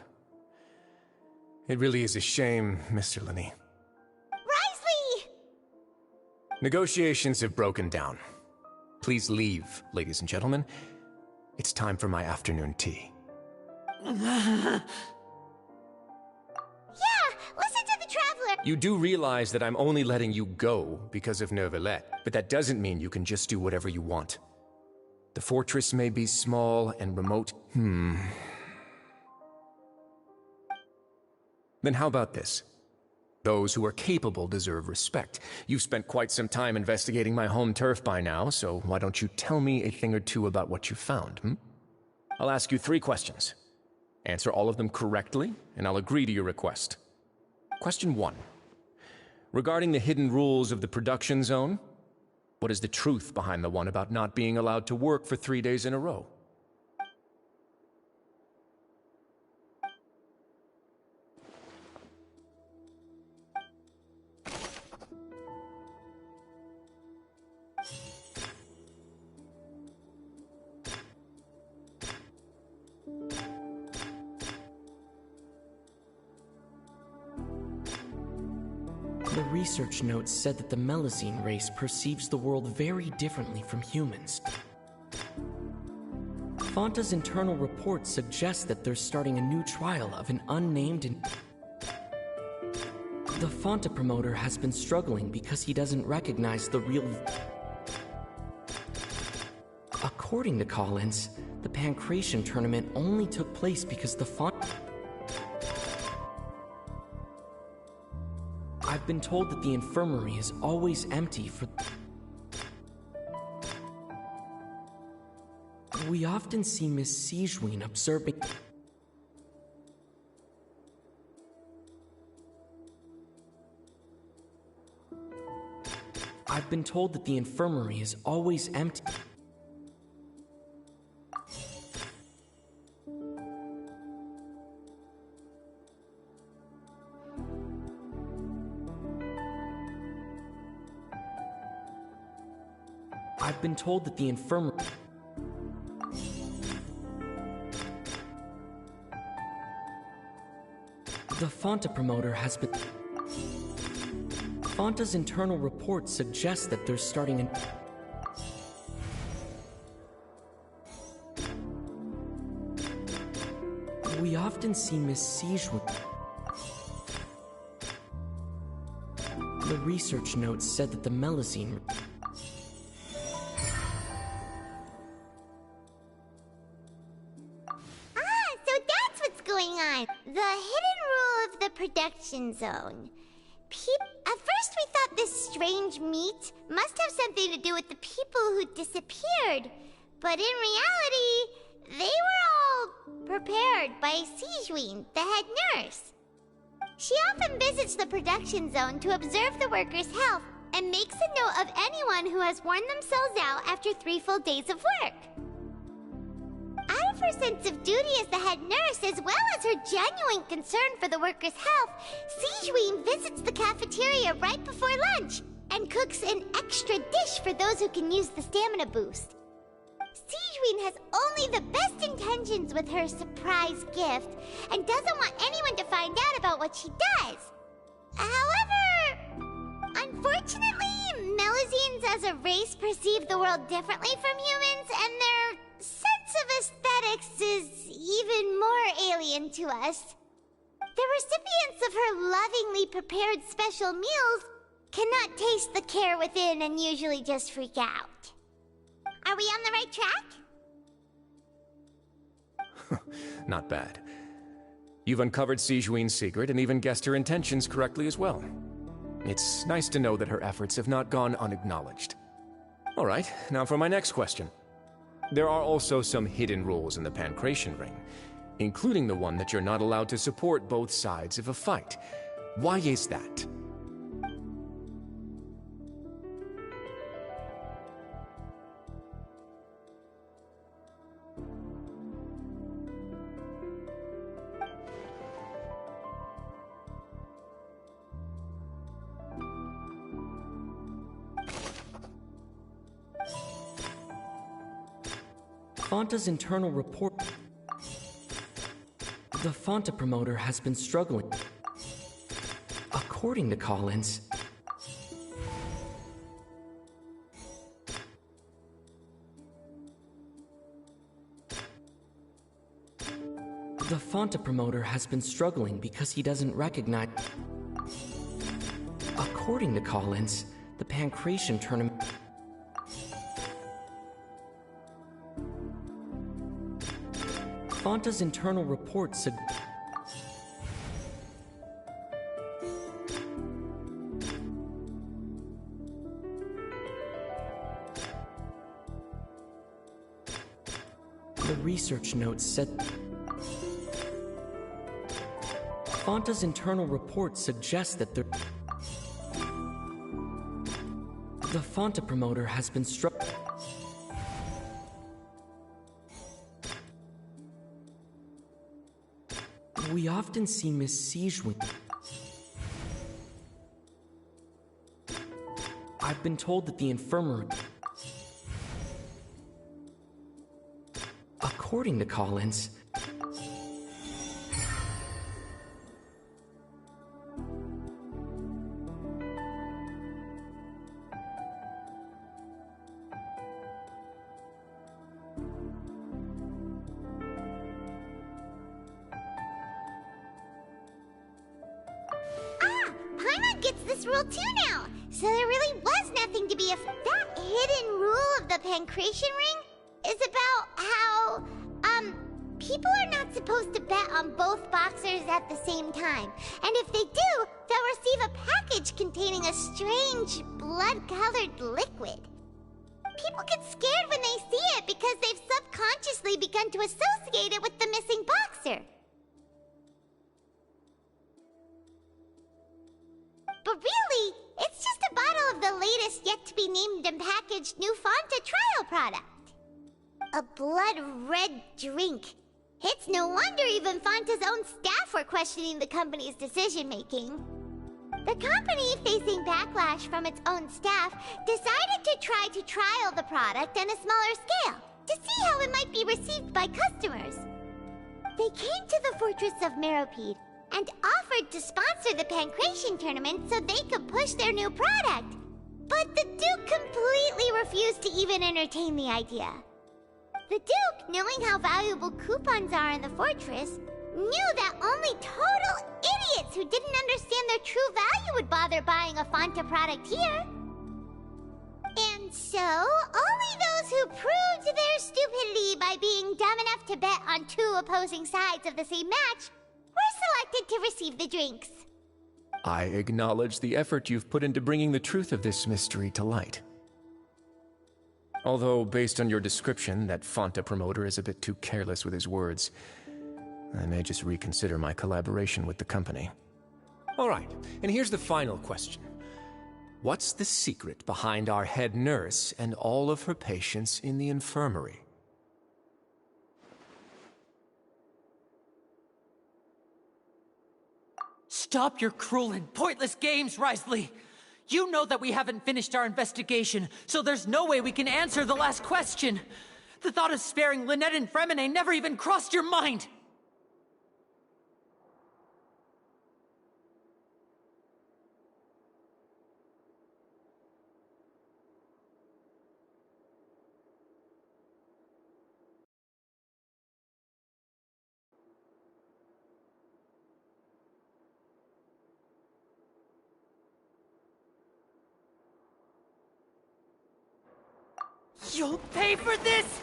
Speaker 2: It really is a shame, Mr. Linney.
Speaker 3: Risley!
Speaker 2: Negotiations have broken down. Please leave, ladies and gentlemen. It's time for my afternoon tea.
Speaker 3: Yeah, listen to the Traveler!
Speaker 2: You do realize that I'm only letting you go because of Neuvillette, but that doesn't mean you can just do whatever you want. The fortress may be small and remote. Then how about this? Those who are capable deserve respect. You've spent quite some time investigating my home turf by now, so why don't you tell me a thing or two about what you found, I'll ask you 3 questions. Answer all of them correctly, and I'll agree to your request. Question 1. Regarding the hidden rules of the production zone, what is the truth behind the one about not being allowed to work for 3 days in a row?
Speaker 13: The research notes said that the Melusine race perceives the world very differently from humans. Fonta's internal reports suggest that they're starting a new trial of an unnamed The Fonta promoter has been struggling because he doesn't recognize the real... According to Collins, the Pancration tournament only took place because the Fonta... I've been told that the infirmary is always empty for... We often see Miss Sigewinne observing... I've been told that the infirmary is always empty. I've been told that the infirmary... The Fonta promoter has been... Fonta's internal reports suggest that they're starting an... We often see Miss Sigewinne... The research notes said that the Melusine...
Speaker 3: The hidden rule of the production zone. At first we thought this strange meat must have something to do with the people who disappeared. But in reality, they were all prepared by Sigewinne, the head nurse. She often visits the production zone to observe the workers' health and makes a note of anyone who has worn themselves out after 3 full days of work. Out of her sense of duty as the head nurse, as well as her genuine concern for the workers' health, Sigewinne visits the cafeteria right before lunch and cooks an extra dish for those who can use the stamina boost. Sigewinne has only the best intentions with her surprise gift and doesn't want anyone to find out about what she does. However, unfortunately, Melusines as a race perceive the world differently from humans, and their sense of aesthetics is even more alien to us. The recipients of her lovingly prepared special meals cannot taste the care within and usually just freak out. Are we on the right track?
Speaker 2: Not bad. You've uncovered Sigewin's secret and even guessed her intentions correctly as well. It's nice to know that her efforts have not gone unacknowledged. All right, now for my next question. There are also some hidden rules in the Pancration Ring, including the one that you're not allowed to support both sides of a fight. Why is that?
Speaker 13: Fanta's internal report. The Fanta promoter has been struggling. According to Collins, the Fanta promoter has been struggling because he doesn't recognize. According to Collins, the Pancration tournament. Fanta's internal report said. The research notes said. Fanta's internal report suggests that the Fanta promoter has been struck. We often see Miss Sigewin. I've been told that the infirmary. According to Collins,
Speaker 3: Paimon gets this rule too now, so there really was nothing to be That hidden rule of the Pancration Ring is about how, people are not supposed to bet on both boxers at the same time. And if they do, they'll receive a package containing a strange, blood-colored liquid. People get scared when they see it because they've subconsciously begun to associate it with the missing boxer. But really, it's just a bottle of the latest yet-to-be-named and packaged new Fanta trial product. A blood-red drink. It's no wonder even Fanta's own staff were questioning the company's decision-making. The company, facing backlash from its own staff, decided to try to trial the product on a smaller scale, to see how it might be received by customers. They came to the fortress of Meropide and offered to sponsor the Pancration tournament so they could push their new product. But the Duke completely refused to even entertain the idea. The Duke, knowing how valuable coupons are in the fortress, knew that only total idiots who didn't understand their true value would bother buying a Fanta product here. And so, only those who proved their stupidity by being dumb enough to bet on two opposing sides of the same match were selected to receive the drinks.
Speaker 2: I acknowledge the effort you've put into bringing the truth of this mystery to light. Although, based on your description, that Fanta promoter is a bit too careless with his words, I may just reconsider my collaboration with the company. All right, and here's the final question. What's the secret behind our head nurse and all of her patients in the infirmary?
Speaker 10: Stop your cruel and pointless games, Risley! You know that we haven't finished our investigation, so there's no way we can answer the last question! The thought of sparing Lynette and Fremine never even crossed your mind! You'll pay for this!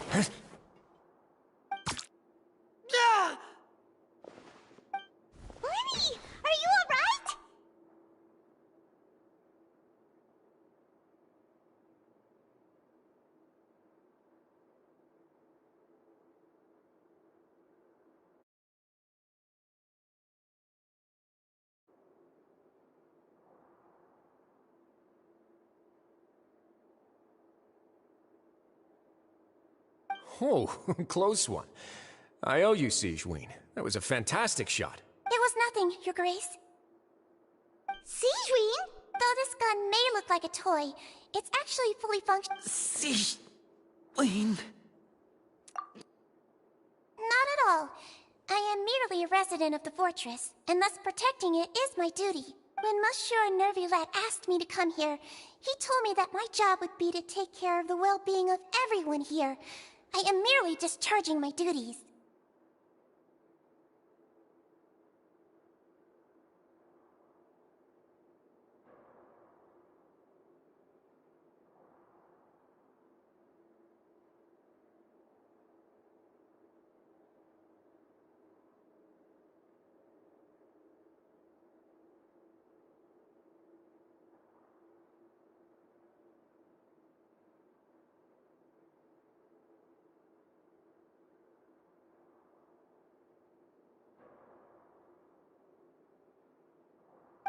Speaker 3: Lenny, are you alright?
Speaker 2: Oh, close one. I owe you, Sigewinne. That was a fantastic shot.
Speaker 3: It was nothing, Your Grace. Sigewinne? Though this gun may look like a toy, it's actually fully functional.
Speaker 10: Sigewinne.
Speaker 3: Not at all. I am merely a resident of the fortress, and thus protecting it is my duty. When Monsieur Nervilette asked me to come here, he told me that my job would be to take care of the well-being of everyone here. I am merely discharging my duties.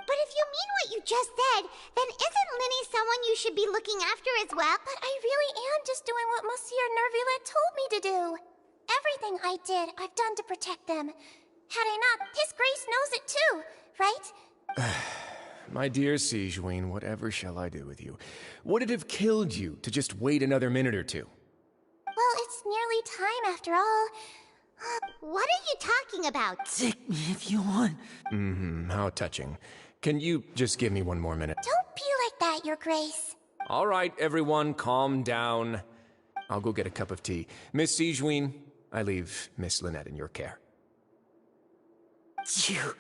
Speaker 3: But if you mean what you just said, then isn't Linny someone you should be looking after as well? But I really am just doing what Monsieur Nervilette told me to do. Everything I did, I've done to protect them. Had I not, His Grace knows it too, right?
Speaker 2: My dear Sigewinne, whatever shall I do with you? Would it have killed you to just wait another minute or two?
Speaker 3: Well, it's nearly time after all. What are you talking about?
Speaker 10: Take me if you want.
Speaker 2: How touching. Can you just give me one more minute?
Speaker 3: Don't be like that, Your Grace.
Speaker 2: All right, everyone, calm down. I'll go get a cup of tea. Miss Sigewinne, I leave Miss Lynette in your care.
Speaker 10: You...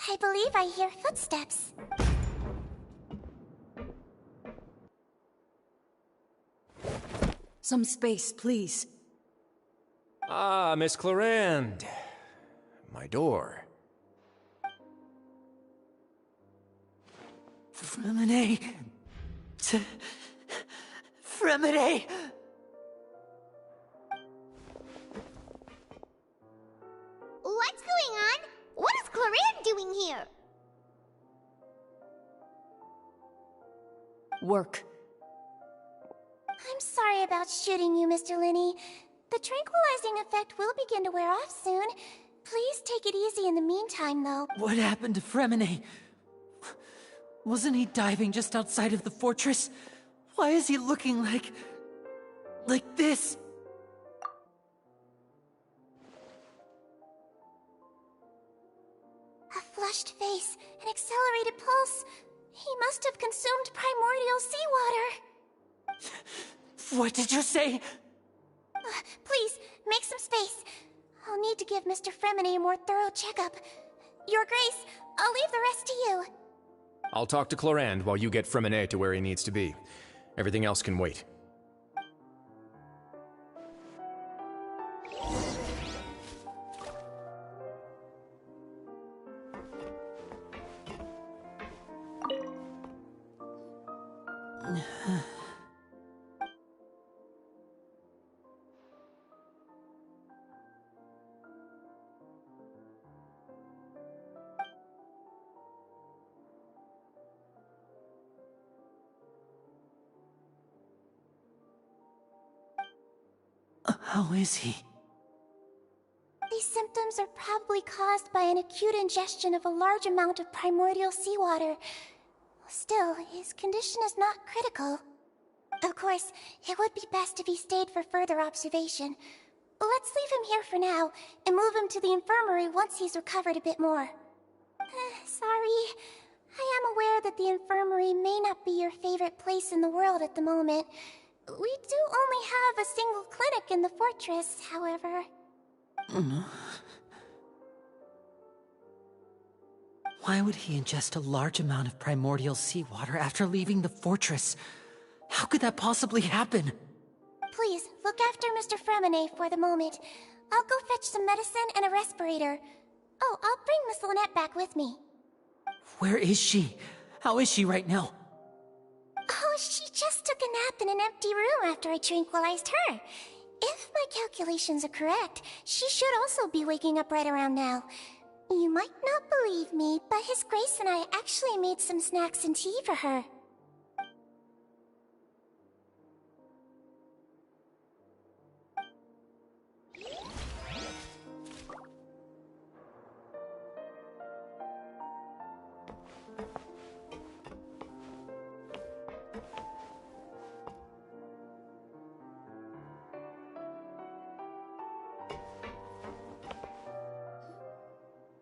Speaker 3: I believe I hear footsteps.
Speaker 11: Some space, please.
Speaker 2: Ah, Miss Clarande. My door.
Speaker 10: Fremine. Fremine.
Speaker 3: What's going on? What is Clarande doing here?
Speaker 11: Work.
Speaker 3: I'm sorry about shooting you, Mr. Linny. The tranquilizing effect will begin to wear off soon. Please take it easy in the meantime, though.
Speaker 10: What happened to Fremine? Wasn't he diving just outside of the fortress? Why is he looking like this?
Speaker 3: A flushed face, an accelerated pulse. He must have consumed primordial seawater.
Speaker 10: What did you say?
Speaker 3: Please, make some space. I'll need to give Mr. Fremine a more thorough checkup. Your Grace, I'll leave the rest to you.
Speaker 2: I'll talk to Clarande while you get Fremine to where he needs to be. Everything else can wait.
Speaker 10: How is he?
Speaker 3: These symptoms are probably caused by an acute ingestion of a large amount of primordial seawater. Still, his condition is not critical. Of course, it would be best if he stayed for further observation. Let's leave him here for now, and move him to the infirmary once he's recovered a bit more. Sorry. I am aware that the infirmary may not be your favorite place in the world at the moment. We do only have a single clinic in the fortress, however.
Speaker 10: Why would he ingest a large amount of primordial seawater after leaving the fortress? How could that possibly happen?
Speaker 3: please, look after Mr. Fremine for the moment. I'll go fetch some medicine and a respirator. Oh, I'll bring Miss Lynette back with me.
Speaker 10: Where is she? How is she right now?
Speaker 3: Oh, she just took a nap in an empty room after I tranquilized her. If my calculations are correct, she should also be waking up right around now. You might not believe me, but His Grace and I actually made some snacks and tea for her.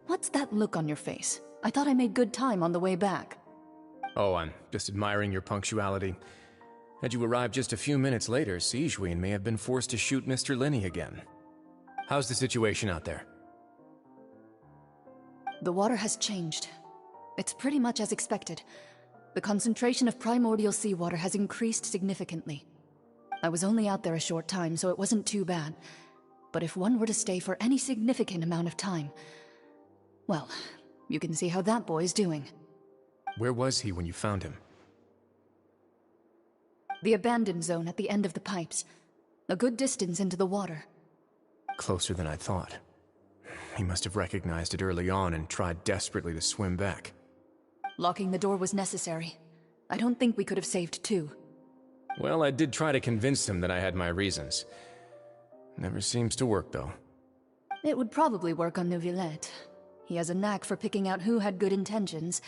Speaker 8: What's that look on your face? I thought I made good time on the way back.
Speaker 2: Oh, I'm just admiring your punctuality. Had you arrived just a few minutes later, Sigewinne may have been forced to shoot Mr. Linny again. How's the situation out there?
Speaker 8: The water has changed. It's pretty much as expected. The concentration of primordial seawater has increased significantly. I was only out there a short time, so it wasn't too bad. But if one were to stay for any significant amount of time, well, you can see how that boy's doing.
Speaker 2: Where was he when you found him?
Speaker 8: The abandoned zone at the end of the pipes. A good distance into the water.
Speaker 2: Closer than I thought. He must have recognized it early on and tried desperately to swim back.
Speaker 8: Locking the door was necessary. I don't think we could have saved two.
Speaker 2: Well, I did try to convince him that I had my reasons. Never seems to work, though.
Speaker 8: It would probably work on Neuvillette. He has a knack for picking out who had good intentions,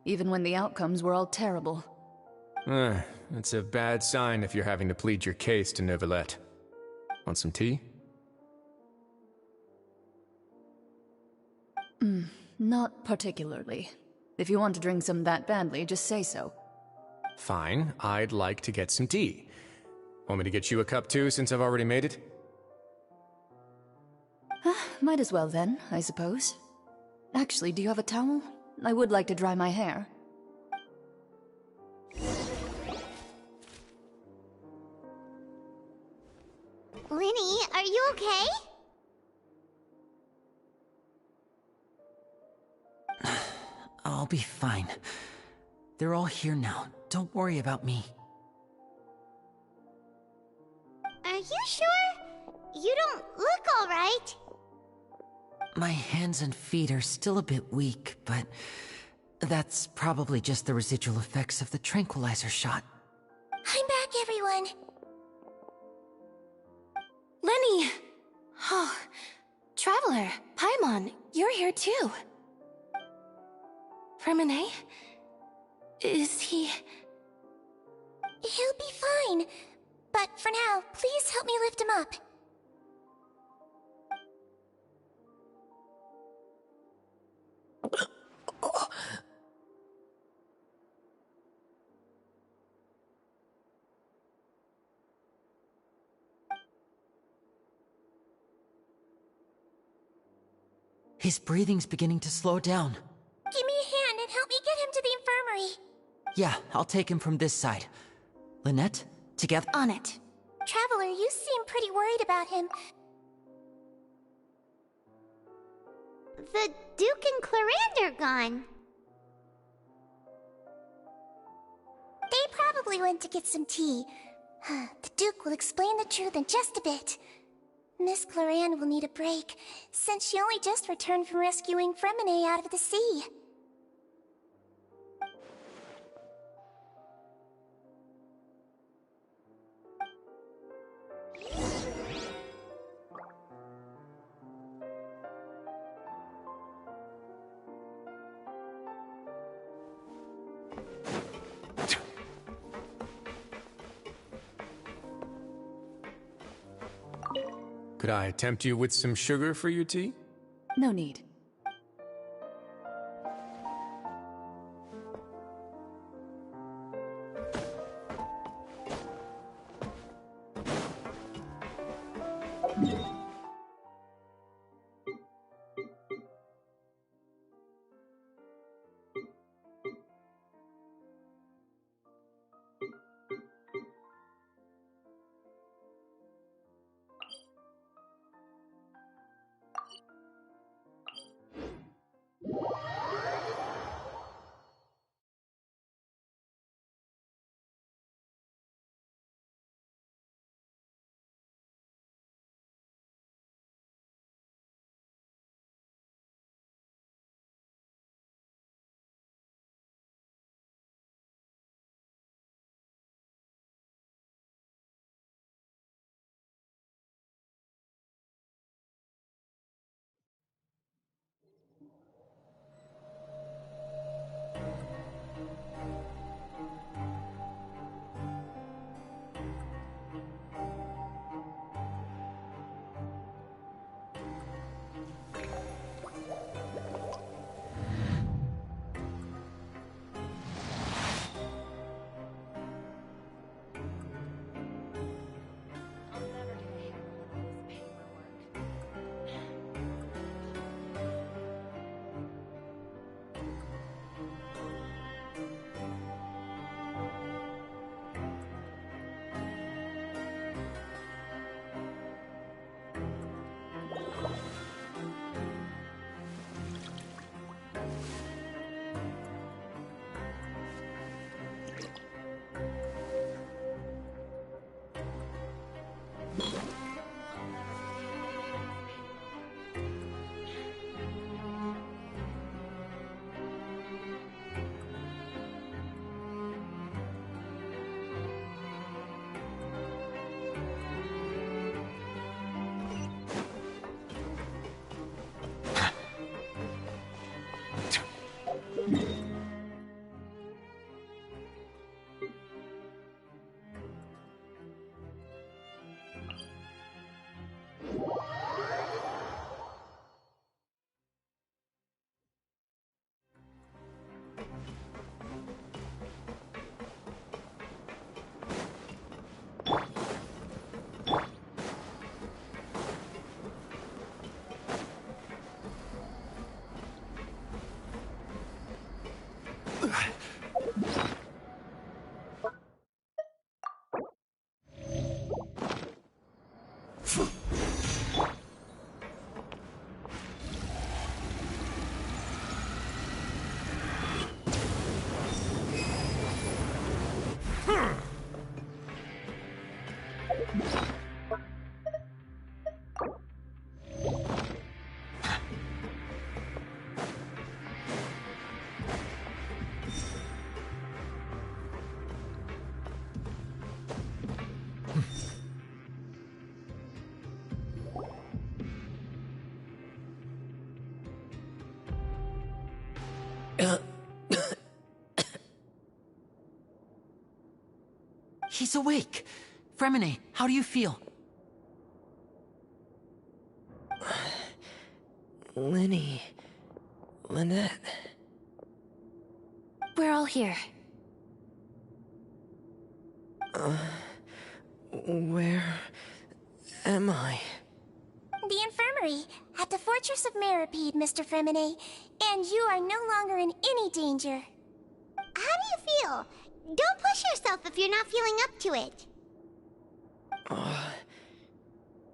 Speaker 8: even when the outcomes were all terrible.
Speaker 2: It's a bad sign if you're having to plead your case to Neuvillette. Want some tea?
Speaker 8: Not particularly. If you want to drink some that badly, just say so.
Speaker 2: Fine, I'd like to get some tea. Want me to get you a cup too, since I've already made it?
Speaker 8: Might as well then, I suppose. Actually, do you have a towel? I would like to dry my hair.
Speaker 3: Linny, are you okay?
Speaker 10: I'll be fine. They're all here now. Don't worry about me.
Speaker 3: Are you sure? You don't look alright.
Speaker 10: My hands and feet are still a bit weak, but that's probably just the residual effects of the tranquilizer shot.
Speaker 3: I'm back, everyone.
Speaker 1: Lenny! Oh, Traveler, Paimon, you're here too. Fremine? Is he...
Speaker 3: He'll be fine. But for now, please help me lift him up.
Speaker 10: His breathing's beginning to slow down.
Speaker 3: Give me a hand and help me get him to the infirmary.
Speaker 10: Yeah, I'll take him from this side. Lynette, together.
Speaker 3: On it. Traveler, you seem pretty worried about him. The Duke and Clarande are gone. They probably went to get some tea. The Duke will explain the truth in just a bit. Miss Clarande will need a break, since she only just returned from rescuing Fremine out of the sea.
Speaker 2: Could I tempt you with some sugar for your tea?
Speaker 8: No need.
Speaker 10: He's awake. Fremine, how do you feel?
Speaker 13: Lynette.
Speaker 1: We're all here.
Speaker 13: Where am I?
Speaker 3: The infirmary, at the Fortress of Meripede, Mr. Fremine, and you are no longer in any danger. How do you feel? Don't push yourself if you're not feeling up to it.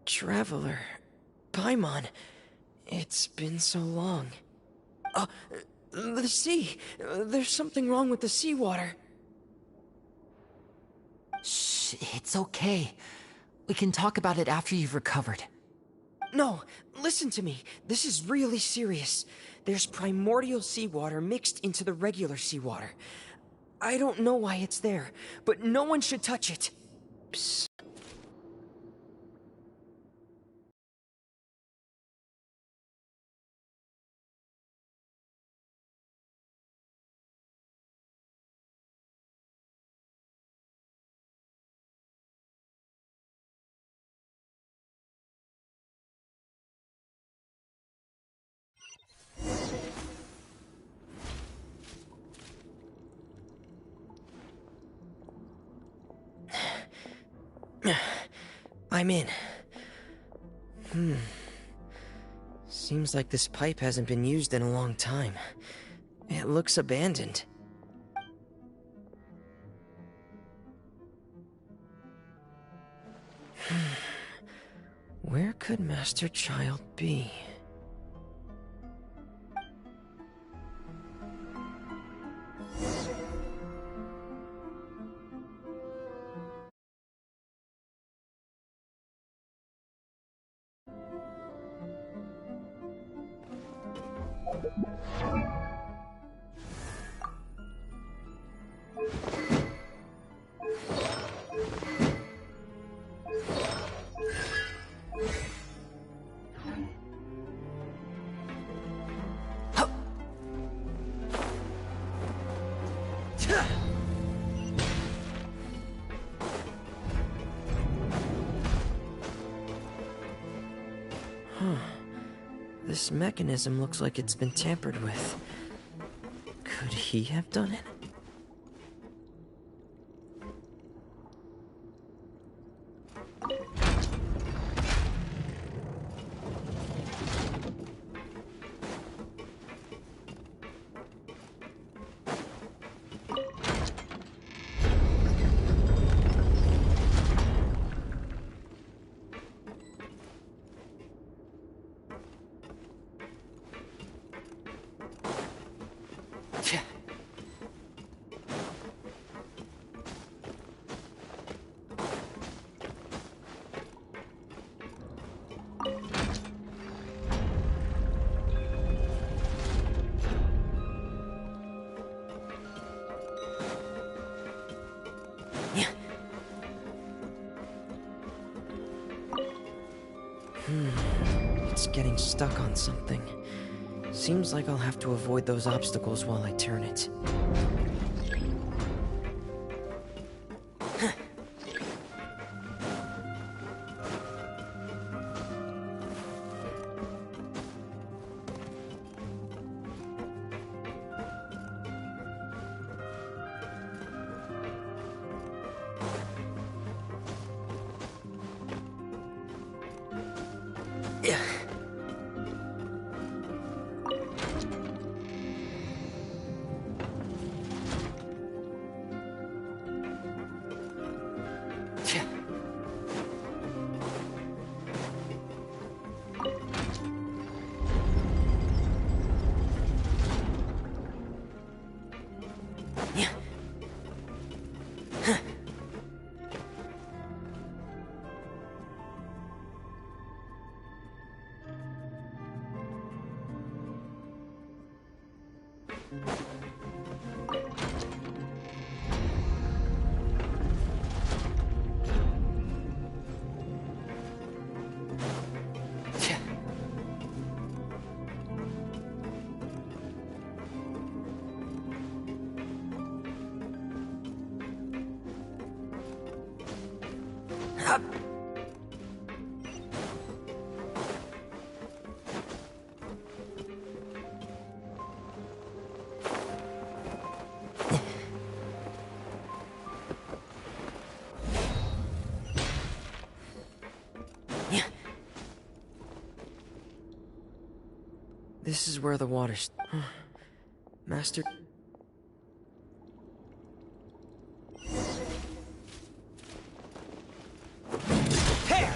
Speaker 13: Traveler. Paimon. It's been so long. The sea. There's something wrong with the seawater.
Speaker 10: Shh, it's okay. We can talk about it after you've recovered.
Speaker 13: No, listen to me. This is really serious. There's primordial seawater mixed into the regular seawater. I don't know why it's there, but no one should touch it. Psst. I'm in. Seems like this pipe hasn't been used in a long time. It looks abandoned. Where could Master Child be? This mechanism looks like it's been tampered with. Could he have done it? It's getting stuck on something. Seems like I'll have to avoid those obstacles while I turn it. This is where the water's... Master... Hey!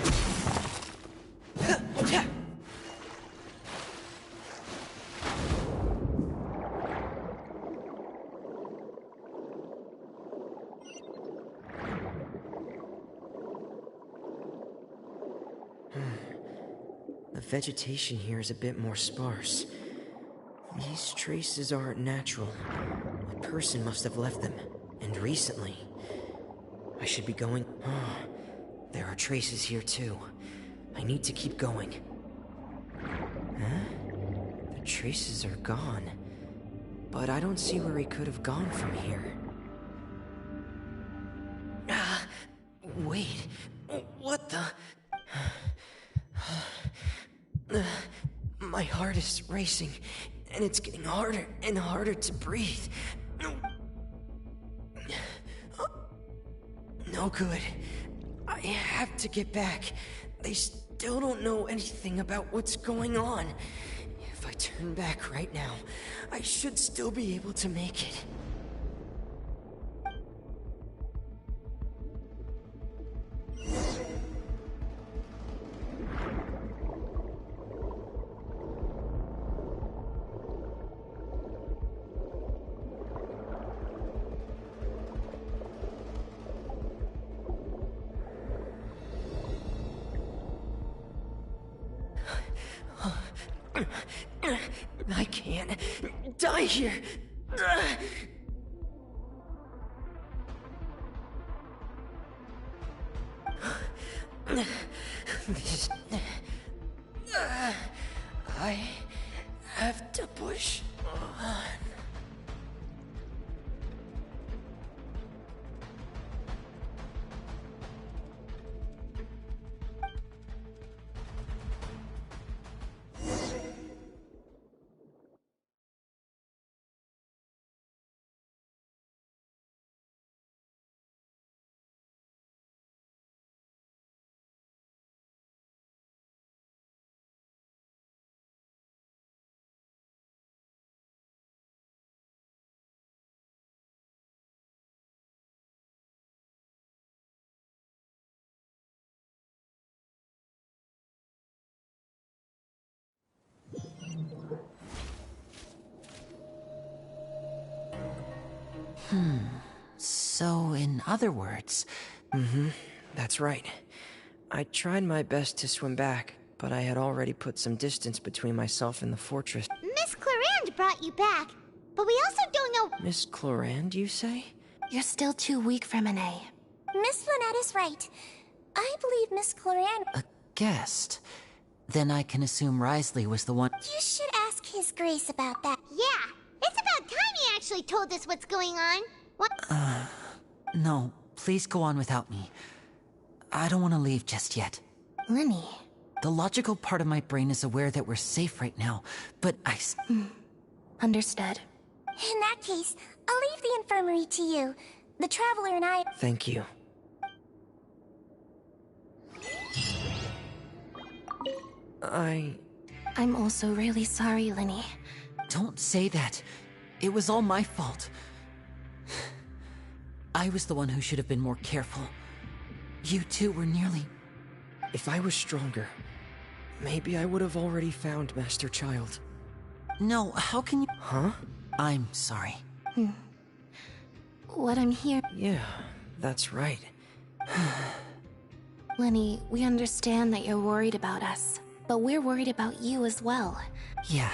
Speaker 13: The vegetation here is a bit more sparse. These traces aren't natural. A person must have left them, and recently. I should be going... Oh, there are traces here too. I need to keep going. Huh? The traces are gone. But I don't see where he could have gone from here. Wait. What the... My heart is racing, and it's getting harder and harder to breathe. No good. I have to get back. They still don't know anything about what's going on. If I turn back right now, I should still be able to make it. I can't die here. I have to push on.
Speaker 10: So, in other words...
Speaker 13: That's right. I tried my best to swim back, but I had already put some distance between myself and the fortress.
Speaker 3: Miss Clarand brought you back, but we also don't know...
Speaker 13: Miss Clarand, you say?
Speaker 1: You're still too weak for Monet.
Speaker 3: Miss Lynette is right. I believe Miss Clarand...
Speaker 10: A guest? Then I can assume Risley was the one...
Speaker 3: You should ask His Grace about that. Yeah, it's about time he actually told us what's going on. What?
Speaker 10: No, please go on without me. I don't want to leave just yet.
Speaker 1: Lenny.
Speaker 10: The logical part of my brain is aware that we're safe right now, but
Speaker 1: Understood.
Speaker 3: In that case, I'll leave the infirmary to you. The Traveler and I...
Speaker 13: Thank you.
Speaker 1: I'm also really sorry, Lenny.
Speaker 10: Don't say that. It was all my fault. I was the one who should have been more careful. You two were nearly...
Speaker 13: If I was stronger, maybe I would have already found Master Child.
Speaker 10: No, how can you...
Speaker 13: Huh?
Speaker 10: I'm sorry.
Speaker 1: What I'm here...
Speaker 13: Yeah, that's right.
Speaker 1: Lenny, we understand that you're worried about us, but we're worried about you as well.
Speaker 10: Yeah.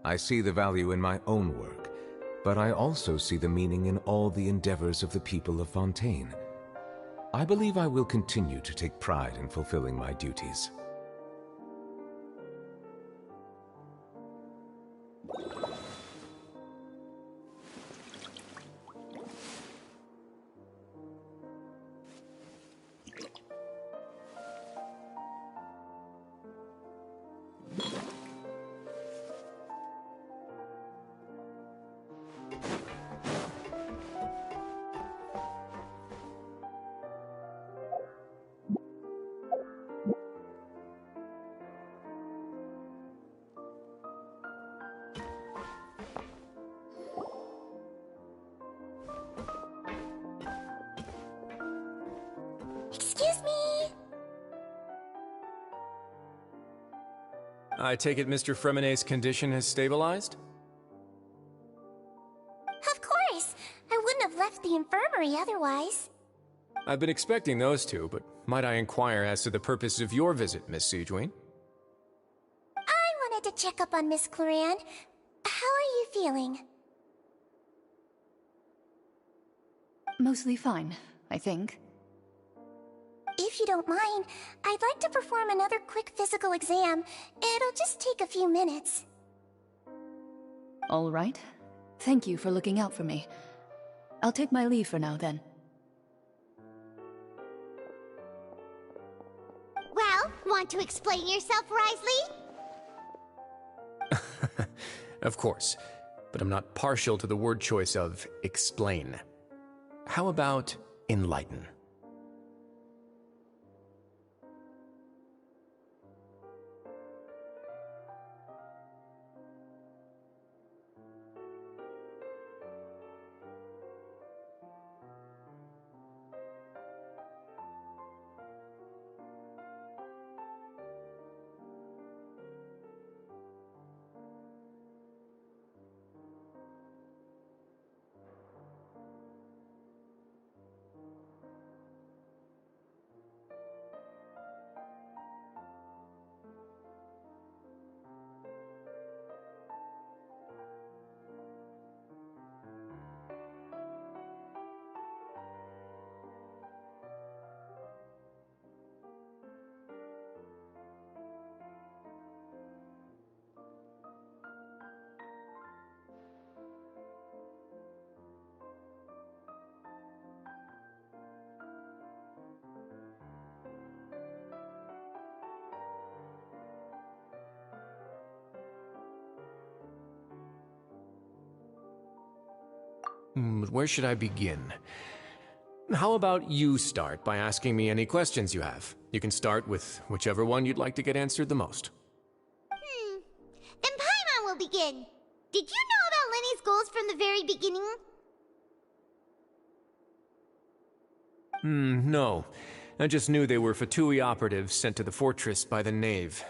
Speaker 4: I see the value in my own work, but I also see the meaning in all the endeavors of the people of Fontaine. I believe I will continue to take pride in fulfilling my duties.
Speaker 3: Excuse me!
Speaker 2: I take it Mr. Fremonet's condition has stabilized?
Speaker 3: Of course! I wouldn't have left the infirmary otherwise.
Speaker 2: I've been expecting those two, but might I inquire as to the purpose of your visit, Miss Siegewien?
Speaker 3: I wanted to check up on Miss Cloran. How are you feeling?
Speaker 8: Mostly fine, I think.
Speaker 3: If you don't mind, I'd like to perform another quick physical exam. It'll just take a few minutes.
Speaker 8: All right. Thank you for looking out for me. I'll take my leave for now, then.
Speaker 3: Well, want to explain yourself, Risley?
Speaker 2: Of course, but I'm not partial to the word choice of explain. How about enlighten? Where should I begin? How about you start by asking me any questions you have? You can start with whichever one you'd like to get answered the most.
Speaker 3: Then Paimon will begin. Did you know about Lenny's goals from the very beginning?
Speaker 2: No. I just knew they were Fatui operatives sent to the fortress by the Knave.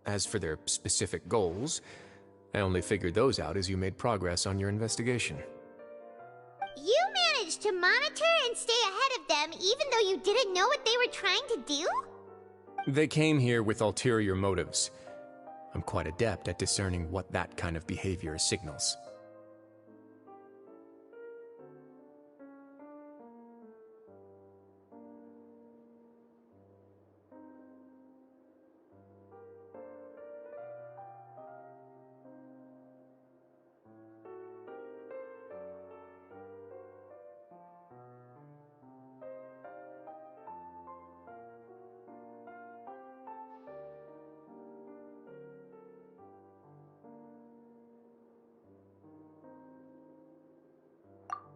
Speaker 2: As for their specific goals, I only figured those out as you made progress on your investigation.
Speaker 3: You managed to monitor and stay ahead of them even though you didn't know what they were trying to do?
Speaker 2: They came here with ulterior motives. I'm quite adept at discerning what that kind of behavior signals.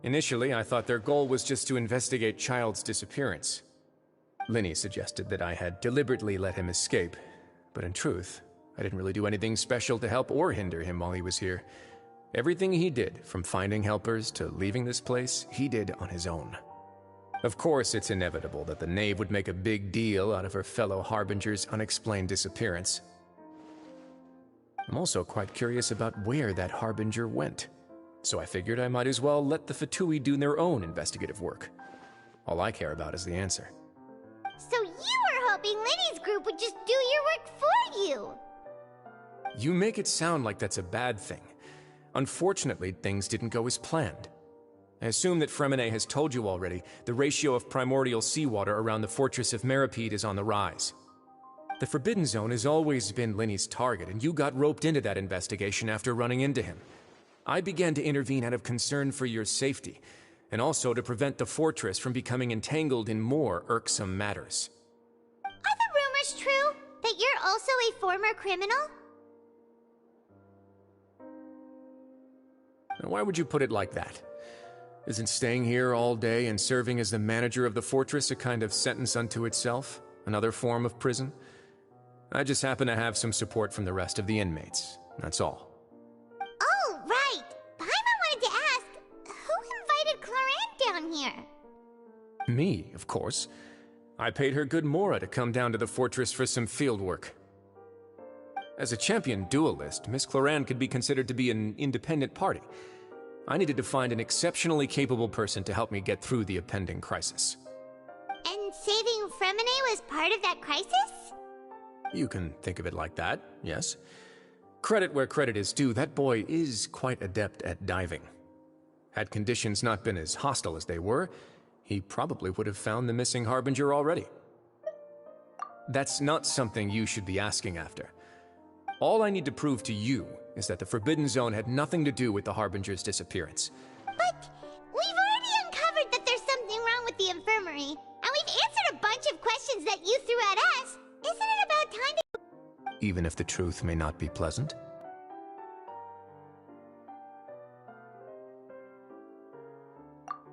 Speaker 2: Initially, I thought their goal was just to investigate Child's disappearance. Linny suggested that I had deliberately let him escape, but in truth, I didn't really do anything special to help or hinder him while he was here. Everything he did, from finding helpers to leaving this place, he did on his own. Of course, it's inevitable that the Knave would make a big deal out of her fellow Harbinger's unexplained disappearance. I'm also quite curious about where that Harbinger went. So I figured I might as well let the Fatui do their own investigative work. All I care about is the answer.
Speaker 3: So you were hoping Lenny's group would just do your work for you?
Speaker 2: You make it sound like that's a bad thing. Unfortunately, things didn't go as planned. I assume that Fremine has told you already, the ratio of primordial seawater around the fortress of Meripede is on the rise. The Forbidden Zone has always been Linny's target, and you got roped into that investigation after running into him. I began to intervene out of concern for your safety, and also to prevent the fortress from becoming entangled in more irksome matters.
Speaker 3: Are the rumors true? That you're also a former criminal?
Speaker 2: Now, why would you put it like that? Isn't staying here all day and serving as the manager of the fortress a kind of sentence unto itself? Another form of prison? I just happen to have some support from the rest of the inmates. That's all.
Speaker 3: Oh, right! Paimon wanted to ask, who invited Cloran down here?
Speaker 2: Me, of course. I paid her good mora to come down to the fortress for some field work. As a champion duelist, Miss Cloran could be considered to be an independent party. I needed to find an exceptionally capable person to help me get through the impending crisis.
Speaker 3: And saving Fremine was part of that crisis?
Speaker 2: You can think of it like that, yes. Credit where credit is due, that boy is quite adept at diving. Had conditions not been as hostile as they were, he probably would have found the missing Harbinger already. That's not something you should be asking after. All I need to prove to you is that the Forbidden Zone had nothing to do with the Harbinger's disappearance.
Speaker 3: But we've already uncovered that there's something wrong with the infirmary, and we've answered a bunch of questions that you threw at us. Isn't it about time to...
Speaker 2: Even if the truth may not be pleasant?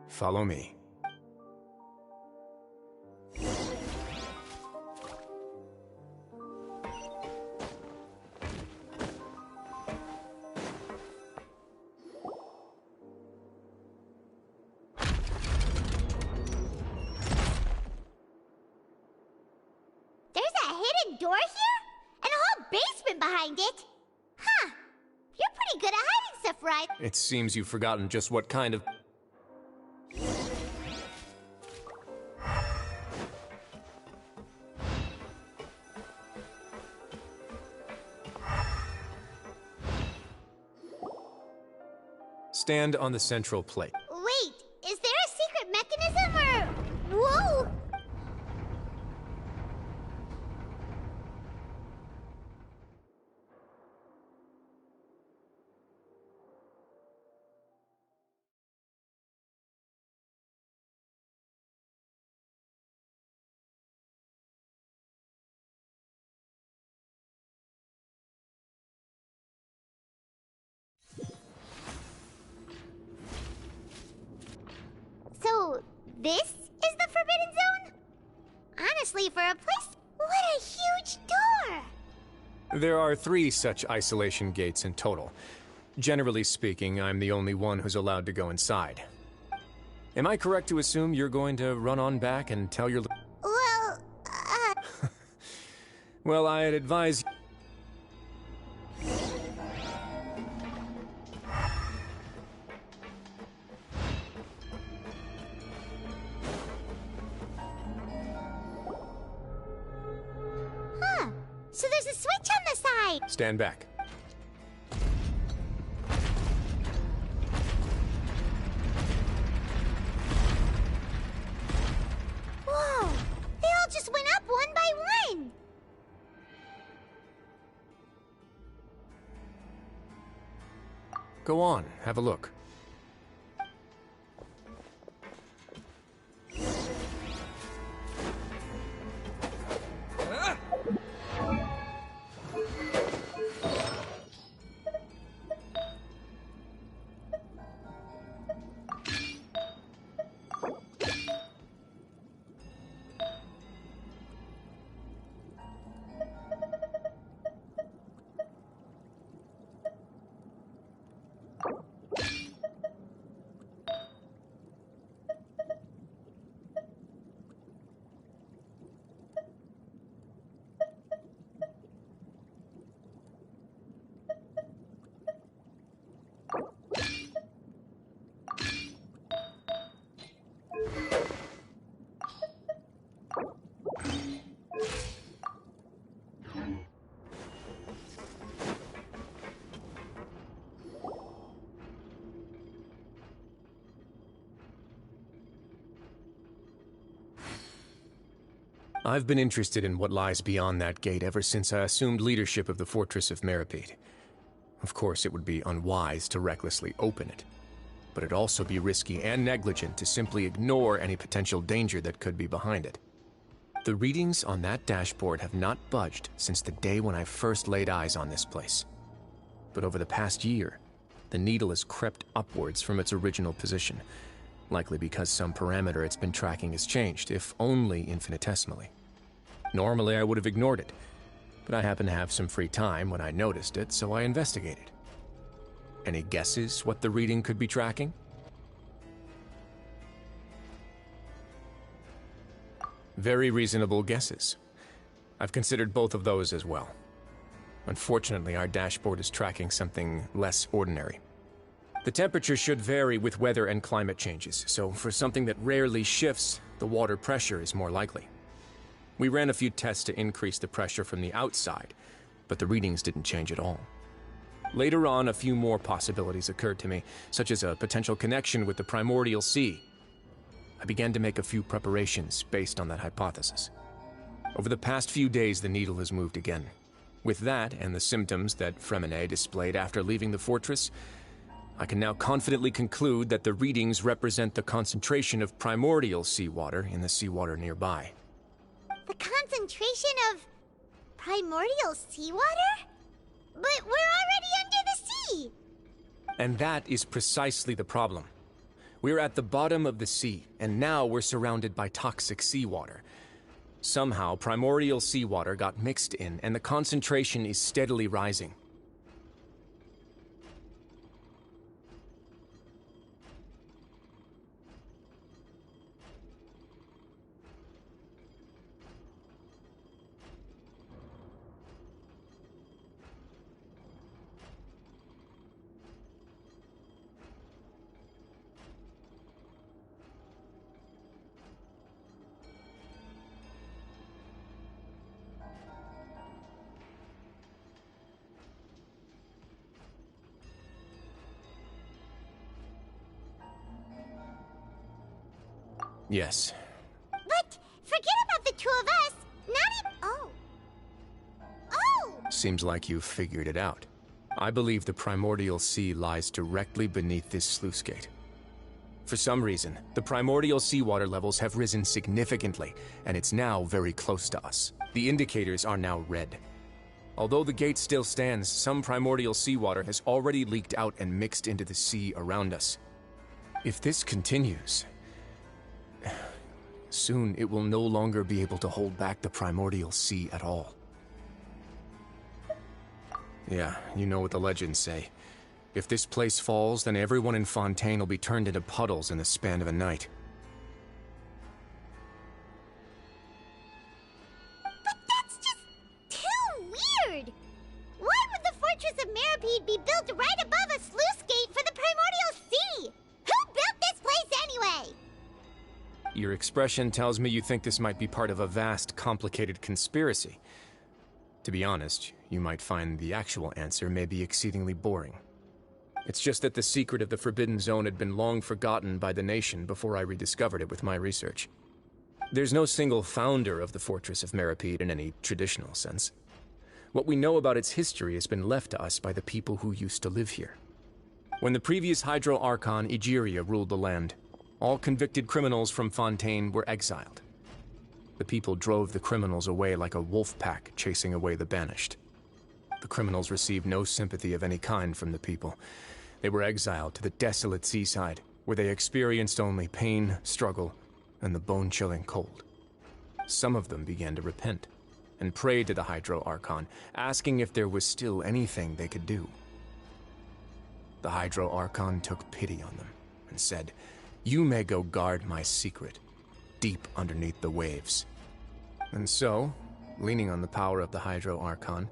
Speaker 2: Follow me.
Speaker 3: Door here? And a whole basement behind it? Huh. You're pretty good at hiding stuff, right?
Speaker 2: It seems you've forgotten just what kind of... Stand on the central plate.
Speaker 3: Wait, is there a secret mechanism or... Whoa! So, this is the Forbidden Zone? Honestly, for a place... What a huge door!
Speaker 2: There are 3 such isolation gates in total. Generally speaking, I'm the only one who's allowed to go inside. Am I correct to assume you're going to run on back and tell your...
Speaker 3: Well,
Speaker 2: Well, I'd advise...
Speaker 3: So there's a switch on the side!
Speaker 2: Stand back.
Speaker 3: Whoa! They all just went up one by one!
Speaker 2: Go on, have a look. I've been interested in what lies beyond that gate ever since I assumed leadership of the Fortress of Meripede. Of course, it would be unwise to recklessly open it, but it'd also be risky and negligent to simply ignore any potential danger that could be behind it. The readings on that dashboard have not budged since the day when I first laid eyes on this place. But over the past year, the needle has crept upwards from its original position, likely because some parameter it's been tracking has changed, if only infinitesimally. Normally, I would have ignored it, but I happened to have some free time when I noticed it, so I investigated. Any guesses what the reading could be tracking? Very reasonable guesses. I've considered both of those as well. Unfortunately, our dashboard is tracking something less ordinary. The temperature should vary with weather and climate changes, so for something that rarely shifts, the water pressure is more likely. We ran a few tests to increase the pressure from the outside, but the readings didn't change at all. Later on, a few more possibilities occurred to me, such as a potential connection with the primordial sea. I began to make a few preparations based on that hypothesis. Over the past few days, the needle has moved again. With that, and the symptoms that Fremine displayed after leaving the fortress, I can now confidently conclude that the readings represent the concentration of primordial seawater in the seawater nearby.
Speaker 3: The concentration of primordial seawater? But we're already under the sea!
Speaker 2: And that is precisely the problem. We're at the bottom of the sea, and now we're surrounded by toxic seawater. Somehow, primordial seawater got mixed in, and the concentration is steadily rising. Yes.
Speaker 3: But forget about the two of us. Not even. Oh.
Speaker 2: Seems like you've figured it out. I believe the primordial sea lies directly beneath this sluice gate. For some reason, the primordial seawater levels have risen significantly, and it's now very close to us. The indicators are now red. Although the gate still stands, some primordial seawater has already leaked out and mixed into the sea around us. If this continues, soon it will no longer be able to hold back the primordial sea at all. Yeah, you know what the legends say. If this place falls, then everyone in Fontaine will be turned into puddles in the span of a night.
Speaker 3: But that's just too weird! Why would the Fortress of Meripede be built right above a sluice gate for the primordial sea? Who built this place anyway?
Speaker 2: Your expression tells me you think this might be part of a vast, complicated conspiracy. To be honest, you might find the actual answer may be exceedingly boring. It's just that the secret of the Forbidden Zone had been long forgotten by the nation before I rediscovered it with my research. There's no single founder of the Fortress of Meripede in any traditional sense. What we know about its history has been left to us by the people who used to live here. When the previous Hydro Archon Egeria ruled the land, all convicted criminals from Fontaine were exiled. The people drove the criminals away like a wolf pack chasing away the banished. The criminals received no sympathy of any kind from the people. They were exiled to the desolate seaside, where they experienced only pain, struggle, and the bone-chilling cold. Some of them began to repent, and prayed to the Hydro Archon, asking if there was still anything they could do. The Hydro Archon took pity on them, and said, "You may go guard my secret, deep underneath the waves." And so, leaning on the power of the Hydro Archon,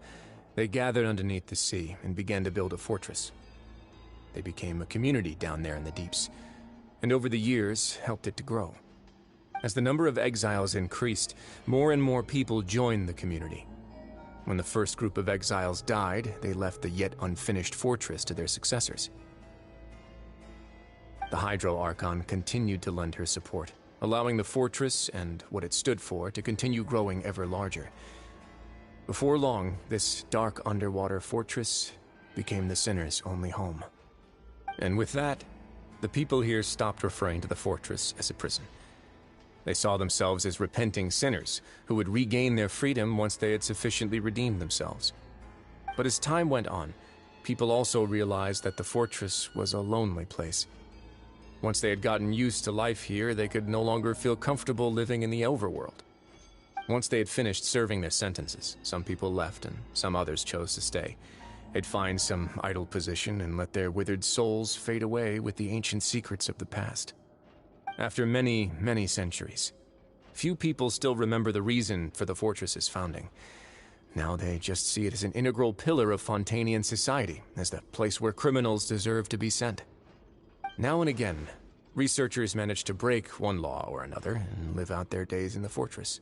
Speaker 2: they gathered underneath the sea and began to build a fortress. They became a community down there in the deeps, and over the years helped it to grow. As the number of exiles increased, more and more people joined the community. When the first group of exiles died, they left the yet unfinished fortress to their successors. The Hydro Archon continued to lend her support, allowing the fortress and what it stood for to continue growing ever larger. Before long, this dark underwater fortress became the sinner's only home. And with that, the people here stopped referring to the fortress as a prison. They saw themselves as repenting sinners who would regain their freedom once they had sufficiently redeemed themselves. But as time went on, people also realized that the fortress was a lonely place. Once they had gotten used to life here, they could no longer feel comfortable living in the overworld. Once they had finished serving their sentences, some people left and some others chose to stay. They'd find some idle position and let their withered souls fade away with the ancient secrets of the past. After many, many centuries, few people still remember the reason for the fortress's founding. Now they just see it as an integral pillar of Fontainian society, as the place where criminals deserve to be sent. Now and again, researchers manage to break one law or another and live out their days in the fortress.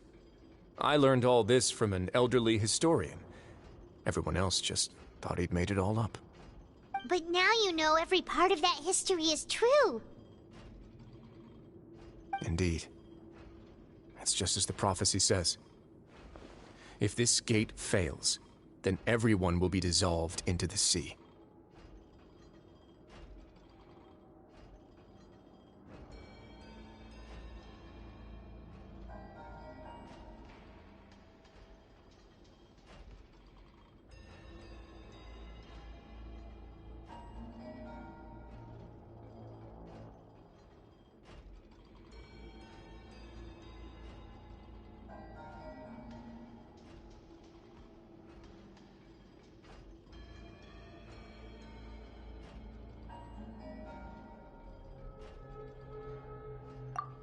Speaker 2: I learned all this from an elderly historian. Everyone else just thought he'd made it all up.
Speaker 3: But now you know every part of that history is true.
Speaker 2: Indeed. That's just as the prophecy says. If this gate fails, then everyone will be dissolved into the sea.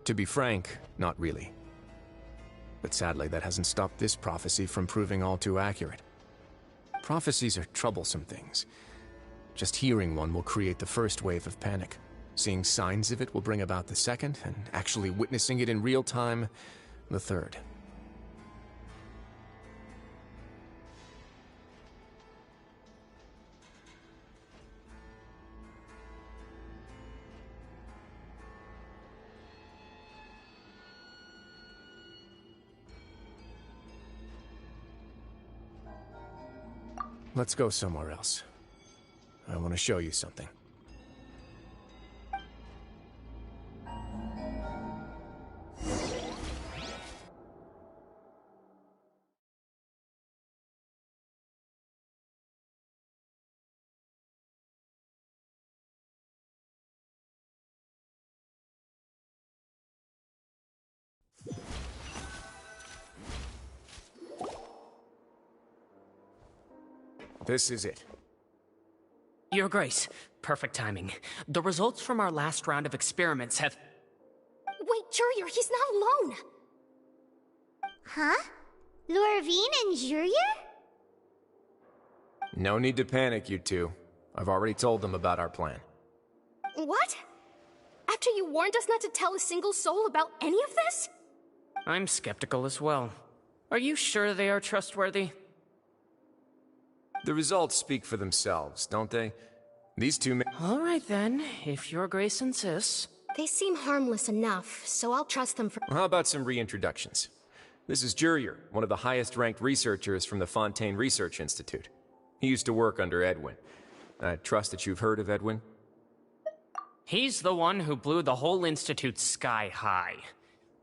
Speaker 2: To be frank, not really. But sadly, that hasn't stopped this prophecy from proving all too accurate. Prophecies are troublesome things. Just hearing one will create the first wave of panic. Seeing signs of it will bring about the second, and actually witnessing it in real time, the third. Let's go somewhere else. I want to show you something. This is it.
Speaker 7: Your Grace, perfect timing. The results from our last round of experiments have...
Speaker 15: Wait, Jurier, he's not alone!
Speaker 3: Huh? Lorvine and Jurier?
Speaker 2: No need to panic, you two. I've already told them about our plan.
Speaker 15: What? After you warned us not to tell a single soul about any of this?
Speaker 7: I'm skeptical as well. Are you sure they are trustworthy?
Speaker 2: The results speak for themselves, don't they? These two men...
Speaker 7: All right then, if Your Grace insists.
Speaker 15: They seem harmless enough, so I'll trust them for...
Speaker 2: How about some reintroductions? This is Jurier, one of the highest-ranked researchers from the Fontaine Research Institute. He used to work under Edwin. I trust that you've heard of Edwin?
Speaker 7: He's the one who blew the whole institute sky high.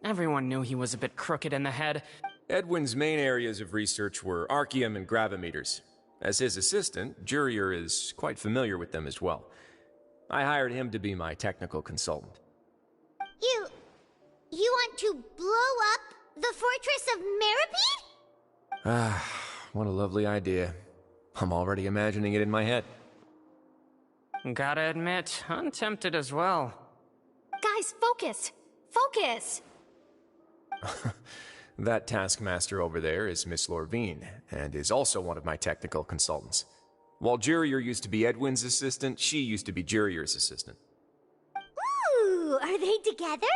Speaker 7: Everyone knew he was a bit crooked in the head.
Speaker 2: Edwin's main areas of research were archeum and gravimeters. As his assistant, Jurier is quite familiar with them as well. I hired him to be my technical consultant.
Speaker 3: You want to blow up the fortress of Meripede?
Speaker 2: Ah, what a lovely idea. I'm already imagining it in my head.
Speaker 7: Gotta admit, I'm tempted as well.
Speaker 15: Guys, focus! Focus!
Speaker 2: That taskmaster over there is Miss Lorvine, and is also one of my technical consultants. While Jurier used to be Edwin's assistant, she used to be Jurier's assistant.
Speaker 3: Ooh, are they together?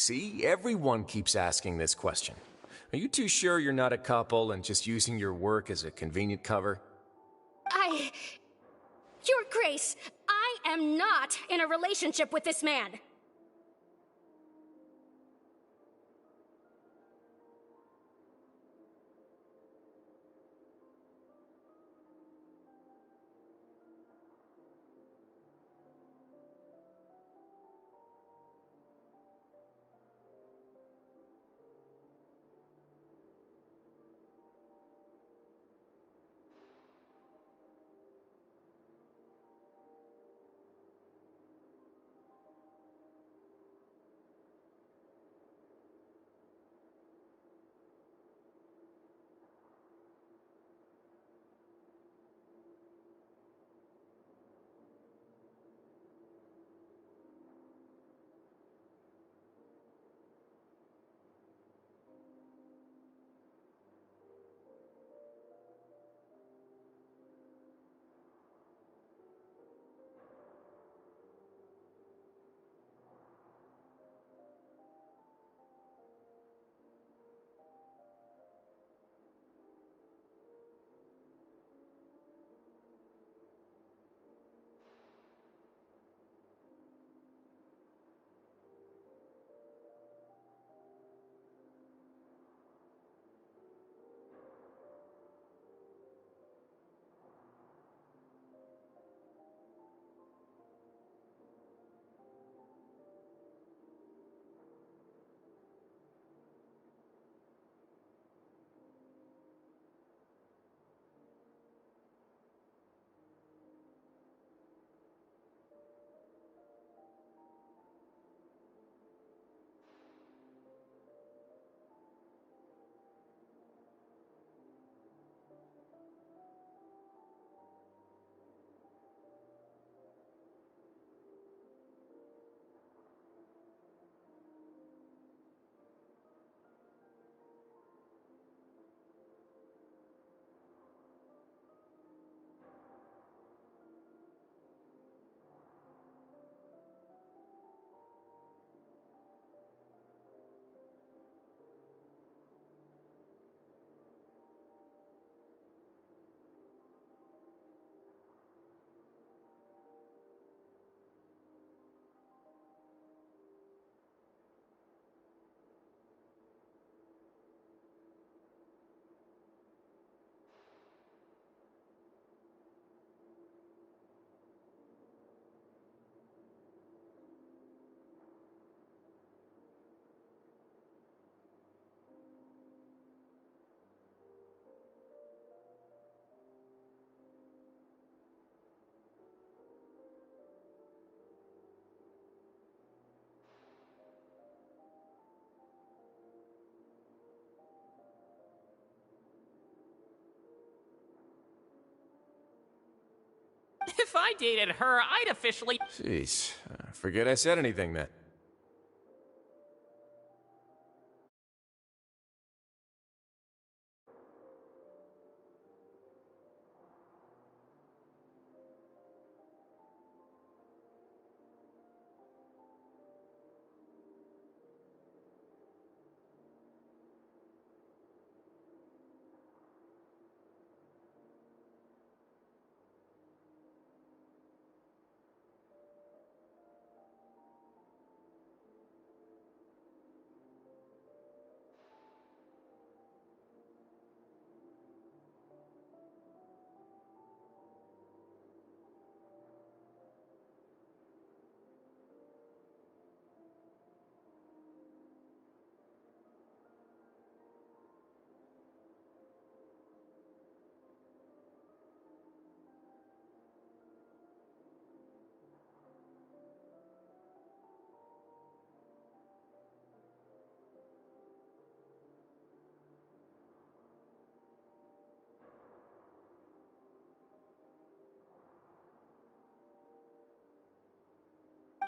Speaker 2: See, everyone keeps asking this question. Are you too sure you're not a couple and just using your work as a convenient cover?
Speaker 15: Your Grace, I am not in a relationship with this man.
Speaker 7: If I dated her, I'd officially...
Speaker 2: Jeez, forget I said anything then.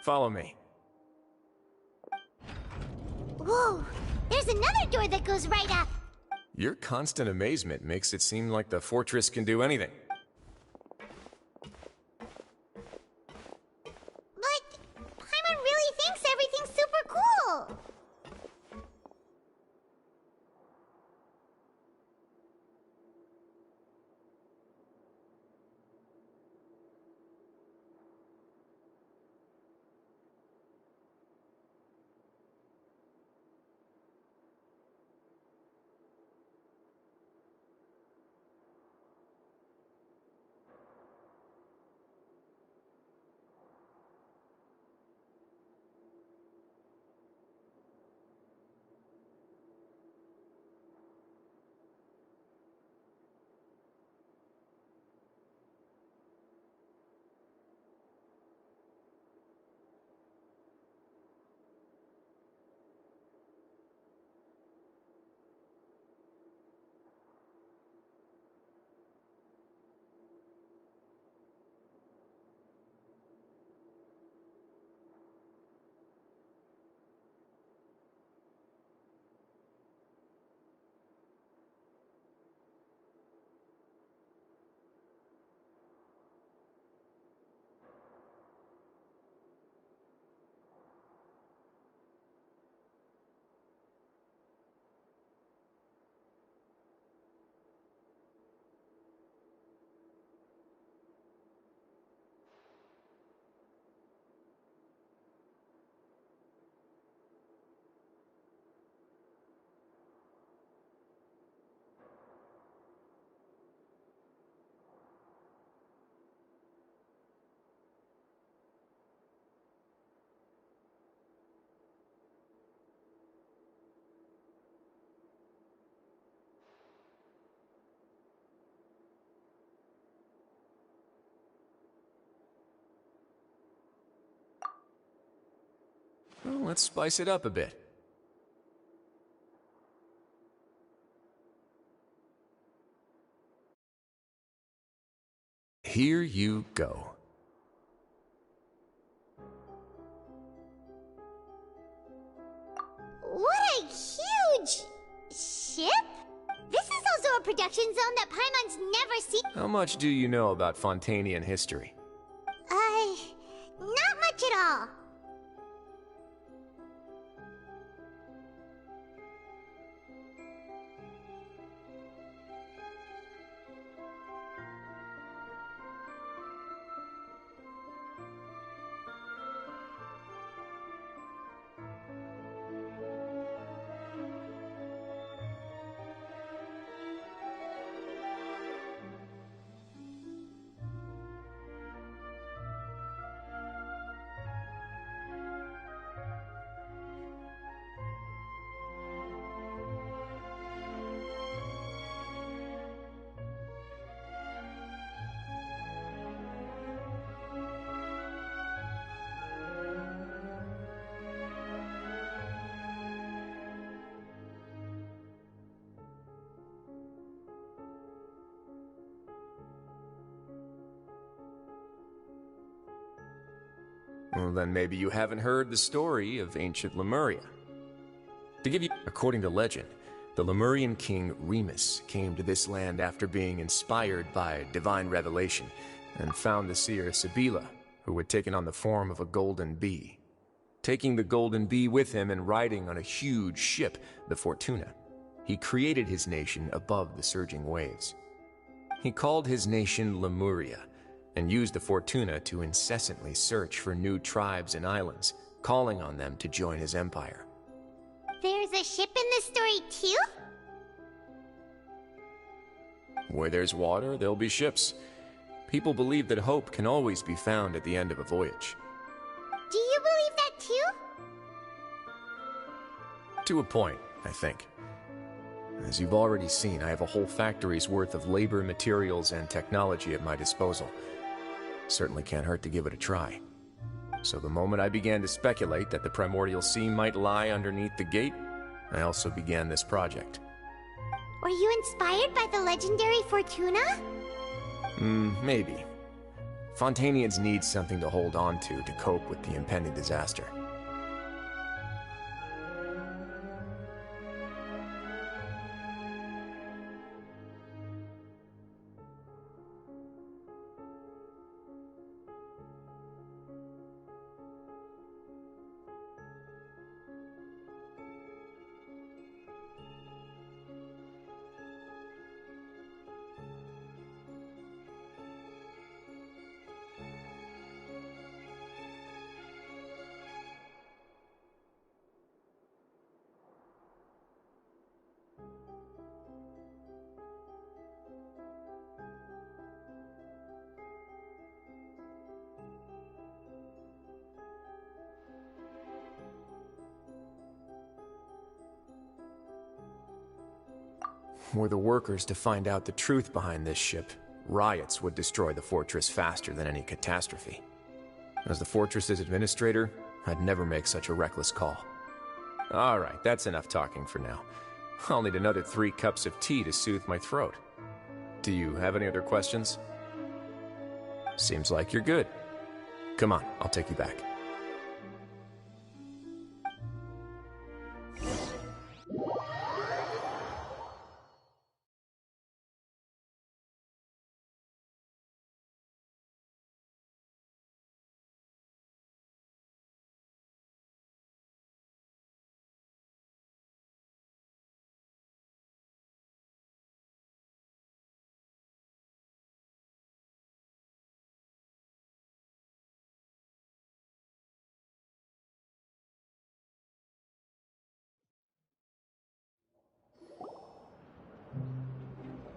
Speaker 2: Follow me.
Speaker 3: Whoa! There's another door that goes right up!
Speaker 2: Your constant amazement makes it seem like the fortress can do anything.
Speaker 3: But Paimon really thinks everything's super cool!
Speaker 2: Well, let's spice it up a bit. Here you go.
Speaker 3: What a huge ship! This is also a production zone that Paimon's never seen.
Speaker 2: How much do you know about Fontanian history?
Speaker 3: Not much at all.
Speaker 2: Well, then maybe you haven't heard the story of ancient Lemuria. To give you, according to legend, the Lemurian king Remus came to this land after being inspired by divine revelation and found the seer Sibila, who had taken on the form of a golden bee. Taking the golden bee with him and riding on a huge ship, the Fortuna, he created his nation above the surging waves. He called his nation Lemuria, and used the Fortuna to incessantly search for new tribes and islands, calling on them to join his empire.
Speaker 3: There's a ship in this story too?
Speaker 2: Where there's water, there'll be ships. People believe that hope can always be found at the end of a voyage.
Speaker 3: Do you believe that too?
Speaker 2: To a point, I think. As you've already seen, I have a whole factory's worth of labor, materials, and technology at my disposal. Certainly can't hurt to give it a try. So the moment I began to speculate that the Primordial Sea might lie underneath the gate, I also began this project.
Speaker 3: Were you inspired by the legendary Fortuna?
Speaker 2: Maybe. Fontanians need something to hold on to cope with the impending disaster. Were the workers to find out the truth behind this ship, riots would destroy the fortress faster than any catastrophe. As the fortress's administrator, I'd never make such a reckless call. Alright, that's enough talking for now. I'll need another 3 cups of tea to soothe my throat. Do you have any other questions? Seems like you're good. Come on, I'll take you back.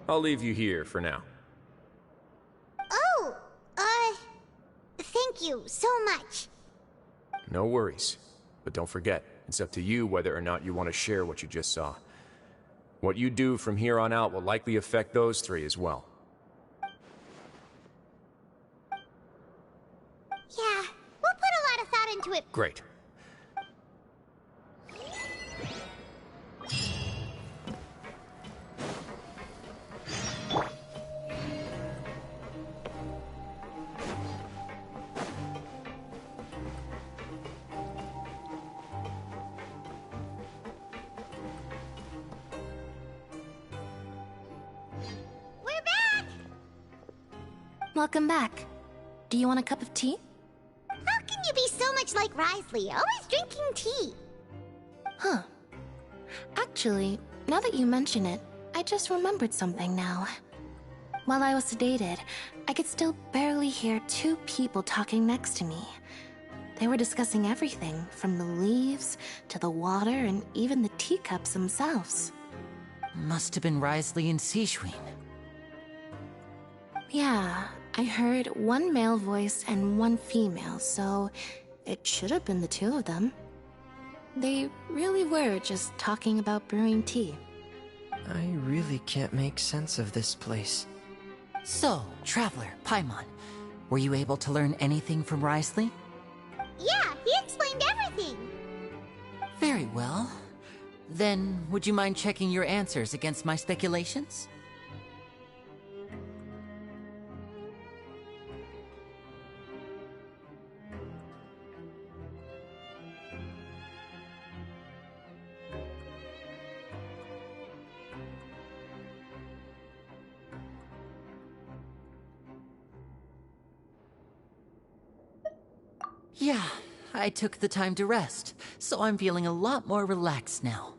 Speaker 2: I'll leave you here for now.
Speaker 3: Oh, thank you so much.
Speaker 2: No worries. But don't forget, it's up to you whether or not you want to share what you just saw. What you do from here on out will likely affect those 3 as well.
Speaker 3: Yeah, we'll put a lot of thought into it.
Speaker 2: Great.
Speaker 1: Welcome back. Do you want a cup of tea?
Speaker 3: How can you be so much like Risley, always drinking tea?
Speaker 1: Huh. Actually, now that you mention it, I just remembered something now. While I was sedated, I could still barely hear two people talking next to me. They were discussing everything, from the leaves to the water and even the teacups themselves.
Speaker 10: Must have been Risley and Sijuin.
Speaker 1: Yeah, I heard one male voice and one female, so it should have been the two of them. They really were just talking about brewing tea.
Speaker 13: I really can't make sense of this place.
Speaker 10: So, Traveler, Paimon, were you able to learn anything from Risley?
Speaker 3: Yeah, he explained everything.
Speaker 10: Very well. Then, would you mind checking your answers against my speculations? Yeah, I took the time to rest, so I'm feeling a lot more relaxed now.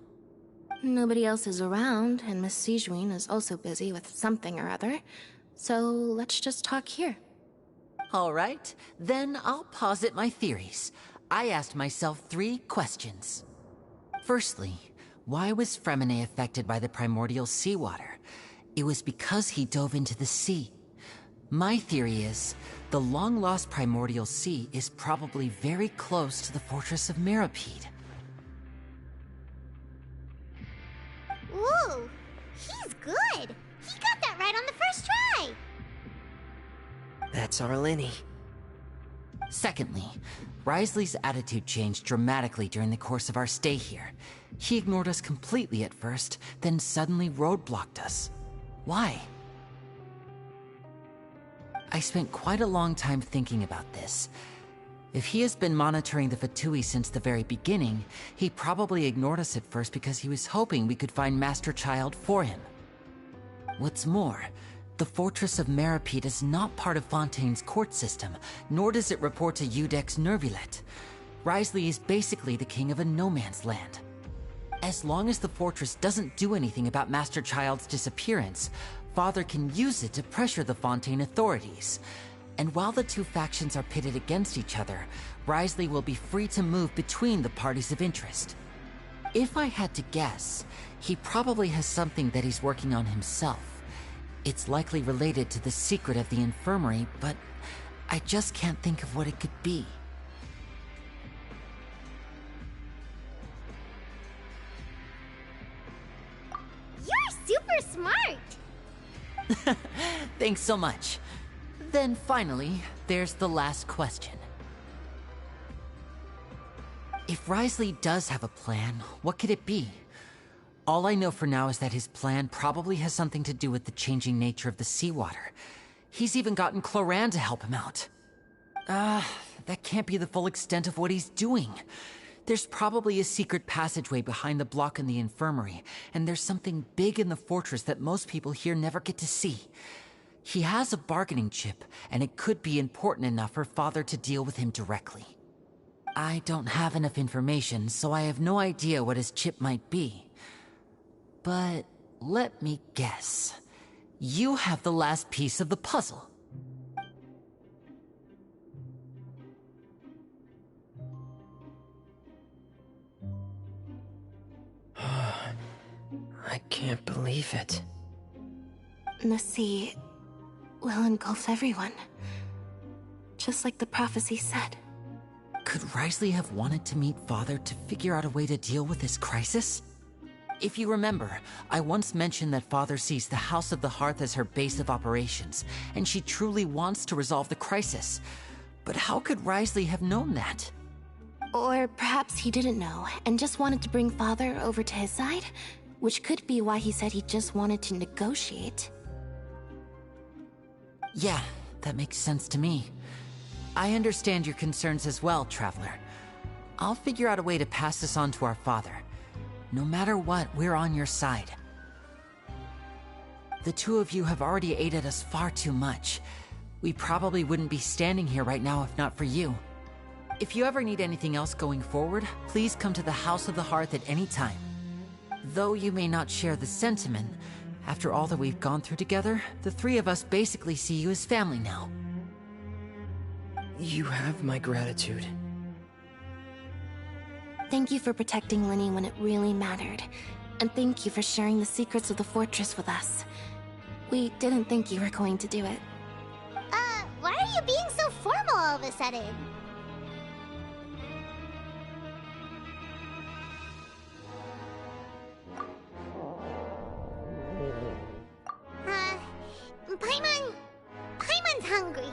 Speaker 1: Nobody else is around, and Miss Sijuin is also busy with something or other, so let's just talk here.
Speaker 10: All right, then I'll posit my theories. I asked myself 3 questions. Firstly, why was Fremine affected by the primordial seawater? It was because he dove into the sea. My theory is, the long-lost primordial sea is probably very close to the fortress of Mirapede.
Speaker 3: Ooh, he's good. He got that right on the first try.
Speaker 13: That's our Linny.
Speaker 10: Secondly, Risley's attitude changed dramatically during the course of our stay here. He ignored us completely at first, then suddenly roadblocked us. Why? I spent quite a long time thinking about this. If he has been monitoring the Fatui since the very beginning, he probably ignored us at first because he was hoping we could find Master Child for him. What's more, the Fortress of Mirapede is not part of Fontaine's court system, nor does it report to Udex Nervulet. Risley is basically the king of a no-man's land. As long as the fortress doesn't do anything about Master Child's disappearance, Father can use it to pressure the Fontaine authorities. And while the two factions are pitted against each other, Risley will be free to move between the parties of interest. If I had to guess, he probably has something that he's working on himself. It's likely related to the secret of the infirmary, but I just can't think of what it could be.
Speaker 3: You're super smart.
Speaker 10: Thanks so much. Then finally, there's the last question. If Risley does have a plan, what could it be? All I know for now is that his plan probably has something to do with the changing nature of the seawater. He's even gotten Cloran to help him out. That can't be the full extent of what he's doing. There's probably a secret passageway behind the block in the infirmary, and there's something big in the fortress that most people here never get to see. He has a bargaining chip, and it could be important enough for Father to deal with him directly. I don't have enough information, so I have no idea what his chip might be. But let me guess. You have the last piece of the puzzle.
Speaker 13: I can't believe it.
Speaker 1: The sea will engulf everyone. Just like the prophecy said.
Speaker 10: Could Risley have wanted to meet Father to figure out a way to deal with this crisis? If you remember, I once mentioned that Father sees the House of the Hearth as her base of operations, and she truly wants to resolve the crisis. But how could Risley have known that?
Speaker 1: Or perhaps he didn't know, and just wanted to bring Father over to his side? Which could be why he said he just wanted to negotiate.
Speaker 10: Yeah, that makes sense to me. I understand your concerns as well, Traveler. I'll figure out a way to pass this on to our father. No matter what, we're on your side. The two of you have already aided us far too much, We probably wouldn't be standing here right now if not for you. If you ever need anything else going forward, please come to the House of the Hearth at any time. Though you may not share the sentiment, after all that we've gone through together, the three of us basically see you as family now.
Speaker 13: You have my gratitude.
Speaker 1: Thank you for protecting Linny when it really mattered. And thank you for sharing the secrets of the fortress with us. We didn't think you were going to do it.
Speaker 3: Why are you being so formal all of a sudden? Paimon's hungry.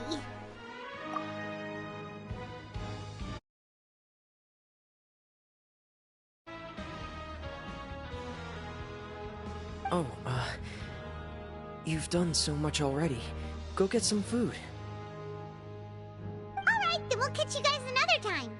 Speaker 13: Oh, you've done so much already. Go get some food.
Speaker 3: Alright, then we'll catch you guys another time.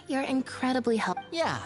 Speaker 1: You're incredibly helpful.
Speaker 10: Yeah.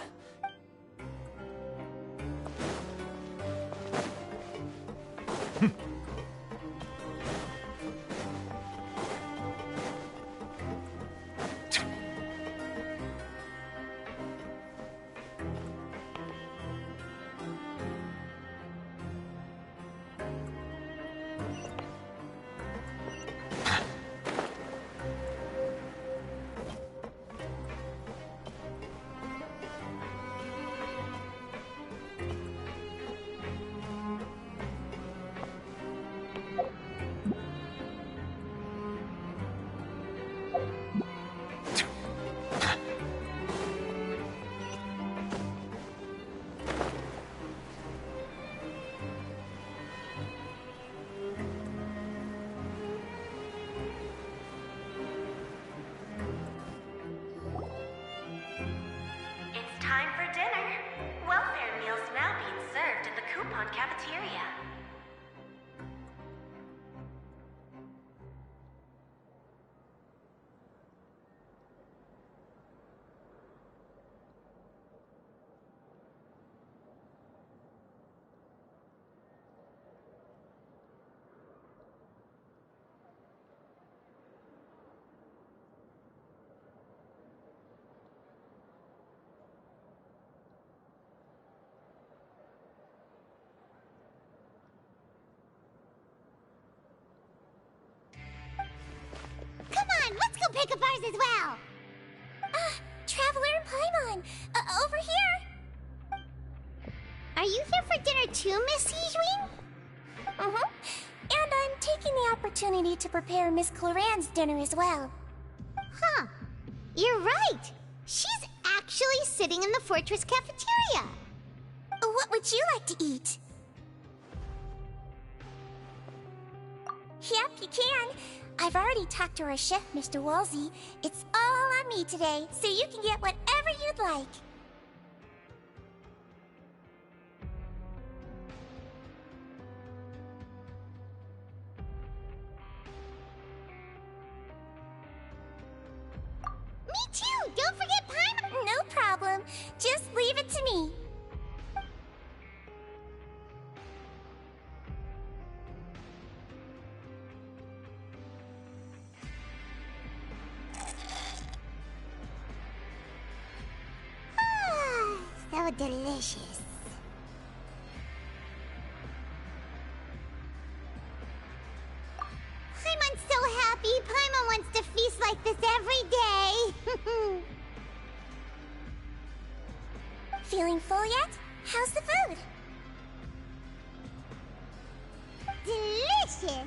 Speaker 9: Time for dinner. Welfare meals now being served in the coupon cafeteria.
Speaker 3: Let's go pick up ours as well!
Speaker 15: Traveler and Paimon! Over here!
Speaker 3: Are you here for dinner too, Miss Sijwing?
Speaker 15: Mm-hmm. And I'm taking the opportunity to prepare Miss Cloran's dinner as well.
Speaker 3: Huh. You're right. She's actually sitting in the fortress cafeteria.
Speaker 15: What would you like to eat? Yep, you can. I've already talked to our chef, Mr. Wolsey. It's all on me today, so you can get whatever you'd like.
Speaker 3: Me too! Don't forget Paimon!
Speaker 15: No problem. Just leave it to me.
Speaker 3: So delicious. Paimon's so happy. Paimon wants to feast like this every day! Feeling full yet? How's the food? Delicious!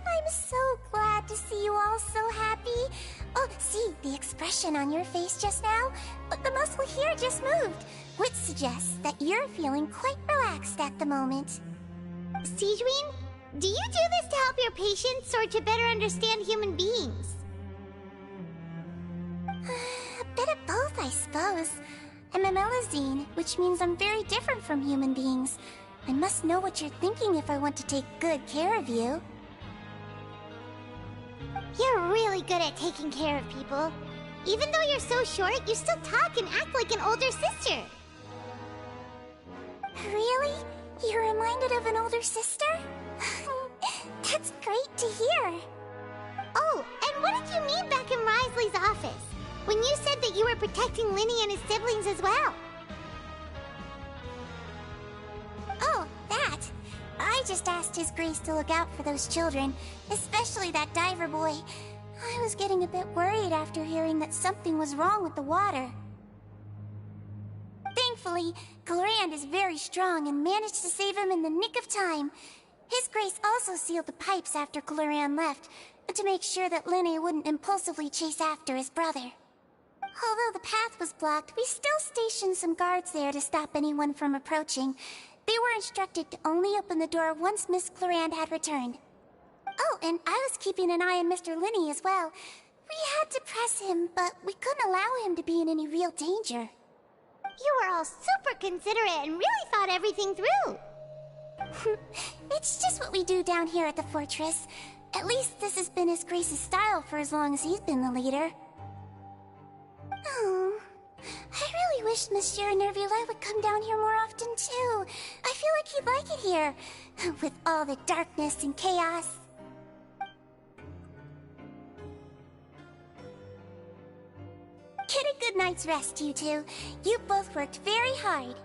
Speaker 3: I'm so glad to see you all so happy. Oh, see, the expression on your face just now? The muscle here just moved, which suggests that you're feeling quite relaxed at the moment. Sijuin, do you do this to help your patients or to better understand human beings? A bit of both, I suppose. I'm a Melazine, which means I'm very different from human beings. I must know what you're thinking if I want to take good care of you. You're really good at taking care of people. Even though you're so short, you still talk and act like an older sister. Really? You're reminded of an older sister? That's great to hear. Oh, and what did you mean back in Risley's office? When you said that you were protecting Linny and his siblings as well? Oh, that. I just asked His Grace to look out for those children, especially that diver boy. I was getting a bit worried after hearing that something was wrong with the water. Thankfully, Glorand is very strong and managed to save him in the nick of time. His Grace also sealed the pipes after Glorand left, to make sure that Linny wouldn't impulsively chase after his brother. Although the path was blocked, we still stationed some guards there to stop anyone from approaching. They were instructed to only open the door once Miss Glorand had returned. Oh, and I was keeping an eye on Mr. Linny as well. We had to press him, but we couldn't allow him to be in any real danger. You were all super considerate and really thought everything through. It's just what we do down here at the fortress. At least this has been His Grace's style for as long as he's been the leader. Oh, I really wish Monsieur Nervula would come down here more often too. I feel like he'd like it here, with all the darkness and chaos. Get a good night's rest, you two. You both worked very hard.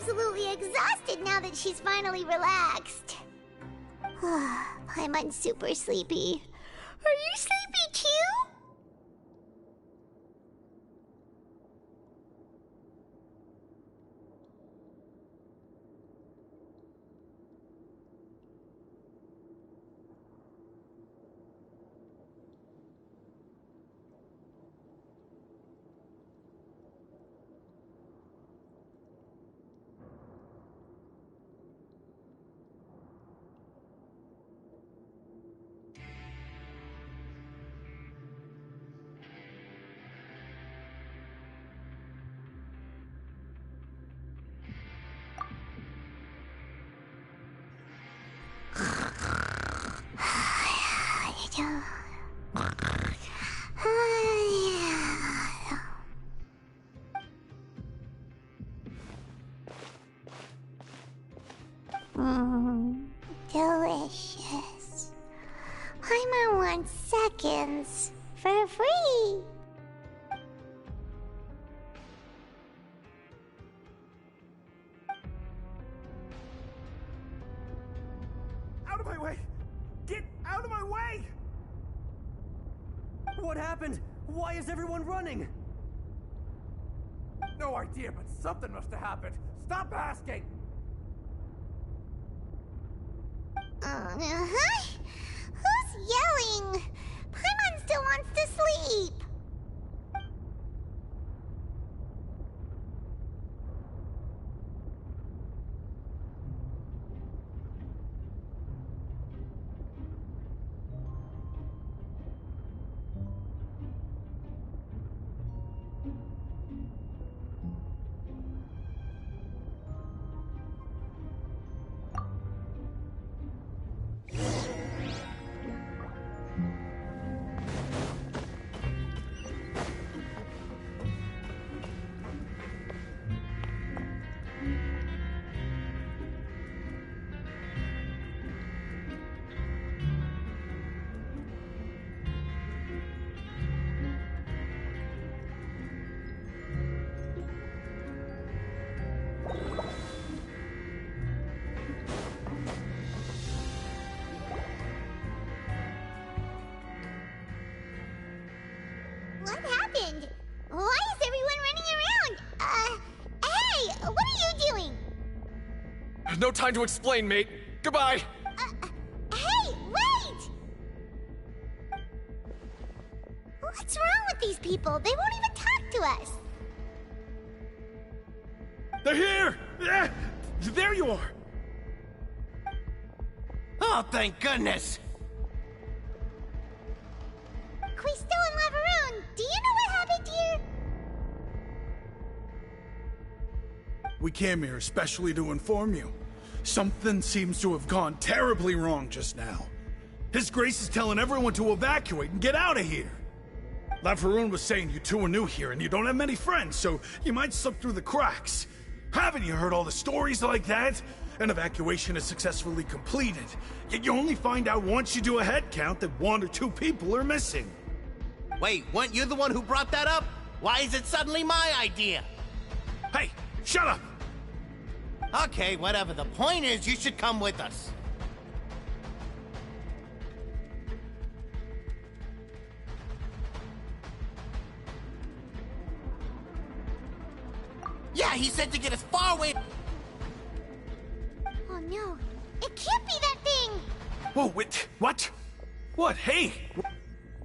Speaker 3: absolutely exhausted now that she's finally relaxed. Paimon's super sleepy. Are you sleepy too? Delicious. Paimon wants seconds for free.
Speaker 17: Out of my way! Get out of my way!
Speaker 5: What happened? Why is everyone running?
Speaker 21: No idea, but something must have happened. Stop asking!
Speaker 3: Who's yelling? Paimon still wants to sleep. What happened? Why is everyone running around? Hey, what are you doing?
Speaker 20: No time to explain, mate. Goodbye.
Speaker 3: Hey, wait! What's wrong with these people? They won't even talk to us.
Speaker 14: They're here! There you are!
Speaker 5: Oh, thank goodness!
Speaker 3: Quisto and Laveroon, do you know what happened here?
Speaker 14: We came here especially to inform you. Something seems to have gone terribly wrong just now. His Grace is telling everyone to evacuate and get out of here. Laveroon was saying you two are new here and you don't have many friends, so you might slip through the cracks. Haven't you heard all the stories like that? An evacuation is successfully completed, yet you only find out once you do a head count that 1 or 2 people are missing.
Speaker 5: Wait, weren't you the one who brought that up? Why is it suddenly my idea?
Speaker 14: Hey, shut up!
Speaker 5: Okay, whatever. The point is, you should come with us. Yeah, he said to get as far away.
Speaker 3: Oh no, it can't be that thing!
Speaker 14: Whoa, wait, what? What? Hey!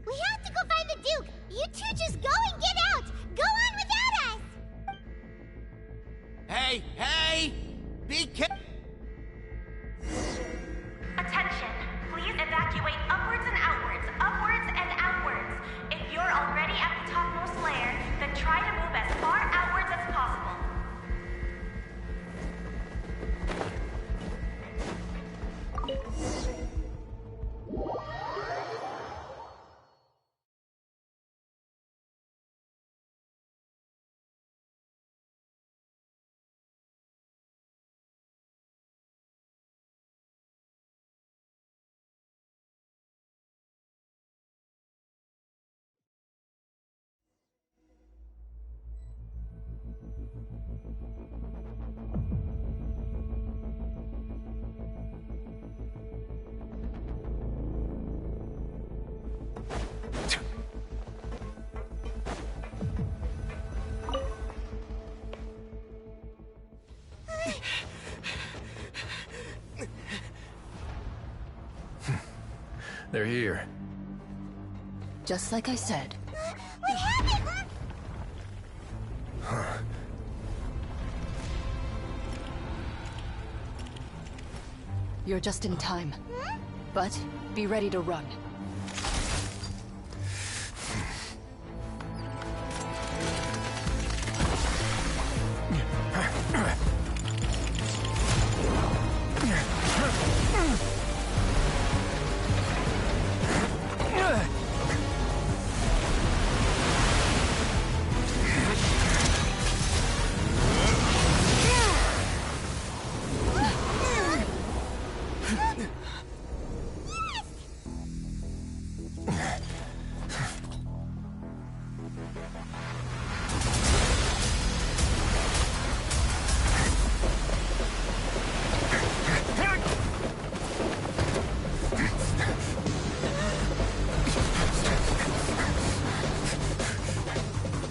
Speaker 3: We have to go find the Duke! You two just go and get out! Go on without us!
Speaker 5: Hey, hey! Be careful!
Speaker 9: Attention! Please evacuate upwards and outwards, upwards and outwards. If you're already at the topmost layer, then try to move as far outwards as possible.
Speaker 2: They're here.
Speaker 8: Just like I said.
Speaker 3: What happened?
Speaker 2: Huh.
Speaker 8: You're just in time. But be ready to run.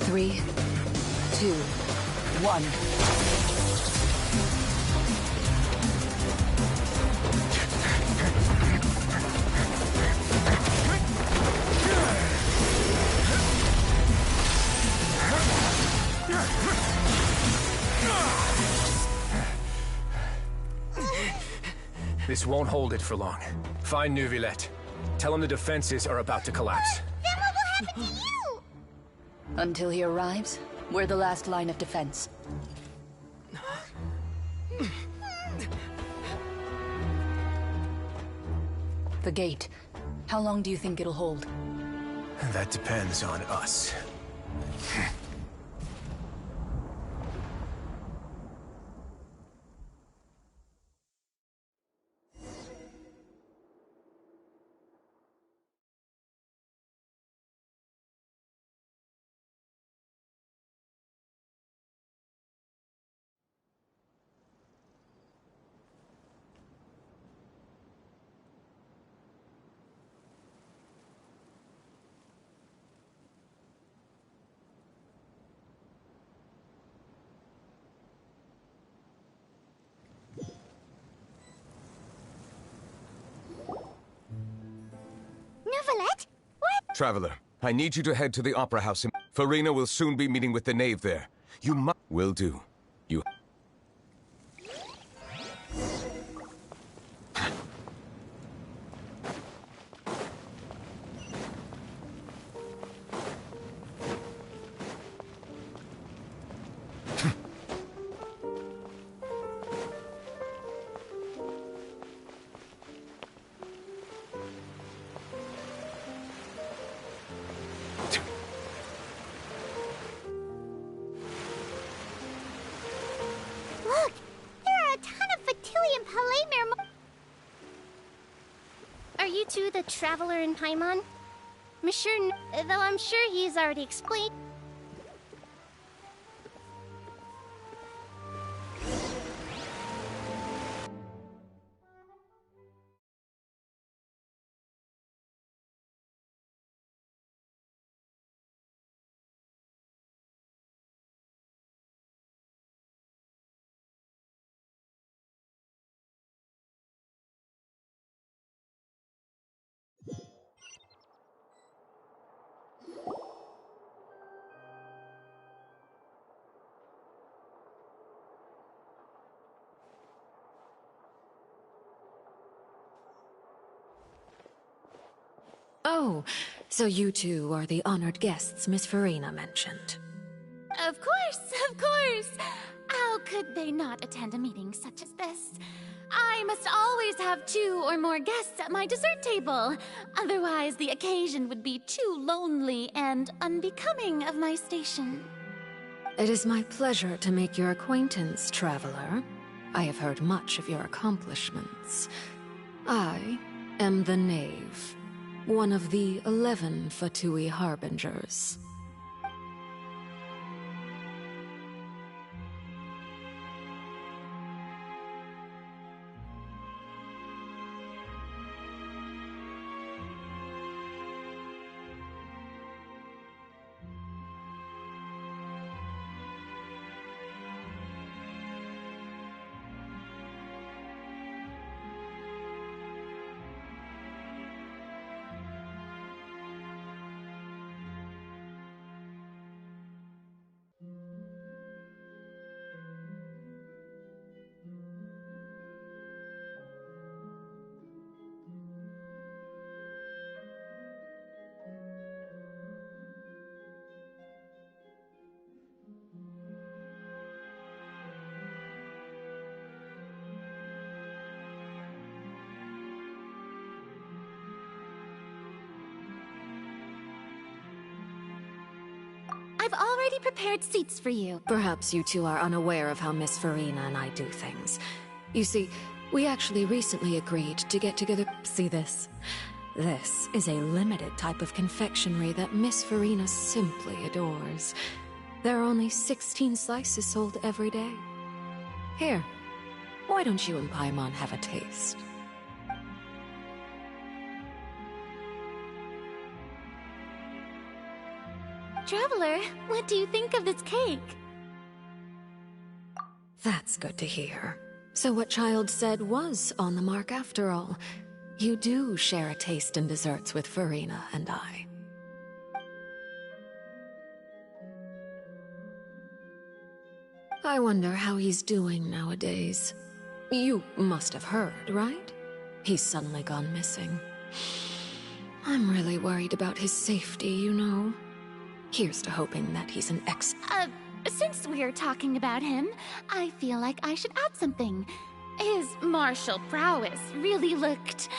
Speaker 8: Three, two, one.
Speaker 2: This won't hold it for long. Find Neuvillette. Tell him the defenses are about to collapse.
Speaker 3: Then what will happen to you?
Speaker 8: Until he arrives, we're the last line of defense. The gate. How long do you think it'll hold?
Speaker 2: That depends on us.
Speaker 3: Neuvillette? What?
Speaker 4: Traveler, I need you to head to the Opera House. Farina will soon be meeting with the knave there. You must... Will do. You...
Speaker 3: Look! There are a ton of Fatilian Palamir. Are you two the traveler in Paimon? Monsieur, though I'm sure he's already explained.
Speaker 11: Oh, so you two are the honored guests Miss Farina mentioned.
Speaker 12: Of course, of course! How could they not attend a meeting such as this? I must always have 2 or more guests at my dessert table. Otherwise, the occasion would be too lonely and unbecoming of my station.
Speaker 11: It is my pleasure to make your acquaintance, traveler. I have heard much of your accomplishments. I am the Knave, one of the 11 Fatui Harbingers.
Speaker 12: I've already prepared seats for you.
Speaker 11: Perhaps you two are unaware of how Miss Farina and I do things. You see, we actually recently agreed to get together. See this? This is a limited type of confectionery that Miss Farina simply adores. There are only 16 slices sold every day. Here, why don't you and Paimon have a taste?
Speaker 12: Traveler, what do you think of this cake?
Speaker 11: That's good to hear. So what Child said was on the mark after all. You do share a taste in desserts with Farina and I. I wonder how he's doing nowadays. You must have heard, right? He's suddenly gone missing. I'm really worried about his safety, you know. Here's to hoping that he's an
Speaker 12: Since we're talking about him, I feel like I should add something. His martial prowess really looked...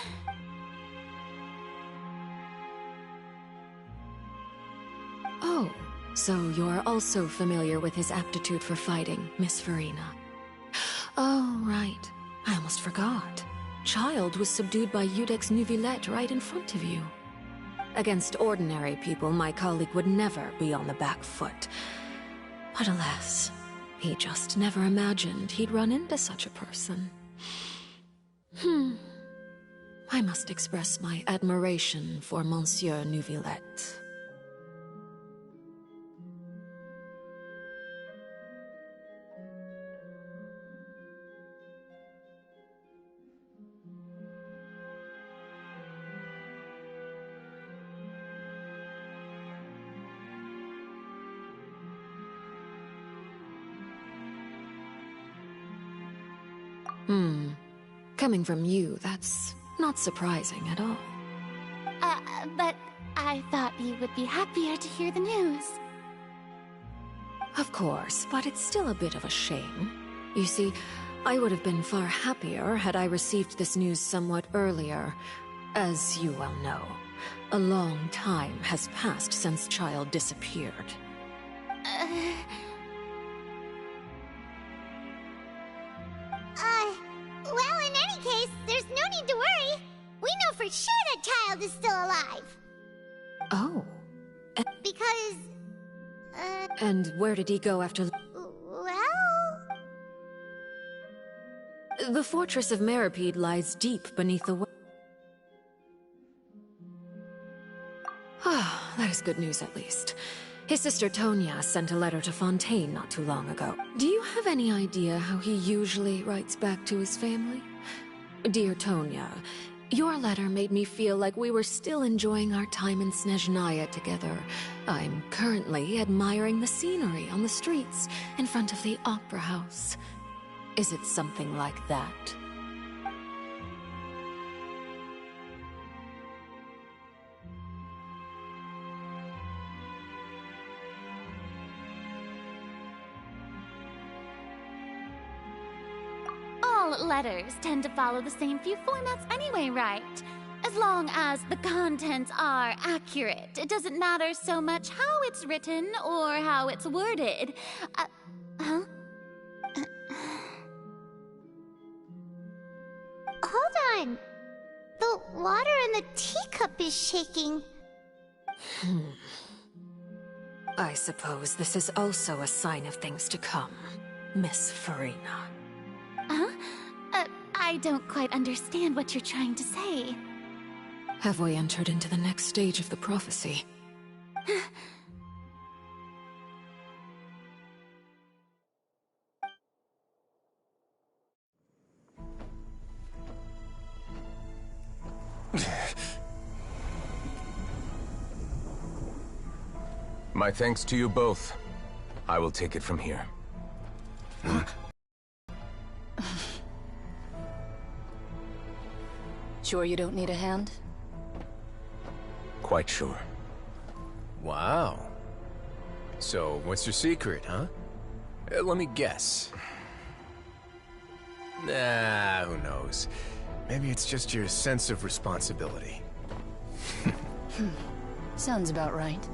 Speaker 11: Oh, so you're also familiar with his aptitude for fighting, Miss Farina. Oh, right. I almost forgot. Child was subdued by Udex Neuvillette right in front of you. Against ordinary people, my colleague would never be on the back foot. But alas, he just never imagined he'd run into such a person. I must express my admiration for Monsieur Neuvillette. Coming from you, that's not surprising at all.
Speaker 12: But I thought you would be happier to hear the news.
Speaker 11: Of course, but it's still a bit of a shame. You see, I would have been far happier had I received this news somewhat earlier. As you well know, a long time has passed since Child disappeared.
Speaker 3: Well, in any case, there's no need to worry. We know for sure that Child is still alive.
Speaker 11: Oh.
Speaker 3: Because,
Speaker 11: And where did he go after...
Speaker 3: well...
Speaker 11: The fortress of Meripede lies deep beneath the... Ah, that is good news at least. His sister Tonya sent a letter to Fontaine not too long ago. Do you have any idea how he usually writes back to his family? Dear Tonya, your letter made me feel like we were still enjoying our time in Snezhnaya together. I'm currently admiring the scenery on the streets in front of the Opera House. Is it something like that?
Speaker 12: All letters tend to follow the same few formats anyway, right? As long as the contents are accurate, it doesn't matter so much how it's written or how it's worded. Huh?
Speaker 3: Hold on. The water in the teacup is shaking.
Speaker 11: I suppose this is also a sign of things to come, Miss Farina.
Speaker 12: Huh? I don't quite understand what you're trying to say.
Speaker 11: Have we entered into the next stage of the prophecy?
Speaker 4: My thanks to you both. I will take it from here.
Speaker 8: Sure you don't need a hand?
Speaker 4: Quite sure.
Speaker 2: Wow. So, what's your secret, huh? Let me guess. Nah, who knows? Maybe it's just your sense of responsibility.
Speaker 8: Sounds about right.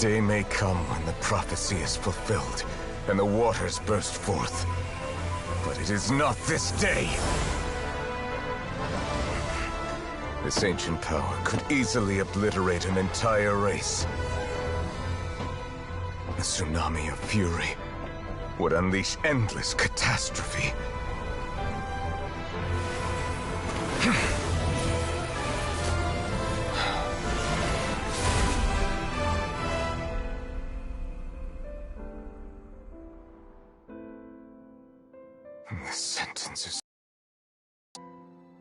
Speaker 4: day may come when the prophecy is fulfilled, and the waters burst forth. But it is not this day! This ancient power could easily obliterate an entire race. A tsunami of fury would unleash endless catastrophe. This sentence is...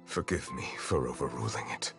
Speaker 4: Forgive me for overruling it.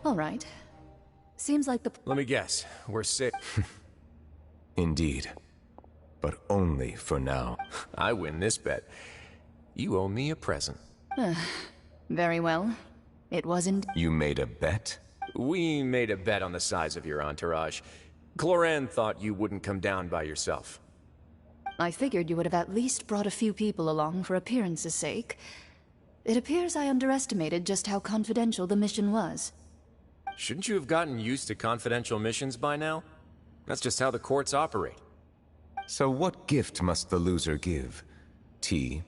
Speaker 8: All right. Seems like the...
Speaker 2: Let me guess. We're safe.
Speaker 4: Indeed. But only for now.
Speaker 2: I win this bet. You owe me a present.
Speaker 8: Very well. It wasn't...
Speaker 4: You made a bet?
Speaker 2: We made a bet on the size of your entourage. Cloran thought you wouldn't come down by yourself.
Speaker 8: I figured you would have at least brought a few people along for appearance's sake. It appears I underestimated just how confidential the mission was.
Speaker 2: Shouldn't you have gotten used to confidential missions by now? That's just how the courts operate.
Speaker 4: So what gift must the loser give? Tea?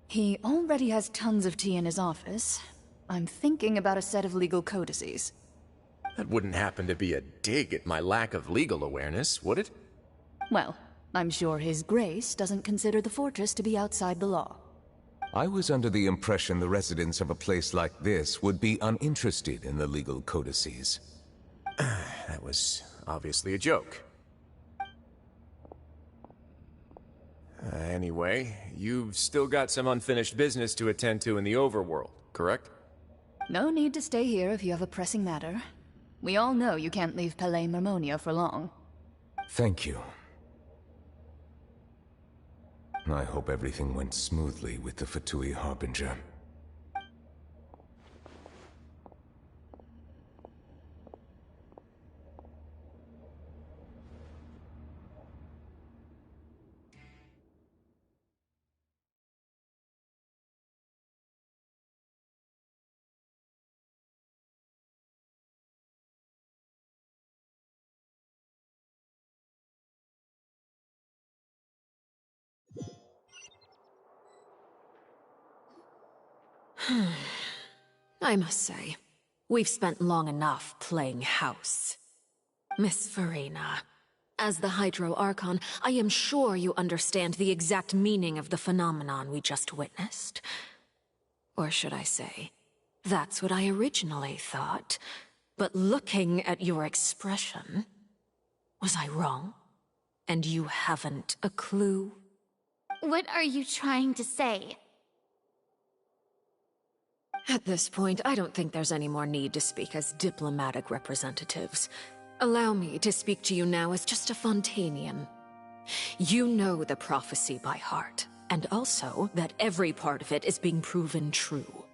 Speaker 8: He already has tons of tea in his office. I'm thinking about a set of legal codices.
Speaker 2: That wouldn't happen to be a dig at my lack of legal awareness, would it?
Speaker 8: Well, I'm sure His Grace doesn't consider the fortress to be outside the law.
Speaker 4: I was under the impression the residents of a place like this would be uninterested in the legal codices.
Speaker 2: That was obviously a joke. Anyway, you've still got some unfinished business to attend to in the overworld, correct?
Speaker 8: No need to stay here if you have a pressing matter. We all know you can't leave Palais Mermonia for long.
Speaker 4: Thank you. I hope everything went smoothly with the Fatui Harbinger.
Speaker 11: I must say, we've spent long enough playing house. Miss Farina, as the Hydro Archon, I am sure you understand the exact meaning of the phenomenon we just witnessed. Or should I say, that's what I originally thought. But looking at your expression, was I wrong? And you haven't a clue?
Speaker 12: What are you trying to say?
Speaker 11: At this point, I don't think there's any more need to speak as diplomatic representatives. Allow me to speak to you now as just a Fontanian. You know the prophecy by heart, and also that every part of it is being proven true.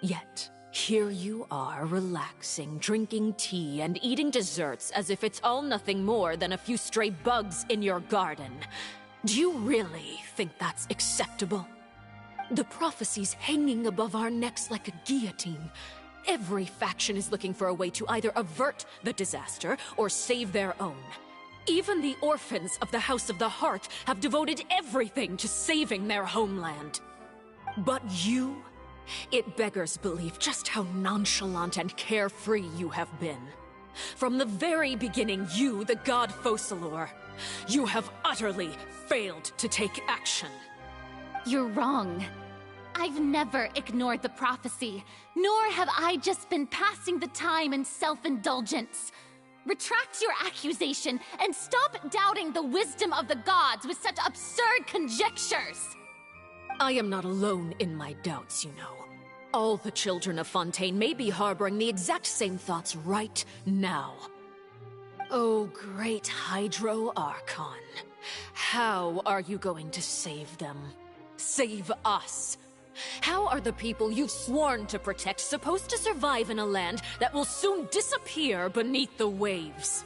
Speaker 11: Yet, here you are, relaxing, drinking tea, and eating desserts as if it's all nothing more than a few stray bugs in your garden. Do you really think that's acceptable? The prophecy's hanging above our necks like a guillotine. Every faction is looking for a way to either avert the disaster or save their own. Even the orphans of the House of the Hearth have devoted everything to saving their homeland. But you? It beggars belief just how nonchalant and carefree you have been. From the very beginning, you, the god Focalor, you have utterly failed to take action.
Speaker 12: You're wrong. I've never ignored the prophecy, nor have I just been passing the time in self-indulgence. Retract your accusation and stop doubting the wisdom of the gods with such absurd conjectures!
Speaker 11: I am not alone in my doubts, you know. All the children of Fontaine may be harboring the exact same thoughts right now. Oh, great Hydro Archon. How are you going to save them? Save us? How are the people you've sworn to protect supposed to survive in a land that will soon disappear beneath the waves?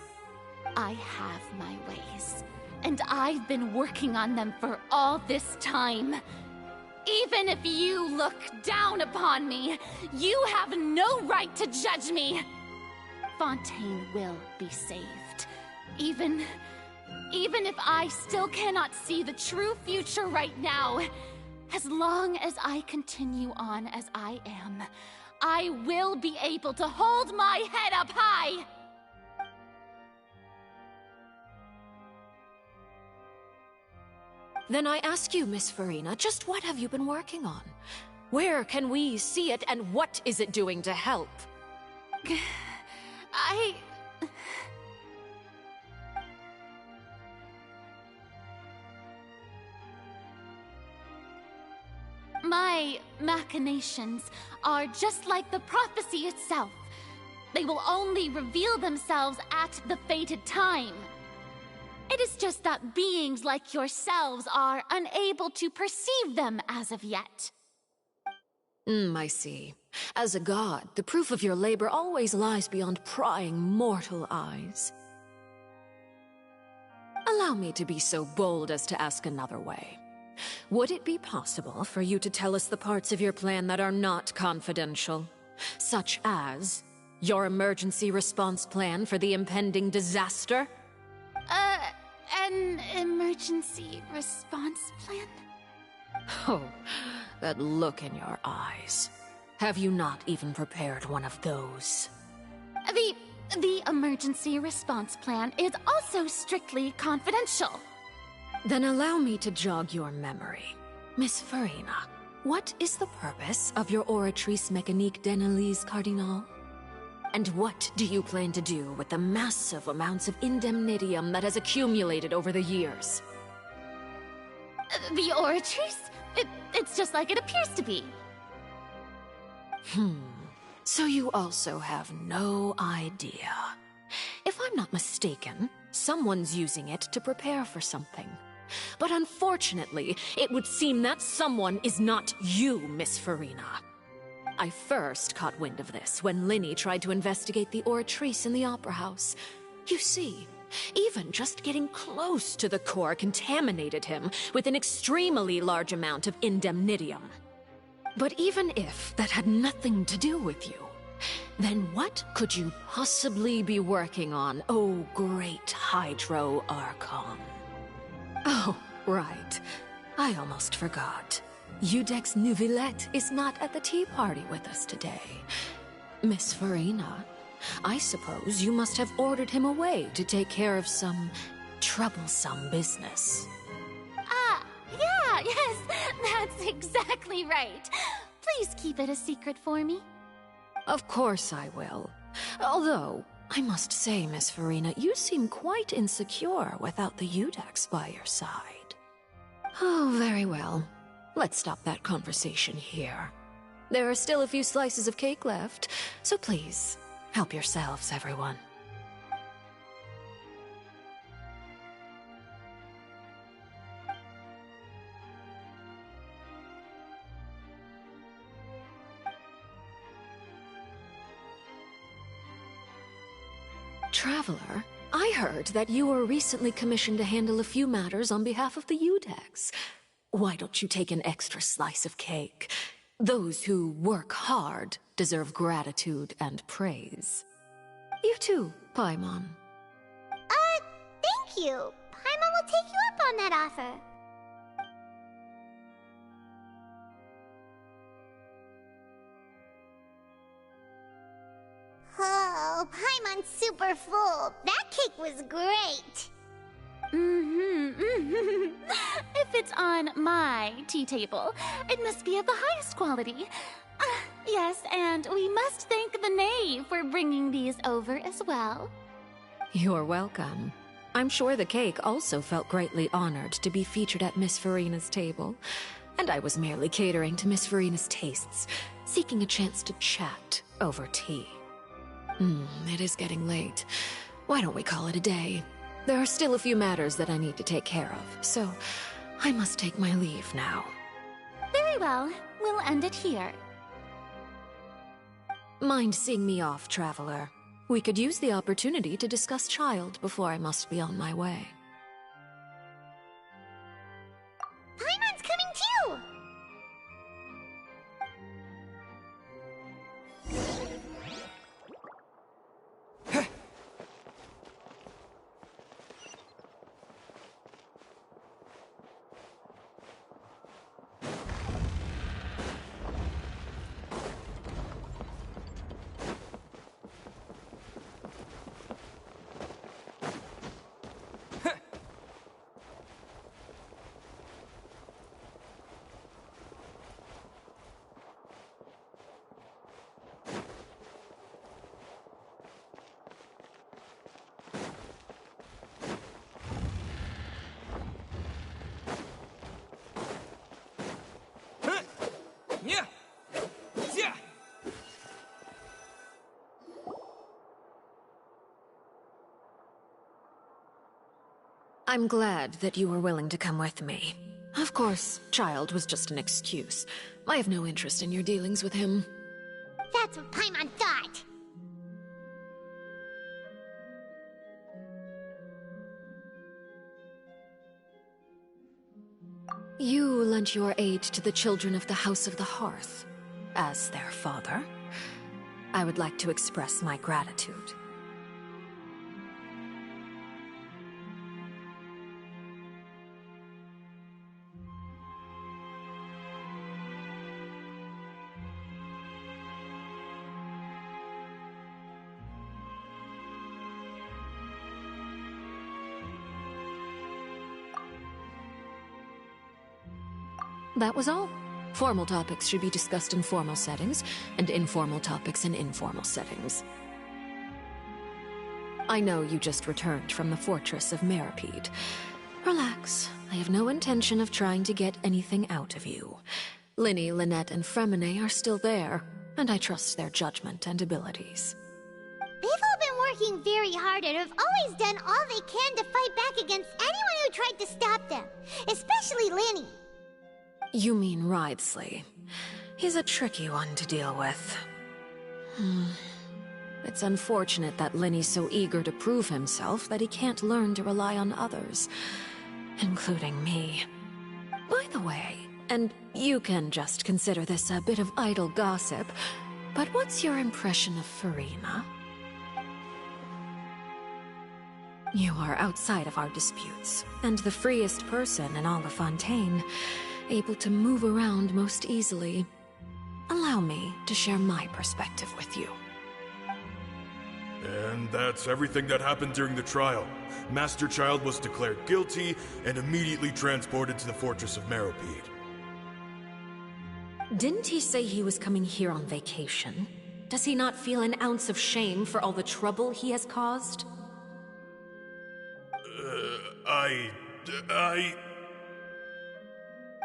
Speaker 12: I have my ways, and I've been working on them for all this time. Even if you look down upon me, you have no right to judge me! Fontaine will be saved. Even if I still cannot see the true future right now, as long as I continue on as I am, I will be able to hold my head up high!
Speaker 11: Then I ask you, Miss Farina, just what have you been working on? Where can we see it, and what is it doing to help?
Speaker 12: My machinations are just like the prophecy itself. They will only reveal themselves at the fated time. It is just that beings like yourselves are unable to perceive them as of yet.
Speaker 11: I see. As a god, the proof of your labor always lies beyond prying mortal eyes. Allow me to be so bold as to ask another way. Would it be possible for you to tell us the parts of your plan that are not confidential? Such as your emergency response plan for the impending disaster?
Speaker 12: An emergency response plan?
Speaker 11: Oh, that look in your eyes. Have you not even prepared one of those?
Speaker 12: The emergency response plan is also strictly confidential.
Speaker 11: Then allow me to jog your memory. Miss Farina, what is the purpose of your Oratrice Mécanique d'Analyse Cardinal? And what do you plan to do with the massive amounts of indemnitium that has accumulated over the years?
Speaker 12: The Oratrice? It's just like it appears to be.
Speaker 11: So you also have no idea. If I'm not mistaken, someone's using it to prepare for something. But unfortunately, it would seem that someone is not you, Miss Farina. I first caught wind of this when Linny tried to investigate the Oratrice in the Opera House. You see, even just getting close to the core contaminated him with an extremely large amount of indemnitium. But even if that had nothing to do with you, then what could you possibly be working on, oh great Hydro Archon? Oh, right. I almost forgot. Udex Neuvillette is not at the tea party with us today. Miss Farina, I suppose you must have ordered him away to take care of some troublesome business.
Speaker 12: Yeah, yes, that's exactly right. Please keep it a secret for me.
Speaker 11: Of course I will. Although, I must say, Miss Farina, you seem quite insecure without the Udex by your side. Oh, very well. Let's stop that conversation here. There are still a few slices of cake left, so please, help yourselves, everyone. Traveler, I heard that you were recently commissioned to handle a few matters on behalf of the Udex. Why don't you take an extra slice of cake? Those who work hard deserve gratitude and praise. You too, Paimon.
Speaker 3: Thank you. Paimon will take you up on that offer. Oh, Paimon's super full. That cake was great.
Speaker 12: If it's on my tea table, it must be of the highest quality. Yes, and we must thank the knave for bringing these over as well.
Speaker 11: You're welcome. I'm sure the cake also felt greatly honored to be featured at Miss Farina's table. And I was merely catering to Miss Farina's tastes, seeking a chance to chat over tea. It is getting late. Why don't we call it a day? There are still a few matters that I need to take care of, so I must take my leave now.
Speaker 12: Very well. We'll end it here.
Speaker 11: Mind seeing me off, traveler? We could use the opportunity to discuss Child before I must be on my way.
Speaker 3: Paimon's coming too!
Speaker 11: I'm glad that you were willing to come with me. Of course, Child was just an excuse. I have no interest in your dealings with him.
Speaker 3: That's what Paimon thought!
Speaker 11: You lent your aid to the children of the House of the Hearth. As their father, I would like to express my gratitude. That was all. Formal topics should be discussed in formal settings, and informal topics in informal settings. I know you just returned from the fortress of Meripede. Relax. I have no intention of trying to get anything out of you. Linny, Lynette, and Fremine are still there, and I trust their judgment and abilities.
Speaker 3: They've all been working very hard and have always done all they can to fight back against anyone who tried to stop them, especially Linny.
Speaker 11: You mean Wriothesley. He's a tricky one to deal with. It's unfortunate that Linny's so eager to prove himself that he can't learn to rely on others, including me. By the way, and you can just consider this a bit of idle gossip, but what's your impression of Farina? You are outside of our disputes, and the freest person in all of Fontaine, able to move around most easily. Allow me to share my perspective with you.
Speaker 18: And that's everything that happened during the trial. Master Child was declared guilty and immediately transported to the Fortress of Meripede.
Speaker 11: Didn't he say he was coming here on vacation? Does he not feel an ounce of shame for all the trouble he has caused?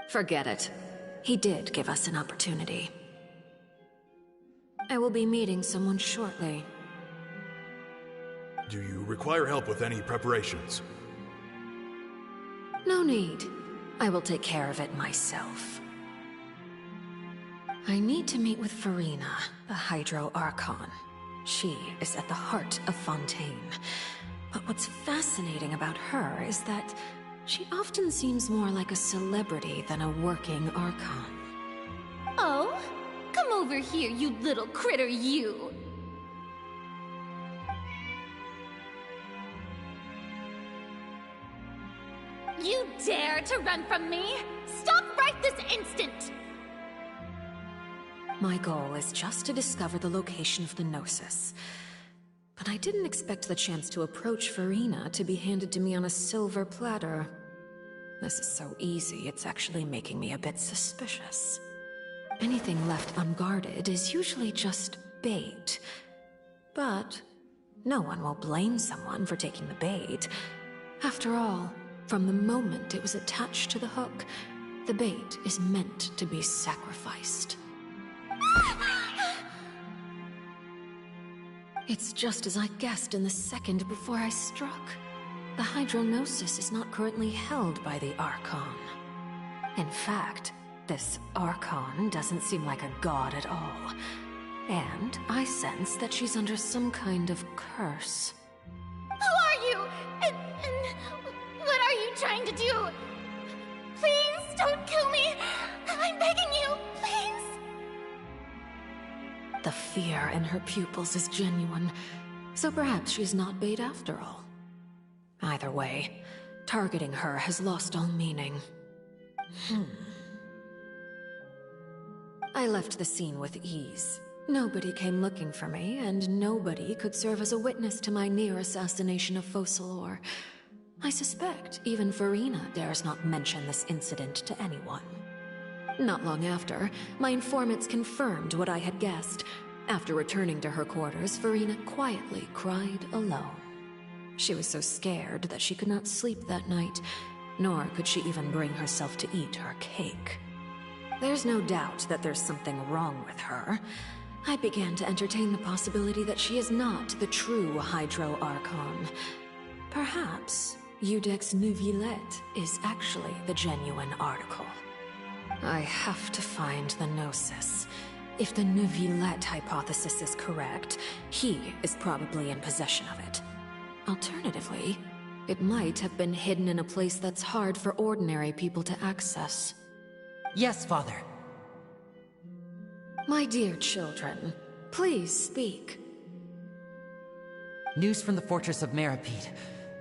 Speaker 11: Forget it. He did give us an opportunity. I will be meeting someone shortly.
Speaker 18: Do you require help with any preparations?
Speaker 11: No need. I will take care of it myself. I need to meet with Farina, the Hydro Archon. She is at the heart of Fontaine. But what's fascinating about her is that she often seems more like a celebrity than a working Archon.
Speaker 12: Oh? Come over here, you little critter, you! You dare to run from me? Stop right this instant!
Speaker 11: My goal is just to discover the location of the Gnosis. But I didn't expect the chance to approach Farina to be handed to me on a silver platter. This is so easy, it's actually making me a bit suspicious. Anything left unguarded is usually just bait. But No one will blame someone for taking the bait. After all, from the moment it was attached to the hook, the bait is meant to be sacrificed. It's just as I guessed in the second before I struck. The Hydronosis is not currently held by the Archon. In fact, this Archon doesn't seem like a god at all. And I sense that she's under some kind of curse.
Speaker 12: Who are you? And what are you trying to do? Please don't kill me. I'm begging you, please.
Speaker 11: The fear in her pupils is genuine, so perhaps she's not bait after all. Either way, targeting her has lost all meaning. I left the scene with ease. Nobody came looking for me, and nobody could serve as a witness to my near assassination of Focalor. I suspect even Farina dares not mention this incident to anyone. Not long after, my informants confirmed what I had guessed. After returning to her quarters, Farina quietly cried alone. She was so scared that she could not sleep that night, nor could she even bring herself to eat her cake. There's no doubt that there's something wrong with her. I began to entertain the possibility that she is not the true Hydro Archon. Perhaps Iudex Neuvillette is actually the genuine article. I have to find the Gnosis. If the Neuvillette hypothesis is correct, he is probably in possession of it. Alternatively, it might have been hidden in a place that's hard for ordinary people to access.
Speaker 10: Yes, Father.
Speaker 11: My dear children, please speak.
Speaker 10: News from the Fortress of Meripede.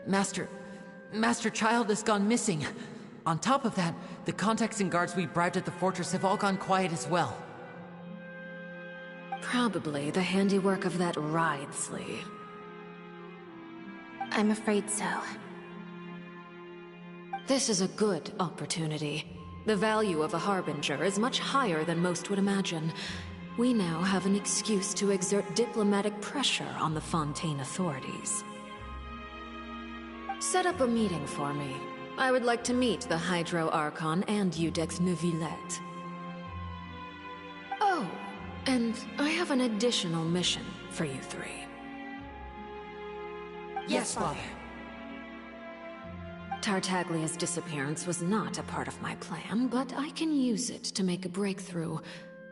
Speaker 10: Master Child has gone missing. On top of that, the contacts and guards we bribed at the fortress have all gone quiet as well.
Speaker 11: Probably the handiwork of that Wriothesley.
Speaker 1: I'm afraid so.
Speaker 11: This is a good opportunity. The value of a Harbinger is much higher than most would imagine. We now have an excuse to exert diplomatic pressure on the Fontaine authorities. Set up a meeting for me. I would like to meet the Hydro Archon and Iudex Neuvillette. Oh, and I have an additional mission for you three.
Speaker 10: Yes, Father.
Speaker 11: Tartaglia's disappearance was not a part of my plan, but I can use it to make a breakthrough.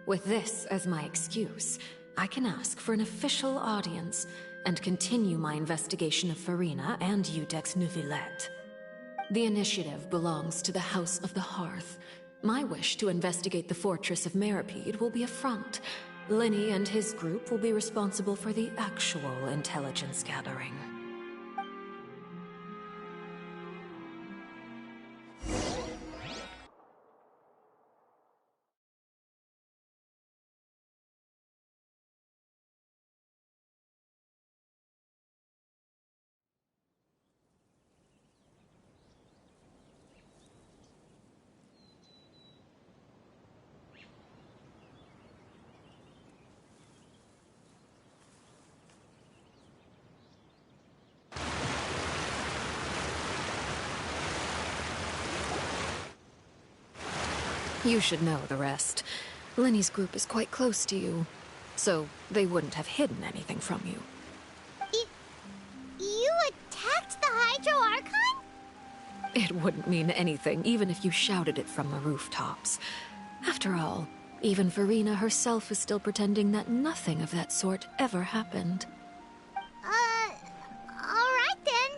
Speaker 11: With this as my excuse, I can ask for an official audience and continue my investigation of Farina and Iudex Neuvillette. The initiative belongs to the House of the Hearth. My wish to investigate the Fortress of Meripede will be a front. Lenny and his group will be responsible for the actual intelligence gathering. You should know the rest. Lenny's group is quite close to you, so they wouldn't have hidden anything from you.
Speaker 3: You attacked the Hydro Archon?
Speaker 11: It wouldn't mean anything, even if you shouted it from the rooftops. After all, even Farina herself is still pretending that nothing of that sort ever happened.
Speaker 3: Alright then.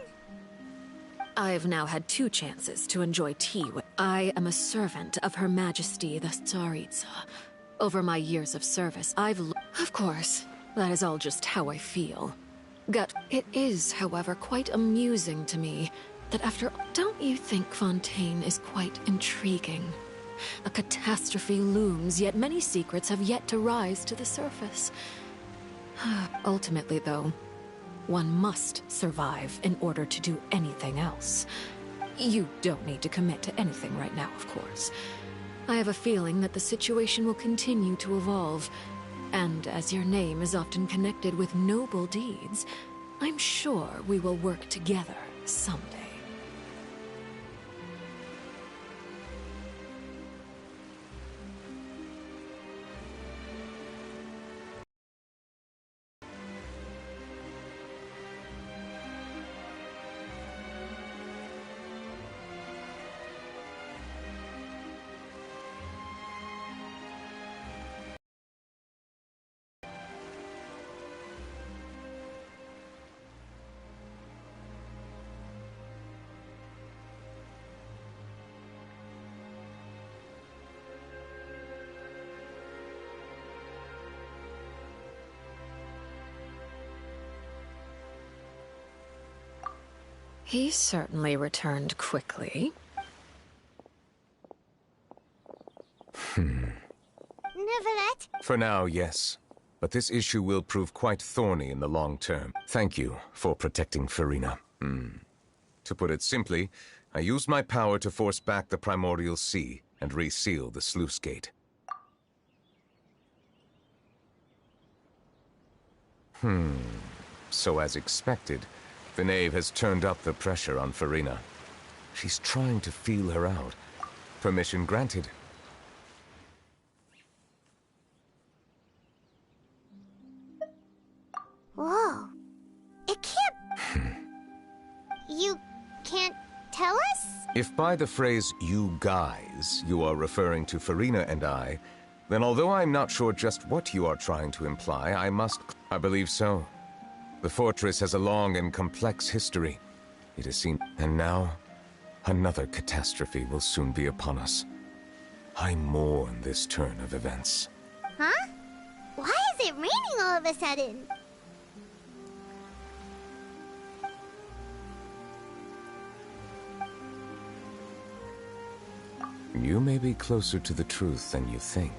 Speaker 11: I've now had 2 chances to enjoy tea with... I am a servant of Her Majesty the Tsaritsa. Over my years of service, Of course, that is all just how I feel. It is, however, quite amusing to me that after... Don't you think Fontaine is quite intriguing? A catastrophe looms, yet many secrets have yet to rise to the surface. Ultimately, though, one must survive in order to do anything else. You don't need to commit to anything right now, of course. I have a feeling that the situation will continue to evolve, and as your name is often connected with noble deeds, I'm sure we will work together someday. He certainly returned quickly.
Speaker 3: Neuvillette?
Speaker 4: For now, yes. But this issue will prove quite thorny in the long term. Thank you for protecting Farina. To put it simply, I used my power to force back the Primordial Sea and reseal the sluice gate. So as expected, the Knave has turned up the pressure on Farina. She's trying to feel her out. Permission granted.
Speaker 3: Whoa. It can't... You can't tell us?
Speaker 4: If by the phrase, you guys, you are referring to Farina and I, then although I'm not sure just what you are trying to imply, I believe so. The fortress has a long and complex history. It has seen... And now, another catastrophe will soon be upon us. I mourn this turn of events.
Speaker 3: Huh? Why is it raining all of a sudden?
Speaker 4: You may be closer to the truth than you think.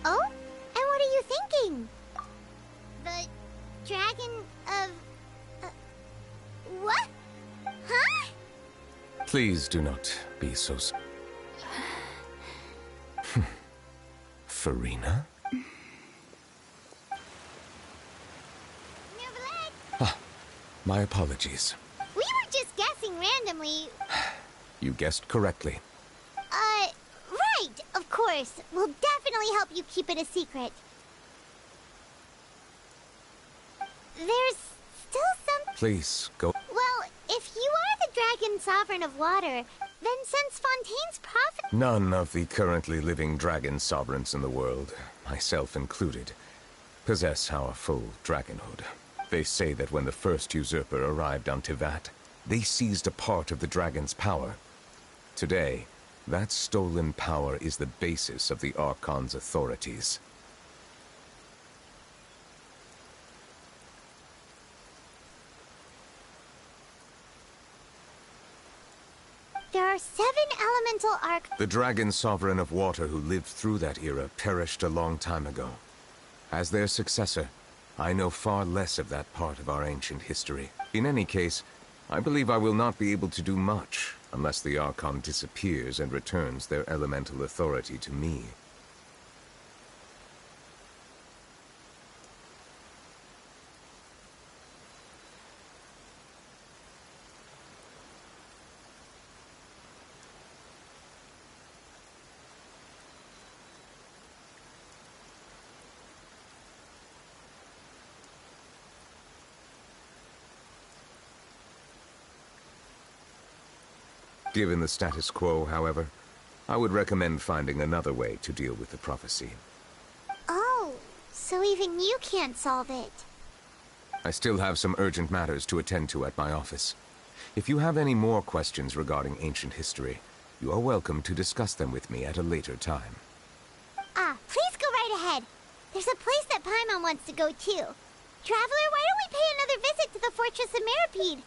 Speaker 3: Oh? And what are you thinking? The dragon of... what? Huh?
Speaker 4: Please do not be so... Farina? Ah, my apologies.
Speaker 3: We were just guessing randomly.
Speaker 4: You guessed correctly.
Speaker 3: Right, of course. We'll definitely help you keep it a secret. There's still some...
Speaker 4: Please, go...
Speaker 3: Well, if you are the Dragon Sovereign of Water, then since Fontaine's prophet...
Speaker 4: None of the currently living dragon sovereigns in the world, myself included, possess our full dragonhood. They say that when the first usurper arrived on Tivat, they seized a part of the dragon's power. Today, that stolen power is the basis of the Archon's authorities.
Speaker 3: There are 7 elemental arc...
Speaker 4: The dragon sovereign of water who lived through that era perished a long time ago. As their successor, I know far less of that part of our ancient history. In any case, I believe I will not be able to do much unless the Archon disappears and returns their elemental authority to me. Given the status quo, however, I would recommend finding another way to deal with the prophecy.
Speaker 3: Oh, So even you can't solve it.
Speaker 4: I still have some urgent matters to attend to at my office. If you have any more questions regarding ancient history, you are welcome to discuss them with me at a later time.
Speaker 3: Please go right ahead. There's a place that Paimon wants to go too. Traveler, why don't we pay another visit to the Fortress of Meripede?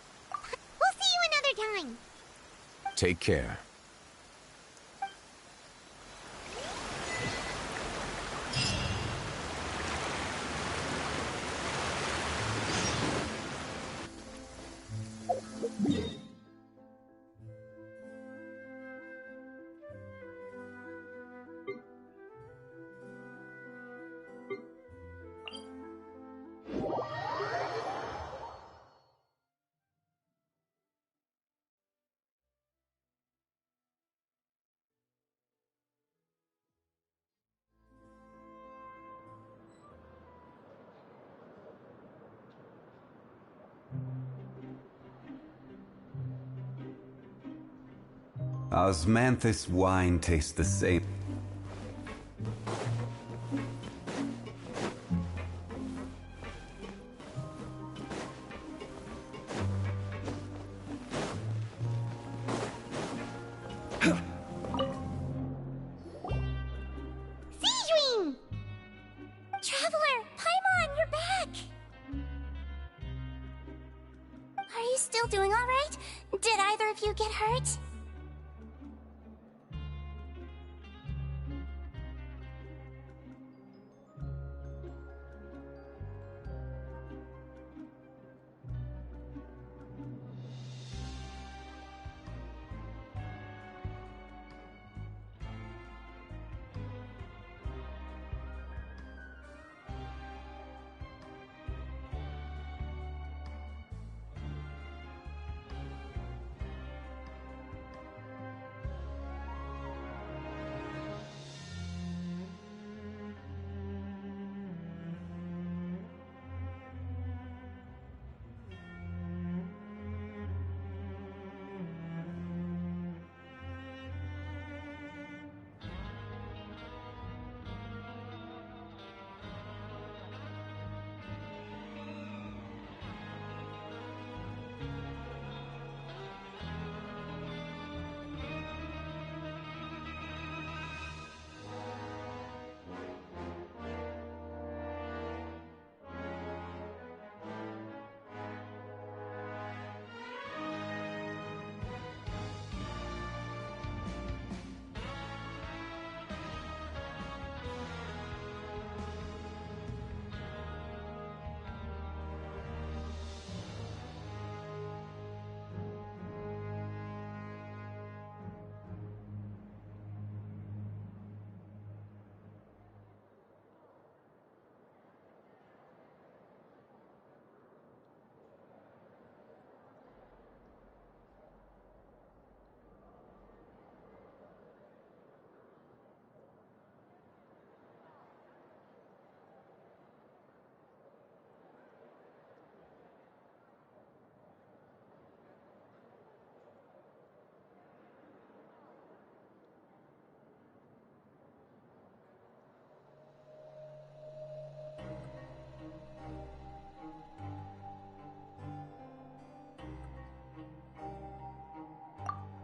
Speaker 3: We'll see you another time.
Speaker 4: Take care.
Speaker 16: Osmanthus wine tastes the same.
Speaker 3: Siegeween! Traveler, Paimon, you're back!
Speaker 12: Are you still doing all right? Did either of you get hurt?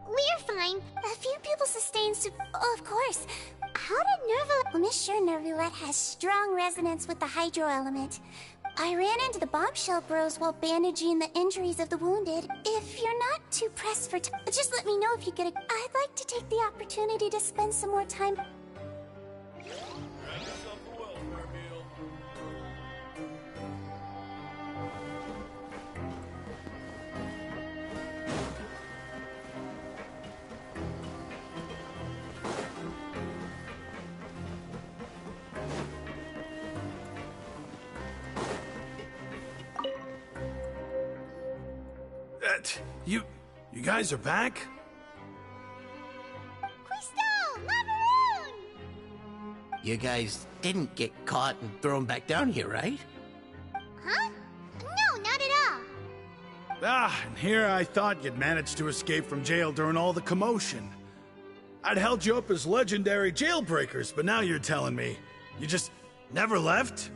Speaker 3: We're fine.
Speaker 12: A few people sustained of course. How did Nervulette... I'm sure Nervulette has strong resonance with the hydro element. I ran into the bombshell bros while bandaging the injuries of the wounded. If you're not too pressed for time, just let me know if you get a... I'd like to take the opportunity to spend some more time...
Speaker 14: You guys are back?
Speaker 3: Crystal! Macaroon!
Speaker 5: You guys didn't get caught and thrown back down here, right?
Speaker 3: Huh? No, not at all.
Speaker 14: And here I thought you'd managed to escape from jail during all the commotion. I'd held you up as legendary jailbreakers, but now you're telling me you just never left?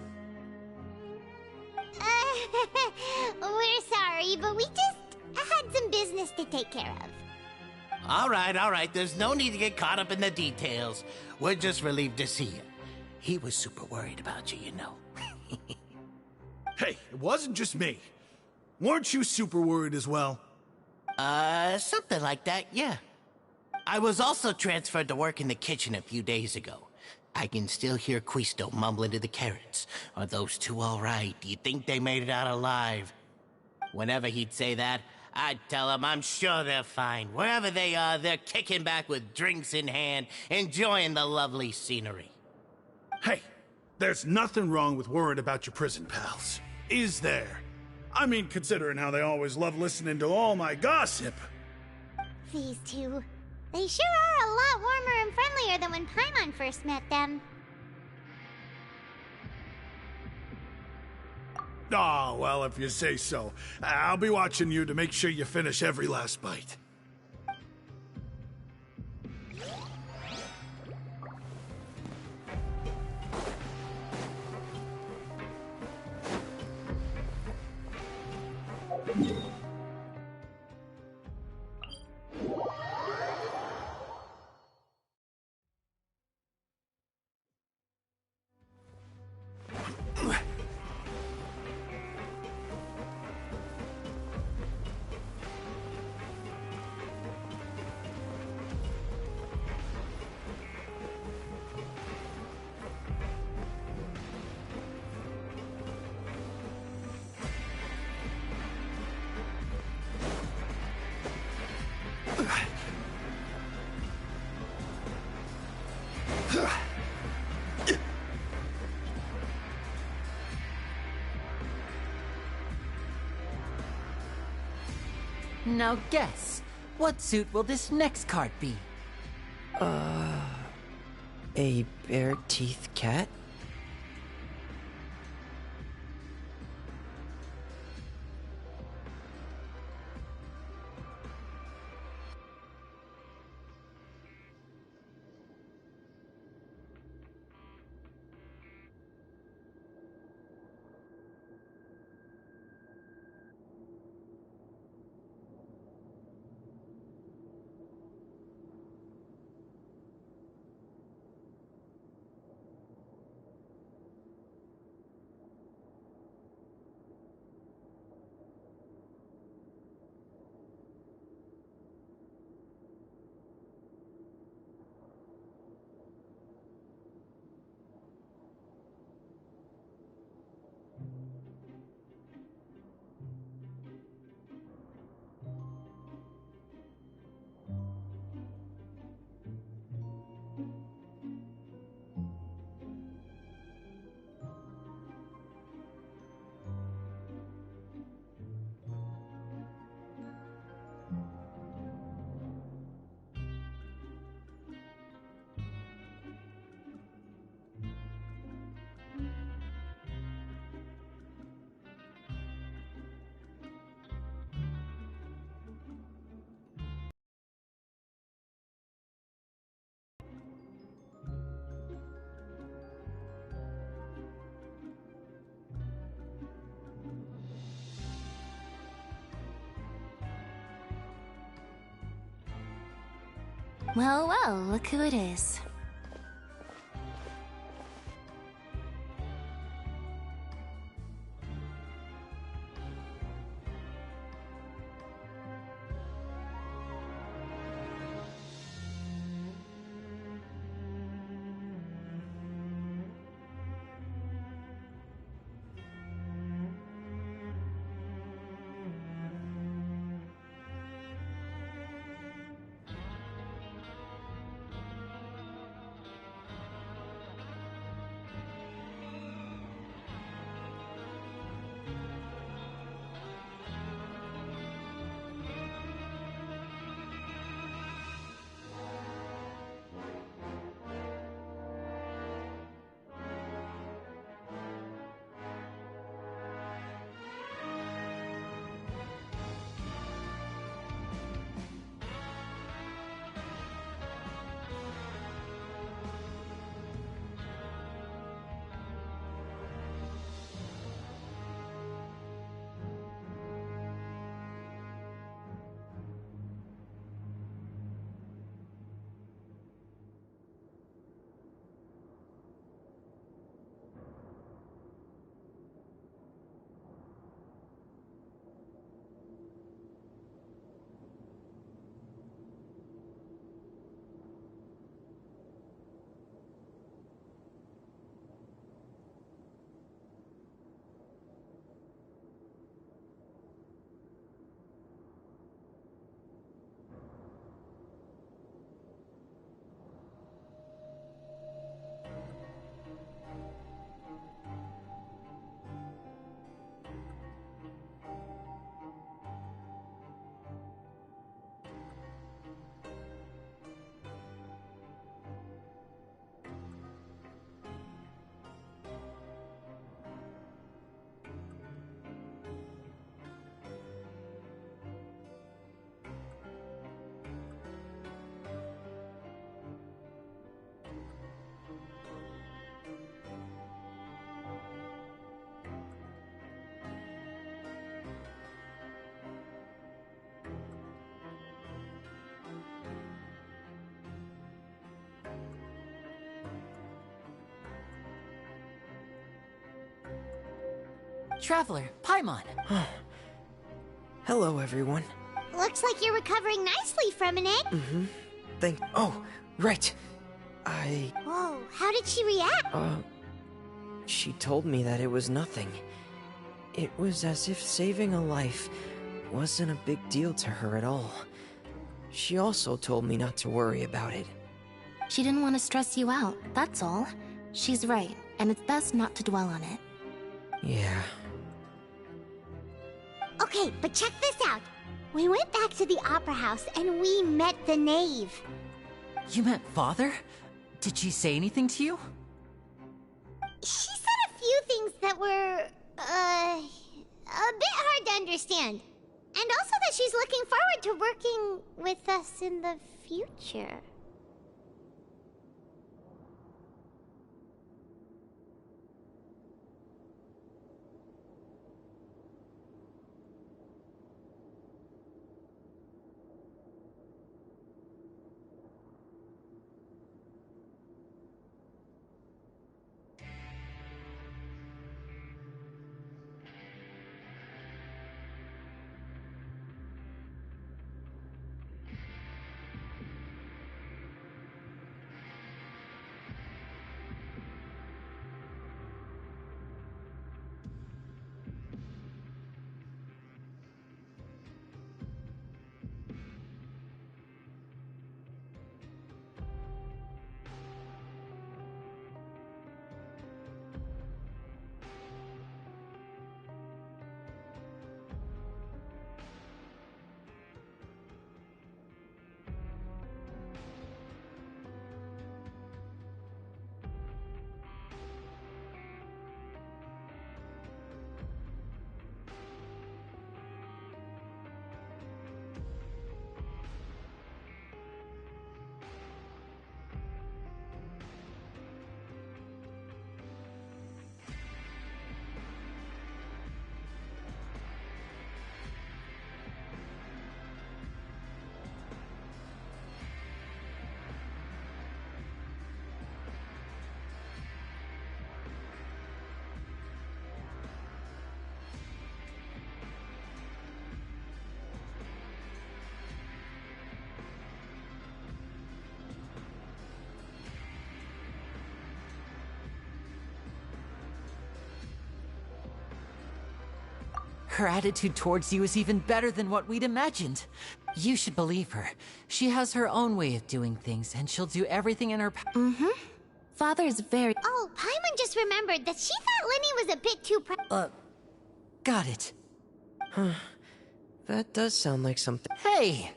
Speaker 3: We're sorry, but we just had some business to take care of.
Speaker 5: All right. There's no need to get caught up in the details. We're just relieved to see you. He was super worried about you, you know.
Speaker 14: Hey, it wasn't just me. Weren't you super worried as well?
Speaker 5: Something like that, yeah. I was also transferred to work in the kitchen a few days ago. I can still hear Quisto mumbling to the carrots. Are those two all right? Do you think they made it out alive? Whenever he'd say that, I'd tell him I'm sure they're fine. Wherever they are, they're kicking back with drinks in hand, enjoying the lovely scenery.
Speaker 14: Hey, there's nothing wrong with worrying about your prison pals. Is there? I mean, considering how they always love listening to all my gossip.
Speaker 3: These two. They sure are a lot warmer and friendlier than when Paimon first met them.
Speaker 14: Oh, well, if you say so. I'll be watching you to make sure you finish every last bite.
Speaker 10: Now guess, what suit will this next card be?
Speaker 13: A bare-teeth cat?
Speaker 1: Well, look who it is.
Speaker 10: Traveler, Paimon.
Speaker 13: Hello, everyone.
Speaker 3: Looks like you're recovering nicely from it, eh?
Speaker 13: Oh, right.
Speaker 3: Whoa, how did she react?
Speaker 13: She told me that it was nothing. It was as if saving a life wasn't a big deal to her at all. She also told me not to worry about it.
Speaker 1: She didn't want to stress you out, that's all. She's right, and it's best not to dwell on it.
Speaker 13: Yeah.
Speaker 3: Okay, but check this out. We went back to the opera house and we met the knave.
Speaker 10: You met Father? Did she say anything to you?
Speaker 3: She said a few things that were, a bit hard to understand. And also that she's looking forward to working with us in the future.
Speaker 10: Her attitude towards you is even better than what we'd imagined. You should believe her. She has her own way of doing things, and she'll do everything in her power.
Speaker 1: Father is very...
Speaker 3: Oh, Paimon just remembered that she thought Lenny was a bit too
Speaker 10: Got it.
Speaker 13: That does sound like something.
Speaker 10: Hey!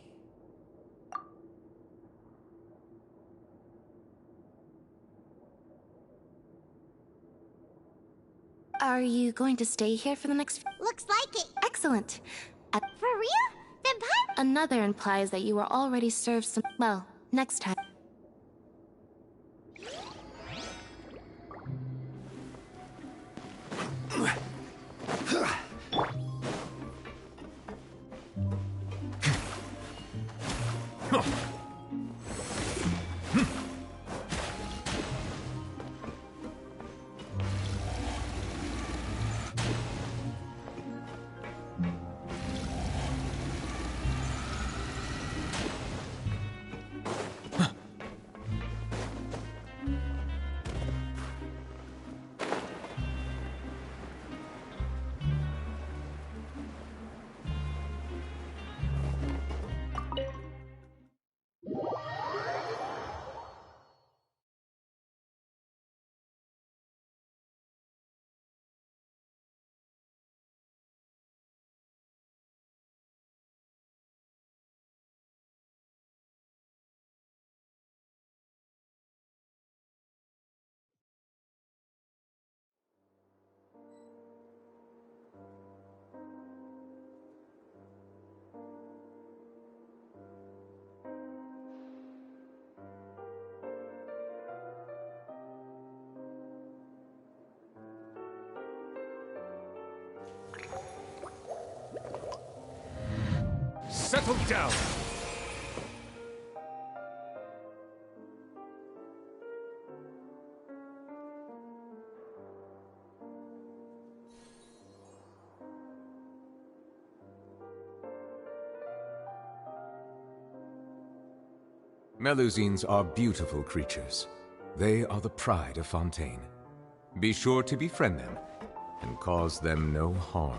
Speaker 1: Are you going to stay here for the next...
Speaker 3: Looks like it.
Speaker 1: Excellent.
Speaker 3: For real? Then Paimon...
Speaker 1: Another implies that you were already served some... Well, next time.
Speaker 6: Settle down!
Speaker 4: Melusines are beautiful creatures. They are the pride of Fontaine. Be sure to befriend them and cause them no harm.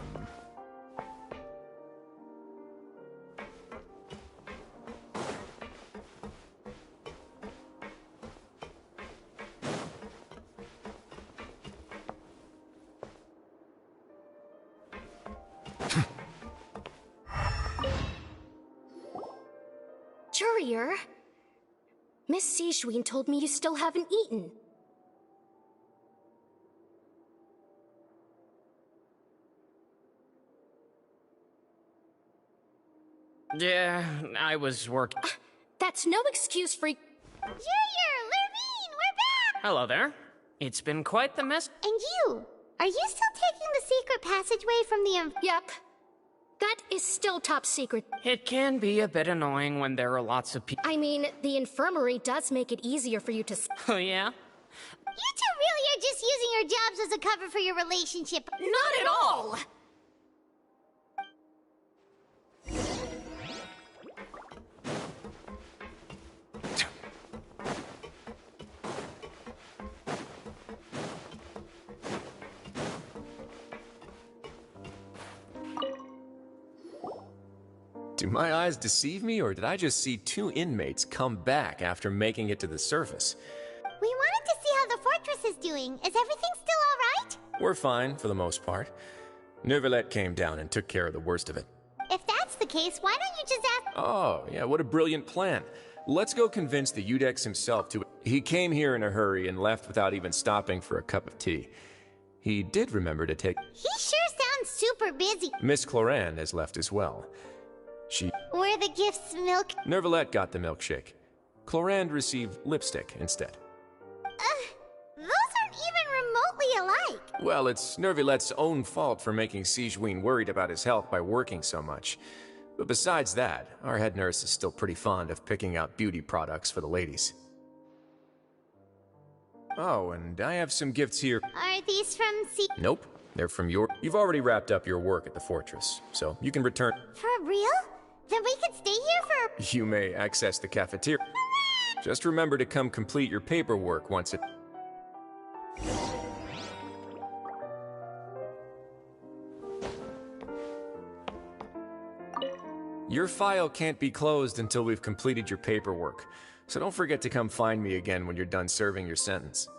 Speaker 15: Jurier, Miss Sijween told me you still haven't eaten.
Speaker 7: Yeah, I was working.
Speaker 15: That's no excuse for...
Speaker 3: Junior! Lurvine! We're back!
Speaker 7: Hello there. It's been quite the mess.
Speaker 3: And you? Are you still taking the secret passageway from the...
Speaker 15: Yep. That is still top secret.
Speaker 7: It can be a bit annoying when there are lots of people.
Speaker 15: I mean, the infirmary does make it easier for you to...
Speaker 7: Oh, yeah?
Speaker 3: You two really are just using your jobs as a cover for your relationship.
Speaker 15: Not at all!
Speaker 2: Do my eyes deceive me, or did I just see two inmates come back after making it to the surface?
Speaker 3: We wanted to see how the fortress is doing. Is everything still alright?
Speaker 2: We're fine, for the most part. Neuvillette came down and took care of the worst of it.
Speaker 3: If that's the case, why don't you just ask...
Speaker 2: Oh, yeah, what a brilliant plan. Let's go convince the Udex himself to... He came here in a hurry and left without even stopping for a cup of tea. He did remember to take...
Speaker 3: He sure sounds super busy.
Speaker 2: Miss Cloran has left as well.
Speaker 3: Were the gifts milk?
Speaker 2: Neuvillette got the milkshake. Cloran received lipstick instead.
Speaker 3: Those aren't even remotely alike.
Speaker 2: Well, it's Neuvillette's own fault for making Sijween worried about his health by working so much. But besides that, our head nurse is still pretty fond of picking out beauty products for the ladies. Oh, and I have some gifts here.
Speaker 3: Are these from
Speaker 2: Nope, they're from your... You've already wrapped up your work at the fortress, so you can return...
Speaker 3: For real? Then we could stay here for...
Speaker 2: You may access the cafeteria. Just remember to come complete your paperwork once it... Your file can't be closed until we've completed your paperwork, so don't forget to come find me again when you're done serving your sentence.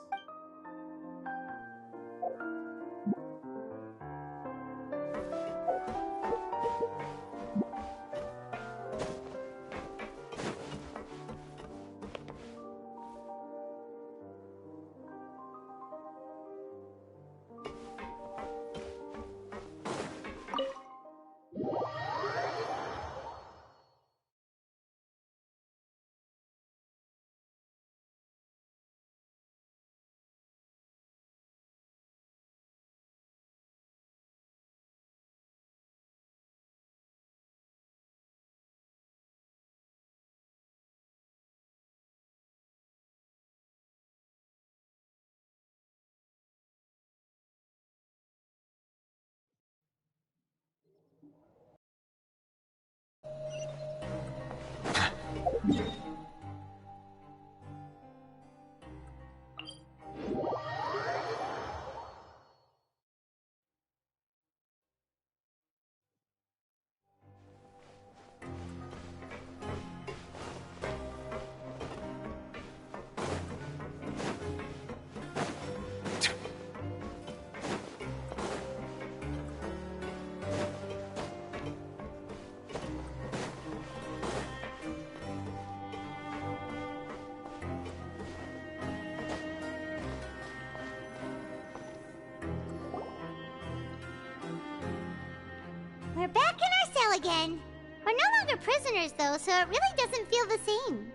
Speaker 3: We're back in our cell again. We're no longer prisoners, though, so it really doesn't feel the same.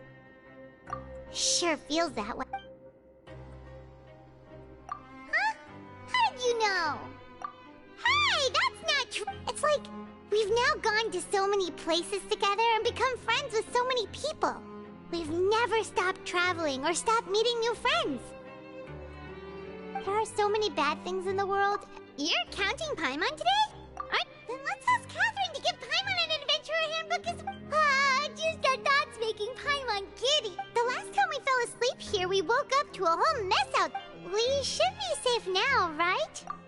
Speaker 3: Sure feels that way. Huh? How did you know? Hey, that's not true. It's like we've now gone to so many places together and become friends with so many people. We've never stopped traveling or stopped meeting new friends. There are so many bad things in the world. You're counting Paimon today? Alright, then let's ask Catherine to give Paimon an adventurer handbook as... just our thoughts making Paimon giddy. The last time we fell asleep here, we woke up to a whole mess out. We should be safe now, right?